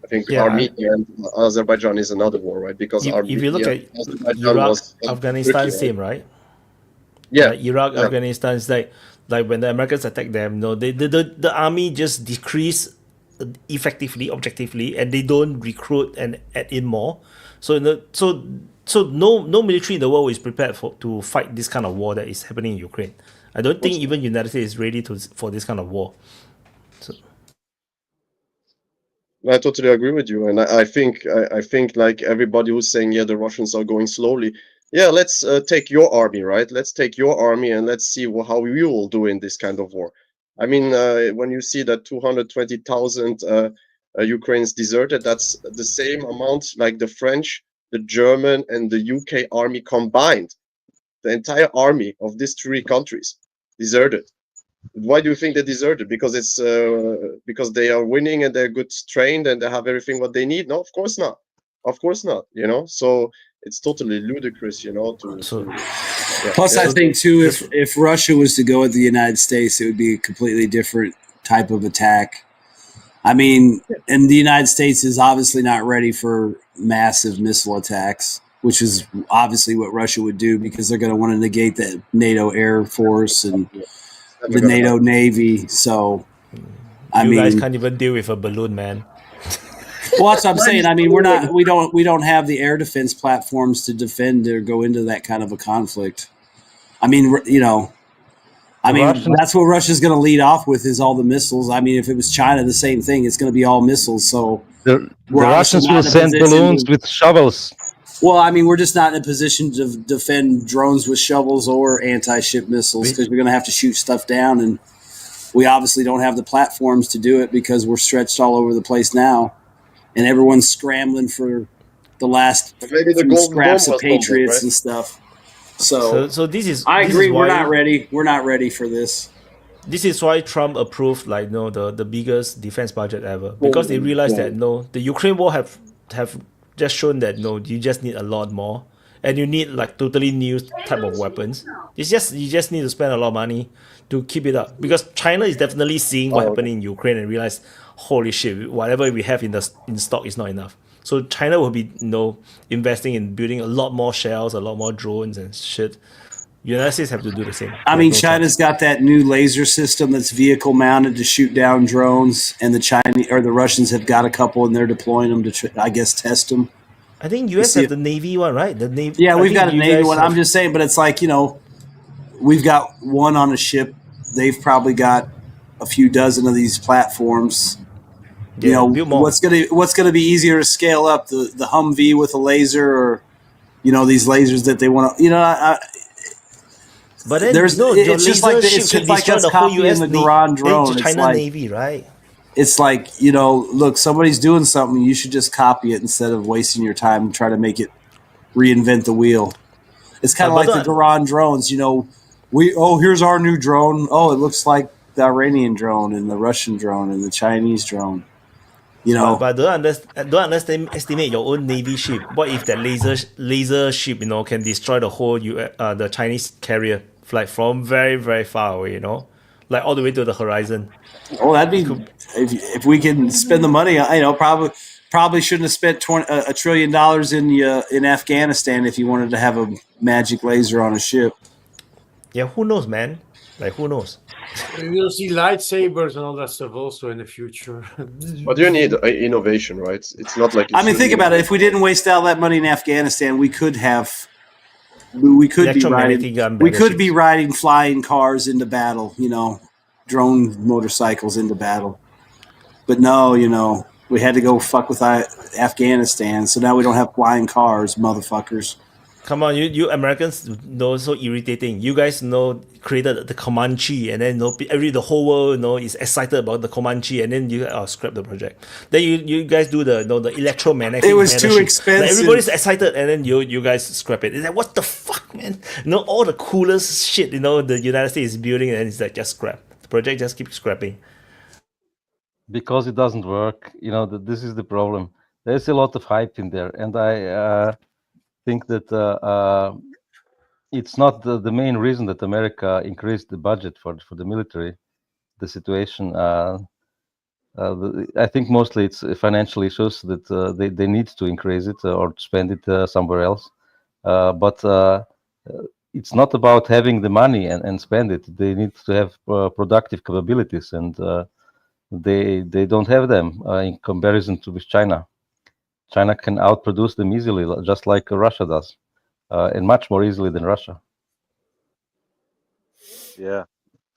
I think Armenia and Azerbaijan is another war, right? Because if you look at Azerbaijan Iraq, was Afghanistan, Turkey, same, right? Yeah, Like Iraq, yeah. Afghanistan is like when the Americans attacked them, no, the army just decrease effectively, objectively, and they don't recruit and add in more. So no military in the world is prepared to fight this kind of war that is happening in Ukraine. I don't think even United States is ready for this kind of war. So. I totally agree with you, and I think like everybody who's saying, yeah, the Russians are going slowly. Yeah, let's take your army, right? Let's take your army and let's see how we will do in this kind of war. I mean, when you see that 220,000 Ukrainians deserted, that's the same amount like the French, the German, and the UK army combined. The entire army of these three countries deserted. Why do you think they deserted? Because it's because they are winning and they're good trained and they have everything what they need? No, of course not. Of course not. You know, so it's totally ludicrous. You know, Plus, I think too, if Russia was to go at the United States, it would be a completely different type of attack. I mean, and the United States is obviously not ready for massive missile attacks, which is obviously what Russia would do because they're going to want to negate the NATO Air Force and the NATO Navy. So, you guys can't even deal with a balloon, man. Well, that's what I'm saying. I mean, we don't have the air defense platforms to defend or go into that kind of a conflict. I mean, you know, that's what Russia's going to lead off with is all the missiles. I mean, if it was China, the same thing. It's going to be all missiles. So the Russians will send balloons with shovels. Well, I mean, we're just not in a position to defend drones with shovels or anti-ship missiles because we're going to have to shoot stuff down, and we obviously don't have the platforms to do it because we're stretched all over the place now, and everyone's scrambling for the last scraps of Patriots and stuff. So this is. I agree. We're not ready. We're not ready for this. This is why Trump approved the biggest defense budget ever because they realized that the Ukraine war have just shown that you just need a lot more, and you need like totally new type of weapons. You just need to spend a lot of money to keep it up because China is definitely seeing what happened in Ukraine and realize, holy shit, whatever we have in stock is not enough. So China will be investing in building a lot more shells, a lot more drones and shit. United States have to do the same. I mean, China's got that new laser system that's vehicle mounted to shoot down drones, and the Russians have got a couple, and they're deploying them to, I guess, test them. I think US have the Navy one, right? The Navy. Yeah, we've got a Navy one. I'm just saying, but it's like we've got one on a ship. They've probably got a few dozen of these platforms. Yeah, what's gonna be easier to scale up, the Humvee with a laser, or these lasers that they want to, But then it's just like us copying the Quran drone. China Navy, right? It's like look, somebody's doing something. You should just copy it instead of wasting your time and try to reinvent the wheel. It's kind of like the Quran drones. Here's our new drone. Oh, it looks like the Iranian drone and the Russian drone and the Chinese drone. But don't estimate your own Navy ship. What if that laser ship, can destroy the whole the Chinese carrier flight from very, very far away, like all the way to the horizon? Oh, that'd be if we can spend the money. Probably shouldn't have spent $1 trillion in Afghanistan if you wanted to have a magic laser on a ship. Yeah, who knows, man? Like, who knows? We will see lightsabers and all that stuff also in the future. But you need innovation, right? It's not like. Think about it. If we didn't waste all that money in Afghanistan, we could be riding flying cars into battle. Drone motorcycles into battle. But no, we had to go fuck with Afghanistan. So now we don't have flying cars, motherfuckers. Come on, you Americans know, so irritating. You guys created the Comanche, and then the whole world is excited about the Comanche, and then you scrap the project. Then you guys do the electromagnetic. It was too expensive. Like, everybody's excited, and then you guys scrap it. It's like, what the fuck, man? All the coolest shit the United States is building, and it's like, just scrap the project. Just keep scrapping. Because it doesn't work. This is the problem. There's a lot of hype in there, and I think that it's not the main reason that America increased the budget for the military. The situation, I think mostly it's financial issues that they need to increase it or spend it somewhere else. But it's not about having the money and spend it. They need to have productive capabilities, and they don't have them in comparison to with China. China can outproduce them easily, just like Russia does, and much more easily than Russia. Yeah,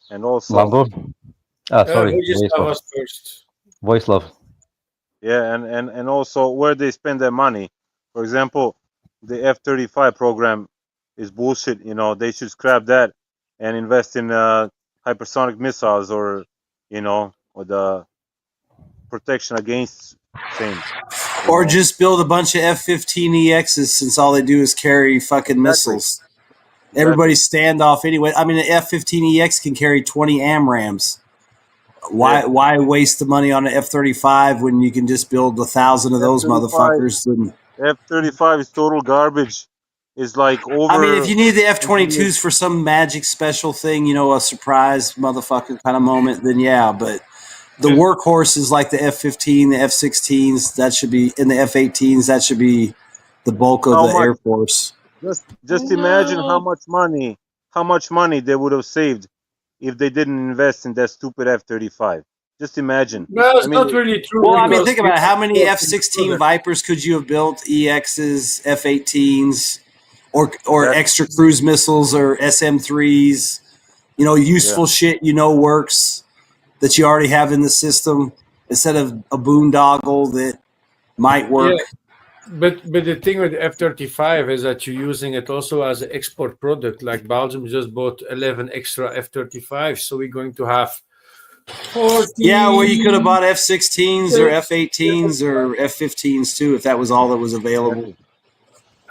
and also Lambo. Sorry, Voice love. Yeah, and also where they spend their money. For example, the F-35 program is bullshit. They should scrap that and invest in hypersonic missiles or the protection against same. Or just build a bunch of F-15EXs, since all they do is carry fucking missiles. Everybody stand off anyway. I mean, an F-15EX can carry 20 AMRAAMs. Why waste the money on an F-35 when you can just build 1,000 of those motherfuckers? And F-35 is total garbage. It's like over. I mean, if you need the F-22s for some magic special thing, a surprise motherfucker kind of moment, then yeah. But the workhorses like the F-15, the F-16s, that should be, and the F-18s, that should be the bulk of the Air Force. Just imagine how much money they would have saved if they didn't invest in that stupid F-35. Just imagine. No, it's not really true. Well, I mean, think about it. How many F-16 Vipers could you have built? EXs, F-18s, or extra cruise missiles or SM-3s? Useful shit works that you already have in the system instead of a boondoggle that might work. Yeah. But the thing with F-35 is that you're using it also as an export product. Like Belgium just bought 11 extra F-35, so we're going to have 40. Yeah, well, you could have bought F-16s or F-18s or F-15s too, if that was all that was available.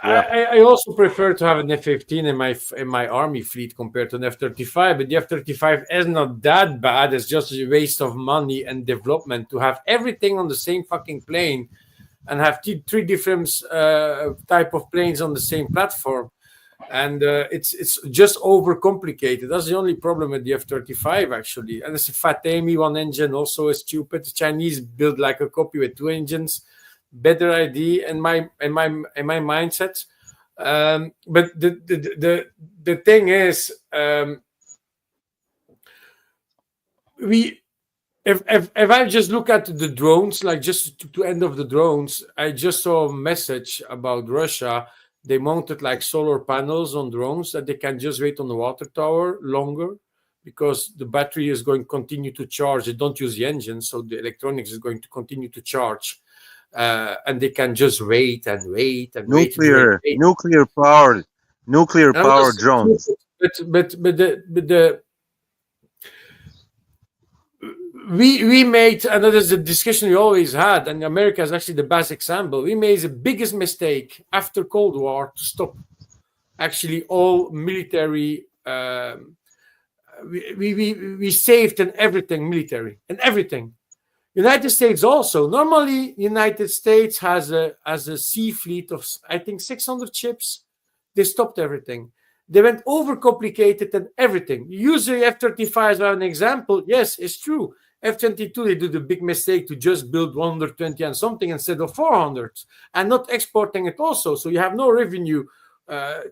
I also prefer to have an F-15 in my army fleet compared to an F-35, but the F-35 is not that bad. It's just a waste of money and development to have everything on the same fucking plane and have three different type of planes on the same platform. And it's just overcomplicated. That's the only problem with the F-35, actually. And it's a fat Amy, one engine also is stupid. The Chinese build like a copy with two engines. Better idea in my mindset. But the thing is, if I just look at the drones, like just to end of the drones, I just saw a message about Russia. They mounted like solar panels on drones that they can just wait on the water tower longer because the battery is going to continue to charge. They don't use the engine, so the electronics is going to continue to charge. And they can just wait and wait and wait. Nuclear powered drones. But we made, and that is a discussion we always had, and America is actually the best example. We made the biggest mistake after Cold War to stop actually all military. We saved in everything military and everything. United States also. Normally, United States has a sea fleet of, I think, 600 ships. They stopped everything. They went overcomplicated and everything. Usually F-35 as an example. Yes, it's true. F-22, they do the big mistake to just build 120 and something instead of 400 and not exporting it also. So you have no revenue.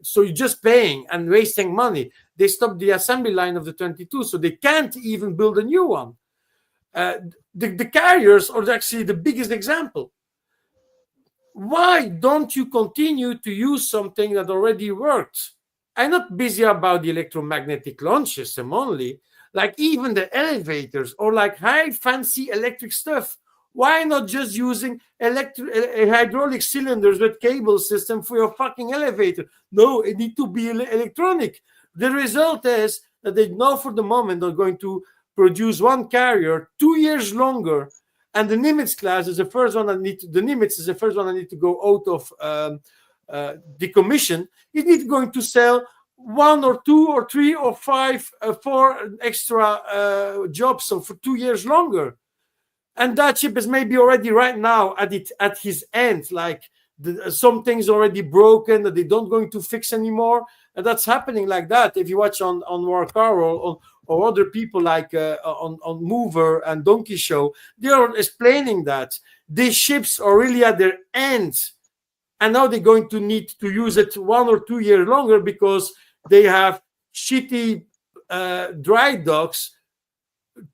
So you're just paying and wasting money. They stopped the assembly line of the 22, so they can't even build a new one. The carriers are actually the biggest example. Why don't you continue to use something that already worked? I'm not busy about the electromagnetic launch system only, like even the elevators or like high fancy electric stuff. Why not just using hydraulic cylinders with cable system for your fucking elevator? No, it needs to be electronic. The result is that they now for the moment are going to produce one carrier 2 years longer, and the Nimitz class is the first one that need to go out of decommission. It is going to sell 1 or 2 or 3 or 5 4 extra jobs, so for 2 years longer. And that ship is maybe already right now at his end, like some things already broken that they don't going to fix anymore. And that's happening like that. If you watch on War Carol or other people like on Mover and Donkey Show, they are explaining that these ships are really at their end. And now they're going to need to use it 1 or 2 years longer because they have shitty dry docks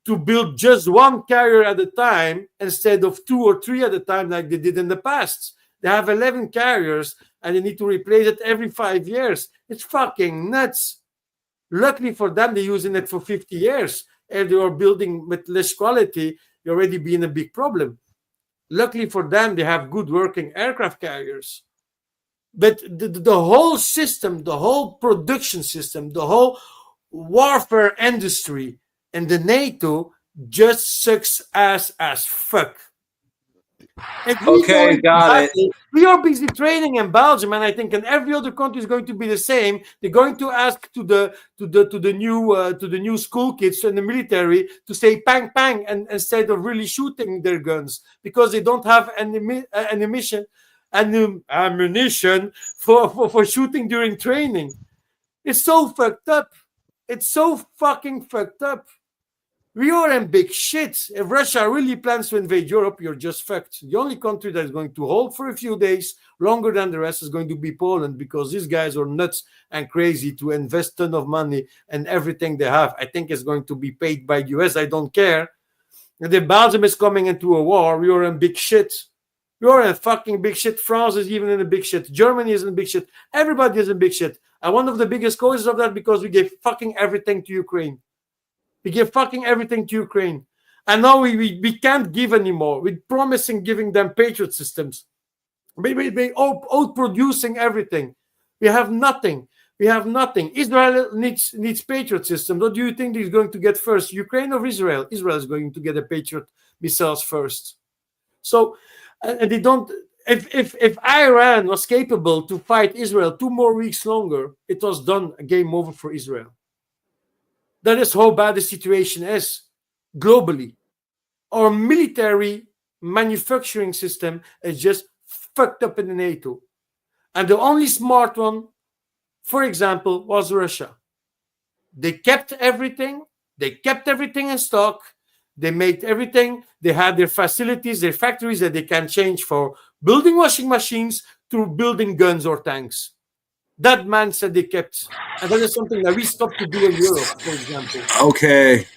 to build just one carrier at a time instead of 2 or 3 at a time like they did in the past. They have 11 carriers and they need to replace it every 5 years. It's fucking nuts. Luckily for them, they're using it for 50 years. If they are building with less quality, you're already being a big problem. Luckily for them, they have good working aircraft carriers. But the whole system, the whole production system, the whole warfare industry and the NATO just sucks ass as fuck. Okay, got it. We are busy training in Belgium, and I think in every other country is going to be the same. They're going to ask to the new school kids in the military to say "pang pang" and instead of really shooting their guns because they don't have ammunition for shooting during training. It's so fucked up. It's so fucking fucked up. We are in big shit. If Russia really plans to invade Europe, you're just fucked. The only country that is going to hold for a few days longer than the rest is going to be Poland because these guys are nuts and crazy to invest a ton of money and everything they have. I think it's going to be paid by the US. I don't care. And if Belgium is coming into a war, we are in big shit. We are in fucking big shit. France is even in a big shit. Germany is in big shit. Everybody is in big shit. And one of the biggest causes of that because we gave fucking everything to Ukraine. We give fucking everything to Ukraine. And now we can't give anymore. We're promising giving them Patriot systems. We're outproducing everything. We have nothing. We have nothing. Israel needs Patriot systems. What do you think is going to get first, Ukraine or Israel? Israel is going to get a Patriot missiles first. So, and they don't. If Iran was capable to fight Israel 2 more weeks longer, it was done. A game over for Israel. That is how bad the situation is globally. Our military manufacturing system is just fucked up in the NATO. And the only smart one, for example, was Russia. They kept everything. They kept everything in stock. They made everything. They had their facilities, their factories that they can change for building washing machines to building guns or tanks. That man said they kept. And that is something that we stopped to do in Europe, for example. Okay.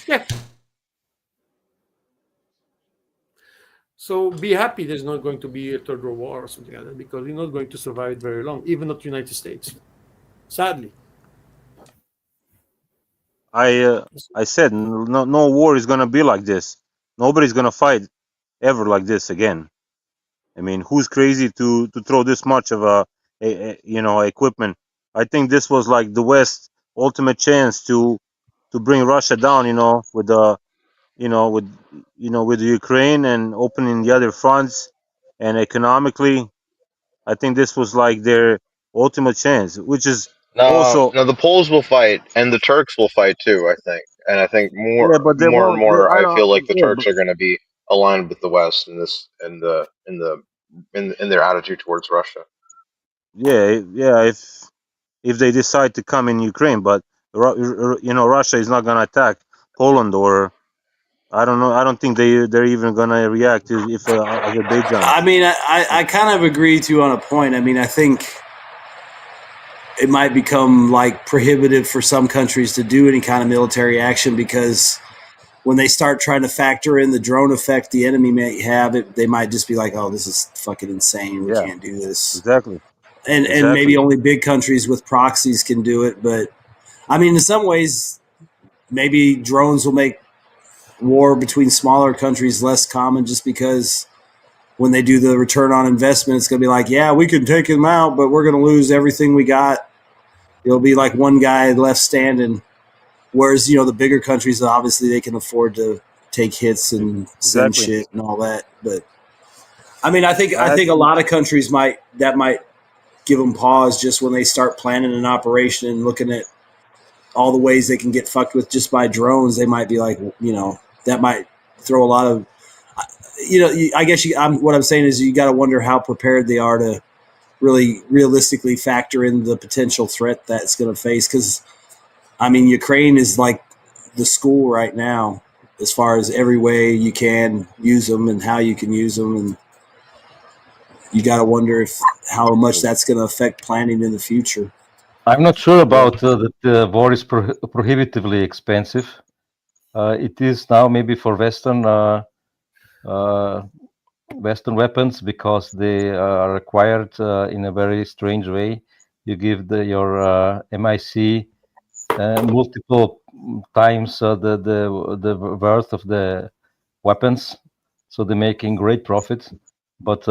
Yeah. So be happy there's not going to be a third world war or something like that because we're not going to survive it very long, even not the United States. Sadly. I said no war is gonna be like this. Nobody's gonna fight ever like this again. I mean, who's crazy to throw this much of equipment? I think this was like the West's ultimate chance to bring Russia down. With the with the Ukraine and opening the other fronts, and economically, I think this was like their ultimate chance, which is also No, the Poles will fight, and the Turks will fight too. I think, and I think more but they and won't. more. I I feel like the don't. Turks are going to be aligned with the West in this, in their attitude towards Russia. Yeah. If they decide to come in Ukraine, but Russia is not gonna attack Poland, or I don't know. I don't think they're even gonna react if Azerbaijan. I mean, I kind of agree with you on a point. I mean, I think it might become like prohibitive for some countries to do any kind of military action because when they start trying to factor in the drone effect the enemy may have, they might just be like, "Oh, this is fucking insane. We can't do this." Exactly. And maybe only big countries with proxies can do it. But I mean, in some ways, maybe drones will make war between smaller countries less common just because when they do the return on investment, it's going to be like, yeah, we can take them out, but we're going to lose everything we got. It'll be like one guy left standing. Whereas, the bigger countries, obviously they can afford to take hits and send shit and all that. But I mean, I think a lot of countries might give them pause just when they start planning an operation and looking at all the ways they can get fucked with just by drones. They might be like, that might throw a lot of, I guess what I'm saying is you got to wonder how prepared they are to really realistically factor in the potential threat that's going to face. Because, I mean, Ukraine is like the school right now as far as every way you can use them and how you can use them. And you got to wonder how much that's going to affect planning in the future. I'm not sure about that the war is prohibitively expensive. It is now maybe for Western weapons because they are acquired in a very strange way. You give your MIC multiple times the worth of the weapons, so they're making great profit. But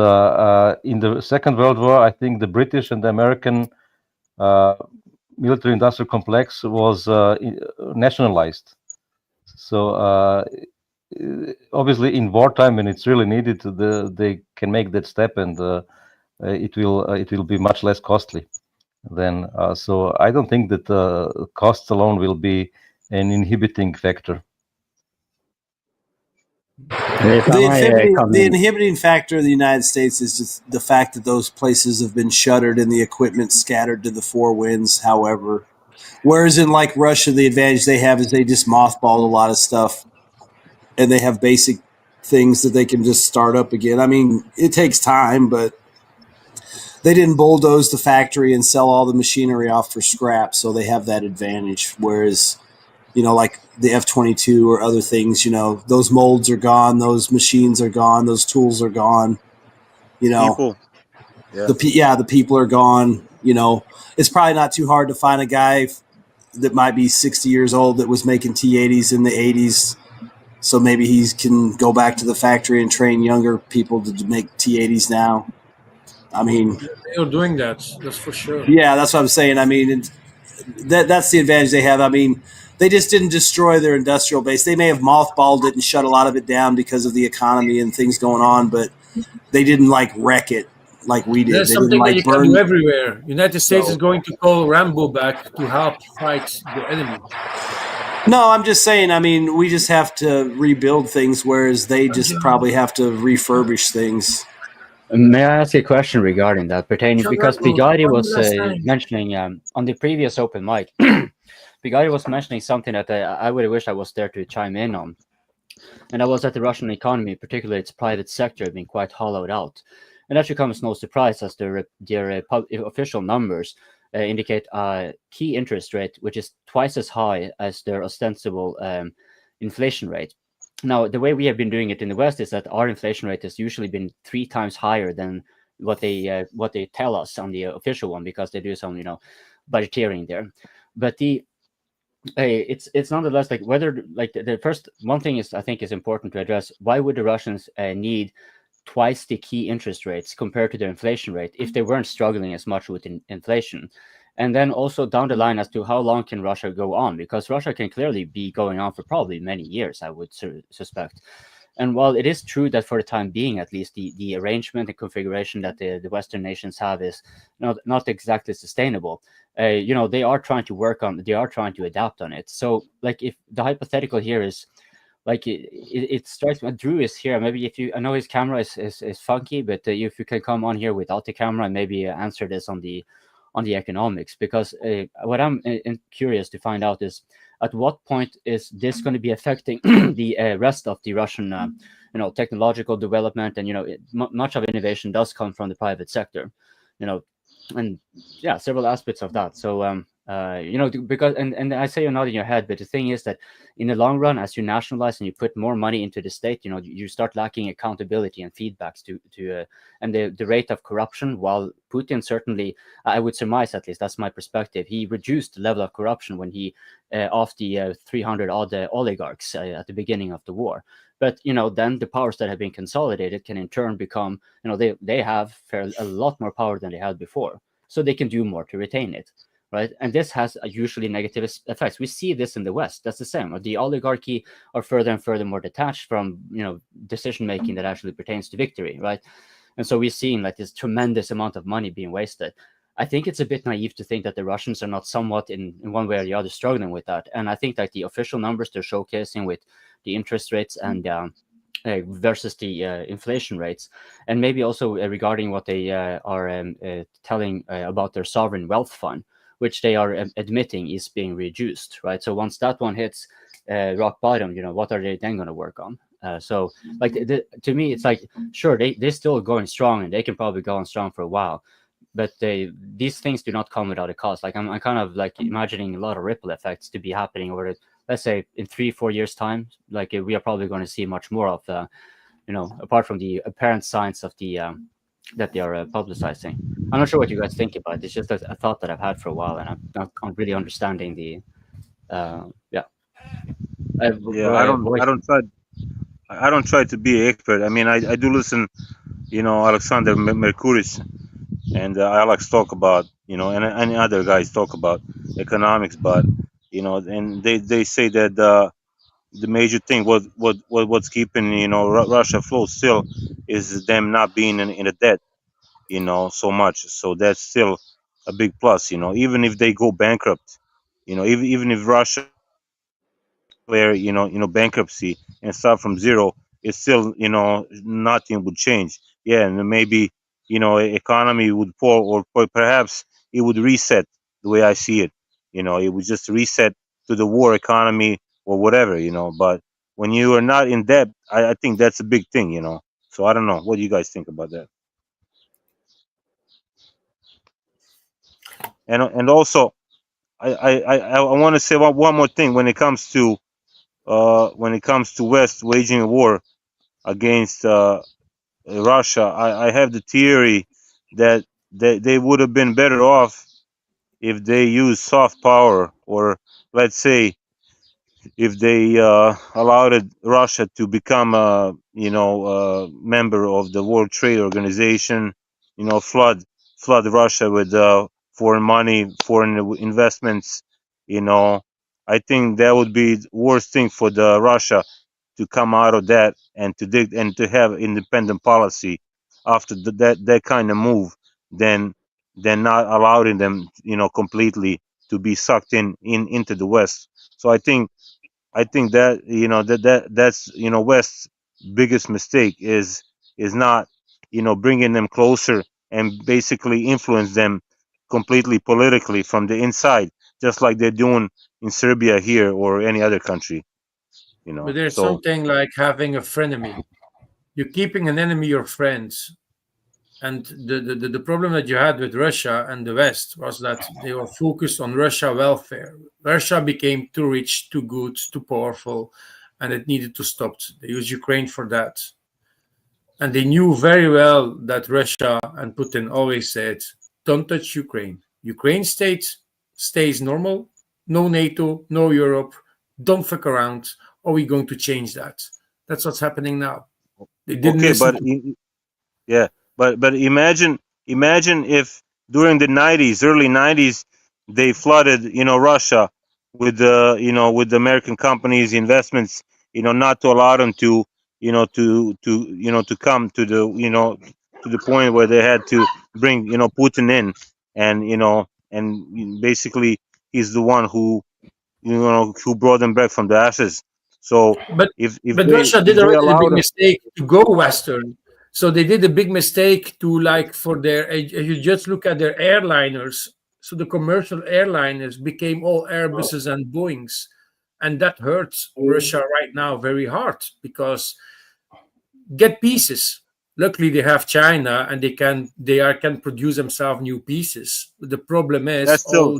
in the Second World War, I think the British and the American military-industrial complex was nationalized. So obviously, in wartime, when it's really needed, they can make that step, and it will be much less costly. Then, so I don't think that costs alone will be an inhibiting factor. The inhibiting factor of the United States is just the fact that those places have been shuttered and the equipment scattered to the four winds. However, whereas in like Russia, the advantage they have is they just mothballed a lot of stuff, and they have basic things that they can just start up again. I mean, it takes time, but they didn't bulldoze the factory and sell all the machinery off for scrap, so they have that advantage. Whereas, like the F-22 or other things, those molds are gone, those machines are gone, those tools are gone. People. The people are gone. It's probably not too hard to find a guy that might be 60 years old that was making T-80s in the 80s. So maybe he can go back to the factory and train younger people to make T-80s now. I mean, they're doing that. That's for sure. Yeah, that's what I'm saying. I mean, that's the advantage they have. I mean, they just didn't destroy their industrial base. They may have mothballed it and shut a lot of it down because of the economy and things going on, but they didn't wreck it like we did. There's something that you can do everywhere. United States is going to call Rambo back to help fight the enemy. No, I'm just saying, I mean, we just have to rebuild things, whereas they just probably have to refurbish things. May I ask a question regarding that, pertaining, because Bigari was mentioning on the previous open mic, Bigari was mentioning something that I would have wished I was there to chime in on. And that was that the Russian economy, particularly its private sector, had been quite hollowed out. And that should come as no surprise, as their official numbers indicate a key interest rate, which is twice as high as their ostensible inflation rate. Now, the way we have been doing it in the West is that our inflation rate has usually been 3 times higher than what they tell us on the official one, because they do some budgeteering there. But it's nonetheless whether the first one thing is, I think, is important to address. Why would the Russians need twice the key interest rates compared to their inflation rate if they weren't struggling as much with inflation? And then also down the line as to how long can Russia go on, because Russia can clearly be going on for probably many years, I would suspect. And while it is true that for the time being, at least, the arrangement and configuration that the Western nations have is not exactly sustainable, they are trying to work on, they are trying to adapt on it. So if the hypothetical here is, it strikes me, Drew is here. Maybe I know his camera is funky, but if you can come on here without the camera and maybe answer this on the economics, because what I'm curious to find out is, at what point is this going to be affecting the rest of the Russian, technological development? And much of innovation does come from the private sector, and yeah, several aspects of that. So because and I say you're nodding your head, but the thing is that in the long run, as you nationalize and you put more money into the state, you start lacking accountability and feedbacks to and the rate of corruption. While Putin certainly, I would surmise, at least that's my perspective, he reduced the level of corruption when he off the 300 odd oligarchs at the beginning of the war. But then the powers that have been consolidated can in turn become, they have a lot more power than they had before, so they can do more to retain it. Right, and this has usually negative effects. We see this in the West. That's the same. The oligarchy are further and further more detached from decision making that actually pertains to victory. Right, and so we're seeing this tremendous amount of money being wasted. I think it's a bit naive to think that the Russians are not somewhat in one way or the other struggling with that. And I think that the official numbers they're showcasing with the interest rates and versus the inflation rates, and maybe also regarding what they are telling about their sovereign wealth fund, which they are admitting is being reduced, right? So once that one hits rock bottom, what are they then going to work on? So like to me, it's like, sure, they're still going strong and they can probably go on strong for a while, but these things do not come without a cost. Like I'm kind of like imagining a lot of ripple effects to be happening over it. Let's say in 3-4 years time, like we are probably going to see much more of apart from the apparent signs of the that they are publicizing. I'm not sure what you guys think about it. It's just a thought that I've had for a while, and I'm not really understanding the I don't try to be an expert. I mean, I do listen, Alexander Mercuris and Alex talk about, and other guys talk about economics, but and they say that the major thing, what's keeping Russia afloat still is them not being in a debt, so much. So that's still a big plus, even if they go bankrupt, even if Russia declare bankruptcy and start from zero, it's still nothing would change. Yeah, and maybe economy would fall, or perhaps it would reset the way I see it. It would just reset to the war economy or whatever. But when you are not in debt, I think that's a big thing. So I don't know. What do you guys think about that? And also, I want to say one more thing when it comes to West waging a war against Russia. I have the theory that they would have been better off if they used soft power, or let's say if they allowed Russia to become a member of the World Trade Organization, flood Russia with foreign money, foreign investments. I think that would be the worst thing for the Russia to come out of that and to have independent policy after that kind of move, than not allowing them completely to be sucked into the West. So I think that that's West's biggest mistake is not bringing them closer and basically influence them completely politically from the inside, just like they're doing in Serbia here or any other country. But there's So something like having a frenemy. You're keeping an enemy your friends. And the problem that you had with Russia and the West was that they were focused on Russia welfare. Russia became too rich, too good, too powerful, and it needed to stop. They used Ukraine for that. And they knew very well that Russia and Putin always said, don't touch Ukraine. Ukraine stays normal, no NATO, no Europe, don't fuck around, or we're going to change that. That's what's happening now. They didn't listen but imagine if during the early 90s, they flooded, Russia with with the American companies' investments, not to allow them to come to the point where they had to bring, Putin in, and basically he's the one who brought them back from the ashes. So but Russia did already a big mistake to go Western. So they did a big mistake to you just look at their airliners. So the commercial airliners became all Airbuses and Boeings. And that hurts Russia right now very hard, because get pieces. Luckily, they have China and they can produce themselves new pieces. But the problem is all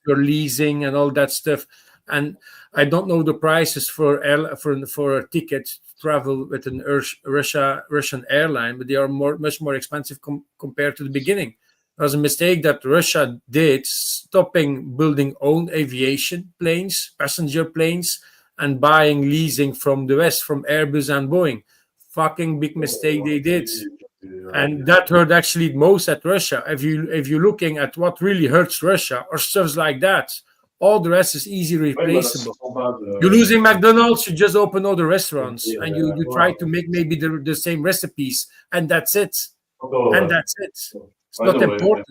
your leasing and all that stuff. And I don't know the prices for a ticket to travel with an Russian airline, but they are much more expensive compared to the beginning. It was a mistake that Russia did, stopping building own aviation planes, passenger planes, and leasing from the West, from Airbus and Boeing. Fucking big mistake they did. And that hurt actually most at Russia. If you're looking at what really hurts Russia or stuff like that, all the rest is easy replaceable. You're losing McDonald's, you just open other restaurants and you try to make maybe the same recipes, and that's it. And that's it. It's not important.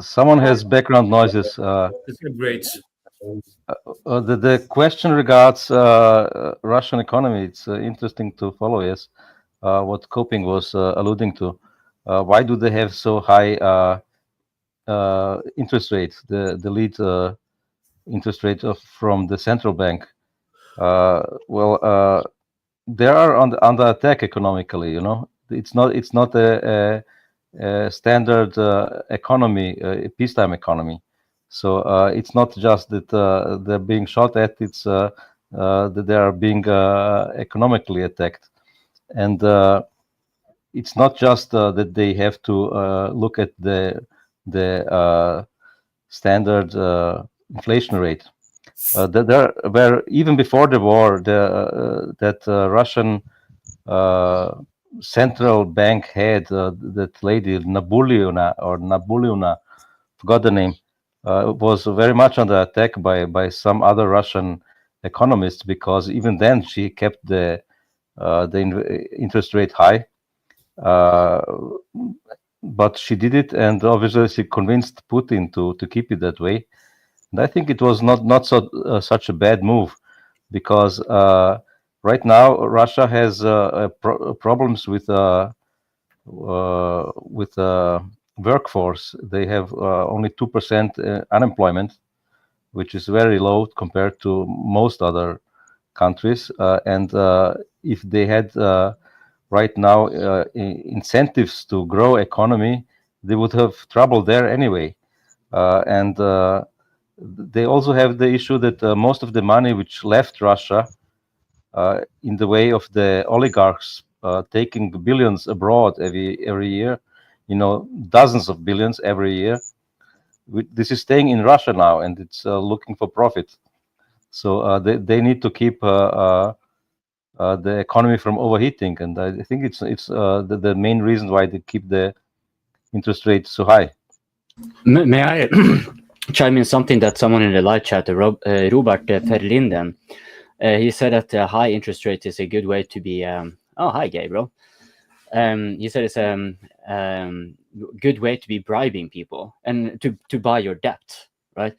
Someone has background noises. It's great. The question regards Russian economy. It's interesting to follow. Yes, what Coping was alluding to. Why do they have so high interest rates? The lead interest rate from the central bank. They are under attack economically. You know, it's not a standard economy, a peacetime economy. So it's not just that they're being shot at; it's that they are being economically attacked, and it's not just that they have to look at the standard inflation rate. There were even before the war, that Russian central bank had that lady Nabuliuna, forgot the name. Was very much under attack by some other Russian economists, because even then she kept the interest rate high, but she did it, and obviously she convinced Putin to keep it that way. And I think it was not such a bad move, because right now Russia has problems with workforce. They have only 2% unemployment, which is very low compared to most other countries. And if they had right now incentives to grow economy, they would have trouble there anyway. And they also have the issue that most of the money which left Russia in the way of the oligarchs taking billions abroad every year, you know, dozens of billions every year. This is staying in Russia now, and it's looking for profit. So they need to keep the economy from overheating, and I think it's the main reason why they keep the interest rate so high. May I chime in something that someone in the live chat, Robert Ferlinden, he said that high interest rate is a good way to be. Oh, hi, Gabriel. He said it's a good way to be bribing people and to buy your debt, right?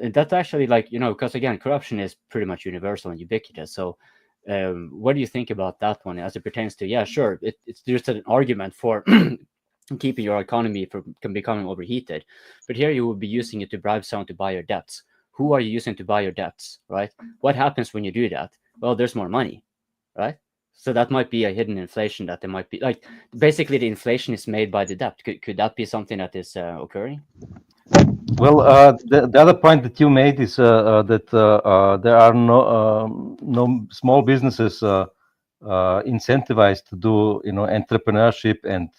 That's actually, like, you know, because again, corruption is pretty much universal and ubiquitous. So what do you think about that one as it pertains to, yeah, sure, it's just an argument for keeping your economy from becoming overheated, but here you will be using it to bribe someone to buy your debts. Who are you using to buy your debts, right? What happens when you do that? Well, there's more money, right? So that might be a hidden inflation, that there might be, like, basically the inflation is made by the debt. Could that be something that is occurring? Well, the other point that you made is that there are no small businesses incentivized to do, you know, entrepreneurship and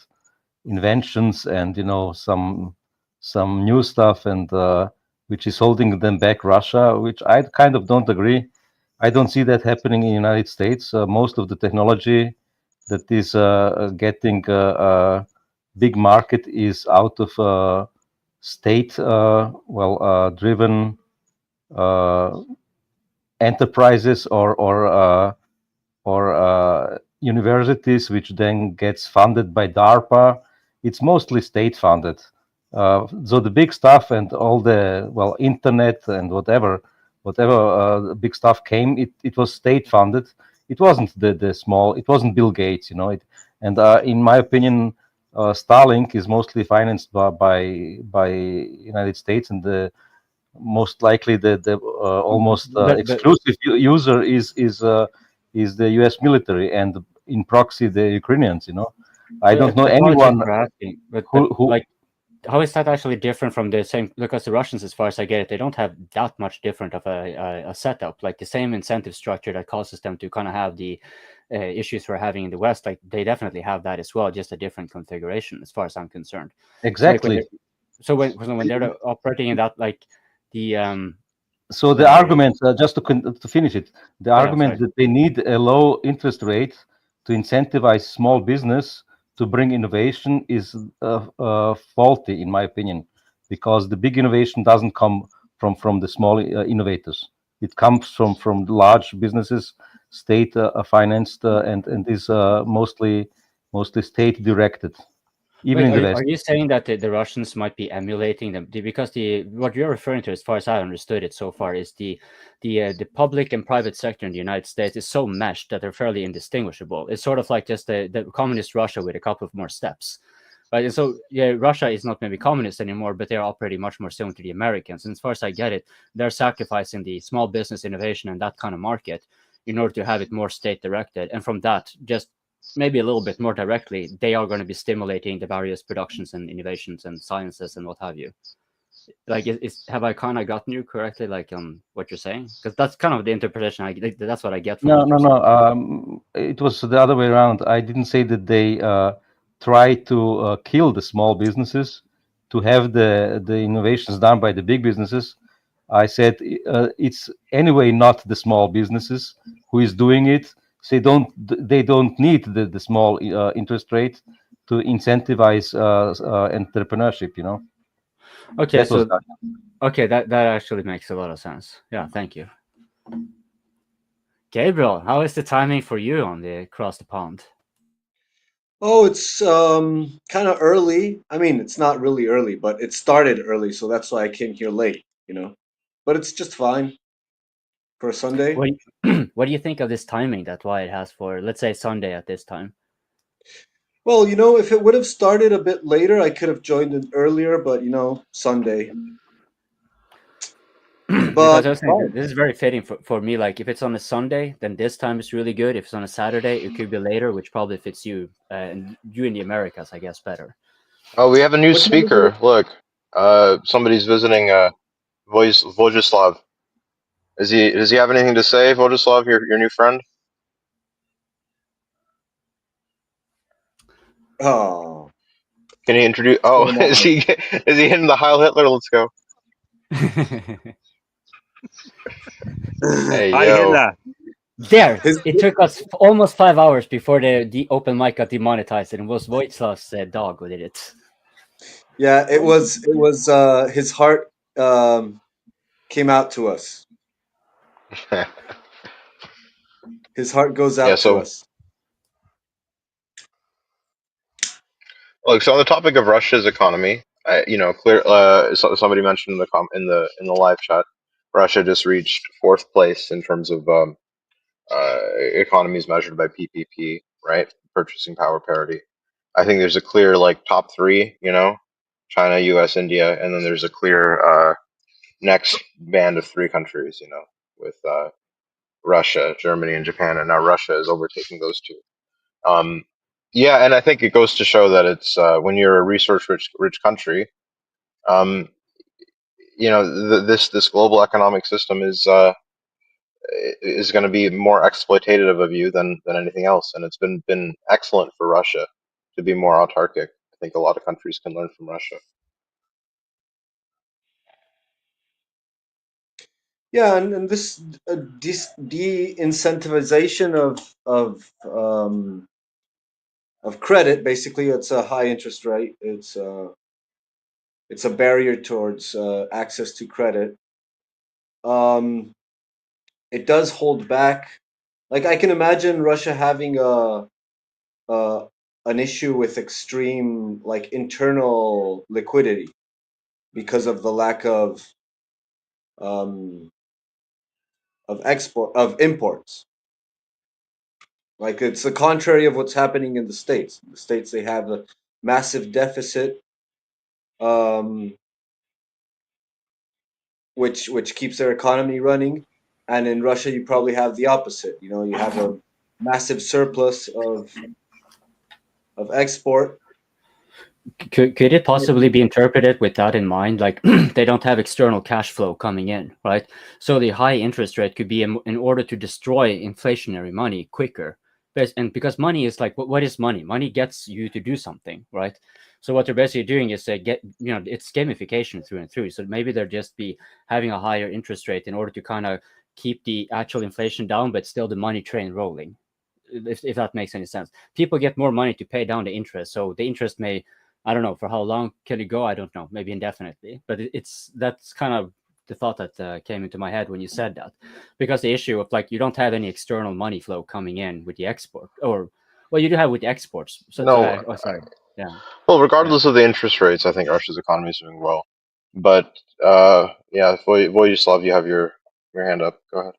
inventions and, you know, some new stuff, and which is holding them back, Russia, which I kind of don't agree. I don't see that happening in the United States. Most of the technology that is getting a big market is out of state driven enterprises or universities, which then gets funded by DARPA. It's mostly state funded. So the big stuff and all the internet and whatever big stuff came, it was state funded. It wasn't the small. It wasn't Bill Gates, you know. In my opinion, Starlink is mostly financed by United States, and the most likely the almost exclusive user is the U.S. military, and in proxy the Ukrainians. You know, I don't know anyone who like. How is that actually different from the same? Because the Russians, as far as I get it, they don't have that much different of a setup. Like the same incentive structure that causes them to kind of have the issues we're having in the West. Like they definitely have that as well, just a different configuration, as far as I'm concerned. Exactly. So when they're operating in that, like the so the argument, just to finish it, the argument that they need a low interest rate to incentivize small business to bring innovation is faulty, in my opinion, because the big innovation doesn't come from the small innovators. It comes from large businesses, state financed, and is mostly mostly state directed, even Wait, in the West. are you saying that the Russians might be emulating them? Because what you're referring to, as far as I understood it so far, is the public and private sector in the United States is so meshed that they're fairly indistinguishable. It's sort of like just the communist Russia with a couple of more steps. Right, and so yeah, Russia is not maybe communist anymore, but they're operating much more similar to the Americans. And as far as I get it, they're sacrificing the small business innovation and that kind of market in order to have it more state directed. And from that, just maybe a little bit more directly, they are going to be stimulating the various productions and innovations and sciences and what have you. Like, have I kind of gotten you correctly, like on what you're saying? Because that's kind of the interpretation. That's what I get from No. It was the other way around. I didn't say that they try to kill the small businesses to have the innovations done by the big businesses. I said it's anyway not the small businesses who is doing it. So they don't need the small interest rate to incentivize entrepreneurship. You know. Okay, that actually makes a lot of sense. Yeah, thank you. Gabriel, how is the timing for you on the across the pond? Oh, it's kind of early. I mean, it's not really early, but it started early, so that's why I came here late, you know. But it's just fine for a Sunday. What do you think of this timing that Wyatt has for, let's say, Sunday at this time? Well, you know, if it would have started a bit later, I could have joined it earlier, but you know, Sunday. Because I was saying, this is very fitting for me. Like, if it's on a Sunday, then this time is really good. If it's on a Saturday, it could be later, which probably fits you and you in the Americas, I guess, better. Oh, we have a new speaker. Look, somebody's visiting Vojislav. Does he have anything to say, Vojislav, your new friend? Oh. Can he introduce? Oh, is he hitting the Heil Hitler? Let's go. Hey, yo. There, it took us almost 5 hours before the open mic got demonetized, and it was Voitslav's dog who did it. Yeah, it was his heart came out to us. His heart goes out to us. Look, so on the topic of Russia's economy, somebody mentioned in the live chat, Russia just reached 4th place in terms of economies measured by PPP, right? Purchasing power parity. I think there's a clear top 3, China, U.S., India, and then there's a clear next band of 3 countries, with Russia, Germany, and Japan, and now Russia is overtaking those 2. Yeah, and I think it goes to show that it's when you're a resource-rich country, this global economic system is going to be more exploitative of you than anything else, and it's been excellent for Russia to be more autarkic. I think a lot of countries can learn from Russia. Yeah, and this de-incentivization of credit, basically, it's a high interest rate. It's a barrier towards access to credit. It does hold back. Like, I can imagine Russia having an issue with extreme internal liquidity because of the lack of imports. Like, it's the contrary of what's happening in the States. In the States, they have a massive deficit, which keeps their economy running. And in Russia, you probably have the opposite. You have a massive surplus of export. Could it possibly be interpreted with that in mind? Like, they don't have external cash flow coming in, right? So the high interest rate could be in order to destroy inflationary money quicker. And because money is like, what is money? Money gets you to do something, right? So what they're basically doing is it's gamification through and through. So maybe they're just be having a higher interest rate in order to kind of keep the actual inflation down, but still the money train rolling. If that makes any sense. People get more money to pay down the interest. So the interest may, I don't know, for how long can it go? I don't know, maybe indefinitely. But that's kind of the thought that came into my head when you said that. Because the issue of you don't have any external money flow coming in with the export or Well, you do have with exports. So, No. sorry. Yeah. Well, regardless of the interest rates, I think Russia's economy is doing well. But yeah, Vojislav, you have your hand up. Go ahead.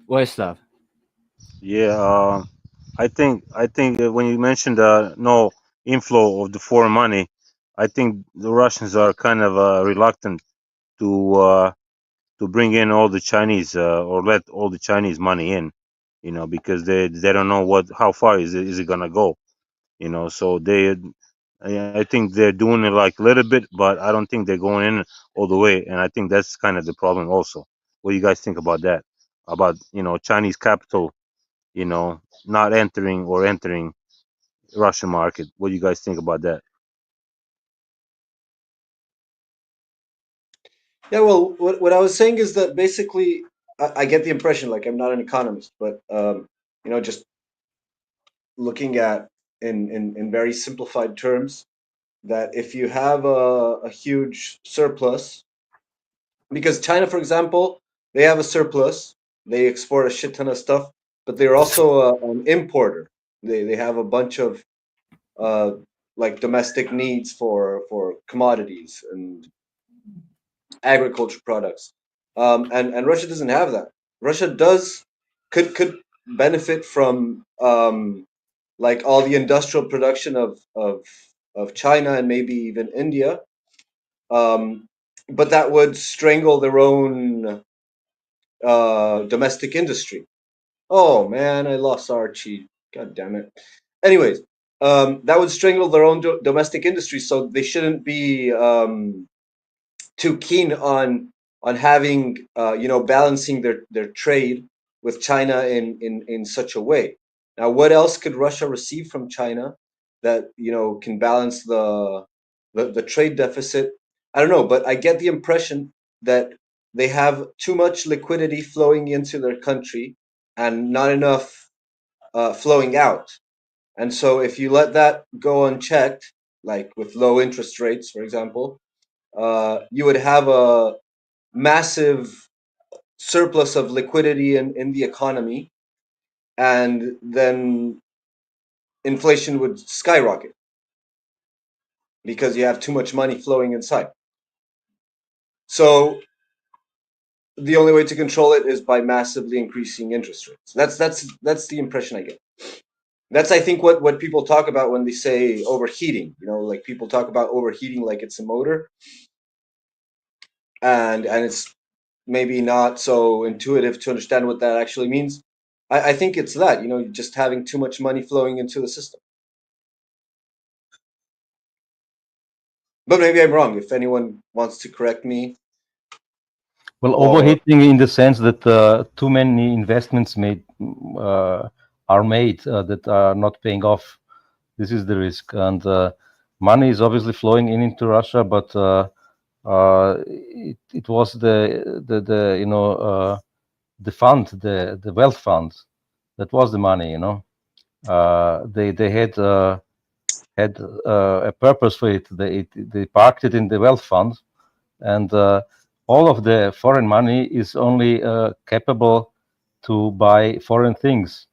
Vojislav. Yeah, I think when you mentioned no inflow of the foreign money, I think the Russians are kind of reluctant to bring in all the Chinese or let all the Chinese money in, because they don't know how far is it gonna go, So I think they're doing it like a little bit, but I don't think they're going in all the way, and I think that's kind of the problem also. What do you guys think about that? About Chinese capital, not entering or entering Russian market. What do you guys think about that? Yeah, well, what I was saying is that basically I get the impression, like I'm not an economist, but just looking at in very simplified terms, that if you have a huge surplus, because China, for example, they have a surplus, they export a shit ton of stuff, but they're also an importer. They have a bunch of uh, like domestic needs for commodities and agriculture products, and Russia doesn't have that. Russia could benefit from like all the industrial production of China and maybe even India, but that would strangle their own domestic industry. Oh man, I lost Archie. God damn it. Anyways, that would strangle their own domestic industry, so they shouldn't be too keen on having balancing their trade with China in such a way. Now, what else could Russia receive from China that can balance the trade deficit? I don't know, but I get the impression that they have too much liquidity flowing into their country and not enough flowing out. And so, if you let that go unchecked, like with low interest rates, for example, you would have a massive surplus of liquidity in the economy, and then inflation would skyrocket because you have too much money flowing inside. So the only way to control it is by massively increasing interest rates. That's the impression I get. That's, I think, what people talk about when they say overheating. Like people talk about overheating like it's a motor, and it's maybe not so intuitive to understand what that actually means. I think it's that, just having too much money flowing into the system. But maybe I'm wrong. If anyone wants to correct me. Well, overheating in the sense that too many investments are made that are not paying off. This is the risk, and money is obviously flowing into Russia, but it was the fund, the wealth fund, that was the money. They had a purpose for it. They parked it in the wealth fund, and all of the foreign money is only capable to buy foreign things.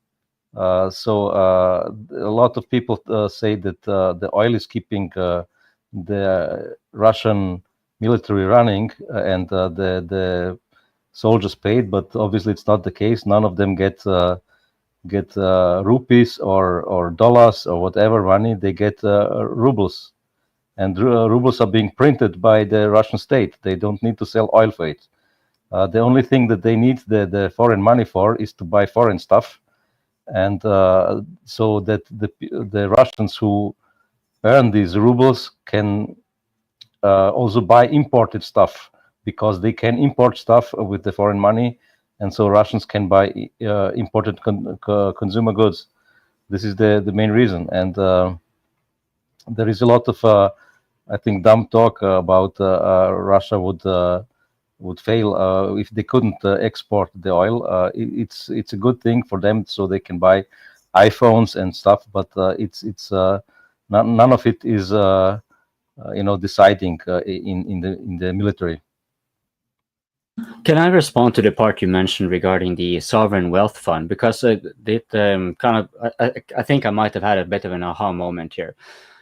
So a lot of people say that the oil is keeping the Russian military running and the soldiers paid, but obviously it's not the case. None of them get rupees or dollars or whatever money. They get rubles, and rubles are being printed by the Russian state. They don't need to sell oil for it. The only thing that they need the foreign money for is to buy foreign stuff, and so that the Russians who earn these rubles can also buy imported stuff, because they can import stuff with the foreign money, and so Russians can buy imported consumer goods. This is the main reason, and there is a lot of I think dumb talk about Russia would fail if they couldn't export the oil. It's a good thing for them, so they can buy iPhones and stuff, but it's none of it is deciding in the military. Can I respond to the part you mentioned regarding the sovereign wealth fund? Because it kind of, I think I might have had a bit of an aha moment here.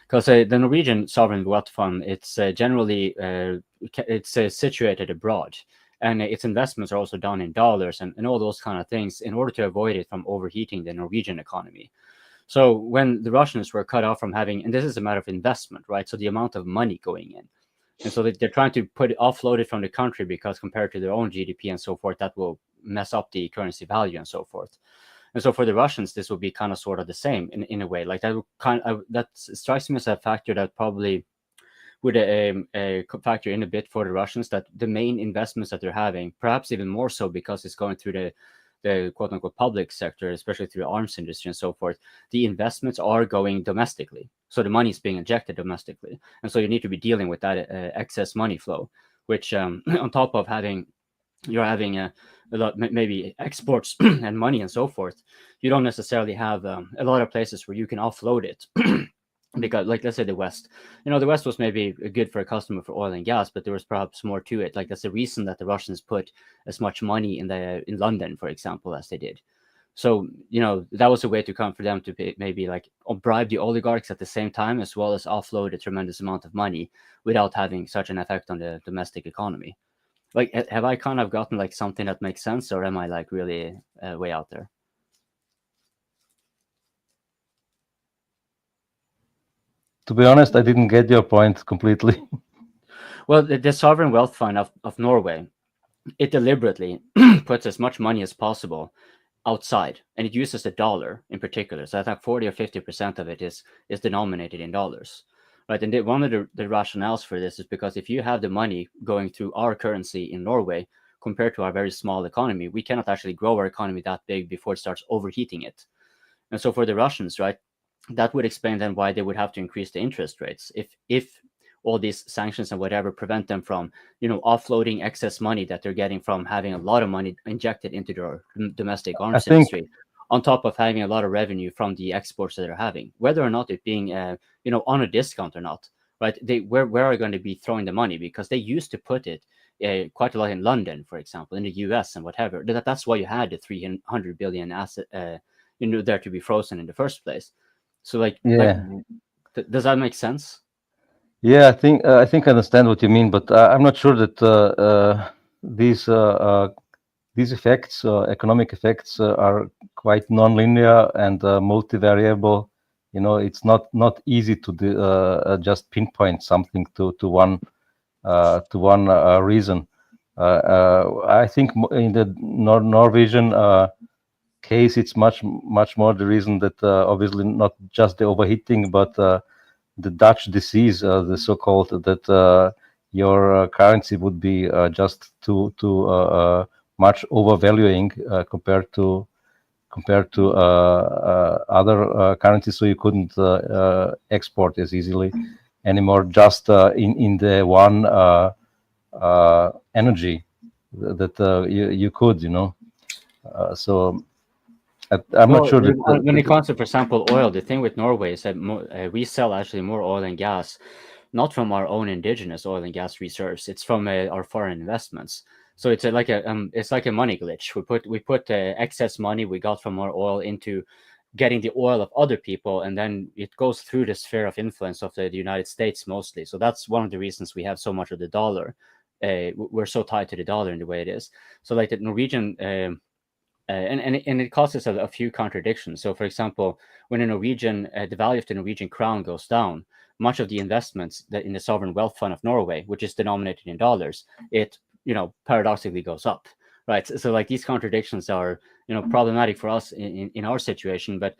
Because the Norwegian sovereign wealth fund, it's generally it's situated abroad, and its investments are also done in dollars and all those kind of things in order to avoid it from overheating the Norwegian economy. So when the Russians were cut off from having, and this is a matter of investment, right? So the amount of money going in. And so they're trying to offload it from the country because compared to their own GDP and so forth, that will mess up the currency value and so forth. And so for the Russians, this will be kind of sort of the same in a way. Like that that strikes me as a factor that probably would factor in a bit for the Russians, that the main investments that they're having, perhaps even more so because it's going through the quote unquote public sector, especially through the arms industry and so forth, the investments are going domestically. So the money is being injected domestically. And so you need to be dealing with that excess money flow, which on top of you're having a lot, maybe exports and money and so forth, you don't necessarily have a lot of places where you can offload it. Because, like, let's say the West, the West was maybe good for a customer for oil and gas, but there was perhaps more to it. Like, that's the reason that the Russians put as much money in London, for example, as they did. So, that was a way to come for them to maybe like bribe the oligarchs at the same time, as well as offload a tremendous amount of money without having such an effect on the domestic economy. Like, have I kind of gotten like something that makes sense, or am I like really way out there? To be honest, I didn't get your point completely. Well, the sovereign wealth fund of Norway, it deliberately puts as much money as possible outside, and it uses the dollar in particular. So I think 40 or 50% of it is denominated in dollars, right? And one of the rationales for this is because if you have the money going through our currency in Norway compared to our very small economy, we cannot actually grow our economy that big before it starts overheating it. And so for the Russians, right, that would explain then why they would have to increase the interest rates if all these sanctions and whatever prevent them from, offloading excess money that they're getting from having a lot of money injected into their domestic arms industry, on top of having a lot of revenue from the exports that they're having, whether or not it being, on a discount or not, right? Where are going to be throwing the money? Because they used to put it quite a lot in London, for example, in the US and whatever. That's why you had the 300 billion asset, there to be frozen in the first place. So does that make sense? Yeah, I think I understand what you mean, but I'm not sure that these effects, economic effects, are quite non-linear and multivariable. It's not easy to just pinpoint something to one reason. I think in the Norwegian case, it's much more the reason that obviously not just the overheating, but the Dutch disease, the so-called, that your currency would be just too much overvaluing compared to other currencies, so you couldn't export as easily anymore. Just in the one energy that you could, so. I'm not sure that when it comes to, for example, oil, the thing with Norway is that we sell actually more oil and gas, not from our own indigenous oil and gas reserves. It's from our foreign investments. So it's like a money glitch. We put excess money we got from our oil into getting the oil of other people, and then it goes through the sphere of influence of the United States mostly. So that's one of the reasons we have so much of the dollar. We're so tied to the dollar in the way it is. So like the Norwegian. And it causes a few contradictions. So, for example, when the value of the Norwegian crown goes down, much of the investments that in the sovereign wealth fund of Norway, which is denominated in dollars, it paradoxically goes up, right? So like these contradictions are problematic for us in our situation, but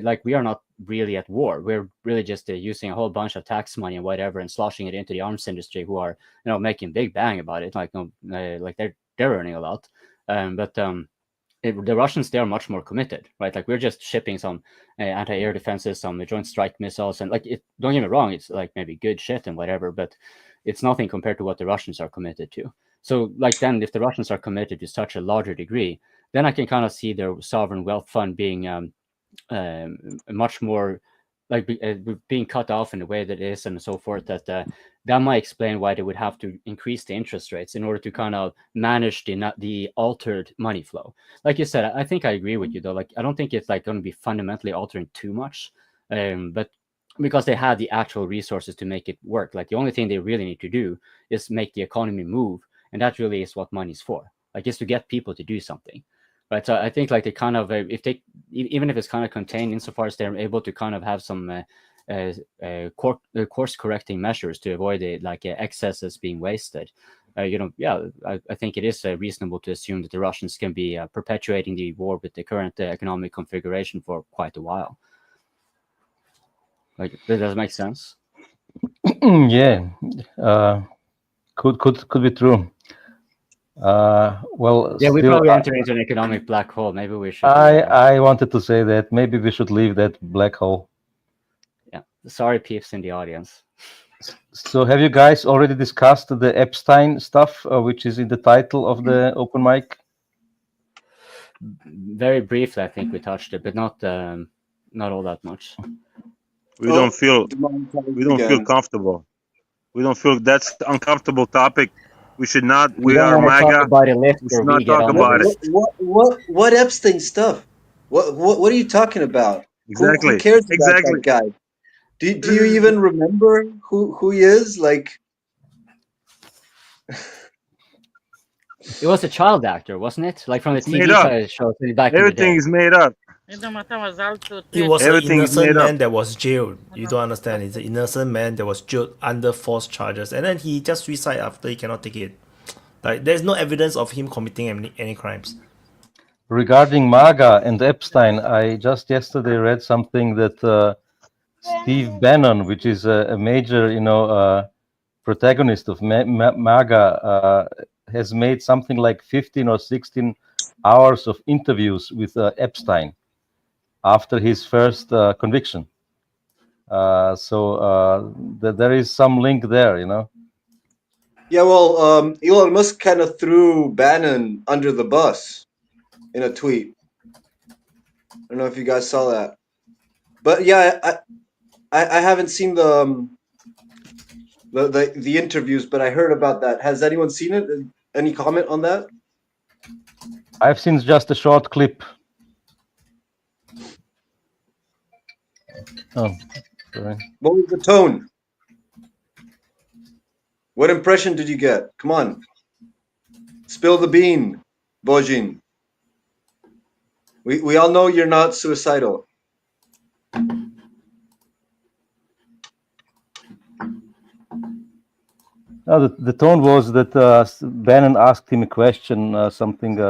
like we are not really at war. We're really just using a whole bunch of tax money and whatever and sloshing it into the arms industry, who are making big bang about it, like they're earning a lot, the Russians, they are much more committed, right? Like we're just shipping some anti-air defenses, some joint strike missiles, and don't get me wrong, it's like maybe good shit and whatever, but it's nothing compared to what the Russians are committed to. So like then if the Russians are committed to such a larger degree, then I can kind of see their sovereign wealth fund being much more being cut off in the way that it is and so forth, that might explain why they would have to increase the interest rates in order to kind of manage the altered money flow. Like you said, I think I agree with you though. Like I don't think it's like going to be fundamentally altering too much, but because they had the actual resources to make it work. Like the only thing they really need to do is make the economy move, and that really is what money's for. Like it's to get people to do something. Right, so I think like they kind of if they even if it's kind of contained insofar as they're able to kind of have some course correcting measures to avoid excesses being wasted, I think it is reasonable to assume that the Russians can be perpetuating the war with the current economic configuration for quite a while. Like, does that make sense? Yeah, could be true. Well, yeah, we still, probably enter into an economic black hole. Maybe we should. I wanted to say that maybe we should leave that black hole. Yeah, sorry, peeps in the audience. So, have you guys already discussed the Esptein stuff, which is in the title of the open mic? Very briefly, I think we touched it, but not all that much. We don't feel comfortable. We don't feel that's uncomfortable topic. We should not. We are MAGA. We should not talk about it. What Epstein stuff? What are you talking about? Exactly. Who cares about that guy? Do you even remember who he is? Like, it was a child actor, wasn't it? Like from the TV show back Everything in the day. is made up. He was an innocent man that was jailed. You don't understand. He's an innocent man that was jailed under false charges, and then he just suicide after he cannot take it. Like there's no evidence of him committing any crimes. Regarding MAGA and Esptein, I just yesterday read something that Steve Bannon, which is a major, protagonist of MAGA, has made something like 15 or 16 hours of interviews with Esptein after his first conviction. So there is some link there, Yeah, well, Elon Musk kind of threw Bannon under the bus in a tweet. I don't know if you guys saw that, but yeah, I haven't seen the interviews, but I heard about that. Has anyone seen it? Any comment on that? I've seen just a short clip. Oh, sorry. What was the tone? What impression did you get? Come on. Spill the bean, Bojin. We all know you're not suicidal. No, the tone was that Bannon asked him a question, something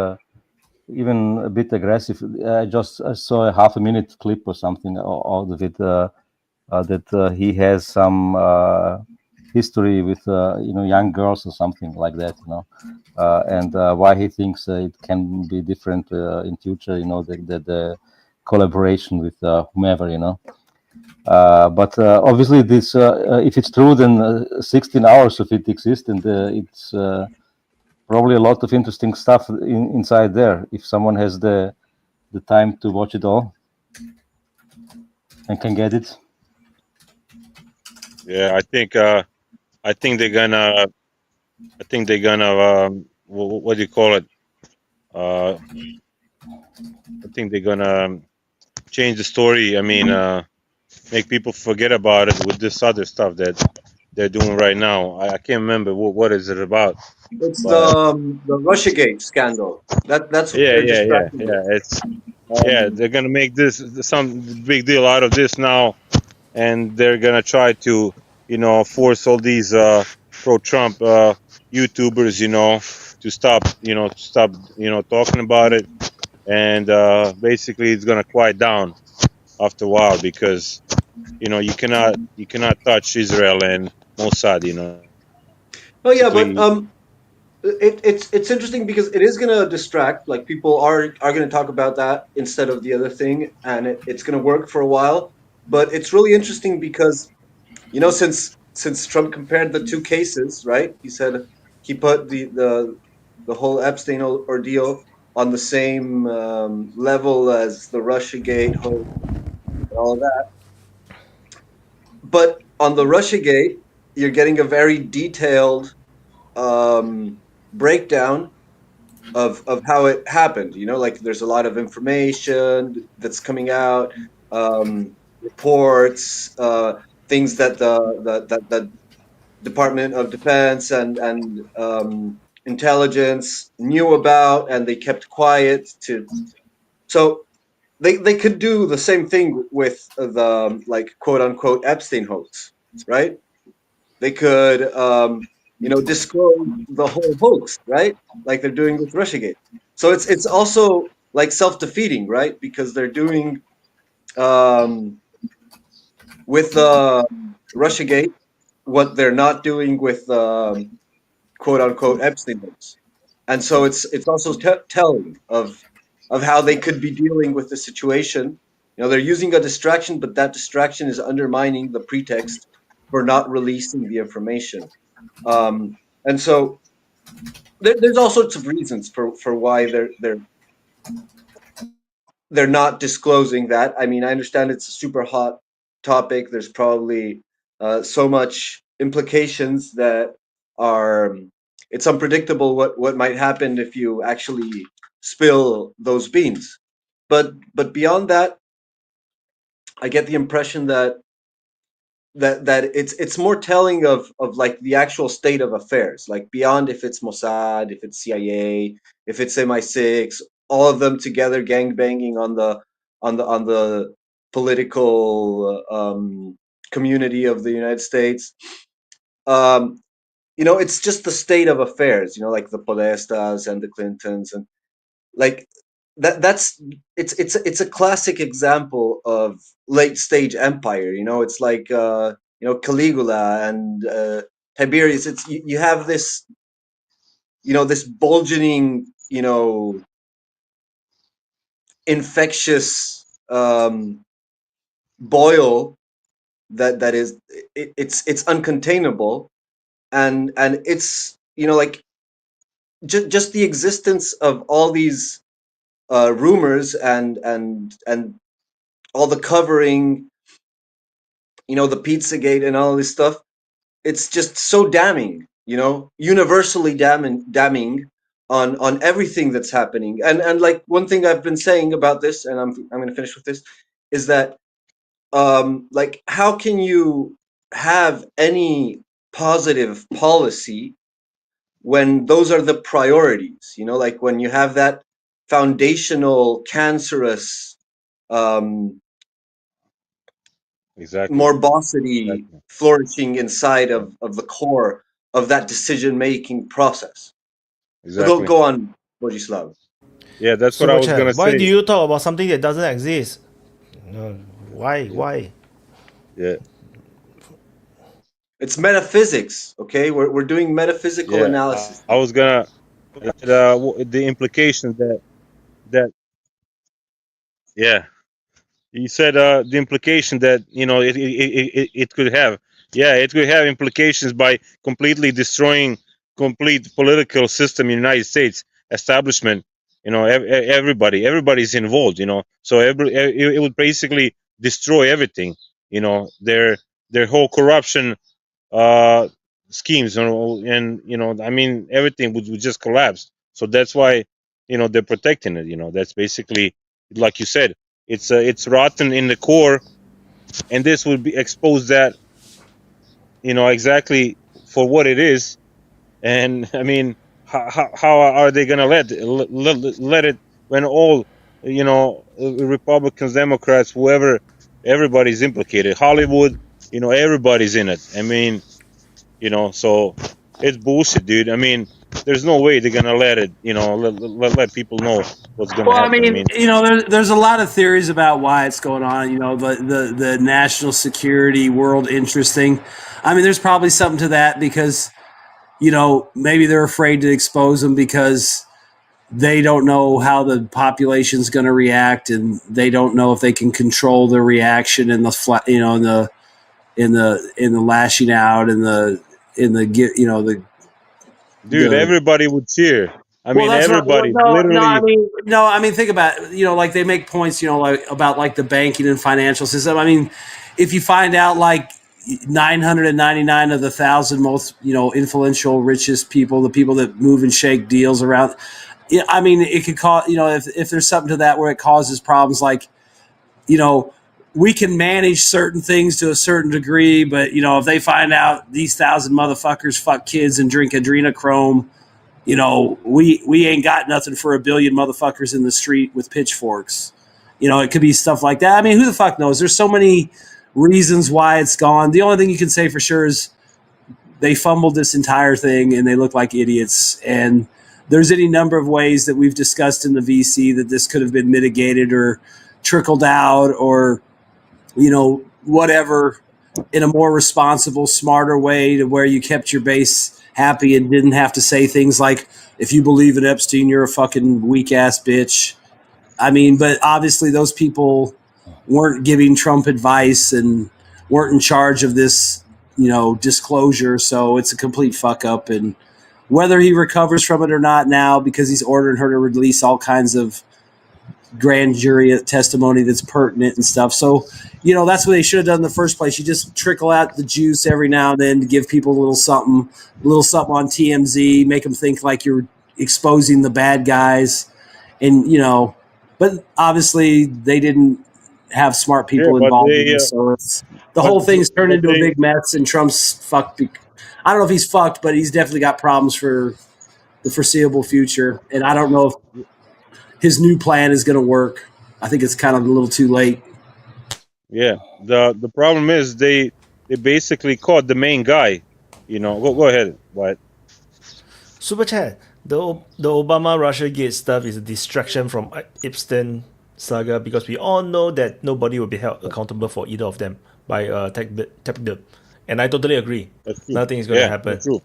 even a bit aggressive. I saw a half-a-minute clip or something out of it, that he has some history with young girls or something like that, and why he thinks it can be different in future, the collaboration with whomever, but obviously this if it's true, then 16 hours of it exists, and it's probably a lot of interesting stuff inside there if someone has the time to watch it all and can get it. Yeah, I think they're gonna what do you call it? I think they're gonna change the story. I mean, make people forget about it with this other stuff that they're doing right now. I can't remember what is it about. It's the Russiagate scandal. That's what they're distracting with. It's they're gonna make this some big deal out of this now, and they're gonna try to force all these pro-Trump YouTubers to stop talking about it, and basically it's gonna quiet down after a while, because you cannot touch Israel and Mossad. Oh yeah, but it's interesting because it is going to distract. Like, people are going to talk about that instead of the other thing, and it's going to work for a while. But it's really interesting because since Trump compared the two cases, right? He said he put the whole Epstein ordeal on the same level as the Russiagate and all of that. but on the Russiagate, you're getting a very detailed breakdown of how it happened. You know, like there's a lot of information that's coming out, reports, things that the Department of Defense and intelligence knew about, and they kept quiet. So they could do the same thing with the like quote unquote Esptein hoax, right? They could disclose the whole hoax, right? Like they're doing with Russiagate. So it's also like self-defeating, right? Because they're doing with Russiagate what they're not doing with quote unquote Epstein hoax. And so it's also telling of how they could be dealing with the situation. You know, they're using a distraction, but that distraction is undermining the pretext for not releasing the information. And so there's all sorts of reasons for why they're not disclosing that. I mean, I understand it's a super hot topic. There's probably so much implications that are it's unpredictable what might happen if you actually spill those beans. But beyond that, I get the impression that it's more telling of like the actual state of affairs, like beyond if it's Mossad, if it's CIA, if it's MI6, all of them together gangbanging on the political community of the United States. It's just the state of affairs, like the Podestas and the Clintons, and like that's it's a classic example of late stage empire. It's like Caligula and Tiberius. It's you have this this bulging infectious boil that is it's uncontainable, and it's like just the existence of all these rumors and all the covering, the Pizzagate and all this stuff. It's just so damning, universally damning on everything that's happening. And like one thing I've been saying about this, and I'm going to finish with this, is that like how can you have any positive policy when those are the priorities? Like when you have that foundational cancerous Exactly. morbosity flourishing inside of the core of that decision-making process. Exactly. Go on, Bojislav. Yeah, that's what I was gonna Why say. do you talk about something that doesn't exist? Why? Yeah. It's metaphysics, okay? We're doing metaphysical Yeah, analysis. I was gonna the implication that yeah, you said the implication that it could have, it could have implications by completely destroying complete political system in the United States establishment. Everybody's involved. So it would basically destroy everything. Their whole corruption schemes, and I mean everything would just collapse. So that's why they're protecting it. That's basically, like you said, it's rotten in the core, and this would be expose that exactly for what it is. And I mean, how are they gonna let it when all Republicans, Democrats, whoever, everybody's implicated, Hollywood, everybody's in it. I mean, so it's bullshit, dude. I mean, there's no way they're gonna let it, let people know what's gonna Well, I happen. mean, there's a lot of theories about why it's going on. The national security, world interest thing. I mean, there's probably something to that because, maybe they're afraid to expose them because they don't know how the population's going to react, and they don't know if they can control their reaction in the in the lashing out and the dude, everybody would cheer. I mean, everybody, literally. I mean, think about it. Like they make points, like about like the banking and financial system. I mean, if you find out like 999 of the 1,000 most, influential, richest people, the people that move and shake deals around. Yeah, I mean, it could cause, if there's something to that where it causes problems, like, we can manage certain things to a certain degree, but if they find out these 1,000 motherfuckers fuck kids and drink adrenochrome, we ain't got nothing for a billion motherfuckers in the street with pitchforks. It could be stuff like that. I mean, who the fuck knows? There's so many reasons why it's gone. The only thing you can say for sure is they fumbled this entire thing and they look like idiots. And there's any number of ways that we've discussed in the VC that this could have been mitigated or trickled out or, whatever, in a more responsible, smarter way to where you kept your base happy and didn't have to say things like, if you believe in Epstein, you're a fucking weak ass bitch. I mean, but obviously those people weren't giving Trump advice and weren't in charge of this, disclosure. So it's a complete fuck up. And whether he recovers from it or not now, because he's ordering her to release all kinds of grand jury testimony that's pertinent and stuff. So, that's what they should have done in the first place. You just trickle out the juice every now and then to give people a little something on TMZ, make them think like you're exposing the bad guys. And, but obviously they didn't have smart people involved in this. So the whole thing's turned into a big mess and Trump's fucked. I don't know if he's fucked, but he's definitely got problems for the foreseeable future. And I don't know if his new plan is going to work. I think it's kind of a little too late. Yeah, the problem is they basically caught the main guy. Go ahead. What? Super chat. The Obama Russiagate stuff is a distraction from Esptein saga because we all know that nobody will be held accountable for either of them by tapping them. And I totally agree. Nothing is going to happen. That's true.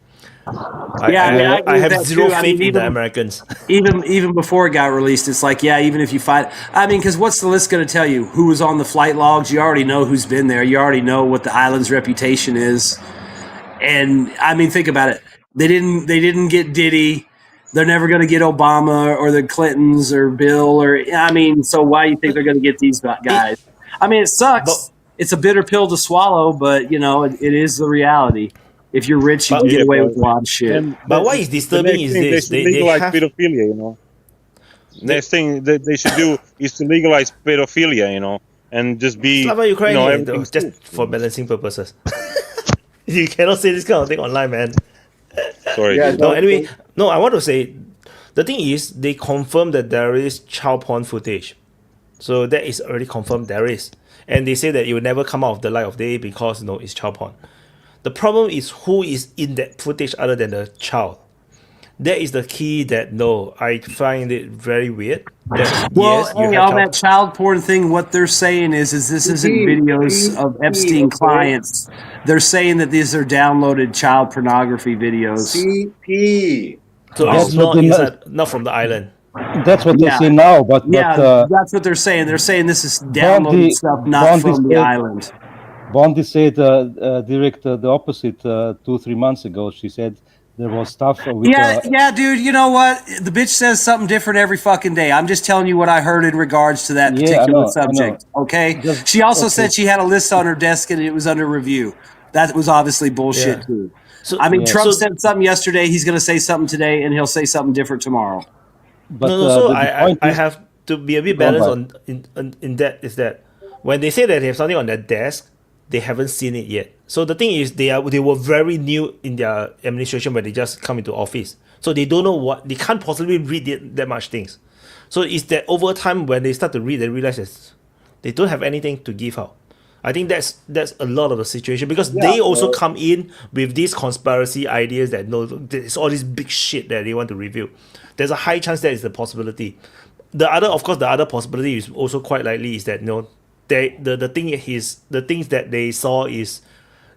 I have zero faith in the Americans. Even before it got released, it's like, even if you find, because what's the list going to tell you? Who was on the flight logs? You already know who's been there. You already know what the island's reputation is. And think about it. They didn't get Diddy. They're never going to get Obama or the Clintons or Bill so why do you think they're going to get these guys? It sucks. It's a bitter pill to swallow, but it is the reality. If you're rich, you can get away with a lot of shit. But what is disturbing is this: they legalize pedophilia. Next thing that they should do is to legalize pedophilia, and just be Ukraine, just for balancing purposes. You cannot say this kind of thing online, man. Sorry. I want to say the thing is they confirmed that there is child porn footage, so that is already confirmed there is. And they say that it will never come out of the light of day because it's child porn. The problem is who is in that footage other than the child. That is the key that I find it very weird. That child porn thing, what they're saying is this isn't videos of Epstein clients. They're saying that these are downloaded child pornography videos. CP. So it's not from the island. That's what they say now, but that's what they're saying. They're saying this is downloaded stuff, not from the island. Bondi said direct the opposite 2-3 months ago. She said there was stuff with dude, you know what? The bitch says something different every fucking day. I'm just telling you what I heard in regards to that particular subject. Okay? She also said she had a list on her desk and it was under review. That was obviously bullshit too. So, Trump said something yesterday, he's going to say something today, and he'll say something different tomorrow. But I have to be a bit balanced in that is that when they say that they have something on their desk, they haven't seen it yet. So the thing is, they were very new in their administration when they just come into office. So they don't know they can't possibly read that much things. So it's that over time when they start to read, they realize that they don't have anything to give out. I think that's a lot of the situation because they also come in with these conspiracy ideas that there's all this big shit that they want to reveal. There's a high chance that is the possibility. The other possibility is also quite likely is that the things that they saw is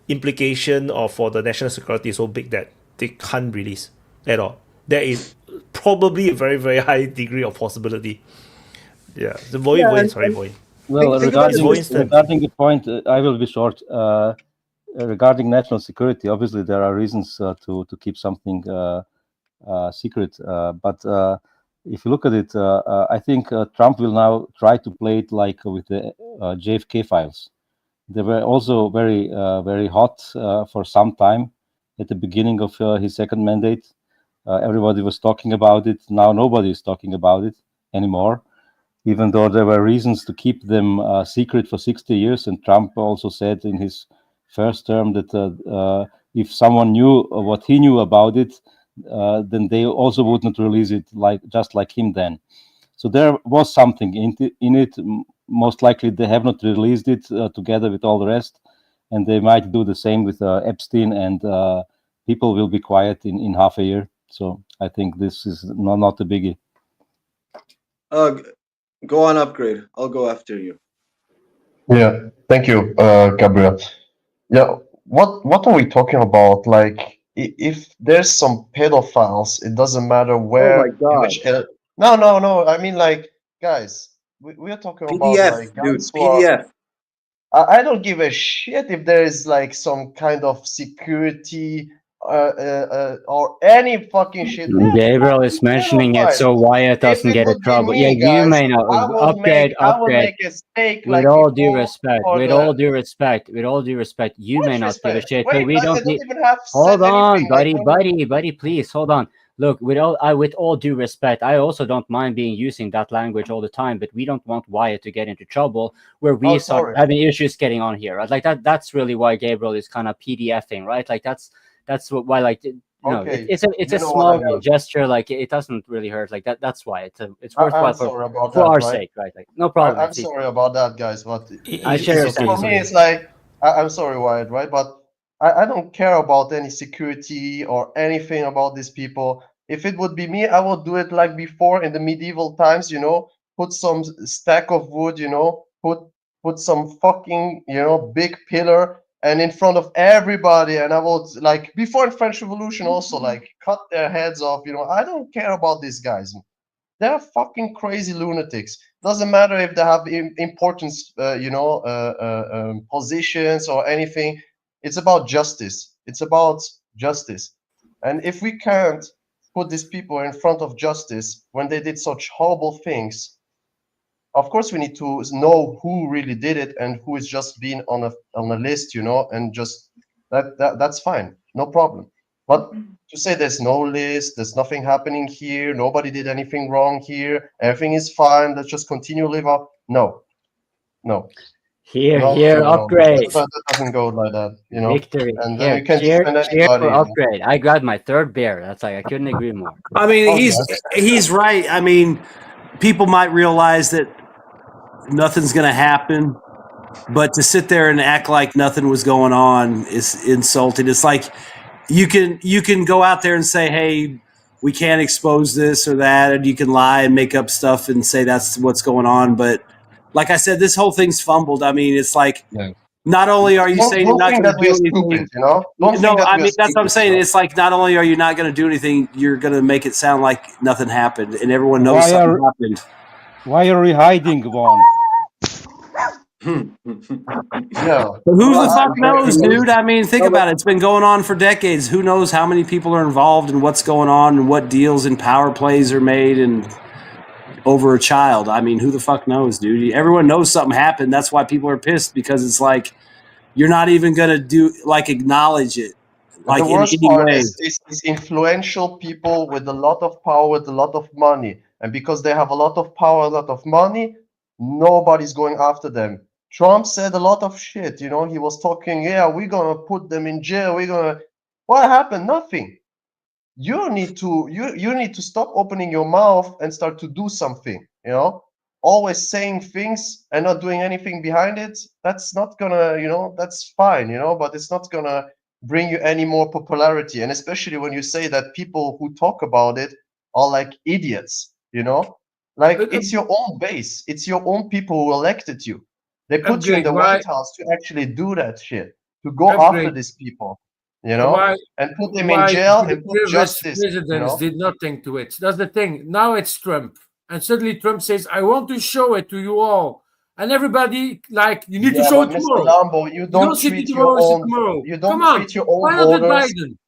implication for the national security is so big that they can't release at all. There is probably a very, very high degree of possibility. Yeah, the Void. Well, regarding the point, I will be short. Regarding national security, obviously there are reasons to keep something secret. But if you look at it, I think Trump will now try to play it like with the JFK files. They were also very very hot for some time at the beginning of his second mandate. Everybody was talking about it. Now nobody is talking about it anymore, even though there were reasons to keep them secret for 60 years. And Trump also said in his first term that if someone knew what he knew about it, then they also would not release it just like him then. So there was something in it. Most likely they have not released it together with all the rest, and they might do the same with Esptein, and people will be quiet in half a year. So I think this is not a biggie. Go on, Upgrade. I'll go after you. Yeah, thank you, Gabriel. Yeah, what are we talking about? Like, if there's some pedophiles, it doesn't matter where, Oh my God. No. I mean, like, guys, we are talking about PDF, like dude. guys who are. PDF. I don't give a shit if there is like some kind of security or any fucking shit. Gabriel is mentioning it so Wyatt If doesn't it get in would be trouble. Yeah, me, you guys, may not. I will Upgrade. make a steak With like all due before respect, for with the. all due respect, you may not give a Respect. shit, but Wait, we I don't don't need. even have Hold said on, anything. Like, buddy, please hold on. Look, with all due respect, I also don't mind being using that language all the time, but we don't want Wyatt to get into trouble where we start sorry. having issues getting on here. Right? Like that. That's really why Gabriel is kind of PDFing, right? Like that's why, like, you know, Okay, it's you a know what I small mean. gesture. Like it doesn't really hurt. Like that. That's why it's worthwhile I'm sorry about for that, our right? sake, right? Like no problem. I'm sorry about that, guys, but I share your for me, sentiments. it's like I'm sorry, Wyatt, right? But I don't care about any security or anything about these people. If it would be me, I would do it like before in the medieval times, you know, put some stack of wood, you know, put some fucking, you know, big pillar and in front of everybody, and I would, like, before the French Revolution also, like, cut their heads off, you know. I don't care about these guys. They're fucking crazy lunatics. Doesn't matter if they have importance, positions or anything. It's about justice. It's about justice. And if we can't put these people in front of justice when they did such horrible things, of course we need to know who really did it and who is just being on a list, you know, and just that's fine, no problem. But to say there's no list, there's nothing happening here, nobody did anything wrong here, everything is fine, let's just continue live up. No. Here, No. Upgrade. That doesn't go like that, you know. Victory. And Here, then you can cheer defend for anybody. Upgrade. I grabbed my third beer. That's like I couldn't agree more. I mean, he's right. I mean, people might realize that nothing's going to happen, but to sit there and act like nothing was going on is insulting. It's like you can go out there and say, "Hey, we can't expose this or that," and you can lie and make up stuff and say that's what's going on. But like I said, this whole thing's fumbled. I mean, it's like not only are you saying you're not going to do anything, stupid, you know? no, I mean that's what I'm saying. It's like not only are you not going to do anything, you're going to make it sound like nothing happened, and everyone knows something happened. Why are we hiding, Vaughn? Yeah. But who the fuck knows, dude? I mean, think about it. It's been going on for decades. Who knows how many people are involved and what's going on and what deals and power plays are made and over a child. I mean, who the fuck knows, dude? Everyone knows something happened. That's why people are pissed, because it's like you're not even gonna acknowledge it. Like the worst in any part way. is influential people with a lot of power, with a lot of money. And because they have a lot of power, a lot of money, nobody's going after them. Trump said a lot of shit, you know, he was talking, yeah, we're gonna put them in jail, what happened? Nothing. You need to stop opening your mouth and start to do something, you know. Always saying things and not doing anything behind it, that's not gonna, you know, that's fine, you know, but it's not gonna bring you any more popularity. And especially when you say that people who talk about it are like idiots, you know, like it's your own base, it's your own people who elected you. They put you in the White House to actually do that shit, to go after these people, you know, and put them in jail the and put previous justice, presidents you know. did nothing to it. That's the thing. Now it's Trump, and suddenly Trump says, "I want to show it to you all," and everybody like, "You need to show it Mr. tomorrow." Lambo, you You don't see treat it your tomorrow, see it own, tomorrow. you Come don't on, treat your own why not with voters. Biden?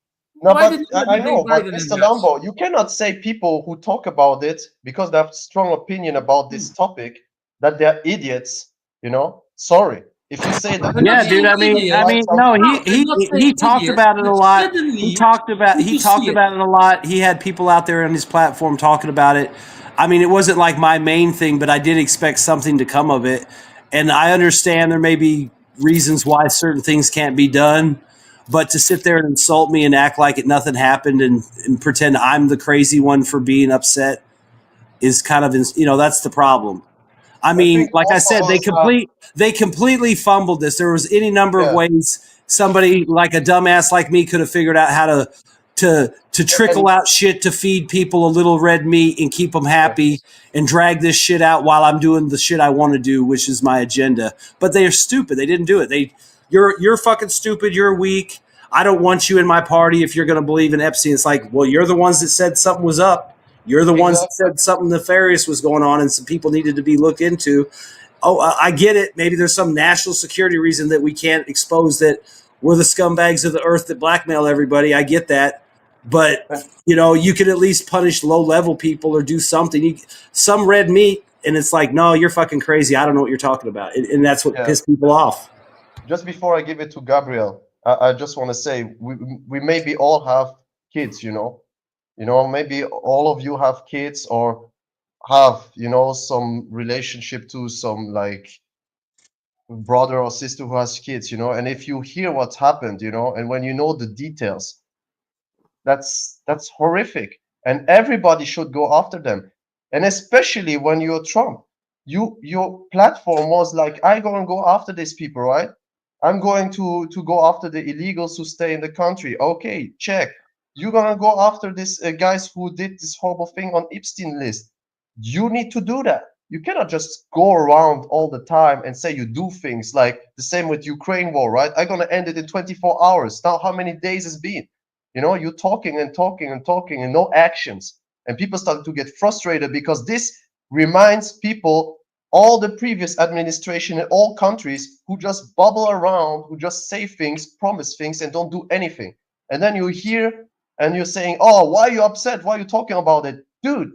No, Why but did I know, but Biden in Mr. that? Lambo, you cannot say people who talk about it because they have strong opinion about this topic that they're idiots, you know. Sorry. If you say that, Yeah, dude. I mean, no. He talked about it a lot. He talked about it a lot. He had people out there on his platform talking about it. I mean, it wasn't like my main thing, but I did expect something to come of it. And I understand there may be reasons why certain things can't be done, but to sit there and insult me and act like nothing happened and pretend I'm the crazy one for being upset is kind of, that's the problem. I mean, like I said, they completely fumbled this. There was any number of ways somebody like a dumbass like me could have figured out how to trickle out shit to feed people a little red meat and keep them happy and drag this shit out while I'm doing the shit I want to do, which is my agenda. But they are stupid. They didn't do it. You're fucking stupid. You're weak. I don't want you in my party if you're going to believe in Epstein. It's like, well, you're the ones that said something was up. You're the ones that said something nefarious was going on and some people needed to be looked into. Oh, I get it. Maybe there's some national security reason that we can't expose that we're the scumbags of the earth that blackmail everybody. I get that. But, you could at least punish low-level people or do something. Some red meat, and it's like, no, you're fucking crazy. I don't know what you're talking about. And that's what pissed people off. Just before I give it to Gabriel, I just want to say we maybe all have kids, maybe all of you have kids or have, some relationship to some like brother or sister who has kids, and if you hear what's happened, and when you know the details, that's horrific. And everybody should go after them. And especially when you're Trump, your platform was like, I'm going to go after these people, right? I'm going to go after the illegals who stay in the country. Okay, check. You're going to go after these guys who did this horrible thing on Esptein list. You need to do that. You cannot just go around all the time and say you do things like the same with Ukraine war, right? I'm going to end it in 24 hours. Now, how many days it's been? You're talking and talking and talking and no actions. And people start to get frustrated because this reminds people all the previous administration in all countries who just bubble around, who just say things, promise things, and don't do anything. And then you hear and you're saying, oh, why are you upset? Why are you talking about it? Dude,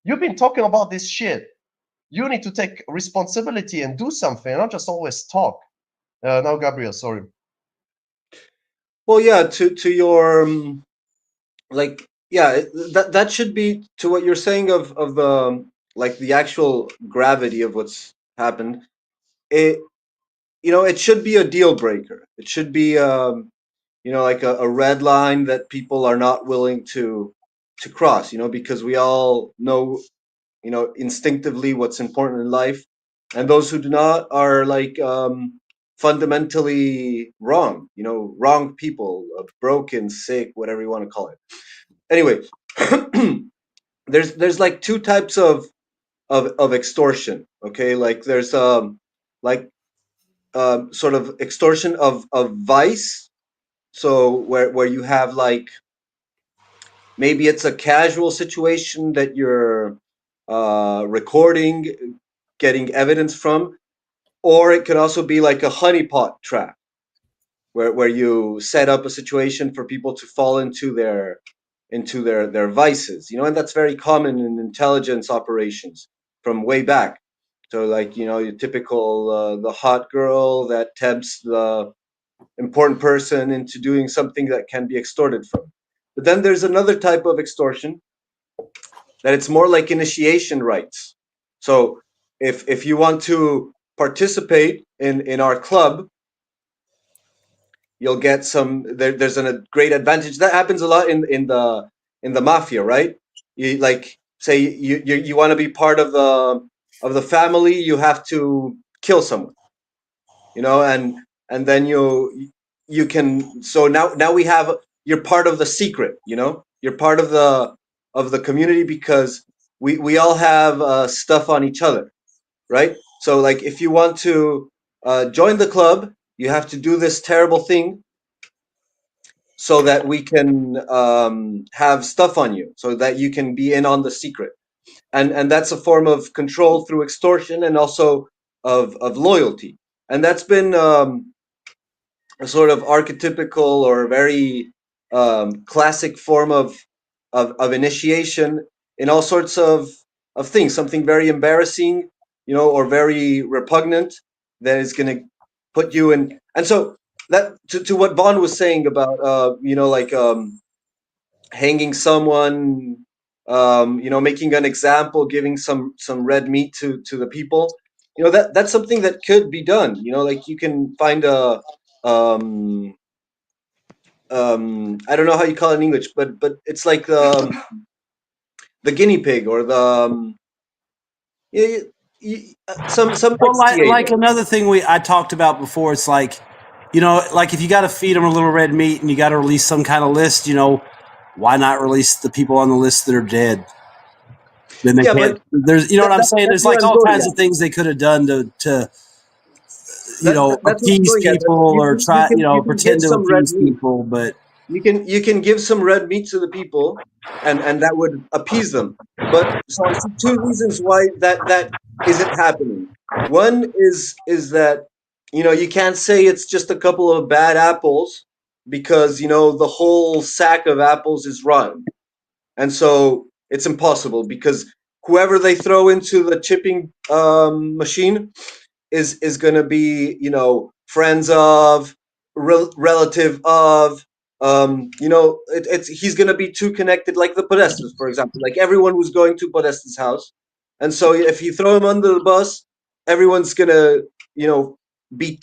you've been talking about this shit. You need to take responsibility and do something, not just always talk. Now, Gabriel, sorry. Well, yeah, to your that should be to what you're saying of the like the actual gravity of what's happened. It it should be a deal breaker. It should be like a red line that people are not willing to cross. Because we all know instinctively what's important in life, and those who do not are like fundamentally wrong. Wrong people, broken, sick, whatever you want to call it. Anyway, there's like two types of extortion. Okay, like there's sort of extortion of vice. So where you have like maybe it's a casual situation that you're recording, getting evidence from, or it could also be like a honeypot trap where you set up a situation for people to fall into their vices, and that's very common in intelligence operations from way back. So like your typical the hot girl that tempts the important person into doing something that can be extorted from. But then there's another type of extortion that it's more like initiation rites. So if you want to participate in our club, you'll get some. There's a great advantage that happens a lot in the mafia, right? You like say you want to be part of the family, you have to kill someone, and then you can. So now we have, you're part of the secret, you're part of the community because we all have stuff on each other, right? So like if you want to join the club, you have to do this terrible thing so that we can have stuff on you, so that you can be in on the secret, and that's a form of control through extortion and also of loyalty, and that's been a sort of archetypical or very classic form of initiation in all sorts of things. Something very embarrassing, or very repugnant that is going to put you in. And so that to what Vaughn was saying about hanging someone, making an example, giving some red meat to the people. That's something that could be done. Like you can find a I don't know how you call it in English, but it's like the guinea pig or the some Well, XTA. like another thing I talked about before, it's like, like if you got to feed them a little red meat and you got to release some kind of list, why not release the people on the list that are dead? Then they can't. There's, what I'm saying. There's like all kinds of things they could have done to appease people or try, pretend to appease people, but. You can give some red meat to the people, and that would appease them. But so I see two reasons why that isn't happening. One is that you can't say it's just a couple of bad apples because the whole sack of apples is rotten, and so it's impossible because whoever they throw into the chipping machine is going to be friends of, relative of. He's gonna be too connected, like the Podestas, for example. Like everyone was going to Podesta's house, and so if you throw him under the bus, everyone's gonna, be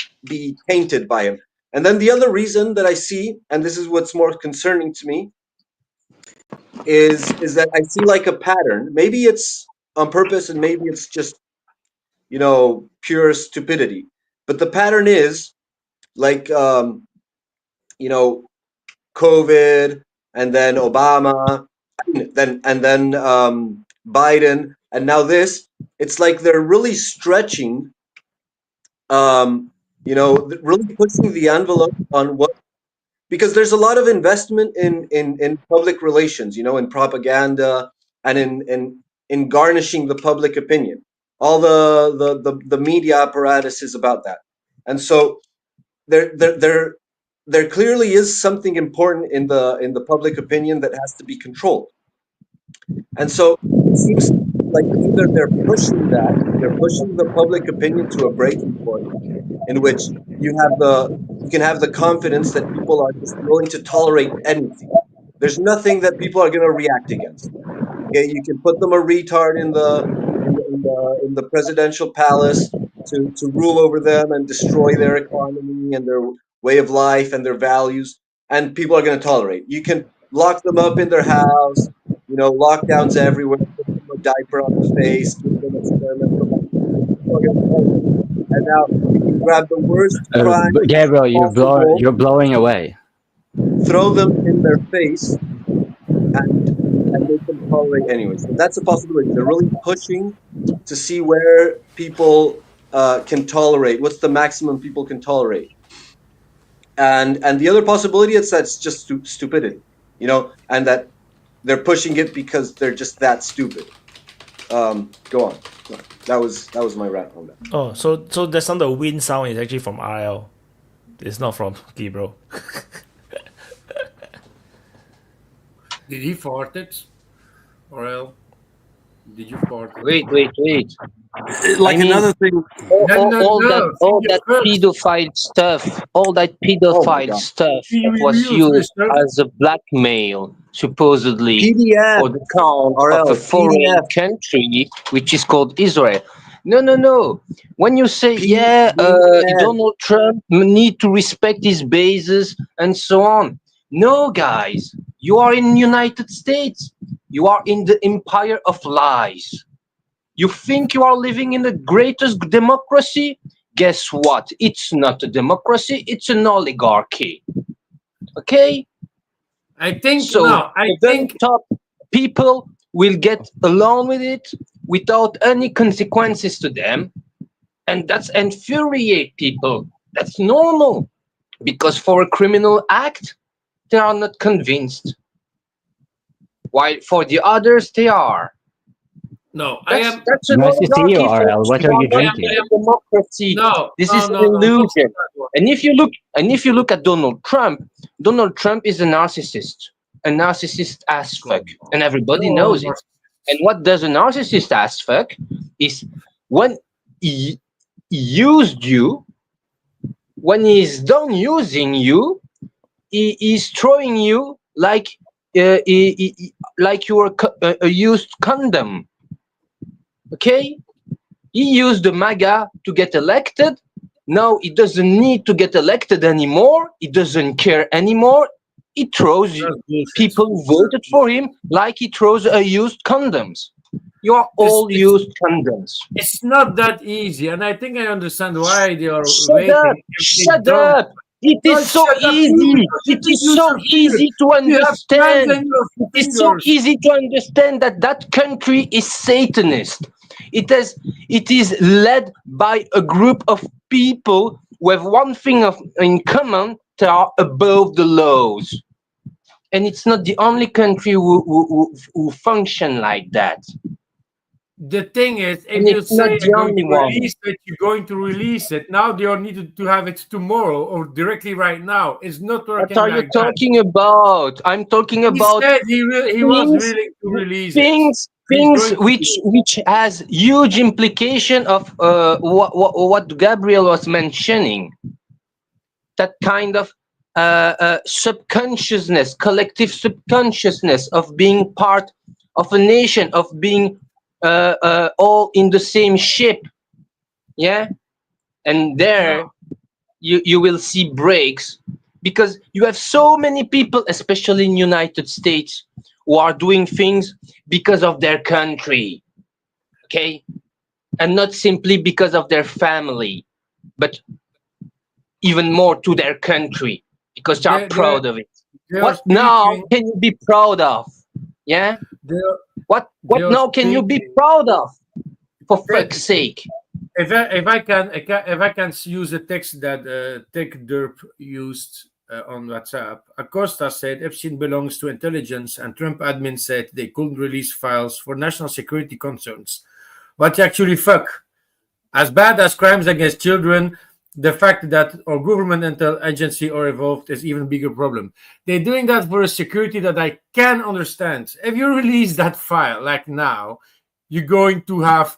tainted by him. And then the other reason that I see, and this is what's more concerning to me, is that I see like a pattern. Maybe it's on purpose, and maybe it's just, pure stupidity. But the pattern is like, COVID, and then Obama, and then Biden, and now this. It's like they're really stretching, really pushing the envelope on what, because there's a lot of investment in public relations, in propaganda and in garnishing the public opinion. All the media apparatus is about that, and so there clearly is something important in the public opinion that has to be controlled. And so it seems like either they're pushing the public opinion to a breaking point in which you can have the confidence that people are just willing to tolerate anything. There's nothing that people are going to react against. Okay, you can put them a retard in the presidential palace to rule over them and destroy their economy and their way of life and their values, and people are going to tolerate. You can lock them up in their house, lockdowns everywhere, put them a diaper on the face, give them experimental. And now you can grab the worst crime. Gabriel, you're blowing away. Throw them in their face and make them tolerate anyway. So that's a possibility. They're really pushing to see where people can tolerate. What's the maximum people can tolerate? And the other possibility is that's just stupidity, and that they're pushing it because they're just that stupid. Go on. That was my rant on that. Oh, so the sound, the wind sound is actually from RL. It's not from Gabriel. Did he fart it? Or did you fart it? Wait. Like another thing. All that pedophile stuff, was used as a blackmail, supposedly, for the count of a foreign country, which is called Israel. No. When you say, Donald Trump need to respect his bases and so on. No, guys, you are in the United States. You are in the empire of lies. You think you are living in the greatest democracy? Guess what? It's not a democracy, it's an oligarchy. Okay? I think so. No, I think top people will get along with it without any consequences to them, and that's infuriate people. That's normal, because for a criminal act, they are not convinced. While for the others, they are. No, that's an oligarchy. What are you drinking? Democracy. No, this is an illusion. And if you look at Donald Trump is a narcissist as fuck, and everybody knows it. And what does a narcissist as fuck is when he used you when he's done using you, he is throwing you like like you were a used condom. Okay, he used the MAGA to get elected. Now he doesn't need to get elected anymore. He doesn't care anymore. He throws people who voted for him like he throws a used condoms. You are all used condoms. It's not that easy, and I think I understand why they are Shut waiting. up! Shut up! It is so easy. It is so easy to understand. It is so easy to understand that that country is Satanist. It is led by a group of people with one thing in common: they are above the laws. And it's not the only country who function like that. The thing is, if And you it's say not the you're going only to one. release it, you're going to release it. Now they are needed to have it tomorrow or directly right now. It's not working. What are you like talking about? I'm talking about He said he was willing to release things which has huge implication of what Gabriel was mentioning. That kind of subconsciousness, collective subconsciousness of being part of a nation, of being all in the same ship. Yeah, and there you will see breaks, because you have so many people, especially in United States, who are doing things because of their country, okay, and not simply because of their family, but even more to their country, because they are proud of it. What now can you be proud of? Yeah, what now can you be proud of? For fuck's sake. If I can use a text that Tech Derp used on WhatsApp, Acosta said Epstein belongs to intelligence, and Trump admin said they couldn't release files for national security concerns. What actually fuck? As bad as crimes against children, the fact that our government intel agency are involved is even bigger problem. They're doing that for a security that I can understand. If you release that file like now, you're going to have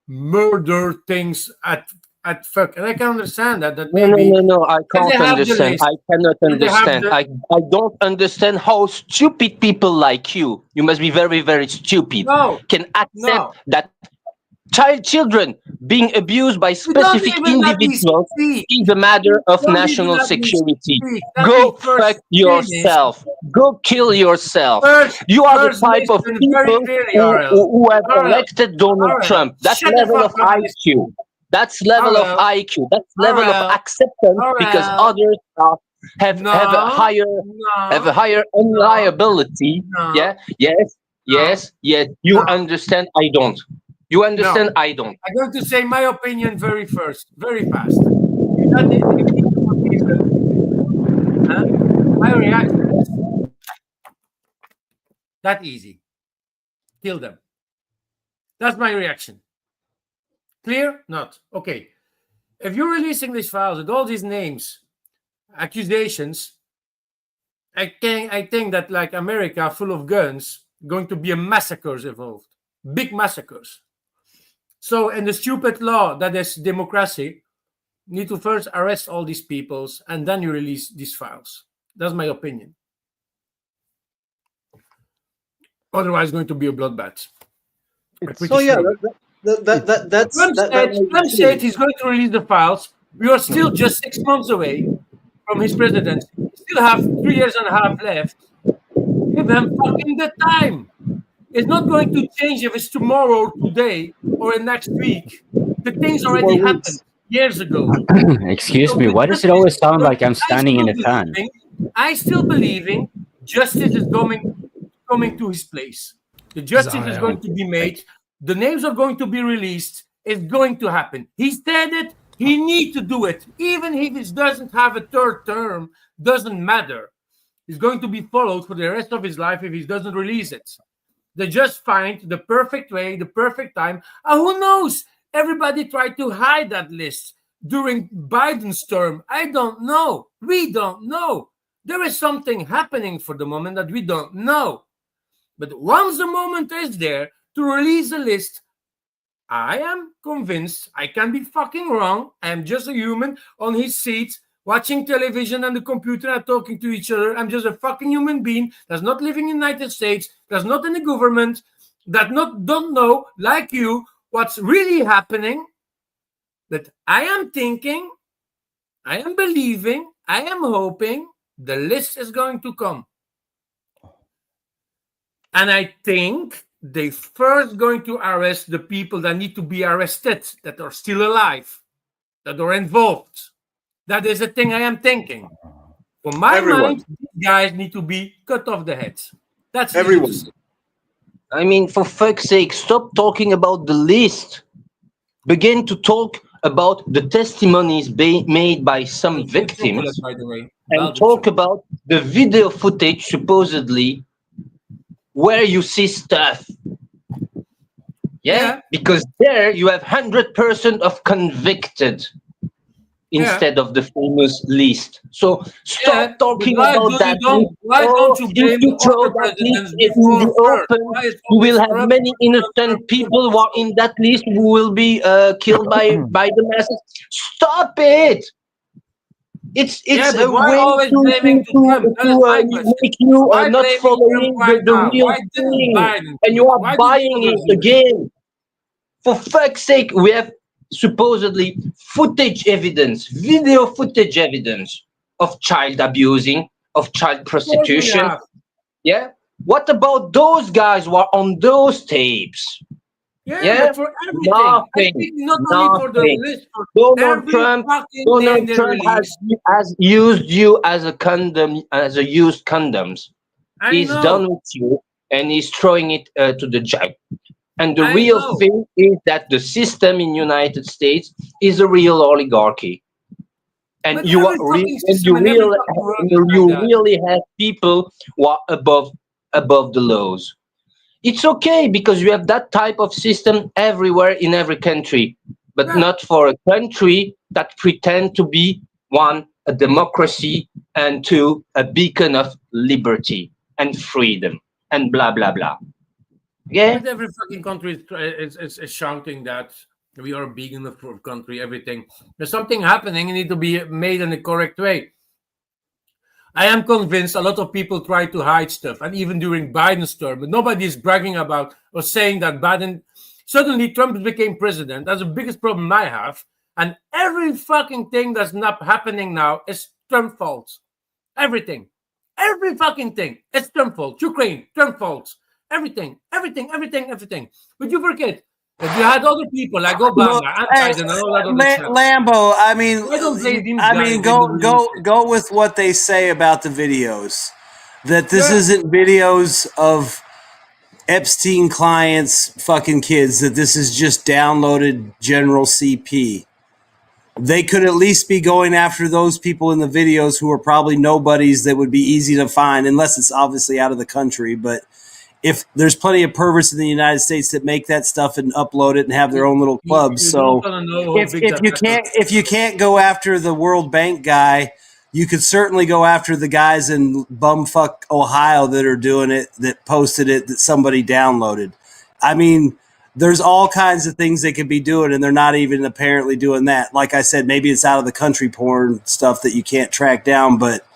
murder things at fuck, and I can understand that maybe No, I can't understand. I cannot understand. I don't understand how stupid people like you must be very, very stupid, can accept that children being abused by specific individuals is a matter of national security. Go fuck yourself. Go kill yourself. You are the type of people who have elected Donald Trump. That level of IQ. That's level of IQ. That's level of acceptance, because others have a higher unreliability. Yeah. Yes. You understand? I don't. You understand? I don't. I'm going to say my opinion very fast. My reaction is that easy. Kill them. That's my reaction. Clear? Not. Okay. If you're releasing these files with all these names, accusations, I think that like America full of guns, going to be a massacres involved. Big massacres. So, in the stupid law that is democracy, you need to first arrest all these peoples and then you release these files. That's my opinion. Otherwise, it's going to be a bloodbath. So yeah, that's Trump said he's going to release the files. We are still just 6 months away from his presidency. We still have 3 years and a half left. Give them fucking the time. It's not going to change if it's tomorrow, today, or next week. The things already happened years ago. Excuse me, why does it always sound like I'm standing in a fan? I still believing justice is coming to his place. The justice is going to be made. The names are going to be released. It's going to happen. He said it. He needs to do it. Even if it doesn't have a third term, doesn't matter. He's going to be followed for the rest of his life if he doesn't release it. They just find the perfect way, the perfect time. And who knows? Everybody tried to hide that list during Biden's term. I don't know. We don't know. There is something happening for the moment that we don't know. But once the moment is there to release a list, I am convinced, I can be fucking wrong, I am just a human on his seat, watching television and the computer and talking to each other. I'm just a fucking human being that's not living in the United States, that's not in the government, that don't know, like you, what's really happening. But I am thinking, I am believing, I am hoping the list is going to come. And I think they first going to arrest the people that need to be arrested, that are still alive, that are involved. That is the thing I am thinking. For my mind, these guys need to be cut off the heads. That's everyone. I mean, for fuck's sake, stop talking about the list. Begin to talk about the testimonies made by some victims, by the way. and talk about the video footage supposedly where you see stuff. Yeah? Because there you have 100% of convicted instead of the famous list. So stop talking about that. Why don't you blame the other presidents in the open? You will have many innocent people who are in that list who will be killed by the masses. Stop it! It's a way to make you not following the real thing, and you are buying it again. For fuck's sake, we have supposedly footage evidence, video footage evidence of child abusing, of child prostitution. Yeah. What about those guys who are on those tapes? Yeah, but for everything. Not only for the list, for Donald Trump has used you as a condom, as a used condoms. He's done with you, and he's throwing it to the jug. And the real thing is that the system in United States is a real oligarchy. And you really have people who are above the laws. It's okay because you have that type of system everywhere in every country, but not for a country that pretend to be, one, a democracy, and two, a beacon of liberty and freedom and blah, blah, blah. Yeah. But every fucking country is shouting that we are a beacon of country, everything. There's something happening, it needs to be made in the correct way. I am convinced a lot of people try to hide stuff, and even during Biden's term, but nobody is bragging about or saying that Biden. Suddenly, Trump became president. That's the biggest problem I have. And every fucking thing that's not happening now is Trump's fault. Everything. Every fucking thing. It's Trump's fault. Ukraine, Trump's fault. Everything. But you forget that you had other people like Obama, and all that other stuff. Lambo, go with what they say about the videos. That this isn't videos of Esptein clients fucking kids, that this is just downloaded general CP. They could at least be going after those people in the videos who are probably nobodies that would be easy to find, unless it's obviously out of the country, but if there's plenty of perverts in the United States that make that stuff and upload it and have their own little clubs. So if you can't go after the World Bank guy, you could certainly go after the guys in bumfuck Ohio that are doing it, that posted it, that somebody downloaded. I mean, there's all kinds of things they could be doing, and they're not even apparently doing that. Like I said, maybe it's out of the country porn stuff that you can't track down, but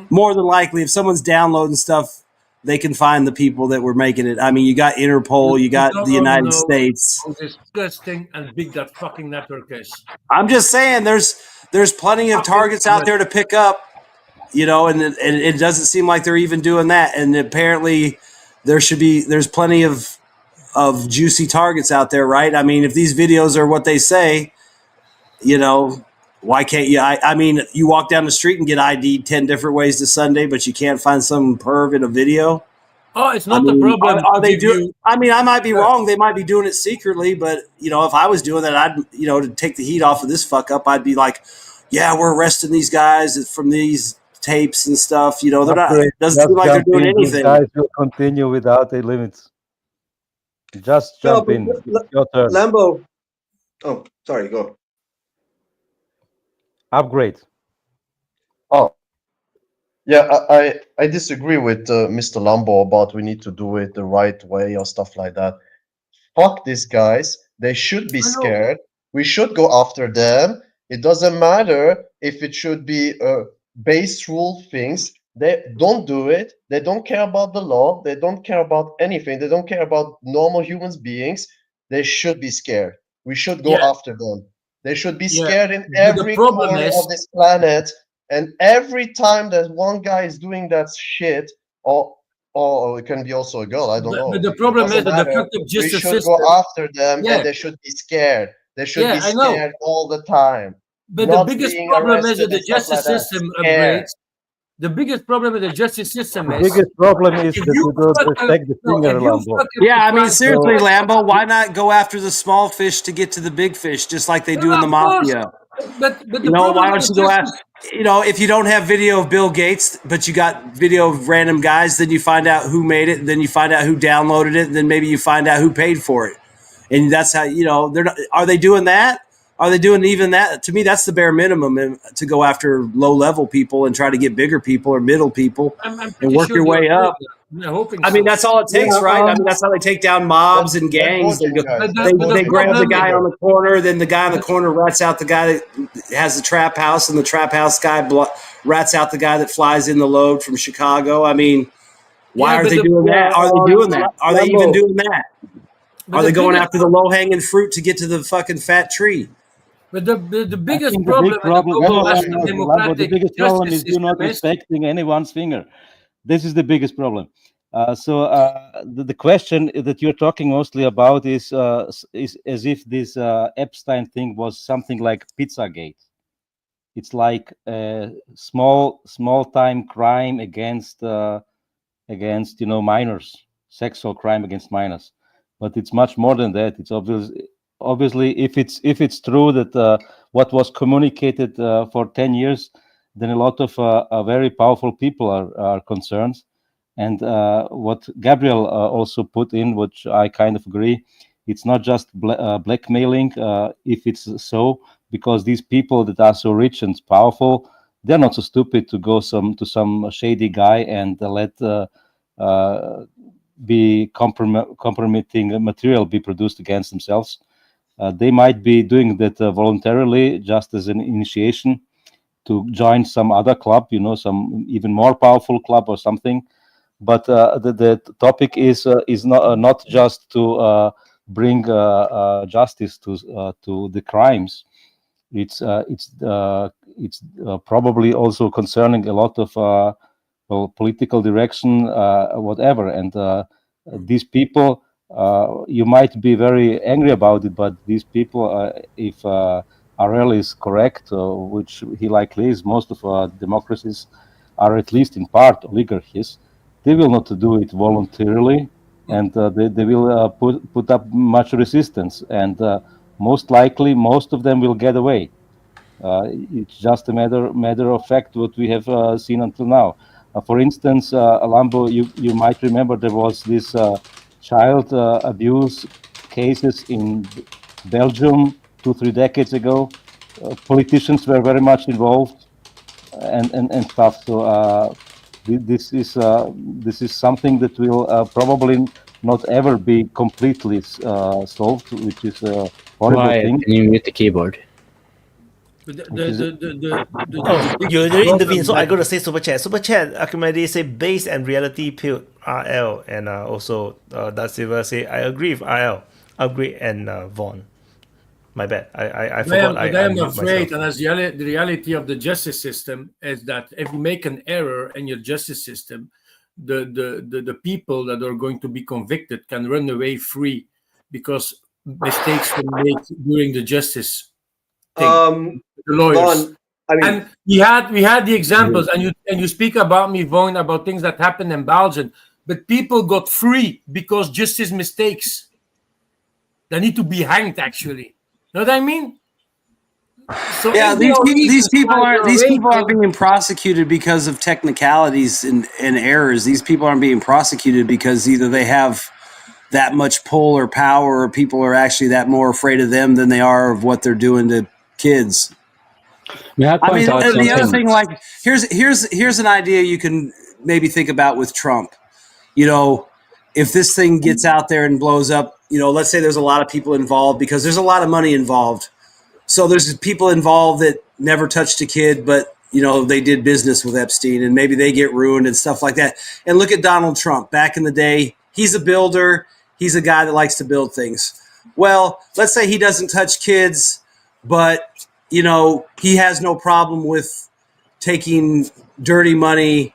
more than likely, if someone's downloading stuff, they can find the people that were making it. I mean, you got Interpol, you got the United States. How disgusting and big that fucking network is. I'm just saying, there's plenty of targets out there to pick up, and it doesn't seem like they're even doing that. And apparently, there's plenty of juicy targets out there, right? I mean, if these videos are what they say, why can't you? I mean, you walk down the street and get ID'd 10 different ways to Sunday, but you can't find some perv in a video. Oh, it's not the problem. Are they doing? I mean, I might be wrong. They might be doing it secretly, but if I was doing that, I'd to take the heat off of this fuck up, I'd be like, yeah, we're arresting these guys from these tapes and stuff. They're not. It doesn't seem like they're doing anything. Guys will continue without a limits. Just jump in. Your turn. Lambo. Oh, sorry. Go. Upgrade. Oh, yeah, I disagree with Mr. Lambo about we need to do it the right way or stuff like that. Fuck these guys. They should be scared. We should go after them. It doesn't matter if it should be base rule things. They don't do it. They don't care about the law. They don't care about anything. They don't care about normal human beings. They should be scared. We should go after them. They should be scared in every corner of this planet. And every time that one guy is doing that shit, or it can be also a girl, I don't know. But the problem is that the effective justice we should system, go after them, and they should be scared. They should be scared all the time. But the biggest problem is that the justice system upgrades. The biggest problem with the justice system is... The biggest problem is that you don't respect the finger, Lambo. Yeah, I mean, seriously, Lambo, why not go after the small fish to get to the big fish, just like they do in the mafia? But you know, why don't you go after... You know, if you don't have video of Bill Gates, but you got video of random guys, then you find out who made it, and then you find out who downloaded it, and then maybe you find out who paid for it. And that's how, you know, they're not... Are they doing that? Are they doing even that? To me, that's the bare minimum to go after low-level people and try to get bigger people or middle people and work your way up. I mean, that's all it takes, right? I mean, that's how they take down mobs and gangs. They grab the guy on the corner, then the guy on the corner rats out the guy that has the trap house, and the trap house guy rats out the guy that flies in the load from Chicago. I mean, why are they doing that? Are they doing that? Are they even doing that? Are they going after the low-hanging fruit to get to the fucking fat tree? But the biggest problem is you're not respecting anyone's finger. This is the biggest problem. The question that you're talking mostly about is as if this Esptein thing was something like Pizzagate. It's like a small time crime against minors, sexual crime against minors. But it's much more than that. It's obviously, if it's true that what was communicated for 10 years, then a lot of very powerful people are concerned. And what Gabriel also put in, which I kind of agree, it's not just blackmailing, if it's so, because these people that are so rich and powerful, they're not so stupid to go to some shady guy and let be compromising material be produced against themselves. They might be doing that voluntarily, just as an initiation to join some other club, some even more powerful club or something. But the topic is not just to bring justice to the crimes. It's probably also concerning a lot of political direction, whatever. And these people. You might be very angry about it, but these people, if Ariel is correct, which he likely is, most of democracies are at least in part oligarchies. They will not do it voluntarily, and they will put up much resistance, and most likely most of them will get away. It's just a matter of fact what we have seen until now. For instance, Lambo, you might remember there was this child abuse cases in Belgium 2-3 decades ago. Politicians were very much involved and stuff. So this is something that will probably not ever be completely solved, which is a horrible thing. Can you mute the keyboard? You intervene, so I got to say super chat. Super chat, Archimedes say base and reality pilled RL, and also Da Silva say I agree with RL, agree, and Vaughn. My bad, I forgot. I am afraid, and as the reality of the justice system is that if you make an error in your justice system, the people that are going to be convicted can run away free because mistakes were made during the justice thing. The lawyers. And we had the examples, and you speak about me, Vaughn, about things that happened in Belgium, but people got free because justice mistakes. They need to be hanged, actually. You know what I mean? So yeah, these people aren't being prosecuted because of technicalities and errors. These people aren't being prosecuted because either they have that much pull or power, or people are actually that more afraid of them than they are of what they're doing to kids. I mean, the other thing, like here's an idea you can maybe think about with Trump. If this thing gets out there and blows up, let's say there's a lot of people involved because there's a lot of money involved. So there's people involved that never touched a kid, but they did business with Epstein, and maybe they get ruined and stuff like that. And look at Donald Trump. Back in the day, he's a builder. He's a guy that likes to build things. Well, let's say he doesn't touch kids, but he has no problem with taking dirty money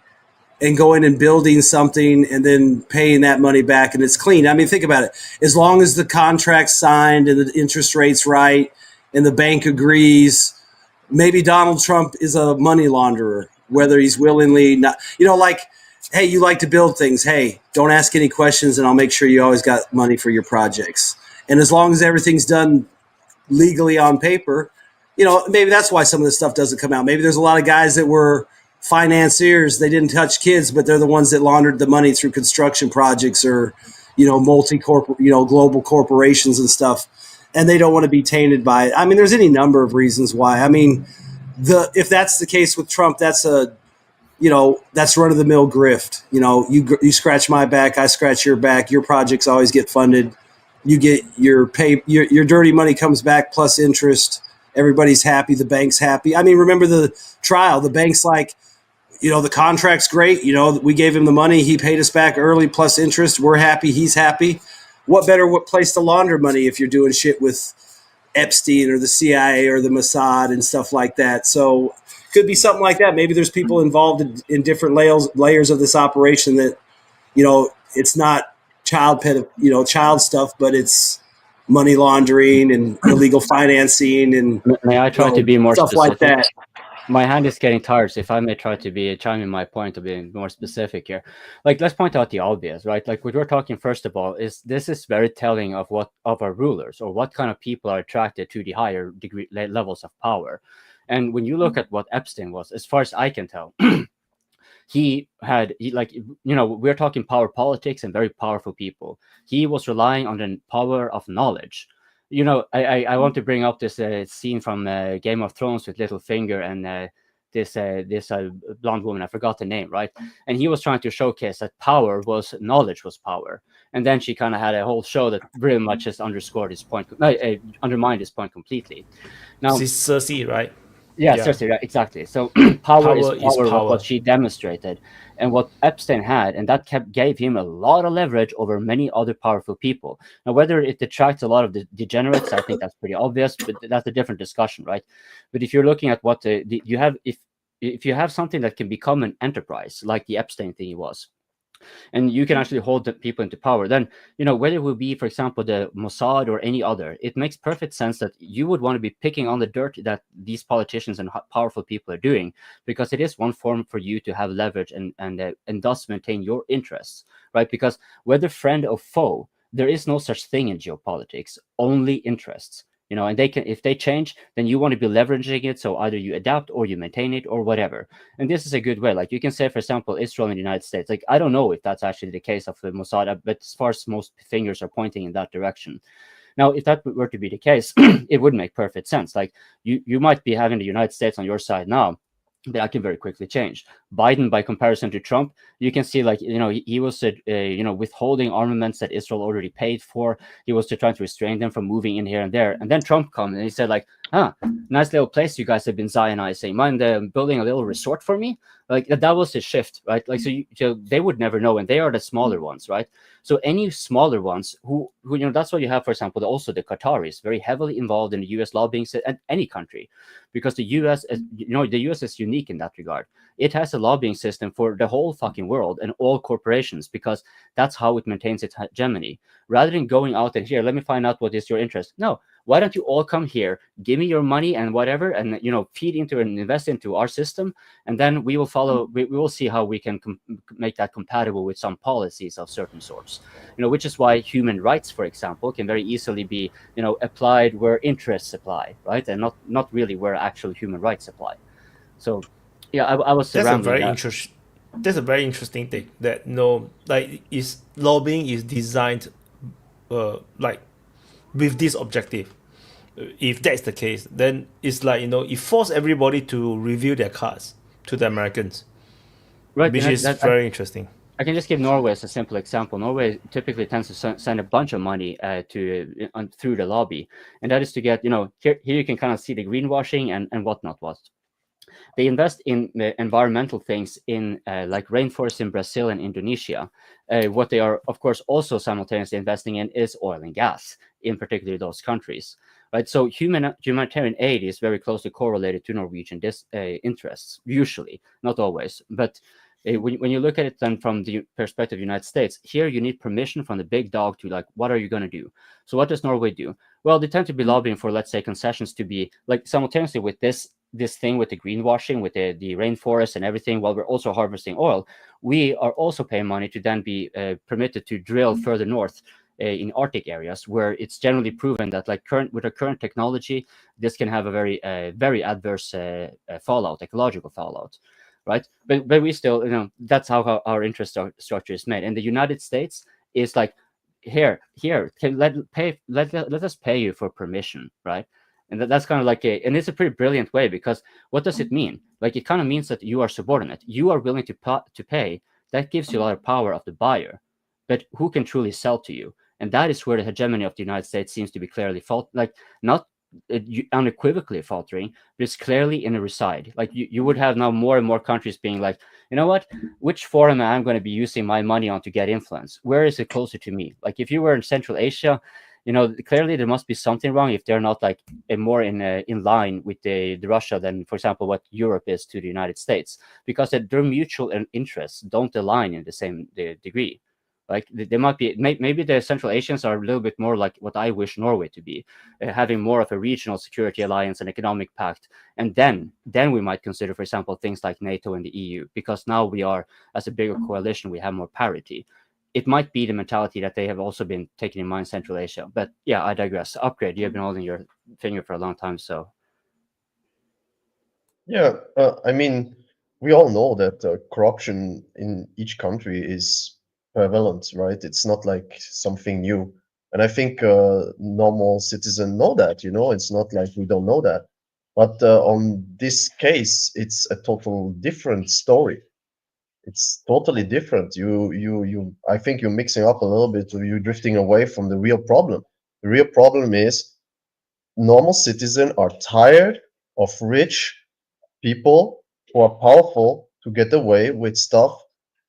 and going and building something and then paying that money back, and it's clean. I mean, think about it. As long as the contract's signed and the interest rate's right and the bank agrees, maybe Donald Trump is a money launderer, whether he's willingly not. Hey, you like to build things. Hey, don't ask any questions, and I'll make sure you always got money for your projects. And as long as everything's done legally on paper, maybe that's why some of this stuff doesn't come out. Maybe there's a lot of guys that were financiers. They didn't touch kids, but they're the ones that laundered the money through construction projects or, multi-corporate, global corporations and stuff. And they don't want to be tainted by it. I mean, there's any number of reasons why. I mean, if that's the case with Trump, that's that's run-of-the-mill grift. You scratch my back, I scratch your back. Your projects always get funded. You get your pay. Your dirty money comes back plus interest. Everybody's happy. The bank's happy. I mean, remember the trial. The bank's like, the contract's great. We gave him the money. He paid us back early plus interest. We're happy. He's happy. What better place to launder money if you're doing shit with Epstein or the CIA or the Mossad and stuff like that? So could be something like that. Maybe there's people involved in different layers of this operation that, it's not child stuff, but it's money laundering and illegal financing and may I try to be more stuff specific? Like that. My hand is getting tired, so if I may try to chime in my point of being more specific here. Let's point out the obvious, right? What we're talking first of all is this is very telling of our rulers or what kind of people are attracted to the higher degree levels of power. And when you look at what Epstein was, as far as I can tell, we're talking power politics and very powerful people. He was relying on the power of knowledge. I want to bring up this scene from Game of Thrones with Littlefinger and this blonde woman. I forgot the name, right? And he was trying to showcase that knowledge was power. And then she kind of had a whole show that really much just undermined his point completely. Now, this is Cersei, right? Yeah, Cersei, right, exactly. So power is power. What she demonstrated, and what Epstein had, and that gave him a lot of leverage over many other powerful people. Now, whether it attracts a lot of the degenerates, I think that's pretty obvious, but that's a different discussion, right? But if you're looking at what you have, if you have something that can become an enterprise, like the Epstein thing was, and you can actually hold the people into power, then whether it will be, for example, the Mossad or any other, it makes perfect sense that you would want to be picking on the dirt that these politicians and powerful people are doing, because it is one form for you to have leverage and thus maintain your interests, right? Because whether friend or foe, there is no such thing in geopolitics, only interests. And if they change, then you want to be leveraging it. So either you adapt or you maintain it or whatever. And this is a good way. You can say, for example, Israel and the United States. I don't know if that's actually the case of the Mossad, but as far as most fingers are pointing in that direction. Now, if that were to be the case, it would make perfect sense. You might be having the United States on your side now, but that can very quickly change. Biden, by comparison to Trump, you can see he was withholding armaments that Israel already paid for. He was trying to restrain them from moving in here and there. And then Trump comes and he said nice little place you guys have been Zionizing. Mind building a little resort for me? That was his shift, right? So they would never know, and they are the smaller ones, right? So any smaller ones who that's what you have, for example, also the Qataris, very heavily involved in the U.S. lobbying and any country, because the U.S. the U.S. is unique in that regard. It has a lobbying system for the whole fucking world and all corporations, because that's how it maintains its hegemony. Rather than going out and here, let me find out what is your interest. No, why don't you all come here, give me your money and whatever, and feed into and invest into our system, and then we will follow. We will see how we can make that compatible with some policies of certain sorts. Which is why human rights, for example, can very easily be applied where interests apply, right, and not really where actual human rights apply. So, yeah, I was. That's a very interesting. That's a very interesting thing. That lobbying is designed, with this objective. If that's the case, then it's it forces everybody to reveal their cards to the Americans, right? Which is very interesting. I can just give Norway as a simple example. Norway typically tends to send a bunch of money through the lobby, and that is to get, here you can kind of see the greenwashing and whatnot. They invest in the environmental things in like rainforests in Brazil and Indonesia. What they are, of course, also simultaneously investing in is oil and gas, in particular those countries. Right, so humanitarian aid is very closely correlated to Norwegian interests, usually, not always. But when you look at it then from the perspective of the United States, here you need permission from the big dog to like, what are you going to do? So what does Norway do? Well, they tend to be lobbying for, let's say, concessions to be like simultaneously with this thing with the greenwashing, with the rainforest and everything, while we're also harvesting oil, we are also paying money to then be permitted to drill further north in Arctic areas, where it's generally proven that like with our current technology, this can have a very adverse fallout, ecological fallout, right? But we still, that's how our interest structure is made. And the United States is like, here, let us pay you for permission, right? And that's kind of like and it's a pretty brilliant way, because what does it mean? Like, it kind of means that you are subordinate. You are willing to pay. That gives you a lot of power of the buyer, but who can truly sell to you? And that is where the hegemony of the United States seems to be clearly not unequivocally faltering, but it's clearly in a reside. Like you would have now more and more countries being like, you know what, which forum am I going to be using my money on to get influence? Where is it closer to me? Like if you were in Central Asia, clearly there must be something wrong if they're not like more in line with the Russia than, for example, what Europe is to the United States, because their mutual interests don't align in the same degree. Like they might be, maybe the Central Asians are a little bit more like what I wish Norway to be, having more of a regional security alliance and economic pact, and then we might consider, for example, things like NATO and the EU, because now we are, as a bigger coalition, we have more parity. It might be the mentality that they have also been taking in mind Central Asia. But yeah, I digress. Upgrade, you have been holding your finger for a long time, so. Yeah, I mean, we all know that corruption in each country is prevalent, right? It's not like something new. And I think normal citizens know that, it's not like we don't know that. But on this case, it's a total different story. It's totally different. I think you're mixing up a little bit, or you're drifting away from the real problem. The real problem is normal citizens are tired of rich people who are powerful to get away with stuff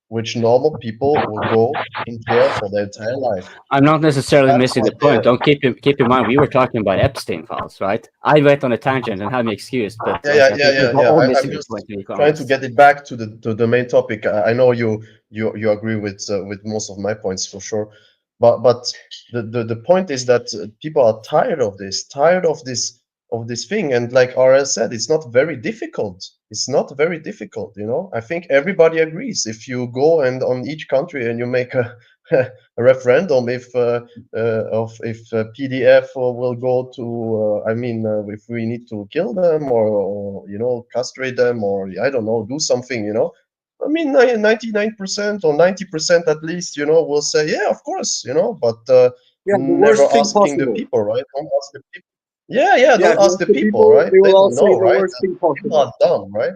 which normal people will go in jail for their entire life. I'm not necessarily missing the point. Don't keep in mind we were talking about Esptein files, right? I went on a tangent and had me excused, but yeah. I'm just trying to get it back to the main topic. I know you agree with most of my points for sure, but the point is that people are tired of this thing, and like RL said, it's not very difficult. I think everybody agrees. If you go and on each country and you make a referendum if PDF will go to if we need to kill them or castrate them, or I don't know, do something, 99% or 90% at least, will say, yeah, of course, but never asking the people, right? Don't ask the people. Don't ask the people, right? They don't know, right? People are dumb, right?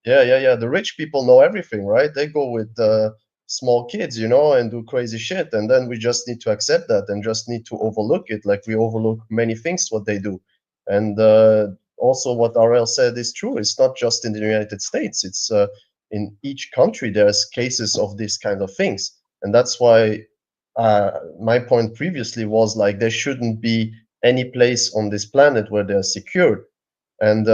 Yeah. The rich people know everything, right? They go with small kids, and do crazy shit, and then we just need to accept that and just need to overlook it, like we overlook many things what they do. And also what RL said is true. It's not just in the United States. It's in each country there's cases of these kind of things, and that's why my point previously was like there shouldn't be any place on this planet where they're secured. And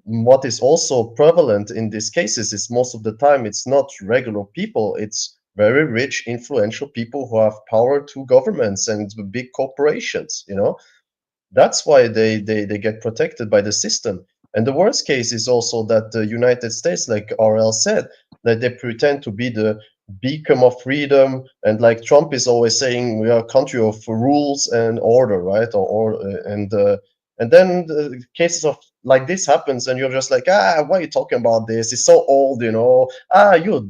what is also prevalent in these cases is most of the time it's not regular people, it's very rich, influential people who have power to governments and big corporations, That's why they get protected by the system. And the worst case is also that the United States, like RL said, that they pretend to be the beacon of freedom, and like Trump is always saying, we are a country of rules and order, right? And then the cases of like this happens, and you're just like, why are you talking about this? It's so old, you're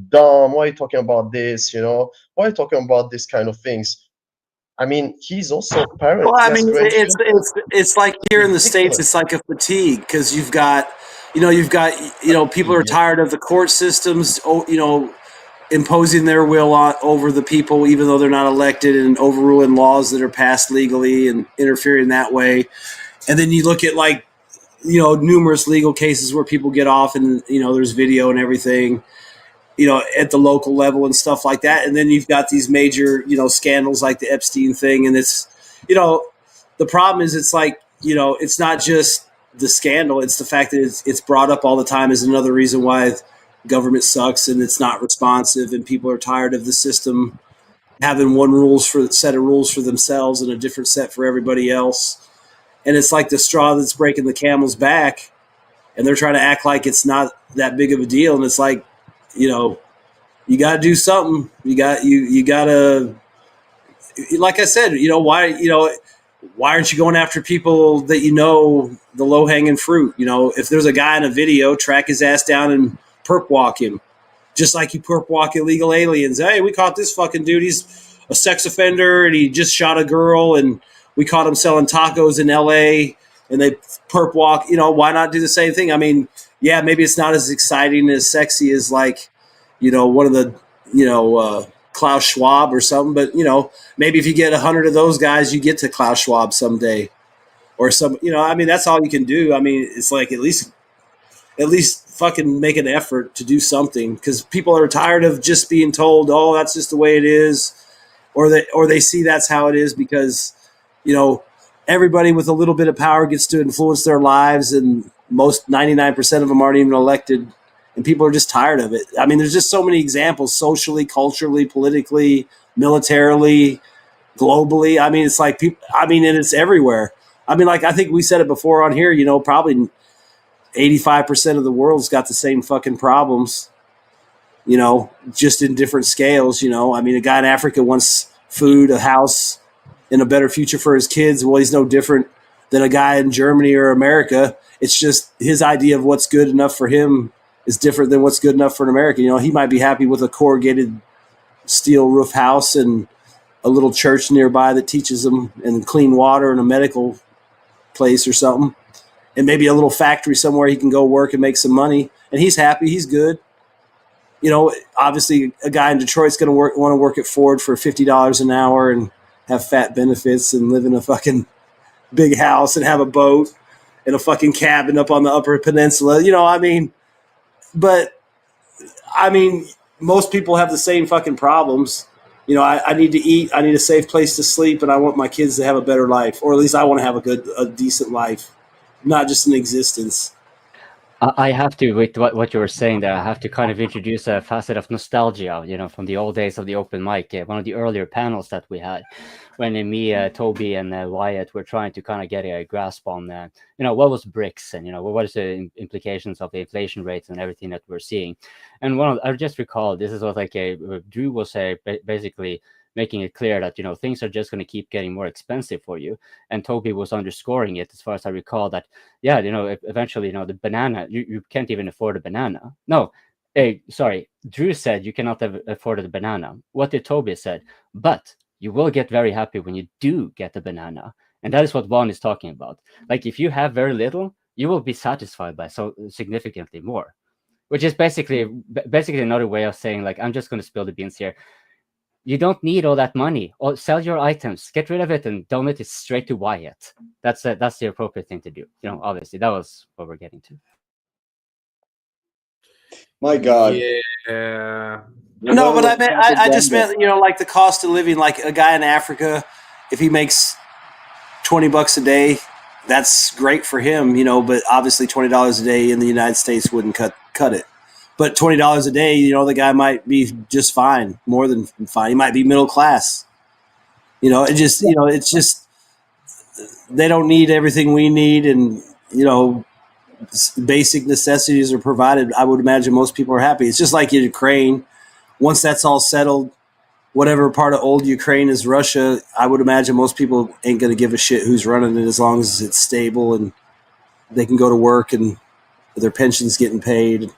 dumb. Why are you talking about this? Why are you talking about this kind of things? I mean, he's also a parent. Well, I mean, it's like here in the States, it's like a fatigue, because you've got people are tired of the court systems, imposing their will over the people, even though they're not elected, and overruling laws that are passed legally and interfering that way. And then you look at like, you know, numerous legal cases where people get off and, you know, there's video and everything, you know, at the local level and stuff like that. And then you've got these major, you know, scandals like the Esptein thing. And it's, you know, the problem is it's like, you know, it's not just the scandal. It's the fact that it's brought up all the time as another reason why government sucks and it's not responsive and people are tired of the system having one set of rules for themselves and a different set for everybody else. And it's like the straw that's breaking the camel's back, and they're trying to act like it's not that big of a deal. And it's like, you know, you got to do something. You got to, like I said, you know, why aren't you going after people that, you know, the low hanging fruit? You know, if there's a guy in a video, track his ass down and perp walk him, just like you perp walk illegal aliens. Hey, we caught this fucking dude. He's a sex offender and he just shot a girl, and we caught him selling tacos in LA, and they perp walk. You know, why not do the same thing? I mean, yeah, maybe it's not as exciting, as sexy as like, you know, one of the, you know, Klaus Schwab or something. But, you know, maybe if you get 100 of those guys, you get to Klaus Schwab someday or some, you know, I mean, that's all you can do. I mean, it's like at least fucking make an effort to do something, because people are tired of just being told, oh, that's just the way it is. Or they see that's how it is because, you know, everybody with a little bit of power gets to influence their lives, and most 99% of them aren't even elected, and people are just tired of it. I mean, there's just so many examples socially, culturally, politically, militarily, globally. I mean, it's like people, I mean, and it's everywhere. I mean, like I think we said it before on here, you know, probably 85% of the world's got the same fucking problems, you know, just in different scales, you know. I mean, a guy in Africa wants food, a house, and a better future for his kids. Well, he's no different than a guy in Germany or America. It's just his idea of what's good enough for him is different than what's good enough for an American. You know, he might be happy with a corrugated steel roof house and a little church nearby that teaches him, and clean water and a medical place or something, and maybe a little factory somewhere he can go work and make some money. And he's happy. He's good. You know, obviously a guy in Detroit's going to want to work at Ford for $50 an hour and have fat benefits and live in a fucking big house and have a boat and a fucking cabin up on the Upper Peninsula. You know, I mean, but I mean, most people have the same fucking problems. You know, I need to eat, I need a safe place to sleep, and I want my kids to have a better life, or at least I want to have a decent life, not just an existence. I have to, with what you were saying there, I have to kind of introduce a facet of nostalgia, you know, from the old days of the open mic. One of the earlier panels that we had, when me, Toby, and Wyatt were trying to kind of get a grasp on, you know, what was BRICS, and, you know, what is the implications of the inflation rates and everything that we're seeing. And I just recall, this is what like Drew was basically making it clear that, you know, things are just going to keep getting more expensive for you. And Toby was underscoring it, as far as I recall, that, yeah, you know, eventually, you know, the banana, you can't even afford a banana. No, sorry, Drew said you cannot afford a banana. What did Toby said? But you will get very happy when you do get a banana. And that is what Vaughn is talking about. Like, if you have very little, you will be satisfied by so significantly more, which is basically another way of saying, like, I'm just going to spill the beans here. You don't need all that money. Or sell your items, get rid of it, and donate it straight to Wyatt. That's the appropriate thing to do. You know, obviously, that was what we're getting to. My God. Yeah. No, but I just meant, you know, like the cost of living. Like a guy in Africa, if he makes $20 a day, that's great for him, you know. But obviously, $20 a day in the United States wouldn't cut it. But $20 a day, you know, the guy might be just fine, more than fine. He might be middle class. You know, it just, you know, it's just, they don't need everything we need, and, you know, basic necessities are provided. I would imagine most people are happy. It's just like in Ukraine. Once that's all settled, whatever part of old Ukraine is Russia, I would imagine most people ain't going to give a shit who's running it, as long as it's stable and they can go to work and their pension's getting paid.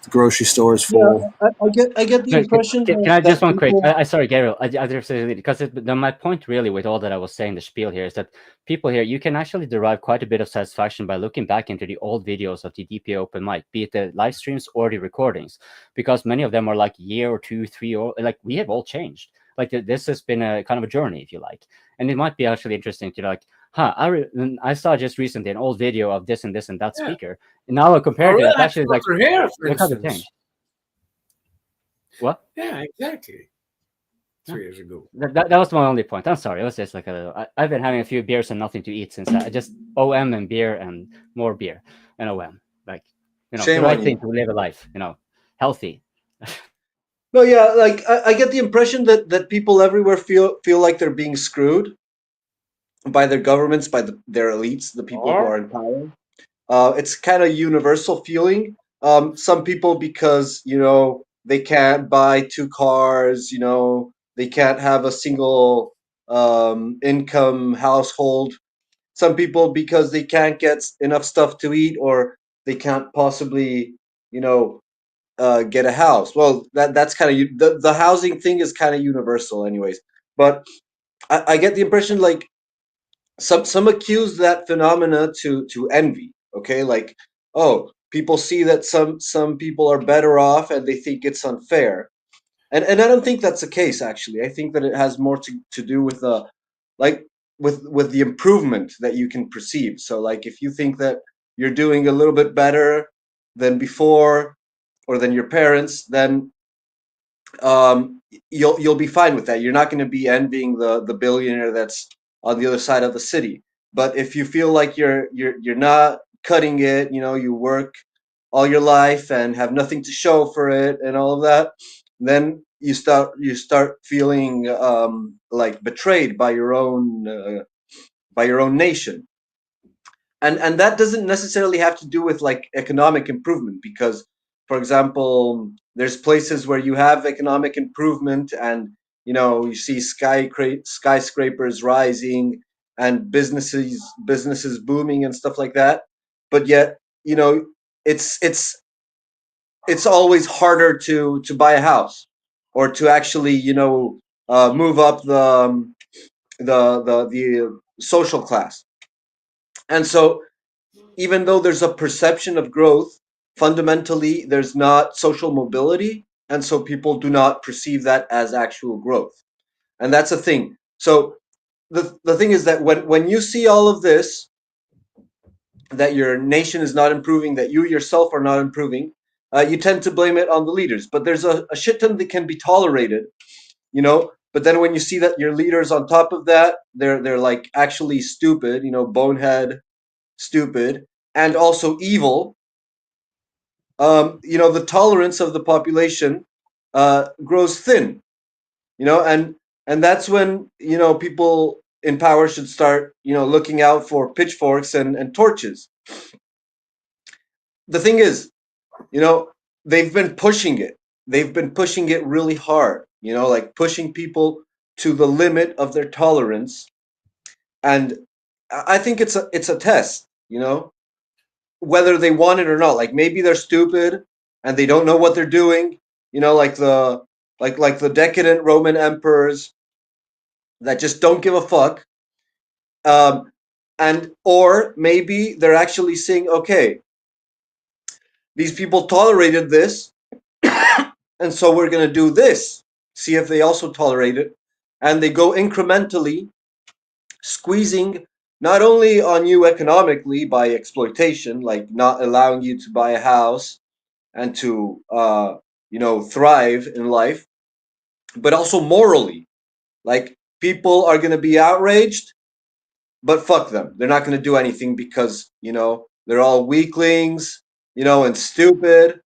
The grocery store is full. Yeah, I get the impression Can I just that one quick? people. I sorry, Gabriel. I just because my point really with all that I was saying, the spiel here, is that people here, you can actually derive quite a bit of satisfaction by looking back into the old videos of the DPA Open Mic, be it the live streams or the recordings, because many of them are like a year or 2, 3, or like we have all changed. Like this has been a kind of a journey, if you like, and it might be actually interesting to like, I saw just recently an old video of this and this and that speaker, and now I compare it to it, actually like hair, for look how they instance. changed. What? Yeah, exactly. 3 years ago. That was my only point. I'm sorry. It was just like I've been having a few beers and nothing to eat since I just OM and beer and more beer and OM. Like, Shame the right on thing you. to live a life, healthy. No, yeah, like I get the impression that people everywhere feel like they're being screwed by their governments, by their elites, the people who are in power. It's kind of universal feeling. Some people because they can't buy 2 cars, they can't have a single income household. Some people because they can't get enough stuff to eat, or they can't possibly get a house. Well, that's kind of the housing thing is kind of universal, anyways. But I get the impression like some accuse that phenomena to envy. Okay, like, oh, people see that some people are better off and they think it's unfair, and I don't think that's the case. Actually, I think that it has more to do with like with the improvement that you can perceive. So like if you think that you're doing a little bit better than before or than your parents, then you'll be fine with that. You're not going to be envying the billionaire that's on the other side of the city. But if you feel like you're not cutting it, you work all your life and have nothing to show for it and all of that, then you start feeling like betrayed by your own nation. And that doesn't necessarily have to do with like economic improvement, because for example there's places where you have economic improvement and you see skyscrapers rising and businesses booming and stuff like that, but yet it's always harder to buy a house or to actually move up the social class. And so even though there's a perception of growth, fundamentally there's not social mobility, and so people do not perceive that as actual growth. And that's a thing. So the thing is that when you see all of this, that your nation is not improving, that you yourself are not improving, you tend to blame it on the leaders. But there's a shit ton that can be tolerated, but then when you see that your leaders on top of that, they're like actually stupid, bonehead stupid, and also evil, the tolerance of the population grows thin, and that's when people in power should start looking out for pitchforks and torches. The thing is, they've been pushing it. They've been pushing it really hard, like pushing people to the limit of their tolerance. And I think it's a test, whether they want it or not. Like maybe they're stupid and they don't know what they're doing, like the decadent Roman emperors that just don't give a fuck. And or maybe they're actually saying, okay, these people tolerated this, and so we're going to do this. See if they also tolerate it. And they go incrementally squeezing not only on you economically by exploitation, like not allowing you to buy a house and to thrive in life, but also morally. Like people are going to be outraged, but fuck them. They're not going to do anything because they're all weaklings, and stupid,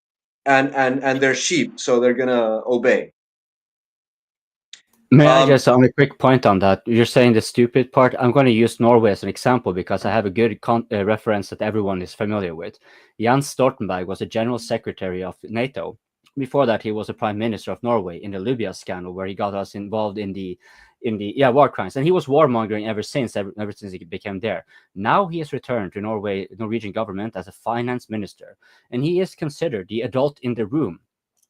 and they're sheep, so they're going to obey. May I just on a quick point on that? You're saying the stupid part. I'm going to use Norway as an example because I have a good reference that everyone is familiar with. Jens Stoltenberg was the general secretary of NATO before that, he was a prime minister of Norway in the Libya scandal, where he got us involved in the war crimes, and he was warmongering ever since he became there. Now he has returned to Norwegian government as a finance minister, and he is considered the adult in the room.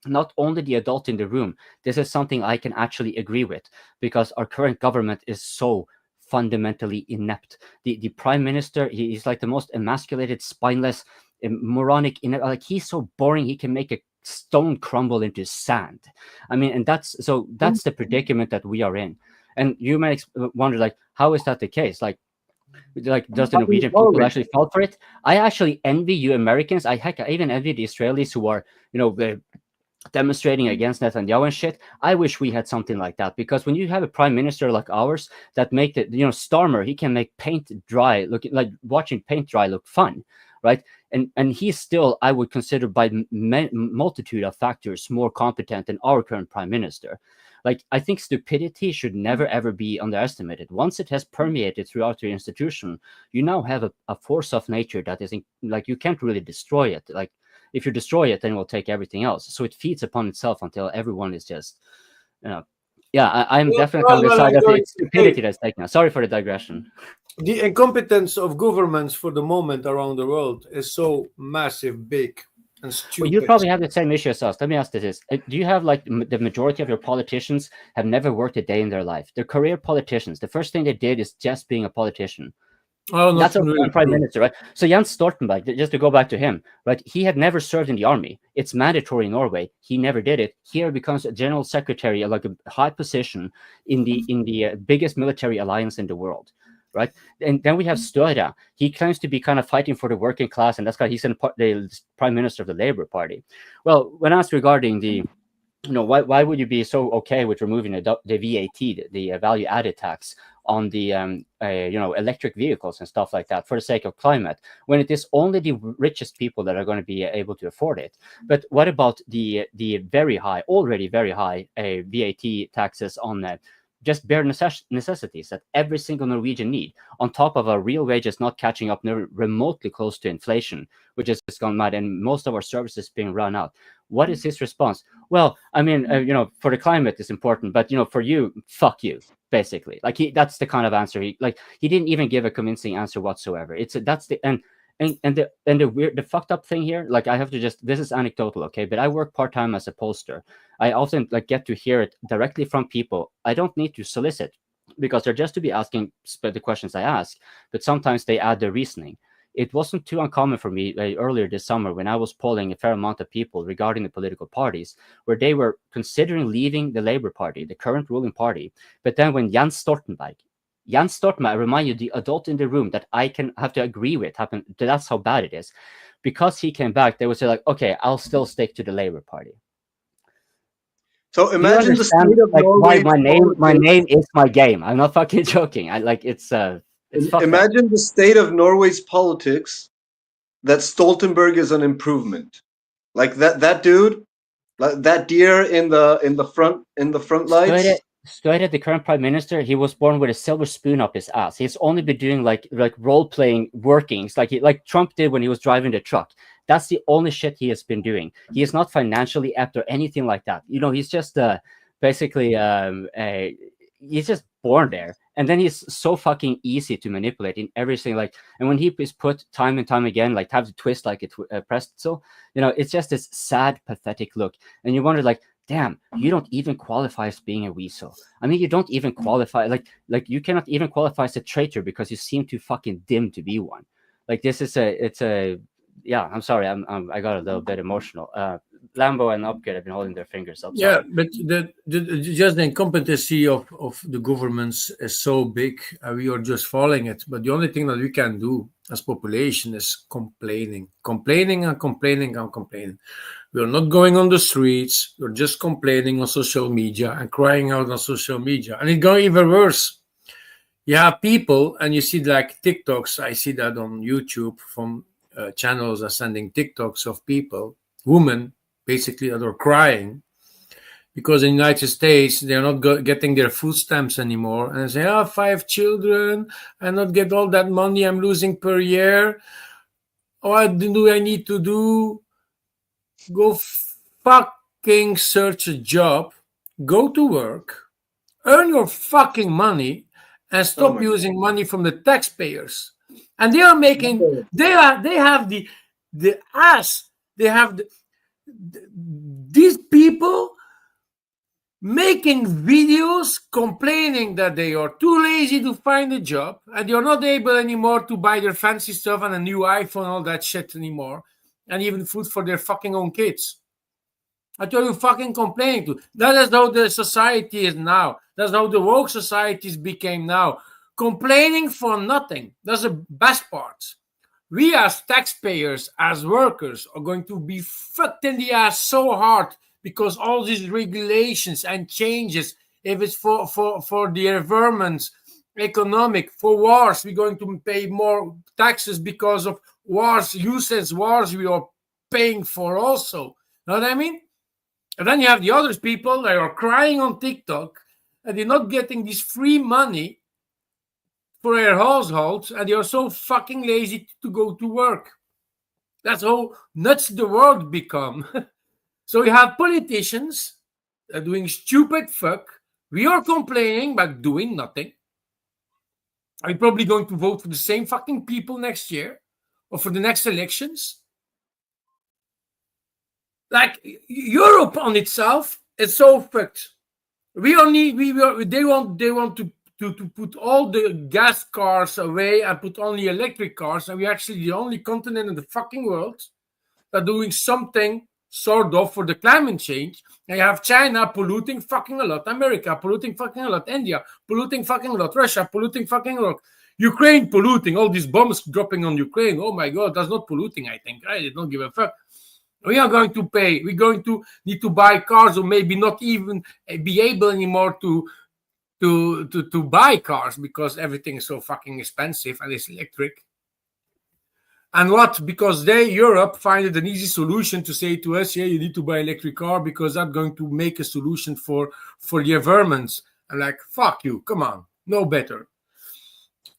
Not only the adult in the room, this is something I can actually agree with, because our current government is so fundamentally inept. The prime minister, he's like the most emasculated, spineless, moronic, like he's so boring he can make a stone crumble into sand. I mean, and that's the predicament that we are in. And you might wonder, like, how is that the case? Like does the Norwegian people actually fall for it? I actually envy you Americans. I even envy the Israelis who are, demonstrating against Netanyahu and shit. I wish we had something like that, because when you have a prime minister like ours that make it, Starmer, he can make paint dry look like watching paint dry look fun, right? And he's still, I would consider, by multitude of factors, more competent than our current prime minister. Like, I think stupidity should never ever be underestimated. Once it has permeated throughout your institution, you now have a force of nature that is like, you can't really destroy it. Like, if you destroy it, then it will take everything else. So it feeds upon itself until everyone is just, I'm definitely on the side of the stupidity that's taken. Sorry for the digression. The incompetence of governments for the moment around the world is so massive, big, and stupid. Well, you probably have the same issue as us. Let me ask this: do you have, like, the majority of your politicians have never worked a day in their life? They're career politicians. The first thing they did is just being a politician. Oh, that's our really prime minister, right? So Jens Stoltenberg, just to go back to him, right? He had never served in the army. It's mandatory in Norway. He never did it. Here becomes a general secretary, like a high position in the biggest military alliance in the world, right? And then we have Støre. He claims to be kind of fighting for the working class, and that's why he's the prime minister of the Labour Party. Well, when asked regarding the, why would you be so okay with removing the VAT, the value added tax on the electric vehicles and stuff like that for the sake of climate, when it is only the richest people that are going to be able to afford it? But what about the already very high VAT taxes on just bare necessities that every single Norwegian need, on top of our real wages not catching up remotely close to inflation, which is gone mad, and most of our services being run out? What is his response? Well, I mean, for the climate is important, but for you, fuck you, basically. Like, that's the kind of answer he didn't even give a convincing answer whatsoever. The fucked up thing here, like, I have to this is anecdotal, okay, but I work part-time as a poster. I often get to hear it directly from people. I don't need to solicit, because they're just to be asking the questions I ask, but sometimes they add their reasoning. It wasn't too uncommon for me earlier this summer when I was polling a fair amount of people regarding the political parties, where they were considering leaving the Labour Party, the current ruling party. But then when Jens Stoltenberg, I remind you, the adult in the room that I can have to agree with, that's how bad it is. Because he came back, they would say, like, okay, I'll still stick to the Labour Party. So imagine the state of Norway. My name is my game. I'm not fucking joking. Imagine the state of Norway's politics, that Stoltenberg is an improvement. Like that dude, like that deer in the front lights. Støre, the current prime minister, he was born with a silver spoon up his ass. He's only been doing like role-playing workings, like Trump did when he was driving the truck. That's the only shit he has been doing. He is not financially apt or anything like that. He's just basically he's just born there. And then he's so fucking easy to manipulate in everything. And when he is put time and time again, like, have to twist like a pretzel, it's just this sad, pathetic look. And you wonder, like, damn, you don't even qualify as being a weasel. I mean, you don't even qualify, like you cannot even qualify as a traitor because you seem too fucking dim to be one. Like, this is yeah, I'm sorry, I got a little bit emotional. Lambo and Upgrade have been holding their fingers up. Yeah, but just the incompetency of the governments is so big, we are just following it. But the only thing that we can do as population is complaining. We are not going on the streets. We're just complaining on social media and crying out on social media. And it's going even worse. You have people, and you see like TikToks. I see that on YouTube from channels are sending TikToks of people, women, basically, that are crying because in the United States they're not getting their food stamps anymore, and they say, 5 children, I not get all that money I'm losing per year. What do I need to do? Go fuck fucking search a job, go to work, earn your fucking money, and stop my using money from the taxpayers. And they are making, they have the ass, they have these people making videos complaining that they are too lazy to find a job and you're not able anymore to buy their fancy stuff and a new iPhone, all that shit anymore, and even food for their fucking own kids. That's what you fucking complaining to. That is how the society is now. That's how the woke societies became now. Complaining for nothing. That's the best part. We as taxpayers, as workers, are going to be fucked in the ass so hard because all these regulations and changes, if it's for the environment, economic, for wars, we're going to pay more taxes because of wars, useless wars we are paying for also. Know what I mean? And then you have the other people that are crying on TikTok and they're not getting this free money for their households and they are so fucking lazy to go to work. That's how nuts the world become. So you have politicians doing stupid fuck. We are complaining but doing nothing. Are you probably going to vote for the same fucking people next year or for the next elections? Like Europe on itself is so fucked. They want to put all the gas cars away and put only electric cars, and we're actually the only continent in the fucking world that are doing something sort of for the climate change. And you have China polluting fucking a lot, America polluting fucking a lot, India polluting fucking a lot, Russia polluting fucking a lot, Ukraine polluting, all these bombs dropping on Ukraine. Oh my god, that's not polluting, I think. I don't give a fuck. We are going to pay. We're going to need to buy cars, or maybe not even be able anymore to buy cars because everything is so fucking expensive and it's electric. And what? Because Europe find it an easy solution to say to us, yeah, you need to buy electric car because that's going to make a solution for the environment. I'm like, fuck you, come on, no better.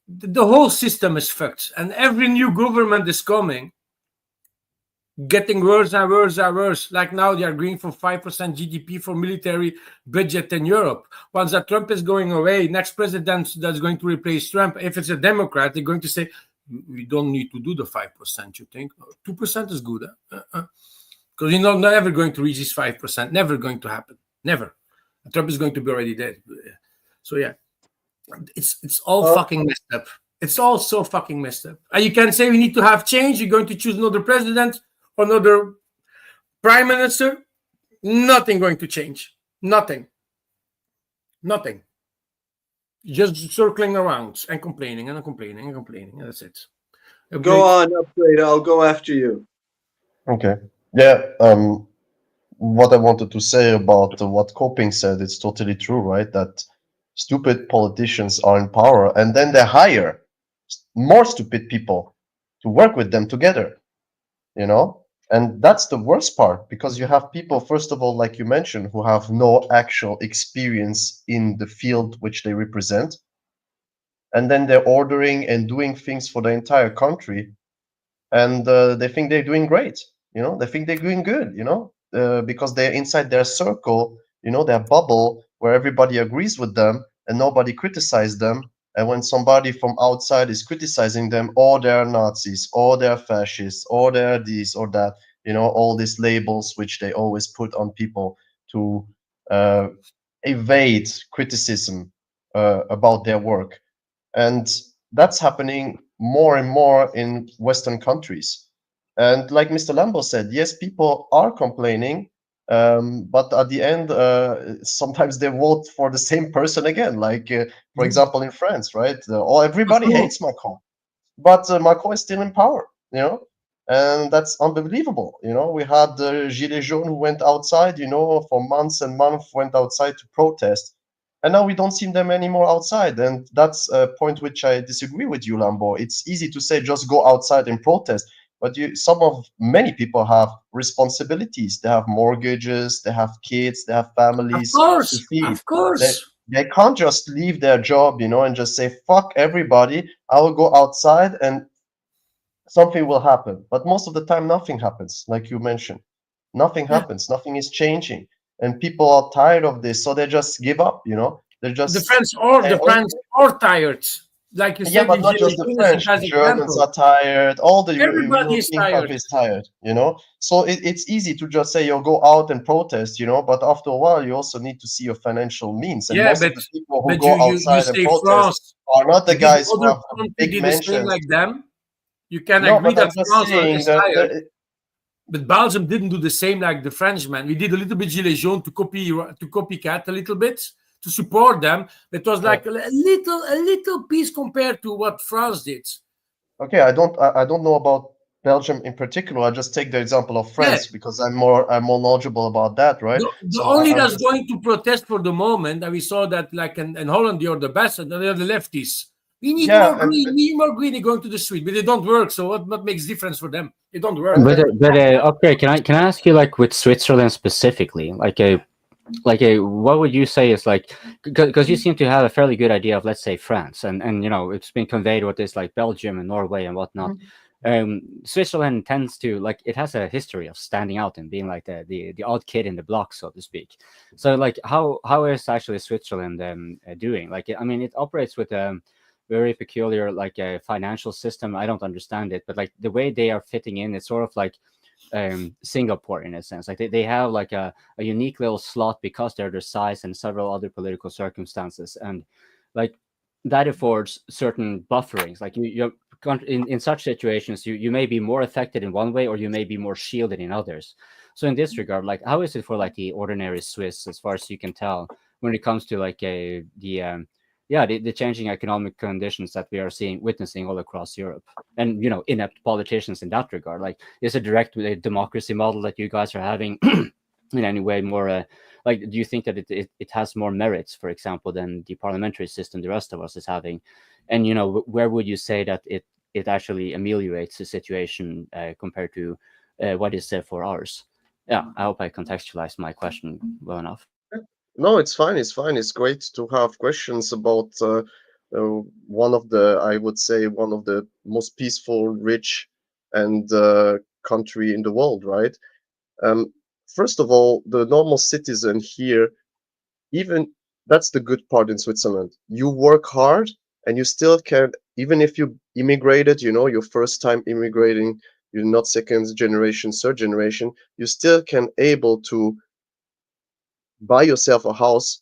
The whole system is fucked, and every new government is coming. Getting worse and worse and worse. Like now they are agreeing for 5% GDP for military budget in Europe. Once that Trump is going away, next president that's going to replace Trump, if it's a Democrat, they're going to say, we don't need to do the 5%, you think? 2% is good. Because you're not ever going to reach this 5%. Never going to happen. Never. Trump is going to be already dead. So yeah, it's all fucking messed up. It's all so fucking messed up. And you can say we need to have change. You're going to choose another president, another prime minister. Nothing going to change. Nothing. Just circling around and complaining and complaining and complaining. That's it. Go on, Upgrade. I'll go after you. Okay. Yeah. What I wanted to say about what Coping said, it's totally true, right? That stupid politicians are in power and then they hire more stupid people to work with them together, you know? And that's the worst part, because you have people, first of all, like you mentioned, who have no actual experience in the field which they represent. And then they're ordering and doing things for the entire country. And they think they're doing great, you know, they think they're doing good, you know, because they're inside their circle, you know, their bubble where everybody agrees with them and nobody criticizes them. And when somebody from outside is criticizing them, or they're Nazis, or they're fascists, or they're this or that, you know, all these labels which they always put on people to evade criticism about their work. And that's happening more and more in Western countries. And like Mr. Lambo said, yes, people are complaining, but at the end, sometimes they vote for the same person again. Like, for example, in France, right? Everybody hates Macron, but Macron is still in power, you know? And that's unbelievable. You know, we had the Gilets jaunes who went outside, you know, for months and months, went outside to protest. And now we don't see them anymore outside. And that's a point which I disagree with you, Lambo. It's easy to say just go outside and protest. But many people have responsibilities. They have mortgages, they have kids, they have families to feed. Of course. They can't just leave their job, you know, and just say, fuck everybody, I will go outside and something will happen. But most of the time, nothing happens, like you mentioned. nothing happens, nothing is changing, and people are tired of this, so they just give up. They're just the French are tired. Like you yeah, said, but not just the French. The Germans are tired. All the Everybody is European tired. countries tired. So it's easy to just say, go out and protest. But after a while, you also need to see your financial means. And most of the people who go you outside and say protest France are not the because guys who other have country big did the same mansions. like them. You can No, agree but I'm that just France saying is that tired. But Belgium didn't do the same like the Frenchmen. We did a little bit Gilets jaunes to copycat a little bit to support them. It was like a little piece compared to what France did. Okay, I don't know about Belgium in particular. I just take the example of France because I'm more knowledgeable about that, right? The only that's going to protest for the moment, and we saw that like in Holland, you're the best, and they're the lefties. We need more green. We need more green going to the street, but they don't work. So what makes difference for them? They don't work. But okay, can I ask you, like, with Switzerland specifically, what would you say is like, because you seem to have a fairly good idea of, let's say, France, and it's been conveyed what is like Belgium and Norway and whatnot. Switzerland tends to, like, it has a history of standing out and being like the odd kid in the block, so to speak. So like how is actually Switzerland doing? Like, I mean, it operates with very peculiar, like, a financial system. I don't understand it, but like the way they are fitting in, it's sort of like Singapore in a sense. Like they have like a unique little slot because they're their size and several other political circumstances, and like that affords certain bufferings. Like you're in such situations, you may be more affected in one way, or you may be more shielded in others. So in this regard, like, how is it for like the ordinary Swiss, as far as you can tell, when it comes to like the changing economic conditions that we are witnessing all across Europe, and inept politicians in that regard? Like, is a direct democracy model that you guys are having in any way more like, do you think that it has more merits, for example, than the parliamentary system the rest of us is having? And where would you say that it actually ameliorates the situation compared to what is said for ours? Yeah, I hope I contextualized my question well enough. No, it's fine. It's fine. It's great to have questions about I would say, one of the most peaceful, rich, and country in the world, right? First of all, the normal citizen here, even that's the good part in Switzerland. You work hard, and you still can, even if you immigrated, your first time immigrating, you're not second generation, third generation, you still can able to buy yourself a house,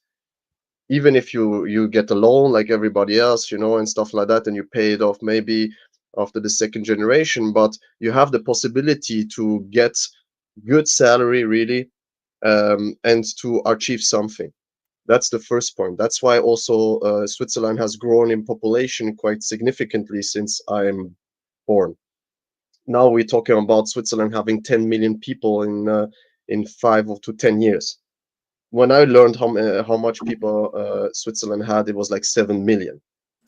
even if you get a loan like everybody else, and stuff like that, and you pay it off maybe after the second generation, but you have the possibility to get good salary, really, and to achieve something. That's the first point. That's why also Switzerland has grown in population quite significantly since I'm born. Now we're talking about Switzerland having 10 million people in 5 to 10 years. When I learned how much people Switzerland had, it was like 7 million.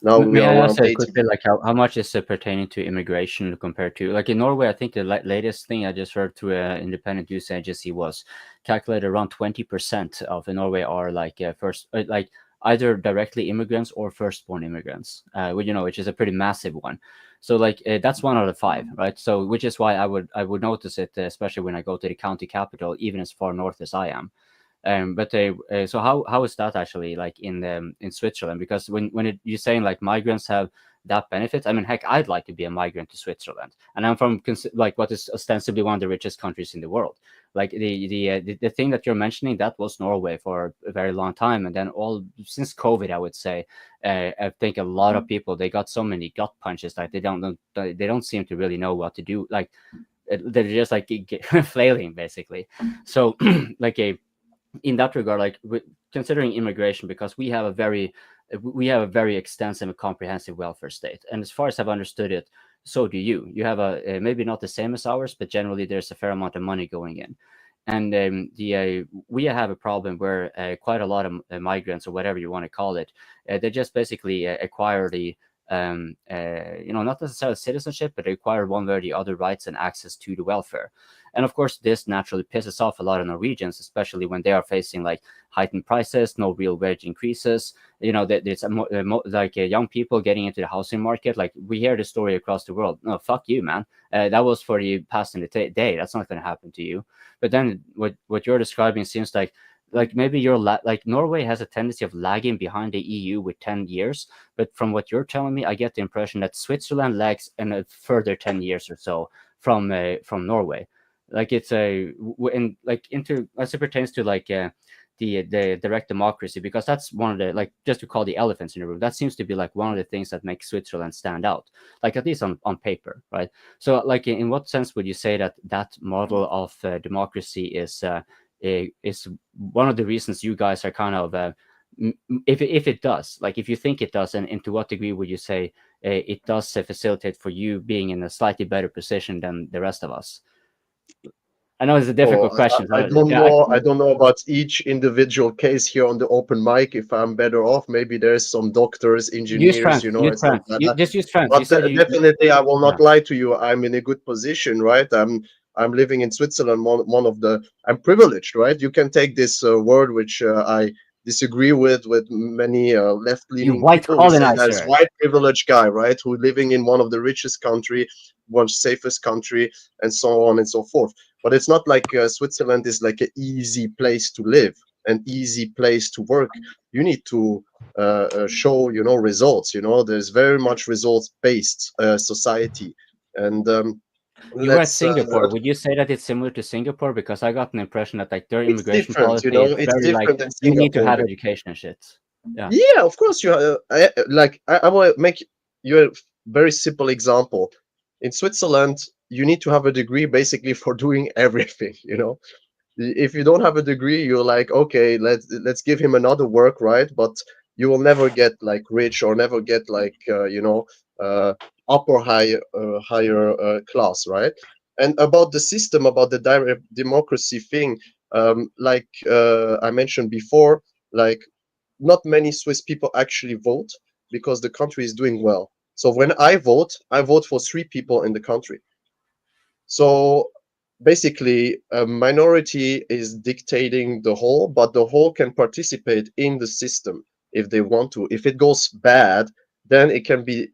Now we May are I around ask 80. quickly, like, how much is pertaining to immigration compared to, like, in Norway? I think the latest thing I just heard through an independent news agency was calculated around 20% of in Norway are like first, like either directly immigrants or firstborn immigrants, which is a pretty massive one. So like that's 1 out of 5, right? So which is why I would notice it, especially when I go to the county capital, even as far north as I am. So how is that actually like in Switzerland? Because when you're saying like migrants have that benefit, I mean, heck, I'd like to be a migrant to Switzerland, and I'm from like what is ostensibly one of the richest countries in the world. Like the thing that you're mentioning, that was Norway for a very long time, and then since COVID, I would say, I think a lot of people, they got so many gut punches that they don't seem to really know what to do. Like they're just like flailing basically. So like in that regard, like considering immigration, because we have a very extensive and comprehensive welfare state, and as far as I've understood it, so do you. You have a maybe not the same as ours, but generally there's a fair amount of money going in, and we have a problem where quite a lot of migrants, or whatever you want to call it, they just basically acquire the not necessarily citizenship, but they acquire one way or the other rights and access to the welfare. And of course, this naturally pisses off a lot of Norwegians, especially when they are facing like heightened prices, no real wage increases. You know, there's young people getting into the housing market. Like we hear the story across the world. No, fuck you, man. That was for you past in the day. That's not going to happen to you. But then what you're describing seems like maybe you're like Norway has a tendency of lagging behind the EU with 10 years. But from what you're telling me, I get the impression that Switzerland lags in a further 10 years or so from Norway. Like it's as it pertains to like the direct democracy, because that's one of the, like, just to call the elephants in the room, that seems to be like one of the things that makes Switzerland stand out, like at least on paper, right? So like in what sense would you say that model of democracy is one of the reasons you guys are kind of if it does, like if you think it does, and to what degree would you say it does facilitate for you being in a slightly better position than the rest of us? I know it's a difficult question. I don't know. I don't know about each individual case here on the open mic. If I'm better off, maybe there's some doctors, engineers, just use France. But definitely, I will not lie to you. I'm in a good position, right? I'm living in Switzerland. I'm privileged, right? You can take this word which I disagree with many left-leaning white people. colonizer, as white privileged guy, right? Who living in one of the richest country, one safest country, and so on and so forth. But it's not like Switzerland is like an easy place to live, an easy place to work. You need to show, results. There's very much results-based society, and you were at Singapore. Would you say that it's similar to Singapore? Because I got an impression that like their immigration policy is it's very different like than you need to Singapore. have education and shit. Yeah, of course you. I will make you a very simple example. In Switzerland, you need to have a degree basically for doing everything. If you don't have a degree, you're like, okay, let's give him another work, right? But you will never get like rich or never get like upper higher class, right? And about the system, about the direct democracy thing, like I mentioned before, like not many Swiss people actually vote because the country is doing well. So when I vote for 3 people in the country. So basically, a minority is dictating the whole, but the whole can participate in the system if they want to. If it goes bad, then it can be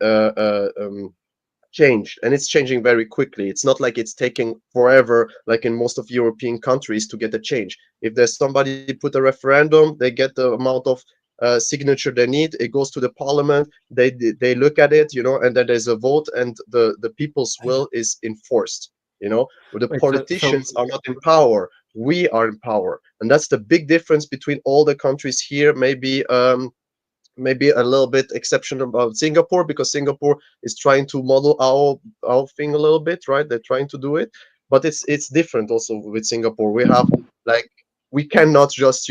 changed, and it's changing very quickly. It's not like it's taking forever, like in most of European countries, to get a change. If there's somebody put a referendum, they get the amount of signature they need, it goes to the parliament, they look at it, and then there's a vote, and the people's will is enforced. The politicians are not in power, we are in power, and that's the big difference between all the countries here. Maybe a little bit exception about Singapore, because Singapore is trying to model our thing a little bit, right? They're trying to do it, but it's different also with Singapore. We have we cannot just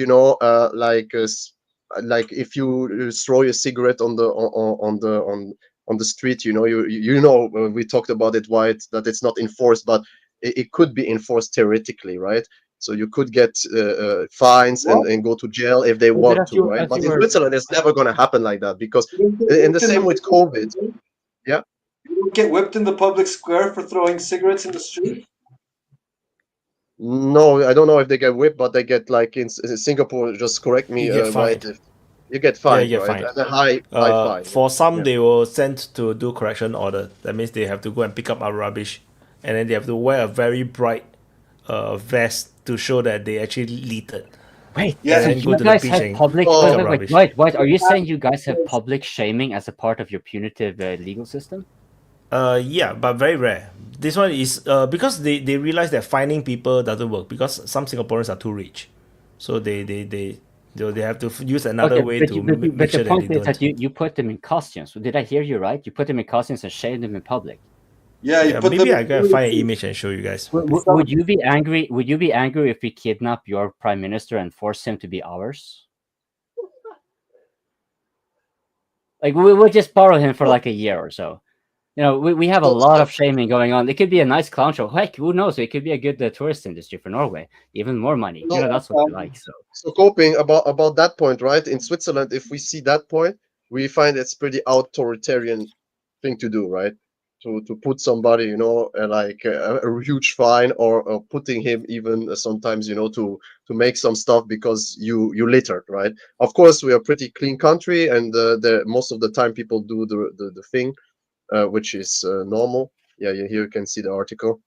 like if you throw a cigarette on the street, we talked about it, why that it's not enforced, but it could be enforced theoretically, right? So you could get fines and go to jail if they want to, right? But in Switzerland, it's never going to happen like that, because in the same with COVID. Yeah. You don't get whipped in the public square for throwing cigarettes in the street? No, I don't know if they get whipped, but they get, like in Singapore, just correct me, You get right? fined. You get fined, you get right? fined. And a high fine. For some, Yeah. they will send to do correction order. That means they have to go and pick up our rubbish, and then they have to wear a very bright vest to show that they actually littered. Wait, and so then go you to guys the beach have and public? pick up Wait, rubbish. wait. Are you saying you guys have public shaming as a part of your punitive legal system? Yeah, but very rare. This one is because they realize that finding people doesn't work, because some Singaporeans are too rich, so they have to use another way to make sure the that point they is don't. that you put them in costumes. Did I hear you right? You put them in costumes and shame them in public. Yeah, you put maybe them I in gotta find an image and show you guys. Would you be angry? Would you be angry if we kidnap your prime minister and force him to be ours? Like we would just borrow him for like a year or so. We have a lot of shaming going on. It could be a nice clown show. Heck, who knows? It could be a good tourist industry for Norway. Even more money. That's what we like. So coping about that point, right? In Switzerland, if we see that point, we find it's pretty authoritarian thing to do, right? to put somebody, you know, like a huge fine, or putting him even sometimes, you know, to make some stuff because you littered, right? Of course, we are a pretty clean country, and most of the time people do the thing, which is normal. Yeah, here you can see the article.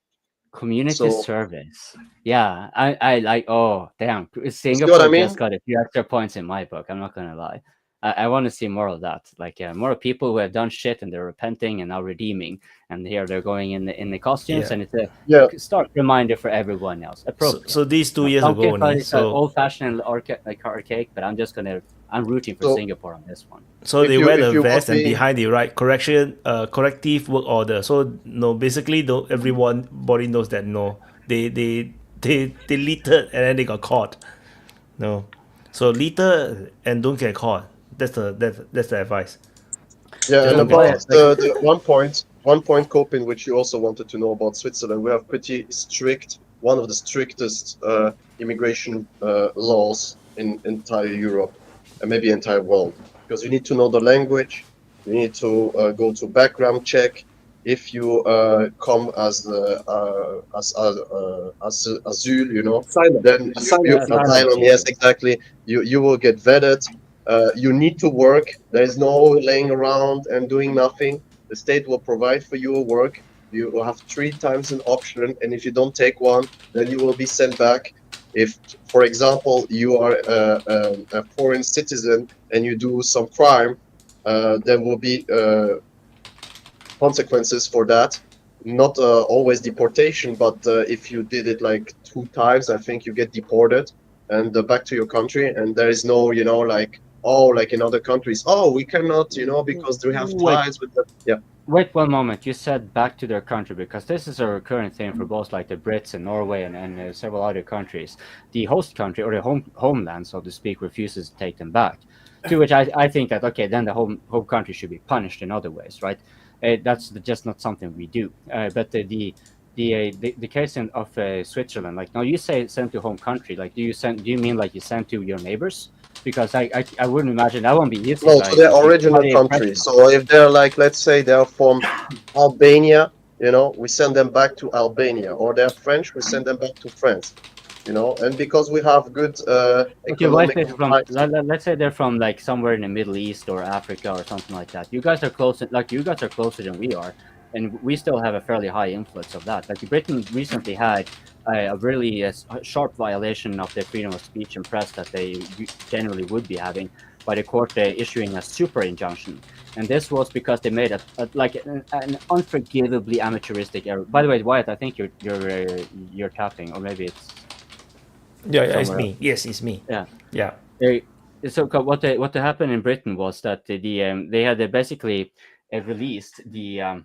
Community So, service. Yeah, I like. Oh, damn! see Singapore what I mean? just got a few extra points in my book. I'm not gonna lie. I want to see more of that. Like more people who have done shit and they're repenting and now redeeming, and here they're going in the costumes, Yeah. and it's a Yeah. stark reminder for everyone else. Appropriate. So these 2 years Don't ago care if only. it's So old-fashioned like archaic, but I'm rooting for So- Singapore on this one. So If they you- wear if the you vest want and me- behind they write corrective work order. So no, basically, everybody knows that no, they littered and then they got caught. No, so litter and don't get caught. That's the advice. Yeah, Just and don't get about caught. the one point, Copin, which you also wanted to know about Switzerland, we have pretty strict, one of the strictest immigration laws in entire Europe, and maybe entire world, because you need to know the language, you need to go to background check. If you come as asyl, you know, Asylum. then asylum, yes, exactly. You will get vetted. You need to work. There is no laying around and doing nothing. The state will provide for you work. You will have 3 times an option, and if you don't take one, then you will be sent back. If, for example, you are a foreign citizen and you do some crime, there will be consequences for that. Not always deportation, but if you did it like 2 times, I think you get deported and back to your country. And there is no, you know, like, oh, like in other countries, oh, we cannot, you know, because they have ties with the, yeah. Wait one moment. You said back to their country because this is a recurrent thing for both like the Brits and Norway and several other countries. The host country or the homeland, so to speak, refuses to take them back. To which I think that okay, then the home country should be punished in other ways, right? That's just not something we do. But the case of Switzerland, like now you say send to home country, like do you mean like you send to your neighbors? Because I wouldn't imagine that won't be easy. No, to their original country. So if they're like, let's say they're from Albania, you know, we send them back to Albania, or they're French, we send them back to France, you know, and because we have good Okay, what if economic they're from, let's say they're from like somewhere in the Middle East or Africa or something like that. You guys are closer, like you guys are closer than we are, and we still have a fairly high influence of that. Like Britain recently had a really sharp violation of their freedom of speech and press that they generally would be having by the court issuing a super injunction. And this was because they made an unforgivably amateuristic error. By the way, Wyatt, I think you're tapping, or maybe it's Yeah, it's me. Yes, it's me. Yeah. So what happened in Britain was that they had basically released the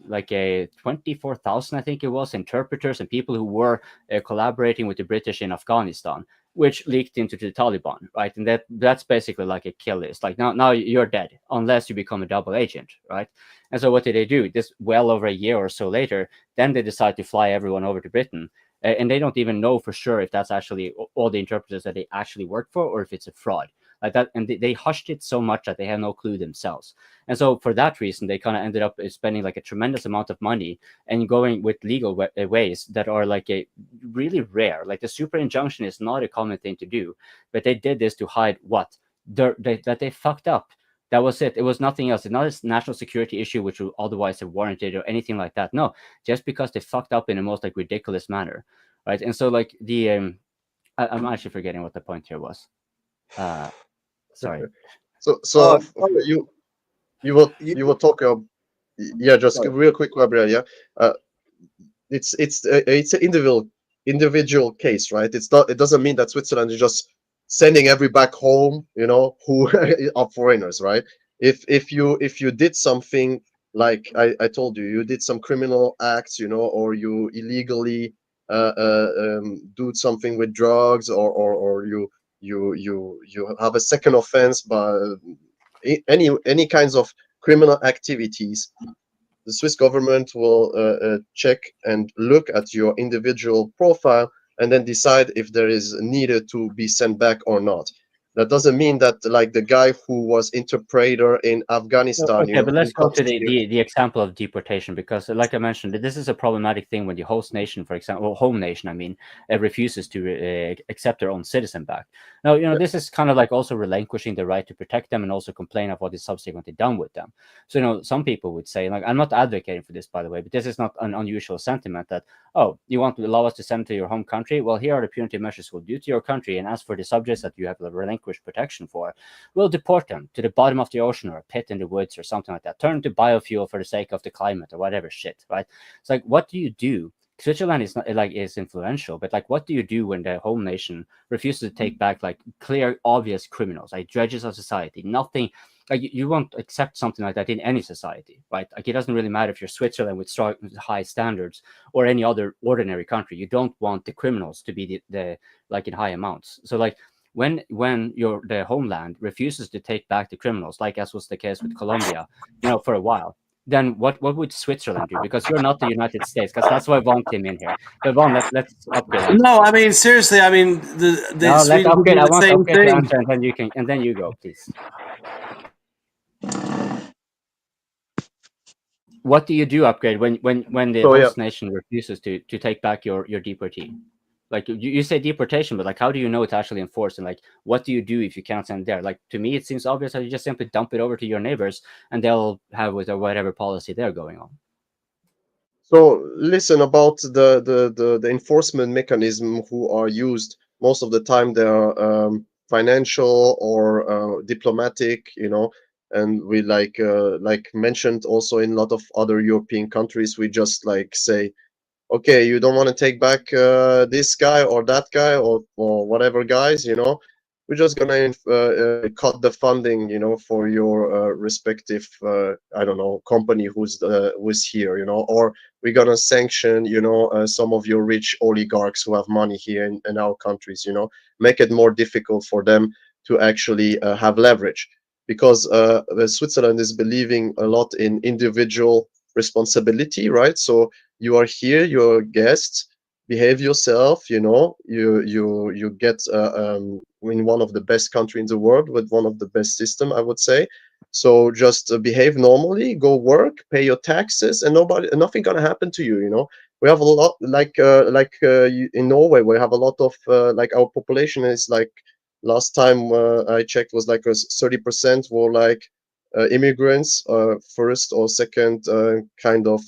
like a 24,000, I think it was, interpreters and people who were collaborating with the British in Afghanistan, which leaked into the Taliban, right? And that's basically like a kill list. Like now you're dead unless you become a double agent, right? And so what did they do? This well over a year or so later, then they decide to fly everyone over to Britain. And they don't even know for sure if that's actually all the interpreters that they actually work for or if it's a fraud like that. And they hushed it so much that they have no clue themselves. And so for that reason, they kind of ended up spending like a tremendous amount of money and going with legal ways that are like a really rare. Like the super injunction is not a common thing to do, but they did this to hide what? That they fucked up. That was it. It was nothing else. It's not a national security issue, which would otherwise have warranted or anything like that. No, just because they fucked up in the most like ridiculous manner, right? And so like the I'm actually forgetting what the point here was. Sorry. So you will talk. Yeah, just real quick, Gabriel. Yeah, it's an individual case, right? It's not. It doesn't mean that Switzerland is just sending every back home, you know, who are foreigners, right? If you did something like I told you, you did some criminal acts, you know, or you illegally do something with drugs, or you have a second offense by any kinds of criminal activities, the Swiss government will check and look at your individual profile and then decide if there is needed to be sent back or not. That doesn't mean that like the guy who was interpreter in Afghanistan, Okay, but let's who go comes to here. the example of deportation, because like I mentioned, this is a problematic thing when the host nation, for example, or home nation, I mean, refuses to accept their own citizen back. Now, this is kind of like also relinquishing the right to protect them and also complain of what is subsequently done with them. So, some people would say, like, I'm not advocating for this, by the way, but this is not an unusual sentiment that, oh, you want to allow us to send to your home country? Well, here are the punitive measures we'll do to your country, and as for the subjects that you have relinquished protection for, we'll deport them to the bottom of the ocean or a pit in the woods or something like that. Turn to biofuel for the sake of the climate or whatever shit, right? It's like, what do you do? Switzerland is not like is influential, but like, what do you do when the home nation refuses to take back like clear, obvious criminals, like dredges of society? Nothing. Like, you won't accept something like that in any society, right? Like, it doesn't really matter if you're Switzerland with strong, high standards or any other ordinary country. You don't want the criminals to be the like in high amounts. So like, when the homeland refuses to take back the criminals, like as was the case with Colombia, for a while, then what would Switzerland do? Because you're not the United States, because that's why Vaughn came in here. But Vaughn, let's upgrade. No, I mean seriously. I mean the No, let's Sweden would upgrade. do I the want to same upgrade your thing. answer, and then you go, please. What do you do, upgrade, when the host nation refuses to take back your deportee? Like, you say deportation, but like, how do you know it's actually enforced? And like, what do you do if you can't send there? Like, to me, it seems obvious that you just simply dump it over to your neighbors, and they'll have with whatever policy they're going on. So listen, about the enforcement mechanism who are used most of the time, they are financial or diplomatic, and we like mentioned also in a lot of other European countries, we just like say, okay, you don't want to take back this guy or that guy or whatever guys, we're just gonna cut the funding, for your respective, I don't know, company who's here, or we're gonna sanction, some of your rich oligarchs who have money here in our countries, make it more difficult for them to actually have leverage, because Switzerland is believing a lot in individual responsibility, right? So you are here, you're a guest, behave yourself, you get in one of the best country in the world with one of the best system, I would say. So just behave normally, go work, pay your taxes, and nothing gonna happen to you. We have a lot, like in Norway, we have a lot of like, our population is like, last time I checked, was like 30% were like immigrants, first or second kind of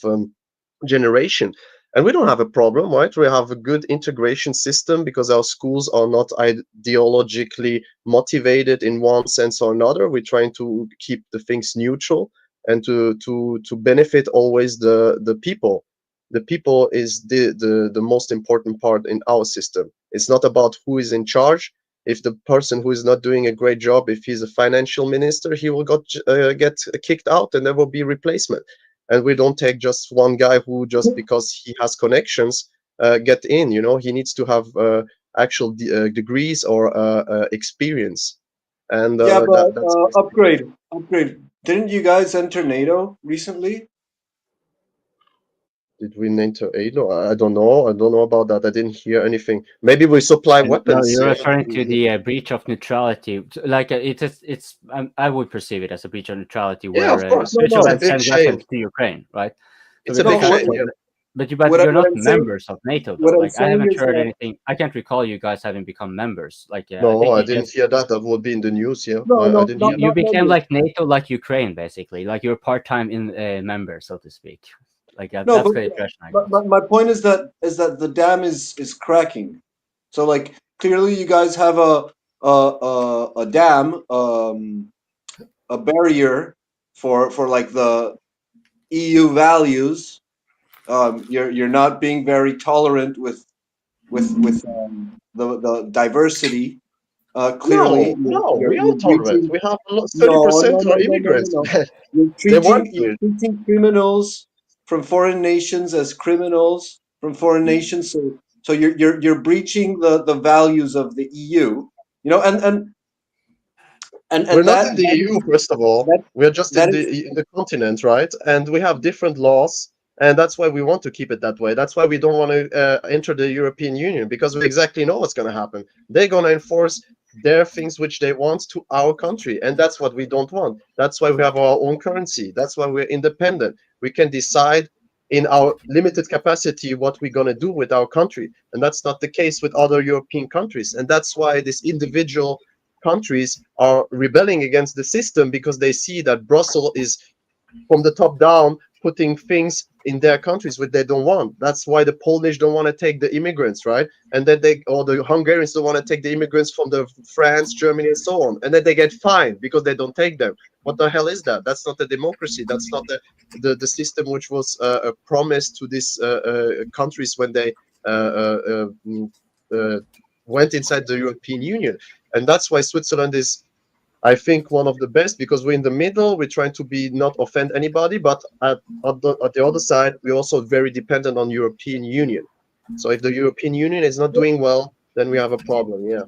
generation. And we don't have a problem, right? We have a good integration system because our schools are not ideologically motivated in one sense or another. We're trying to keep the things neutral and to benefit always the people. The people is the most important part in our system. It's not about who is in charge. If the person who is not doing a great job, if he's a financial minister, he will get kicked out, and there will be replacement. And we don't take just one guy who, just because he has connections, get in. He needs to have actual degrees or experience. And yeah, but that's upgrade. Didn't you guys enter NATO recently? Did we enter NATO? I don't know. I don't know about that. I didn't hear anything. Maybe we supply weapons. No, you're referring to the breach of neutrality. Like, it's I would perceive it as a breach of neutrality, where of course. Switzerland sends weapons to Ukraine, right? It's a big shame. Yeah. But you're not members of NATO, though. Like, I haven't heard anything. I can't recall you guys having become members. Like, no, I didn't hear that. That would be in the news. Yeah, no, I didn't hear. You became like NATO, like Ukraine, basically. Like, you're part-time member, so to speak. Like, no, that's but, the impression I got. but my point is that the dam is cracking. So like, clearly you guys have a dam, a barrier for like the EU values. You're not being very tolerant with the diversity. Clearly, no, we you're are tolerant. breaching. We have 30% are immigrants. You're treating criminals from foreign nations as criminals from foreign nations. So you're breaching the values of the EU. And we're not in the EU, first of all. We're just in the continent, right? And we have different laws, and that's why we want to keep it that way. That's why we don't want to enter the European Union, because we exactly know what's going to happen. They're going to enforce their things which they want to our country, and that's what we don't want. That's why we have our own currency. That's why we're independent. We can decide in our limited capacity what we're going to do with our country, and that's not the case with other European countries. And that's why these individual countries are rebelling against the system, because they see that Brussels is from the top down putting things in their countries which they don't want. That's why the Polish don't want to take the immigrants, right? And then the Hungarians don't want to take the immigrants from the France, Germany, and so on. And then they get fined because they don't take them. What the hell is that? That's not a democracy. That's not the system which was promised to these countries when they went inside the European Union. And that's why Switzerland is, I think, one of the best, because we're in the middle. We're trying to be not offend anybody, but at the other side, we're also very dependent on European Union. So if the European Union is not doing well, then we have a problem. Yeah.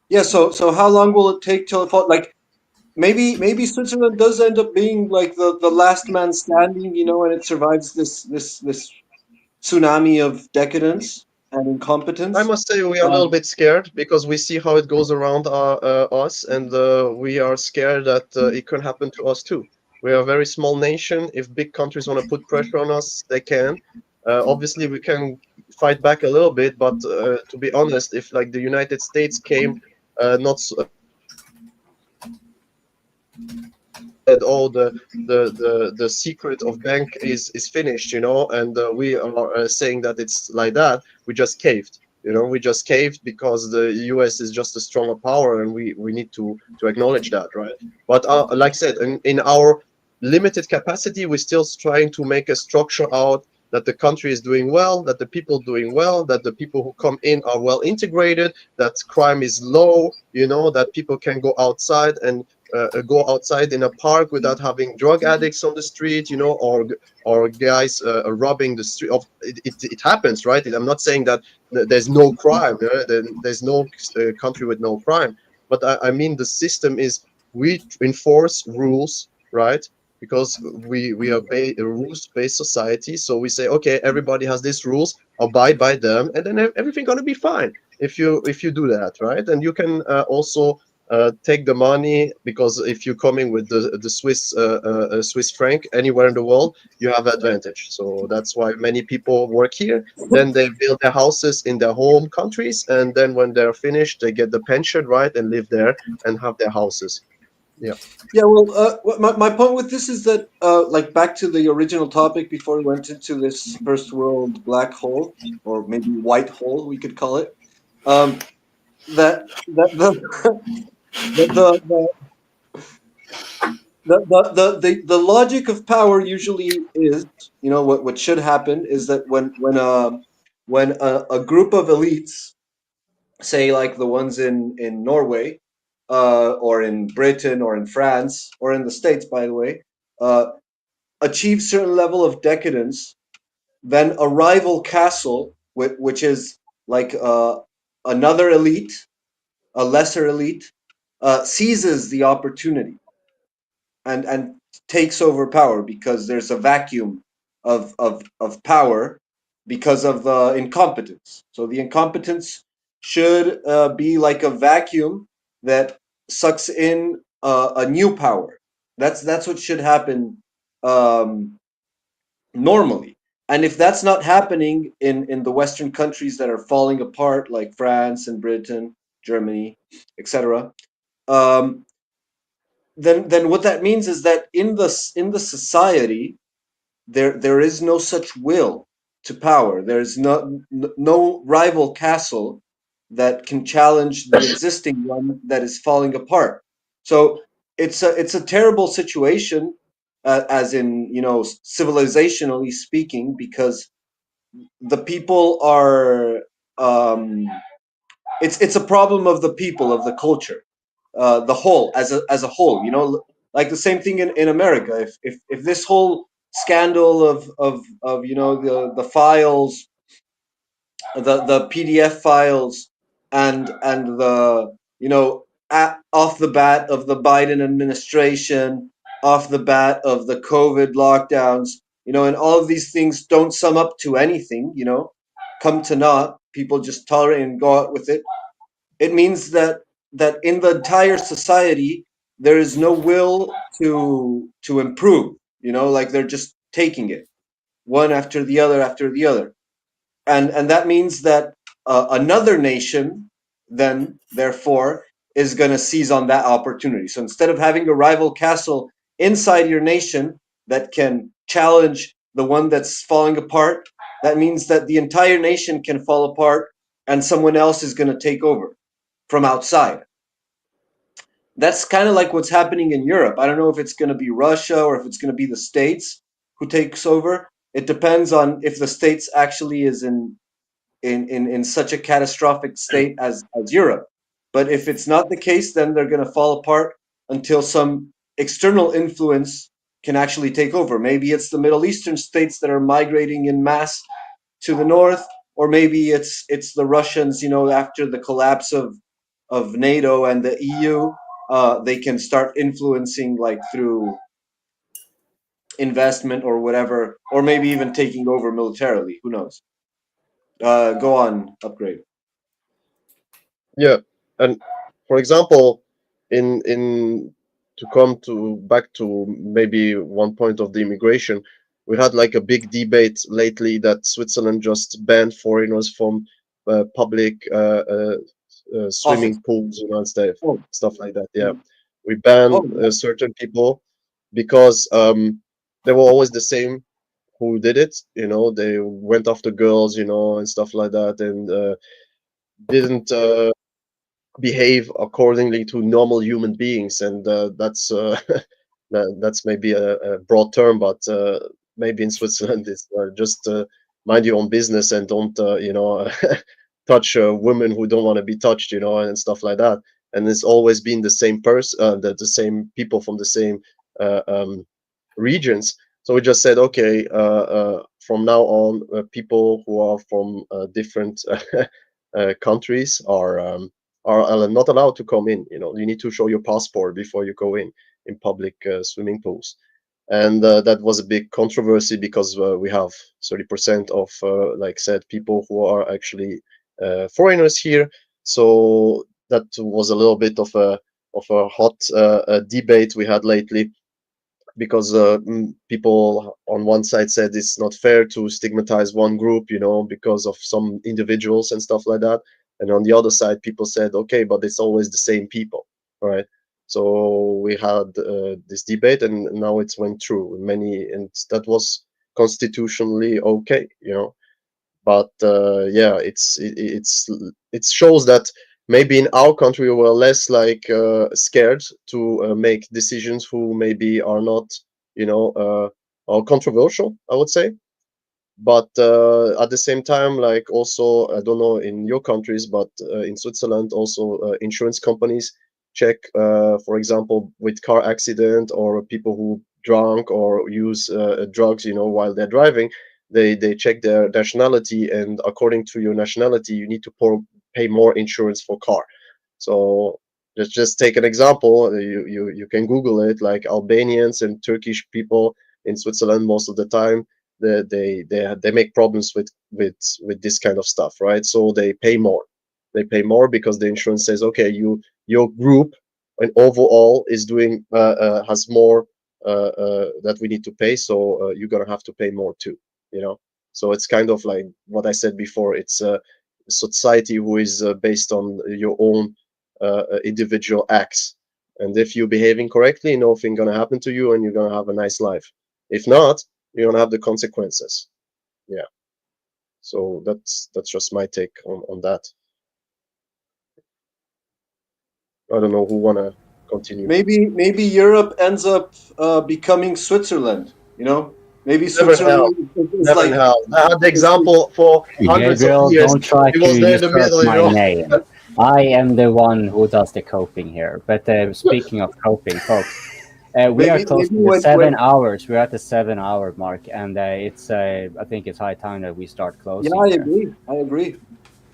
Yeah. So how long will it take till it fall? Like maybe Switzerland does end up being like the last man standing, and it survives this tsunami of decadence and incompetence. I must say we are a little bit scared, because we see how it goes around us, and we are scared that it can happen to us too. We are a very small nation. If big countries want to put pressure on us, they can. Obviously, we can fight back a little bit, but to be honest, if like the United States came, not all the secret of bank is finished, and we are saying that it's like that, we just caved. We just caved because the US is just a stronger power, and we need to acknowledge that, right? But like I said, in our limited capacity, we're still trying to make a structure out that the country is doing well, that the people doing well, that the people who come in are well integrated, that crime is low, that people can go outside and go outside in a park without having drug addicts on the street, or guys robbing the street. It happens, right? I'm not saying that there's no crime. There's no country with no crime, but I mean the system is, we enforce rules, right? Because we are a rules-based society, so we say, okay, everybody has these rules, abide by them, and then everything gonna be fine if you do that, right? And you can also take the money, because if you're coming with the Swiss franc anywhere in the world, you have advantage. So that's why many people work here. Then they build their houses in their home countries, and then when they're finished, they get the pension, right, and live there and have their houses. Yeah. Yeah. Well, my point with this is that, like, back to the original topic before we went into this first world black hole, or maybe white hole, we could call it. That the logic of power usually is, what should happen is that when a group of elites, say like the ones in Norway, or in Britain, or in France, or in the States, by the way, achieve certain level of decadence, then a rival castle, which is like another elite, a lesser elite, seizes the opportunity and takes over power, because there's a vacuum of power because of the incompetence. So the incompetence should be like a vacuum that sucks in a new power. That's what should happen normally. And if that's not happening in the Western countries that are falling apart, like France and Britain, Germany, etc., then what that means is that in the society there is no such will to power. There's no rival castle that can challenge the existing one that is falling apart. So it's a terrible situation, as in, civilizationally speaking, because the people are, it's a problem of the people, of the culture, the whole, as a whole, like the same thing in America. If this whole scandal of the files, the PDF files, and the, off the bat of the Biden administration, off the bat of the COVID lockdowns, and all of these things don't sum up to anything, come to naught, people just tolerate and go out with it. It means that that in the entire society there is no will to improve. You know, like they're just taking it one after the other, and that means that another nation then therefore is going to seize on that opportunity. So instead of having a rival castle inside your nation that can challenge the one that's falling apart, that means that the entire nation can fall apart and someone else is going to take over from outside. That's kind of like what's happening in Europe. I don't know if it's going to be Russia or if it's going to be the States who takes over. It depends on if the States actually is in such a catastrophic state as Europe. But if it's not the case, then they're going to fall apart until some external influence can actually take over. Maybe it's the Middle Eastern states that are migrating in mass to the north, or maybe it's the Russians. You know, after the collapse of NATO and the EU, they can start influencing like through investment or whatever, or maybe even taking over militarily. Who knows? Go on, Upgrade. Yeah, and for example, in to come to back to maybe one point of the immigration, we had like a big debate lately that Switzerland just banned foreigners from public swimming pools, and stuff like that. Yeah, we banned certain people because they were always the same who did it. You know, they went after girls, you know, and stuff like that, and didn't behave accordingly to normal human beings. And that's that's maybe a broad term, but maybe in Switzerland it's just mind your own business and don't you know touch women who don't want to be touched, you know, and stuff like that. And it's always been the same person, the same people from the same regions. So we just said, okay, from now on, people who are from different countries are not allowed to come in. You know, you need to show your passport before you go in public swimming pools. And that was a big controversy because we have 30% of, like said, people who are actually foreigners here. So that was a little bit of a hot debate we had lately, because people on one side said it's not fair to stigmatize one group, you know, because of some individuals and stuff like that. And on the other side, people said, okay, but it's always the same people, right? So we had this debate, and now it's went through and that was constitutionally okay, you know. But yeah, it shows that maybe in our country we're less like scared to make decisions who maybe are not, you know, are controversial, I would say. But at the same time, like also, I don't know in your countries, but in Switzerland also insurance companies check, for example, with car accident or people who drunk or use drugs, you know, while they're driving. They check their nationality, and according to your nationality, you need to pay more insurance for car. So just take an example. You can Google it. Like Albanians and Turkish people in Switzerland, most of the time they make problems with this kind of stuff, right? So they pay more. They pay more because the insurance says, okay, your group and overall is doing has more that we need to pay, so you're gonna have to pay more too, you know. So it's kind of like what I said before. It's a society who is based on your own individual acts, and if you're behaving correctly, nothing gonna happen to you and you're gonna have a nice life. If not, you're gonna have the consequences. Yeah. So that's just my take on that. I don't know who wanna continue. Maybe Europe ends up becoming Switzerland. You know, maybe Switzerland is Never like. in hell. I had the example for hundreds Gabriel, of years. don't try It to was there in the usurp middle, you my know. name. I am the one who does the coping here. But speaking of coping, folks, we are close to the 7 hours. We're at the 7 hour mark, and it's I think it's high time that we start closing. Yeah, I here. agree. I agree.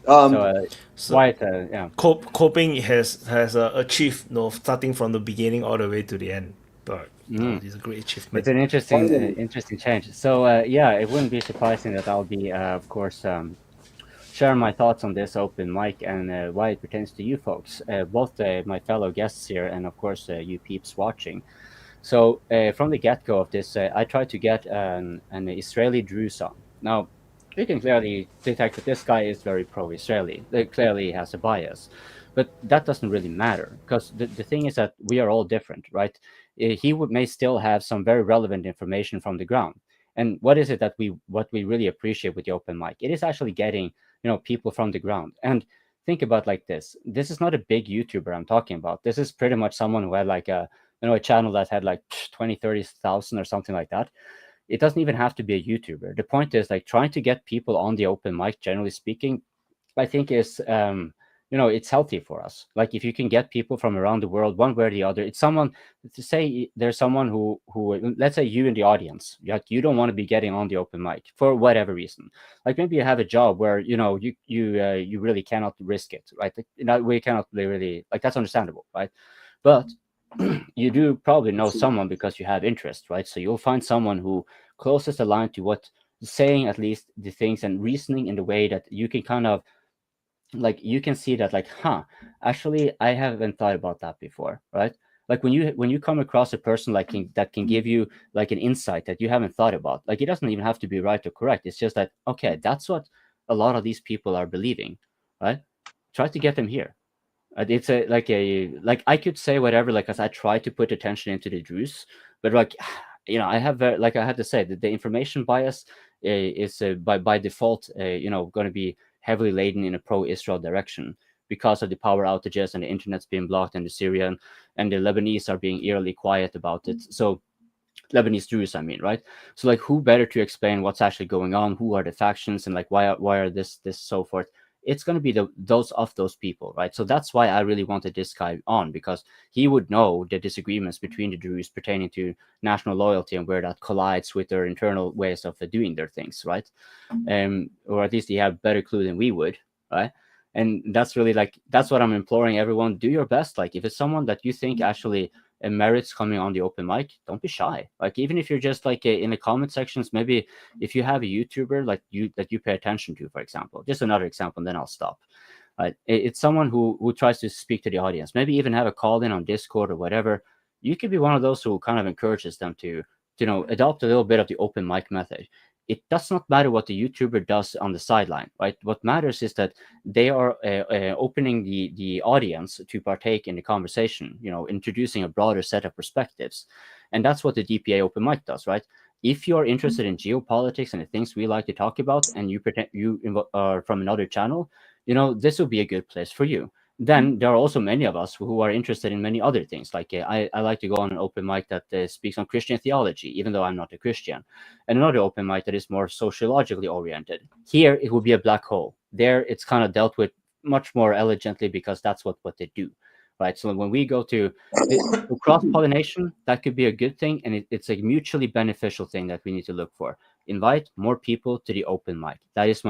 Quite yeah. Coping has achieved, you know, starting from the beginning all the way to the end. But it's a great achievement. It's an interesting change. So yeah, it wouldn't be surprising that I'll be, of course, share my thoughts on this open mic and why it pertains to you folks, both my fellow guests here and of course you peeps watching. So from the get-go of this, I tried to get an Israeli Druze on. Now, you can clearly detect that this guy is very pro-Israeli. Clearly has a bias. But that doesn't really matter, because the thing is that we are all different, right? He may still have some very relevant information from the ground. And what is it that what we really appreciate with the open mic? It is actually getting, people from the ground. And think about like this. This is not a big YouTuber I'm talking about. This is pretty much someone who had like a channel that had like 20, 30,000 or something like that. It doesn't even have to be a YouTuber. The point is like trying to get people on the open mic, generally speaking, I think is, it's healthy for us. Like if you can get people from around the world, one way or the other, it's someone to say there's someone who let's say you in the audience, like you don't want to be getting on the open mic for whatever reason. Like maybe you have a job where, you really cannot risk it, right? Like, we cannot really, like, that's understandable, right? But you do probably know someone because you have interest, right? So you'll find someone who closest aligned to what saying at least the things and reasoning in the way that you can kind of like you can see that like, actually I haven't thought about that before, right? Like when you come across a person that can give you like an insight that you haven't thought about, like it doesn't even have to be right or correct. It's just that, okay, that's what a lot of these people are believing, right? Try to get them here. It's like I could say whatever, like as I try to put attention into the Druze, but like I have like I had to say that the information bias is by default going to be heavily laden in a pro-Israel direction because of the power outages and the internet's being blocked and the Syrian and the Lebanese are being eerily quiet about it. So Lebanese Druze, I mean, right? So like who better to explain what's actually going on? Who are the factions and like why are this so forth? It's going to be those people, right? So that's why I really wanted this guy on, because he would know the disagreements between the Druze pertaining to national loyalty and where that collides with their internal ways of doing their things, right? Or at least he have better clue than we would, right? And that's really that's what I'm imploring everyone. Do your best. Like if it's someone that you think actually merits coming on the open mic, don't be shy. Like even if you're just like in the comment sections, maybe if you have a YouTuber that you pay attention to, for example, just another example, and then I'll stop. It's someone who tries to speak to the audience, maybe even have a call in on Discord or whatever. You could be one of those who kind of encourages them to adopt a little bit of the open mic method. It does not matter what the YouTuber does on the sideline, right? What matters is that they are opening the audience to partake in the conversation, introducing a broader set of perspectives. And that's what the DPA Open Mic does, right? If you're interested in geopolitics and the things we like to talk about, and you are from another channel, this will be a good place for you. Then there are also many of us who are interested in many other things. Like I like to go on an open mic that speaks on Christian theology, even though I'm not a Christian, and another open mic that is more sociologically oriented. Here, it will be a black hole. There, it's kind of dealt with much more elegantly because that's what they do, right? So when we go to cross-pollination, that could be a good thing, and it's a mutually beneficial thing that we need to look for. Invite more people to the open mic. That's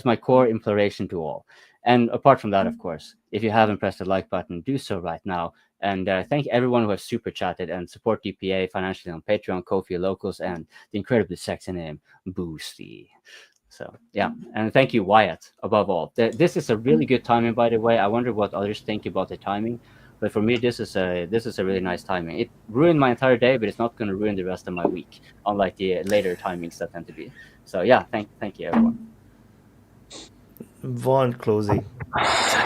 my core imploration to all. And apart from that, of course, if you haven't pressed the like button, do so right now. And thank everyone who has super chatted and support DPA financially on Patreon, Ko-fi, Locals, and the incredibly sexy name, Boosty. So, yeah. And thank you, Wyatt, above all. This is a really good timing, by the way. I wonder what others think about the timing. But for me, this is a really nice timing. It ruined my entire day, but it's not going to ruin the rest of my week, unlike the later timings that tend to be. So, yeah, thank you, everyone. Vaughn, closing.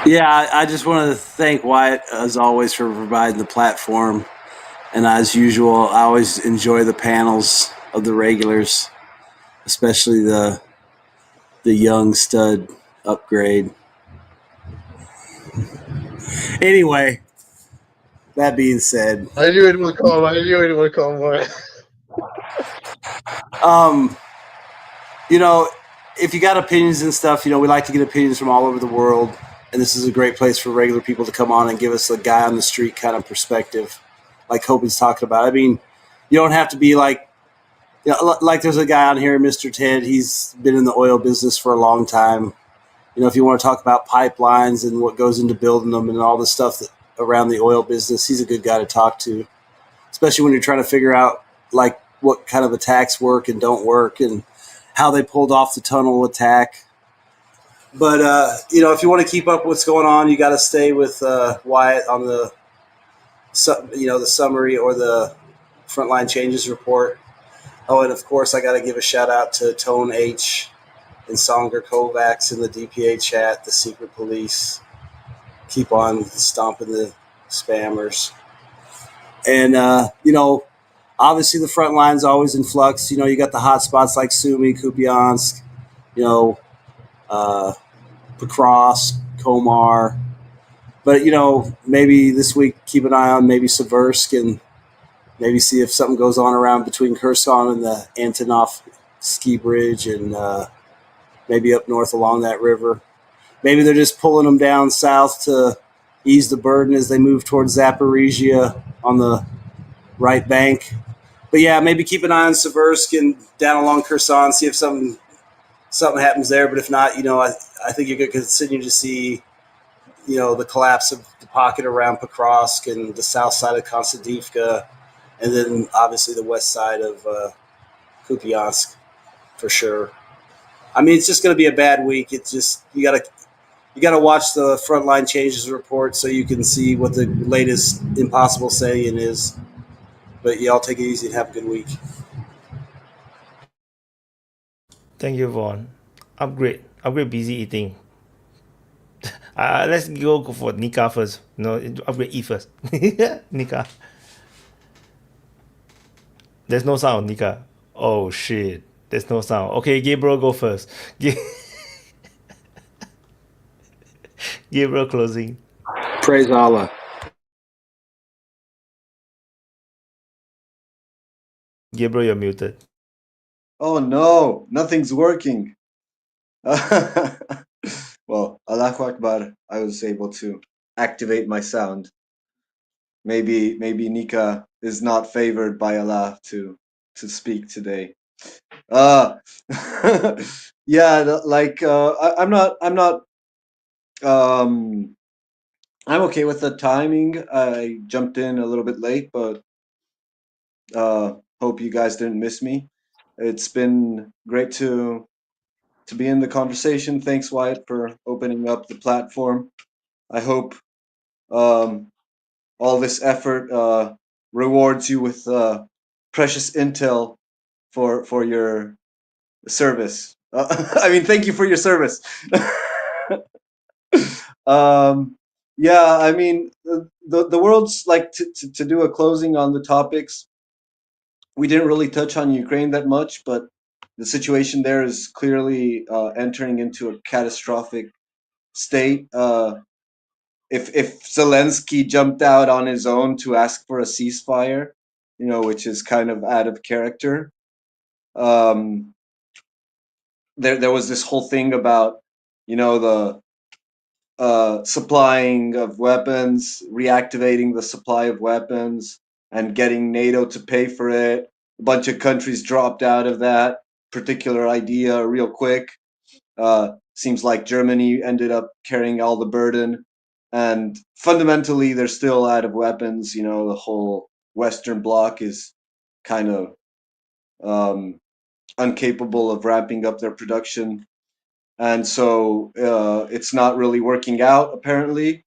Yeah, I just wanted to thank Wyatt, as always, for providing the platform. And as usual, I always enjoy the panels of the regulars, especially the young stud upgrade. Anyway, that being said, I knew it would come more. If you got opinions and stuff, we like to get opinions from all over the world. And this is a great place for regular people to come on and give us a guy on the street kind of perspective, like Hogan's talking about. I mean, you don't have to be like there's a guy on here, Mr. Ted. He's been in the oil business for a long time. If you want to talk about pipelines and what goes into building them and all the stuff around the oil business, he's a good guy to talk to, especially when you're trying to figure out like what kind of attacks work and don't work and how they pulled off the tunnel attack. But if you want to keep up what's going on, you got to stay with Wyatt on the the summary or the frontline changes report. Oh, and of course, I got to give a shout out to Tone H and Songer Kovacs in the DPA chat, the secret police. Keep on stomping the spammers. And, obviously the front line's always in flux. You got the hot spots like Sumy, Kupiansk, Pokrovsk, Komar. But, maybe this week keep an eye on maybe Seversk and maybe see if something goes on around between Kherson and the Antonov ski bridge and maybe up north along that river. Maybe they're just pulling them down south to ease the burden as they move towards Zaporizhia on the right bank. But yeah, maybe keep an eye on Seversk and down along Kherson, see if something happens there. But if not, I think you're going to continue to see, the collapse of the pocket around Pokrovsk and the south side of Konstantivka, and then obviously the west side of Kupiansk for sure. I mean, it's just going to be a bad week. It's just you got to watch the frontline changes report so you can see what the latest impossible saying is. But y'all take it easy and have a good week. Thank you, Vaughn. Upgrade busy eating. Let's go for Nika first. No, upgrade E first. Nika. There's no sound, Nika. Oh shit. There's no sound. Okay, Gabriel, go first. Gabriel closing. Praise Allah. Gabriel, you're muted. Oh no, nothing's working. Well, Allahu Akbar, I was able to activate my sound. Maybe Nika is not favored by Allah to speak today. Yeah, like I'm okay with the timing. I jumped in a little bit late, but hope you guys didn't miss me. It's been great to be in the conversation. Thanks, Wyatt, for opening up the platform. I hope all this effort rewards you with precious intel for your service. I mean, thank you for your service. Yeah, I mean, the world's like to do a closing on the topics. We didn't really touch on Ukraine that much, but the situation there is clearly entering into a catastrophic state. If Zelensky jumped out on his own to ask for a ceasefire, which is kind of out of character, there was this whole thing about, the supplying of weapons, reactivating the supply of weapons, and getting NATO to pay for it. A bunch of countries dropped out of that particular idea real quick. Seems like Germany ended up carrying all the burden. And fundamentally, they're still out of weapons. The whole Western Bloc is kind of incapable of ramping up their production. And so it's not really working out, apparently.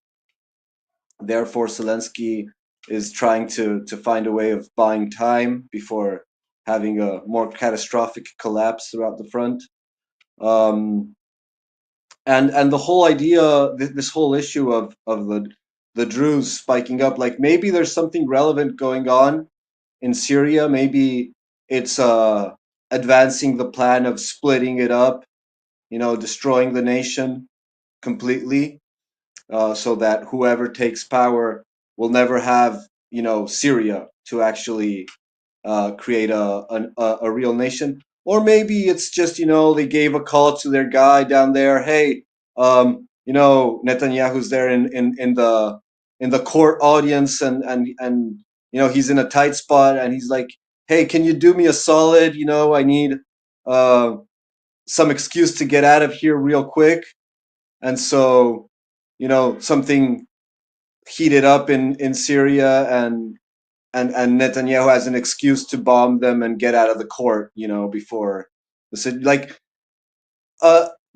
Therefore, Zelensky is trying to find a way of buying time before having a more catastrophic collapse throughout the front. And the whole idea, this whole issue of the Druze spiking up, like maybe there's something relevant going on in Syria. Maybe it's advancing the plan of splitting it up, destroying the nation completely, so that whoever takes power will never have, Syria to actually create a real nation. Or maybe it's just, they gave a call to their guy down there. Hey, Netanyahu's there in the court audience, and he's in a tight spot, and he's like, hey, can you do me a solid? I need some excuse to get out of here real quick. And so, something heated up in Syria, and Netanyahu has an excuse to bomb them and get out of the court, before the city. Like,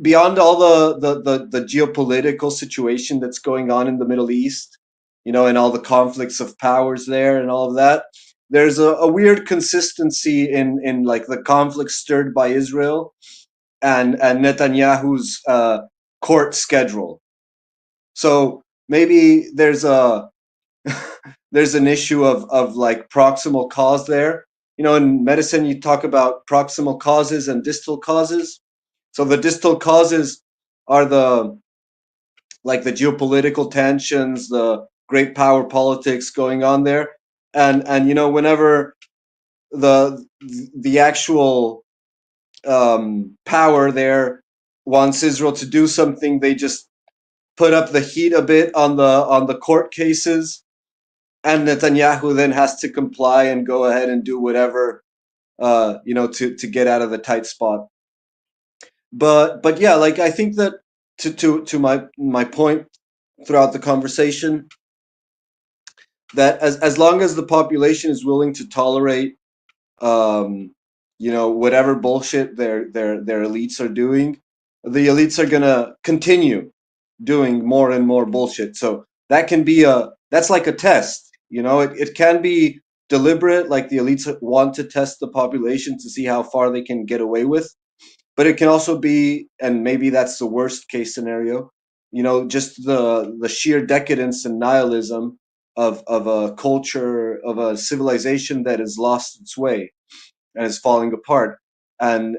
beyond all the geopolitical situation that's going on in the Middle East, you know, and all the conflicts of powers there and all of that, there's a weird consistency in like the conflict stirred by Israel and Netanyahu's court schedule. So maybe there's a there's an issue of like proximal cause there. You know, in medicine you talk about proximal causes and distal causes. So the distal causes are the geopolitical tensions, the great power politics going on there, and you know, whenever the actual power there wants Israel to do something, they just put up the heat a bit on the court cases, and Netanyahu then has to comply and go ahead and do whatever you know, to get out of the tight spot. But yeah, like I think that to my point throughout the conversation, that as long as the population is willing to tolerate you know, whatever bullshit their elites are doing, the elites are gonna continue doing more and more bullshit. So that can be that's like a test, you know. It can be deliberate, like the elites want to test the population to see how far they can get away with, but it can also be, and maybe that's the worst case scenario, you know, just the sheer decadence and nihilism of a culture, of a civilization that has lost its way and is falling apart, and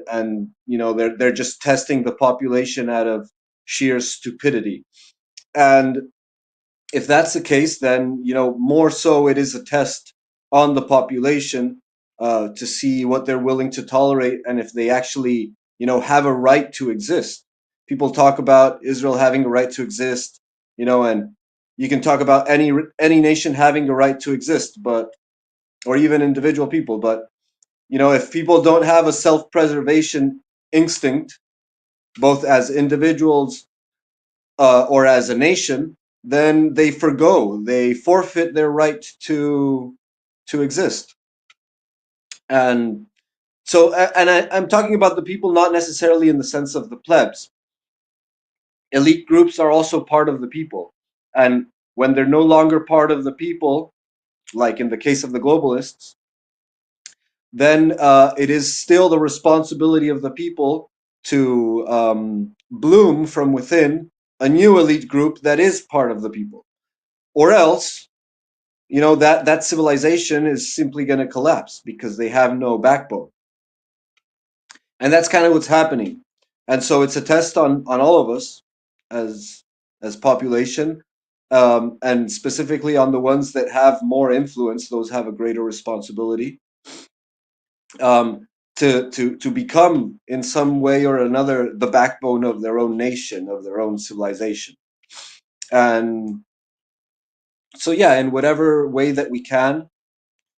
you know, they're just testing the population out of sheer stupidity. And if that's the case, then, you know, more so it is a test on the population to see what they're willing to tolerate, and if they actually, you know, have a right to exist. People talk about Israel having a right to exist, you know, and you can talk about any nation having a right to exist, but, or even individual people, but, you know, if people don't have a self-preservation instinct, both as individuals or as a nation, then they forfeit their right to exist. And so, and I'm talking about the people, not necessarily in the sense of the plebs. Elite groups are also part of the people, and when they're no longer part of the people, like in the case of the globalists, then it is still the responsibility of the people to bloom from within a new elite group that is part of the people, or else, you know, that civilization is simply going to collapse because they have no backbone. And that's kind of what's happening. And so it's a test on all of us as population, and specifically on the ones that have more influence. Those have a greater responsibility to become, in some way or another, the backbone of their own nation, of their own civilization. And so, yeah, in whatever way that we can,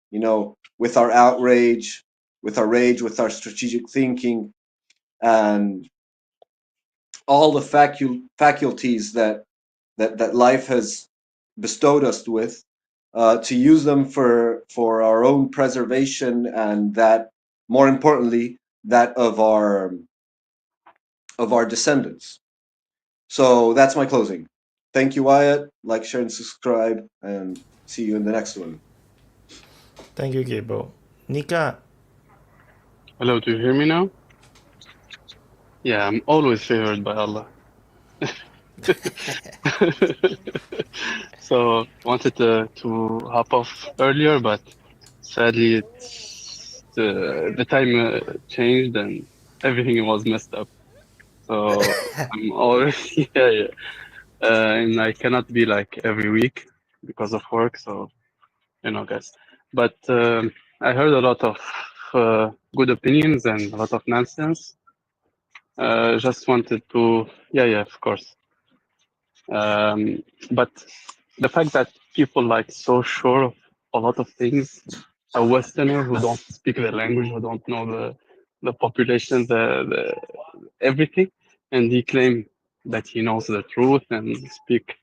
you know, with our outrage, with our rage, with our strategic thinking, and all the faculties that life has bestowed us with, to use them for our own preservation, and that, more importantly, that of our descendants. So that's my closing. Thank you, Wyatt. Like, share, and subscribe, and see you in the next one. Thank you, Gabriel. Nika. Hello, do you hear me now? Yeah, I'm always favored by Allah. So wanted to hop off earlier, but sadly the time changed and everything was messed up. So I'm always yeah. And I cannot be like every week because of work. So you know, guys. But I heard a lot of good opinions and a lot of nonsense. Just wanted to yeah, of course. But the fact that people like so sure of a lot of things, a Westerner who don't speak the language, who don't know the population, the everything, and he claim that he knows the truth and speak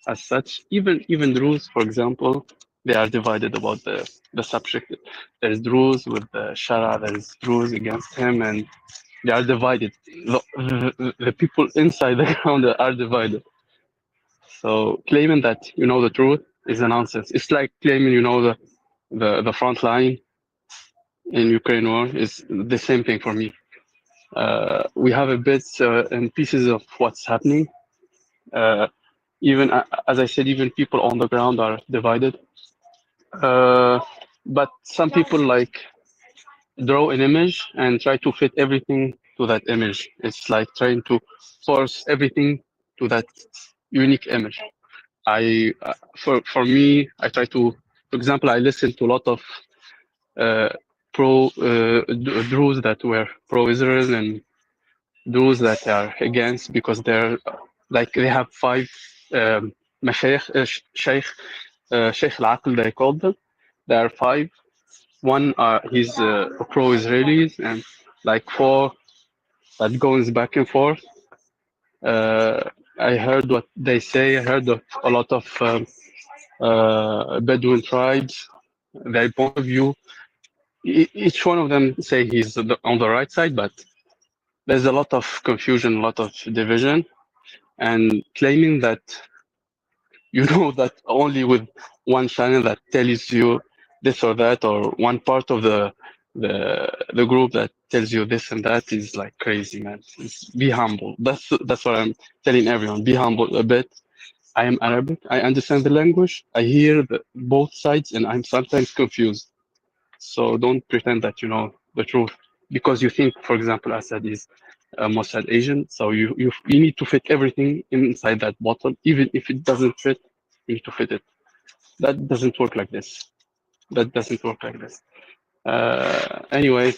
as such. Even Druze, for example, they are divided about the subject. There's Druze with the Shara, there's Druze against him, and They are divided. The people inside the ground are divided. So claiming that you know the truth is a nonsense. It's like claiming you know the front line in Ukraine war is the same thing for me. We have a bits and pieces of what's happening. Even as I said, even people on the ground are divided. But some people like draw an image and try to fit everything to that image. It's like trying to force everything to that unique image. For me, I try to, for example, I listen to a lot of Druze that were pro-Israel and Druze that are against because they're like they have five mashayikh, Sheikh al-Aql they called them. There are five. One he's pro-Israelis and like four that goes back and forth. I heard what they say. I heard of a lot of Bedouin tribes, their point of view. Each one of them say he's on the right side, but there's a lot of confusion, a lot of division, and claiming that you know that only with one channel that tells you this or that, or one part of the group that tells you this and that is like crazy, man. Be humble. That's what I'm telling everyone. Be humble a bit. I am Arabic. I understand the language. I hear both sides, and I'm sometimes confused. So don't pretend that you know the truth because you think, for example, Assad is Mossad Asian. So you need to fit everything inside that bottle, even if it doesn't fit. You need to fit it. That doesn't work like this. That doesn't work like this. Anyway,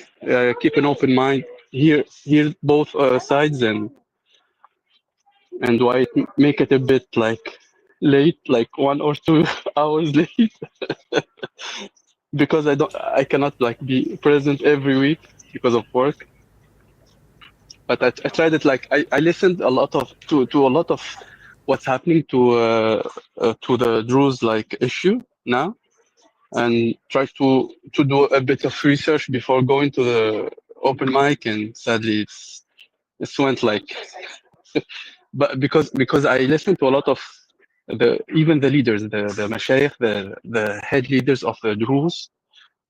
keep an open mind. Hear both sides and why make it a bit like late, like 1 or 2 hours late, because I cannot like be present every week because of work. But I tried it. Like I listened a lot to a lot of what's happening to the Druze like issue now, and try to do a bit of research before going to the open mic, and sadly it went like but because I listened to a lot of even the leaders, the mashayikh, the head leaders of the Druze,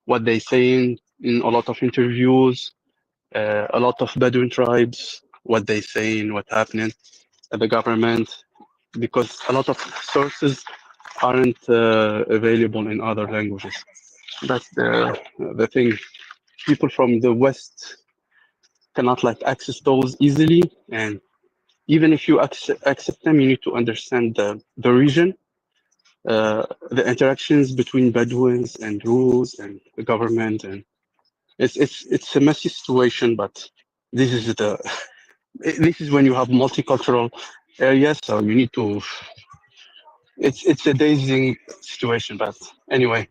what they saying in a lot of interviews, a lot of Bedouin tribes, what they saying, what happening at the government, because a lot of sources aren't available in other languages. That's the thing. People from the West cannot like access those easily, and even if you accept them, you need to understand the region, the interactions between Bedouins and Druze and the government, and it's a messy situation. But this is when you have multicultural areas, so you need to. It's a dazing situation, but anyway,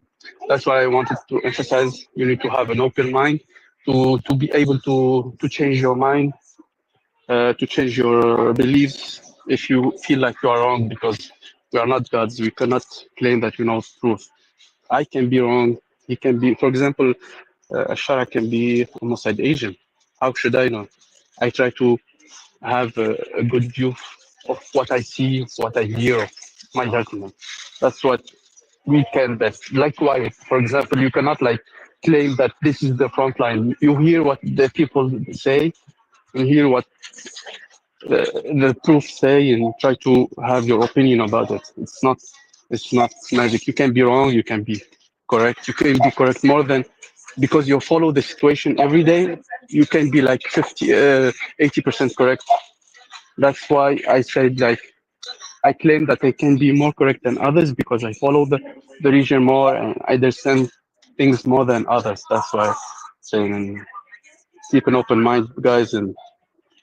that's why I wanted to emphasize. You need to have an open mind to be able to change your mind, to change your beliefs if you feel like you are wrong, because we are not gods. We cannot claim that we know truth. I can be wrong. He can be, for example, Ashara can be Mossad Asian. How should I know? I try to have a good view of what I see, what I hear, of my judgment. That's what we can best. Likewise, for example, you cannot like claim that this is the front line. You hear what the people say, and hear what the proof say, and try to have your opinion about it. It's not magic. You can be wrong. You can be correct. You can be correct more than because you follow the situation every day. You can be like 80% correct. That's why I said like I claim that I can be more correct than others because I follow the region more and I understand things more than others. That's why I'm saying, and keep an open mind, guys, and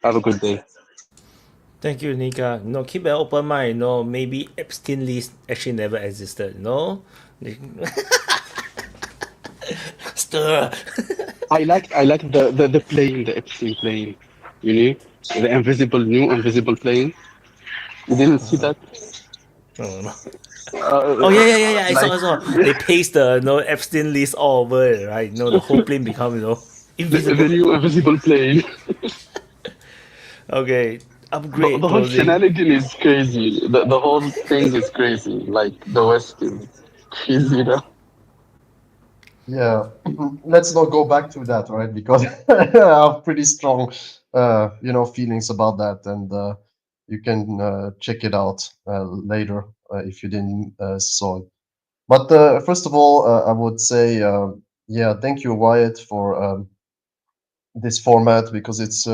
have a good day. Thank you, Nika. No, keep an open mind. No, maybe Esptein list actually never existed. No. Stir. I like the plane, the Esptein plane. You know, the new invisible plane. You didn't see that? No. Oh yeah. I saw. They paste the Esptein list all over it, right? The whole plane become The new invisible plane. Okay, upgrade The whole closing. shenanigan is crazy. The whole thing is crazy. Like the West is crazy now. Yeah, let's not go back to that, right? Because I have pretty strong, feelings about that, and you can check it out later if you didn't saw it. But first of all, I would say, yeah, thank you, Wyatt, for this format because it's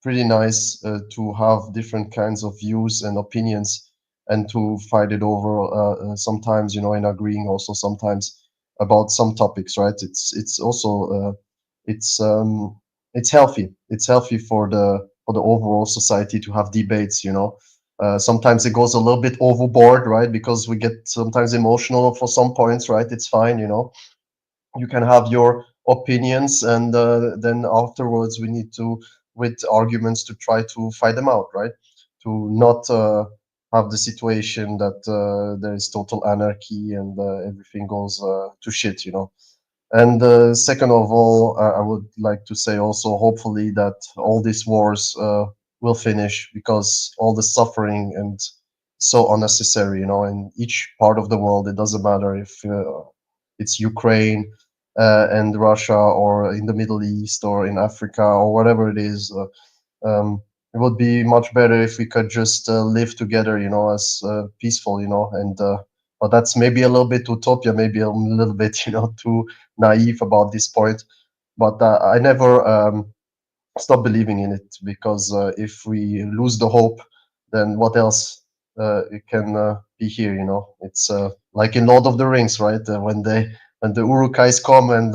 pretty nice to have different kinds of views and opinions and to fight it over sometimes, in agreeing also sometimes about some topics, right? It's also it's healthy. It's healthy for the overall society to have debates. Sometimes it goes a little bit overboard, right? Because we get sometimes emotional for some points, right? It's fine. You can have your opinions, and then afterwards we need to, with arguments, to try to fight them out, right? To not have the situation that there is total anarchy and everything goes to shit. And second of all, I would like to say also, hopefully, that all these wars will finish because all the suffering and so unnecessary, in each part of the world. It doesn't matter if it's Ukraine and Russia, or in the Middle East, or in Africa, or whatever it is. It would be much better if we could just live together, as peaceful, and but that's maybe a little bit utopia, maybe a little bit, too naive about this point. But I never stop believing in it, because if we lose the hope, then what else it can be here? It's like in Lord of the Rings, right? When the Urukais come, and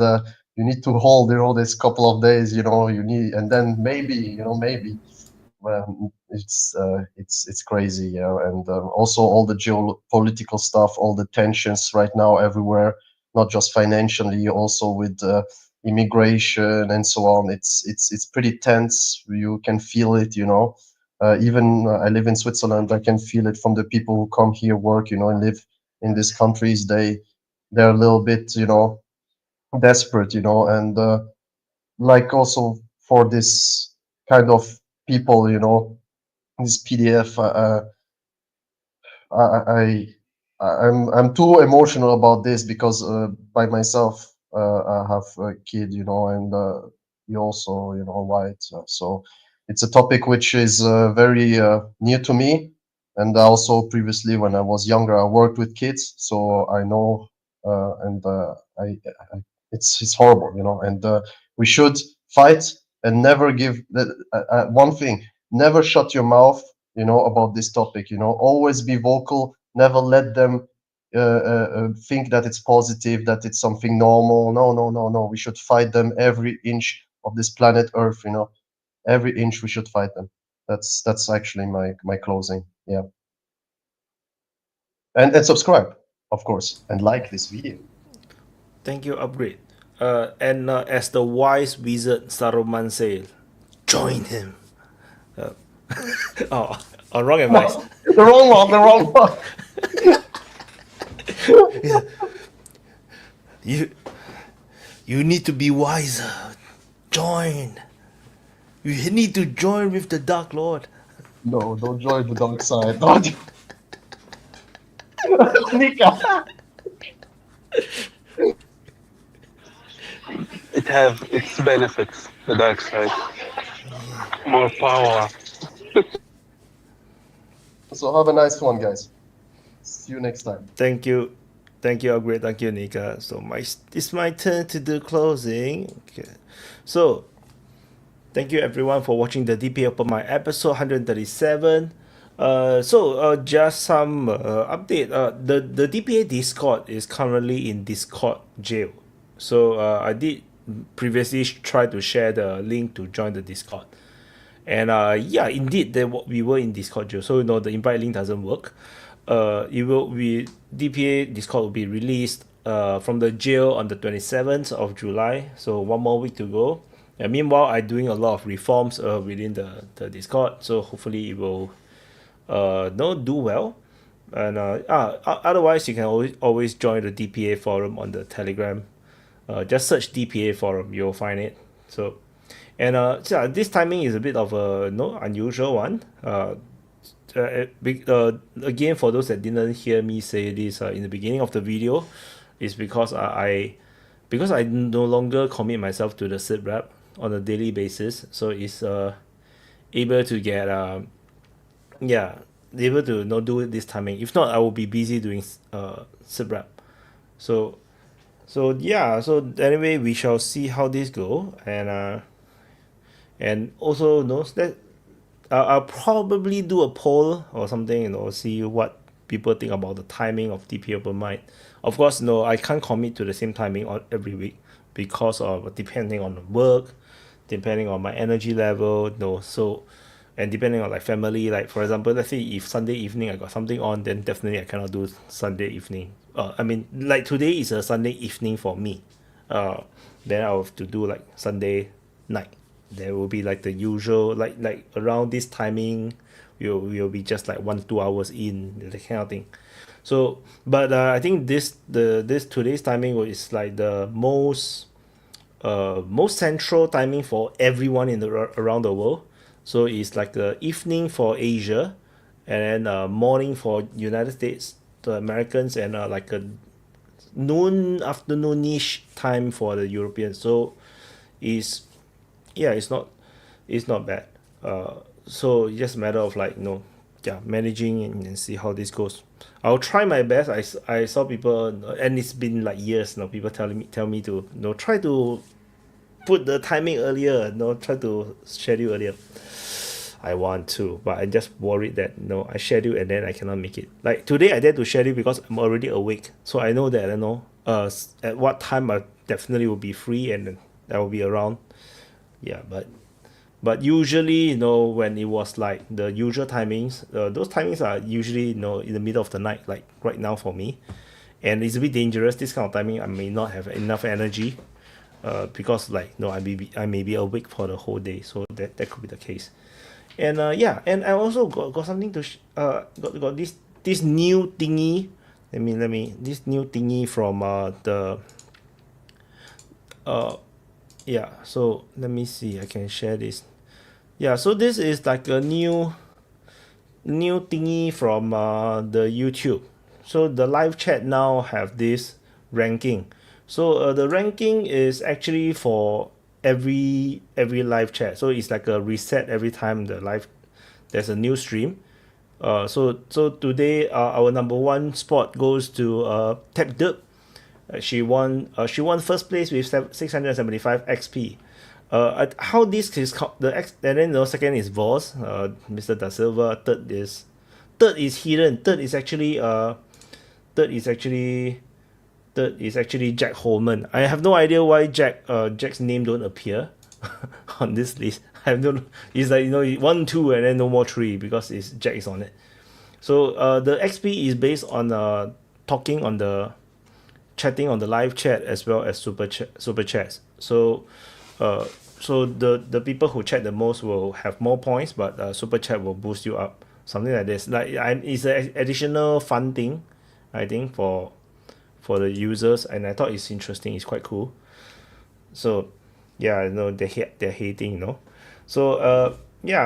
you need to hold, this couple of days, you need, and then maybe well, it's crazy, and also all the geopolitical stuff, all the tensions right now everywhere, not just financially, also with immigration and so on. It's pretty tense. You can feel it. Even I live in Switzerland. I can feel it from the people who come here, work, and live in these countries. They're a little bit, desperate, and like also for this kind of people, this PDF. I I'm too emotional about this because by myself I have a kid, and you also, White. So it's a topic which is very near to me, and also previously when I was younger, I worked with kids, so I know, and I it's horrible, and we should fight and never give that. One thing: never shut your mouth, about this topic. Always be vocal. Never let them think that it's positive, that it's something normal. No, no, no, no. We should fight them every inch of this planet Earth. Every inch we should fight them. That's actually my closing. Yeah. And subscribe, of course, and like this video. Thank you, upgrade. And as the wise wizard Saruman said, join him. Wrong advice. No, the wrong one. The wrong one. You need to be wiser. Join. You need to join with the Dark Lord. No, don't join the dark side. Don't. Nika. It have its benefits. The dark side, more power. So have a nice one, guys. See you next time. Thank you, upgrade. Thank you, Nika. So it's my turn to do closing. Okay. So thank you everyone for watching the DPA Open Mic episode 137. Just some update. The DPA Discord is currently in Discord jail. So I did previously try to share the link to join the Discord. And yeah, indeed, we were in Discord jail. So the invite link doesn't work. It will be DPA Discord will be released from the jail on the 27th of July. So one more week to go. And meanwhile, I'm doing a lot of reforms within the Discord. So hopefully it will do well. And otherwise, you can always join the DPA forum on the Telegram. Just search DPA forum, you'll find it. So, and this timing is a bit of a unusual one. Again, for those that didn't hear me say this in the beginning of the video, is because I no longer commit myself to the sit rep on a daily basis, so it's able to get able to do it this timing. If not, I will be busy doing sit rep. So anyway, we shall see how this go, and also knows that I'll probably do a poll or something, see what people think about the timing of DPA Open Mic. Of course, no, I can't commit to the same timing every week because of depending on the work, depending on my energy level, and depending on like family. Like for example, let's say if Sunday evening I got something on, then definitely I cannot do Sunday evening. I mean, like today is a Sunday evening for me. Then I'll have to do like Sunday night. There will be like the usual like around this timing. We'll be just like 1-2 hours in, that kind of thing. So, but I think this today's timing is like the most central timing for everyone around the world. So it's like the evening for Asia, and then morning for United States, the Americans, and like a afternoonish time for the Europeans. So it's not bad. So it's just a matter of like managing and see how this goes. I'll try my best. I saw people, and it's been like years now, people tell me to try to put the timing earlier, try to schedule earlier. I want to, but I just worried that I schedule and then I cannot make it. Like today I dare to schedule because I'm already awake, so I know that at what time I definitely will be free and I will be around. Yeah, but usually when it was like the usual timings, those timings are usually in the middle of the night, like right now for me, and it's a bit dangerous. This kind of timing I may not have enough energy, because I may be awake for the whole day, so that could be the case. And and I also got something to got this new thingy. Let me this new thingy from so let me see, I can share this. So this is like a new thingy from the YouTube. So the live chat now have this ranking. So the ranking is actually for every live chat. So it's like a reset every time there's a new stream. So today our number one spot goes to Tech Derp. She won first place with 675 XP. How this is and then the second is Voss, Mr. Da Silva. Third is hidden. Third is actually Jack Holman. I have no idea why Jack's name don't appear on this list. I have no. It's like 1, 2, and then no more 3 because Jack is on it. So the XP is based on chatting on the live chat as well as super chats. So the people who chat the most will have more points, but super chat will boost you up, something like this. Like it's an additional fun thing, I think, for the users, and I thought it's interesting. It's quite cool. So yeah, they're hating, So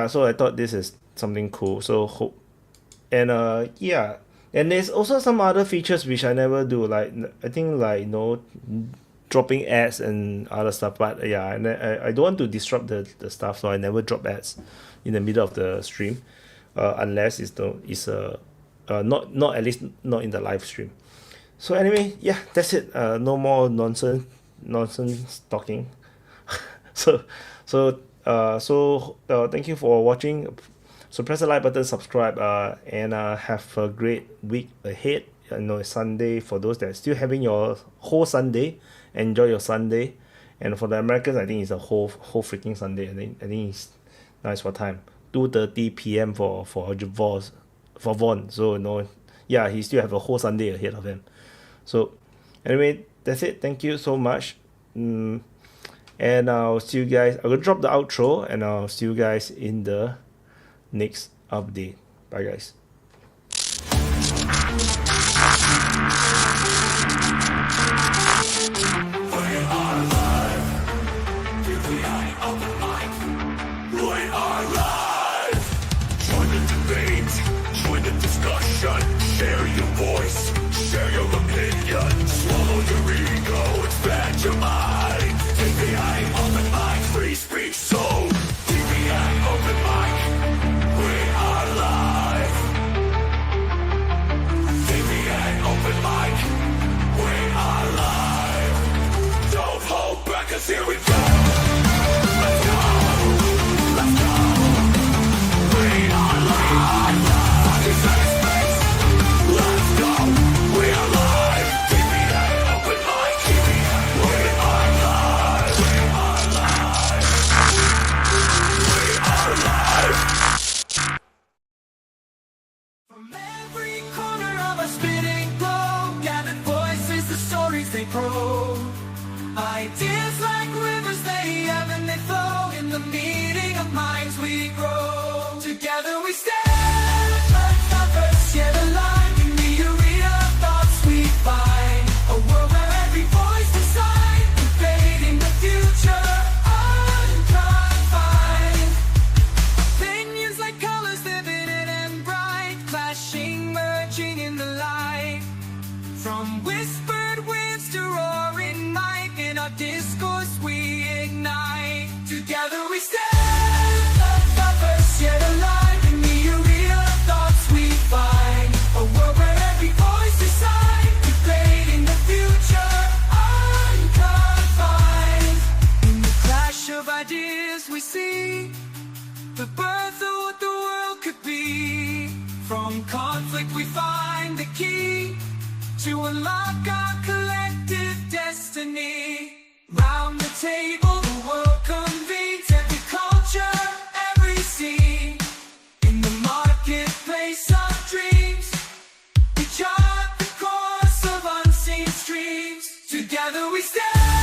so I thought this is something cool. So and and there's also some other features which I never do, like I think dropping ads and other stuff. But and I don't want to disrupt the stuff, so I never drop ads in the middle of the stream, unless it's not at least not in the live stream. So anyway, that's it. No more nonsense talking. So thank you for watching. So press the like button, subscribe, and have a great week ahead. It's Sunday. For those that are still having your whole Sunday, enjoy your Sunday. And for the Americans, I think it's a whole freaking Sunday. I think it's nice for time. 2:30 p.m. for Vaughn. So he still have a whole Sunday ahead of him. So anyway, that's it. Thank you so much. And I'll see you guys. I will drop the outro, and I'll see you guys in the next update. Bye guys. We are alive. We are as they grow. Ideas like rivers, they ebb and they flow. In the meeting of minds we grow. Together we stand, diverse yet aligned. In the arena of thoughts we find a world where every voice decides, debating the future unconfined. Opinions like colors, vivid and bright, clashing, merging in the light. From whispered winds to roaring might, in our discourse we ignite. Together we stand, diverse yet alive. In the arena of thoughts we find a world where every voice decides, debating the future unconfined. In the clash of ideas we see the birth of what the world could be. From conflict we find the key to unlock our collective destiny. Round the table the world convenes, every culture, every scene. In the marketplace of dreams, we chart the course of unseen streams. Together we stand.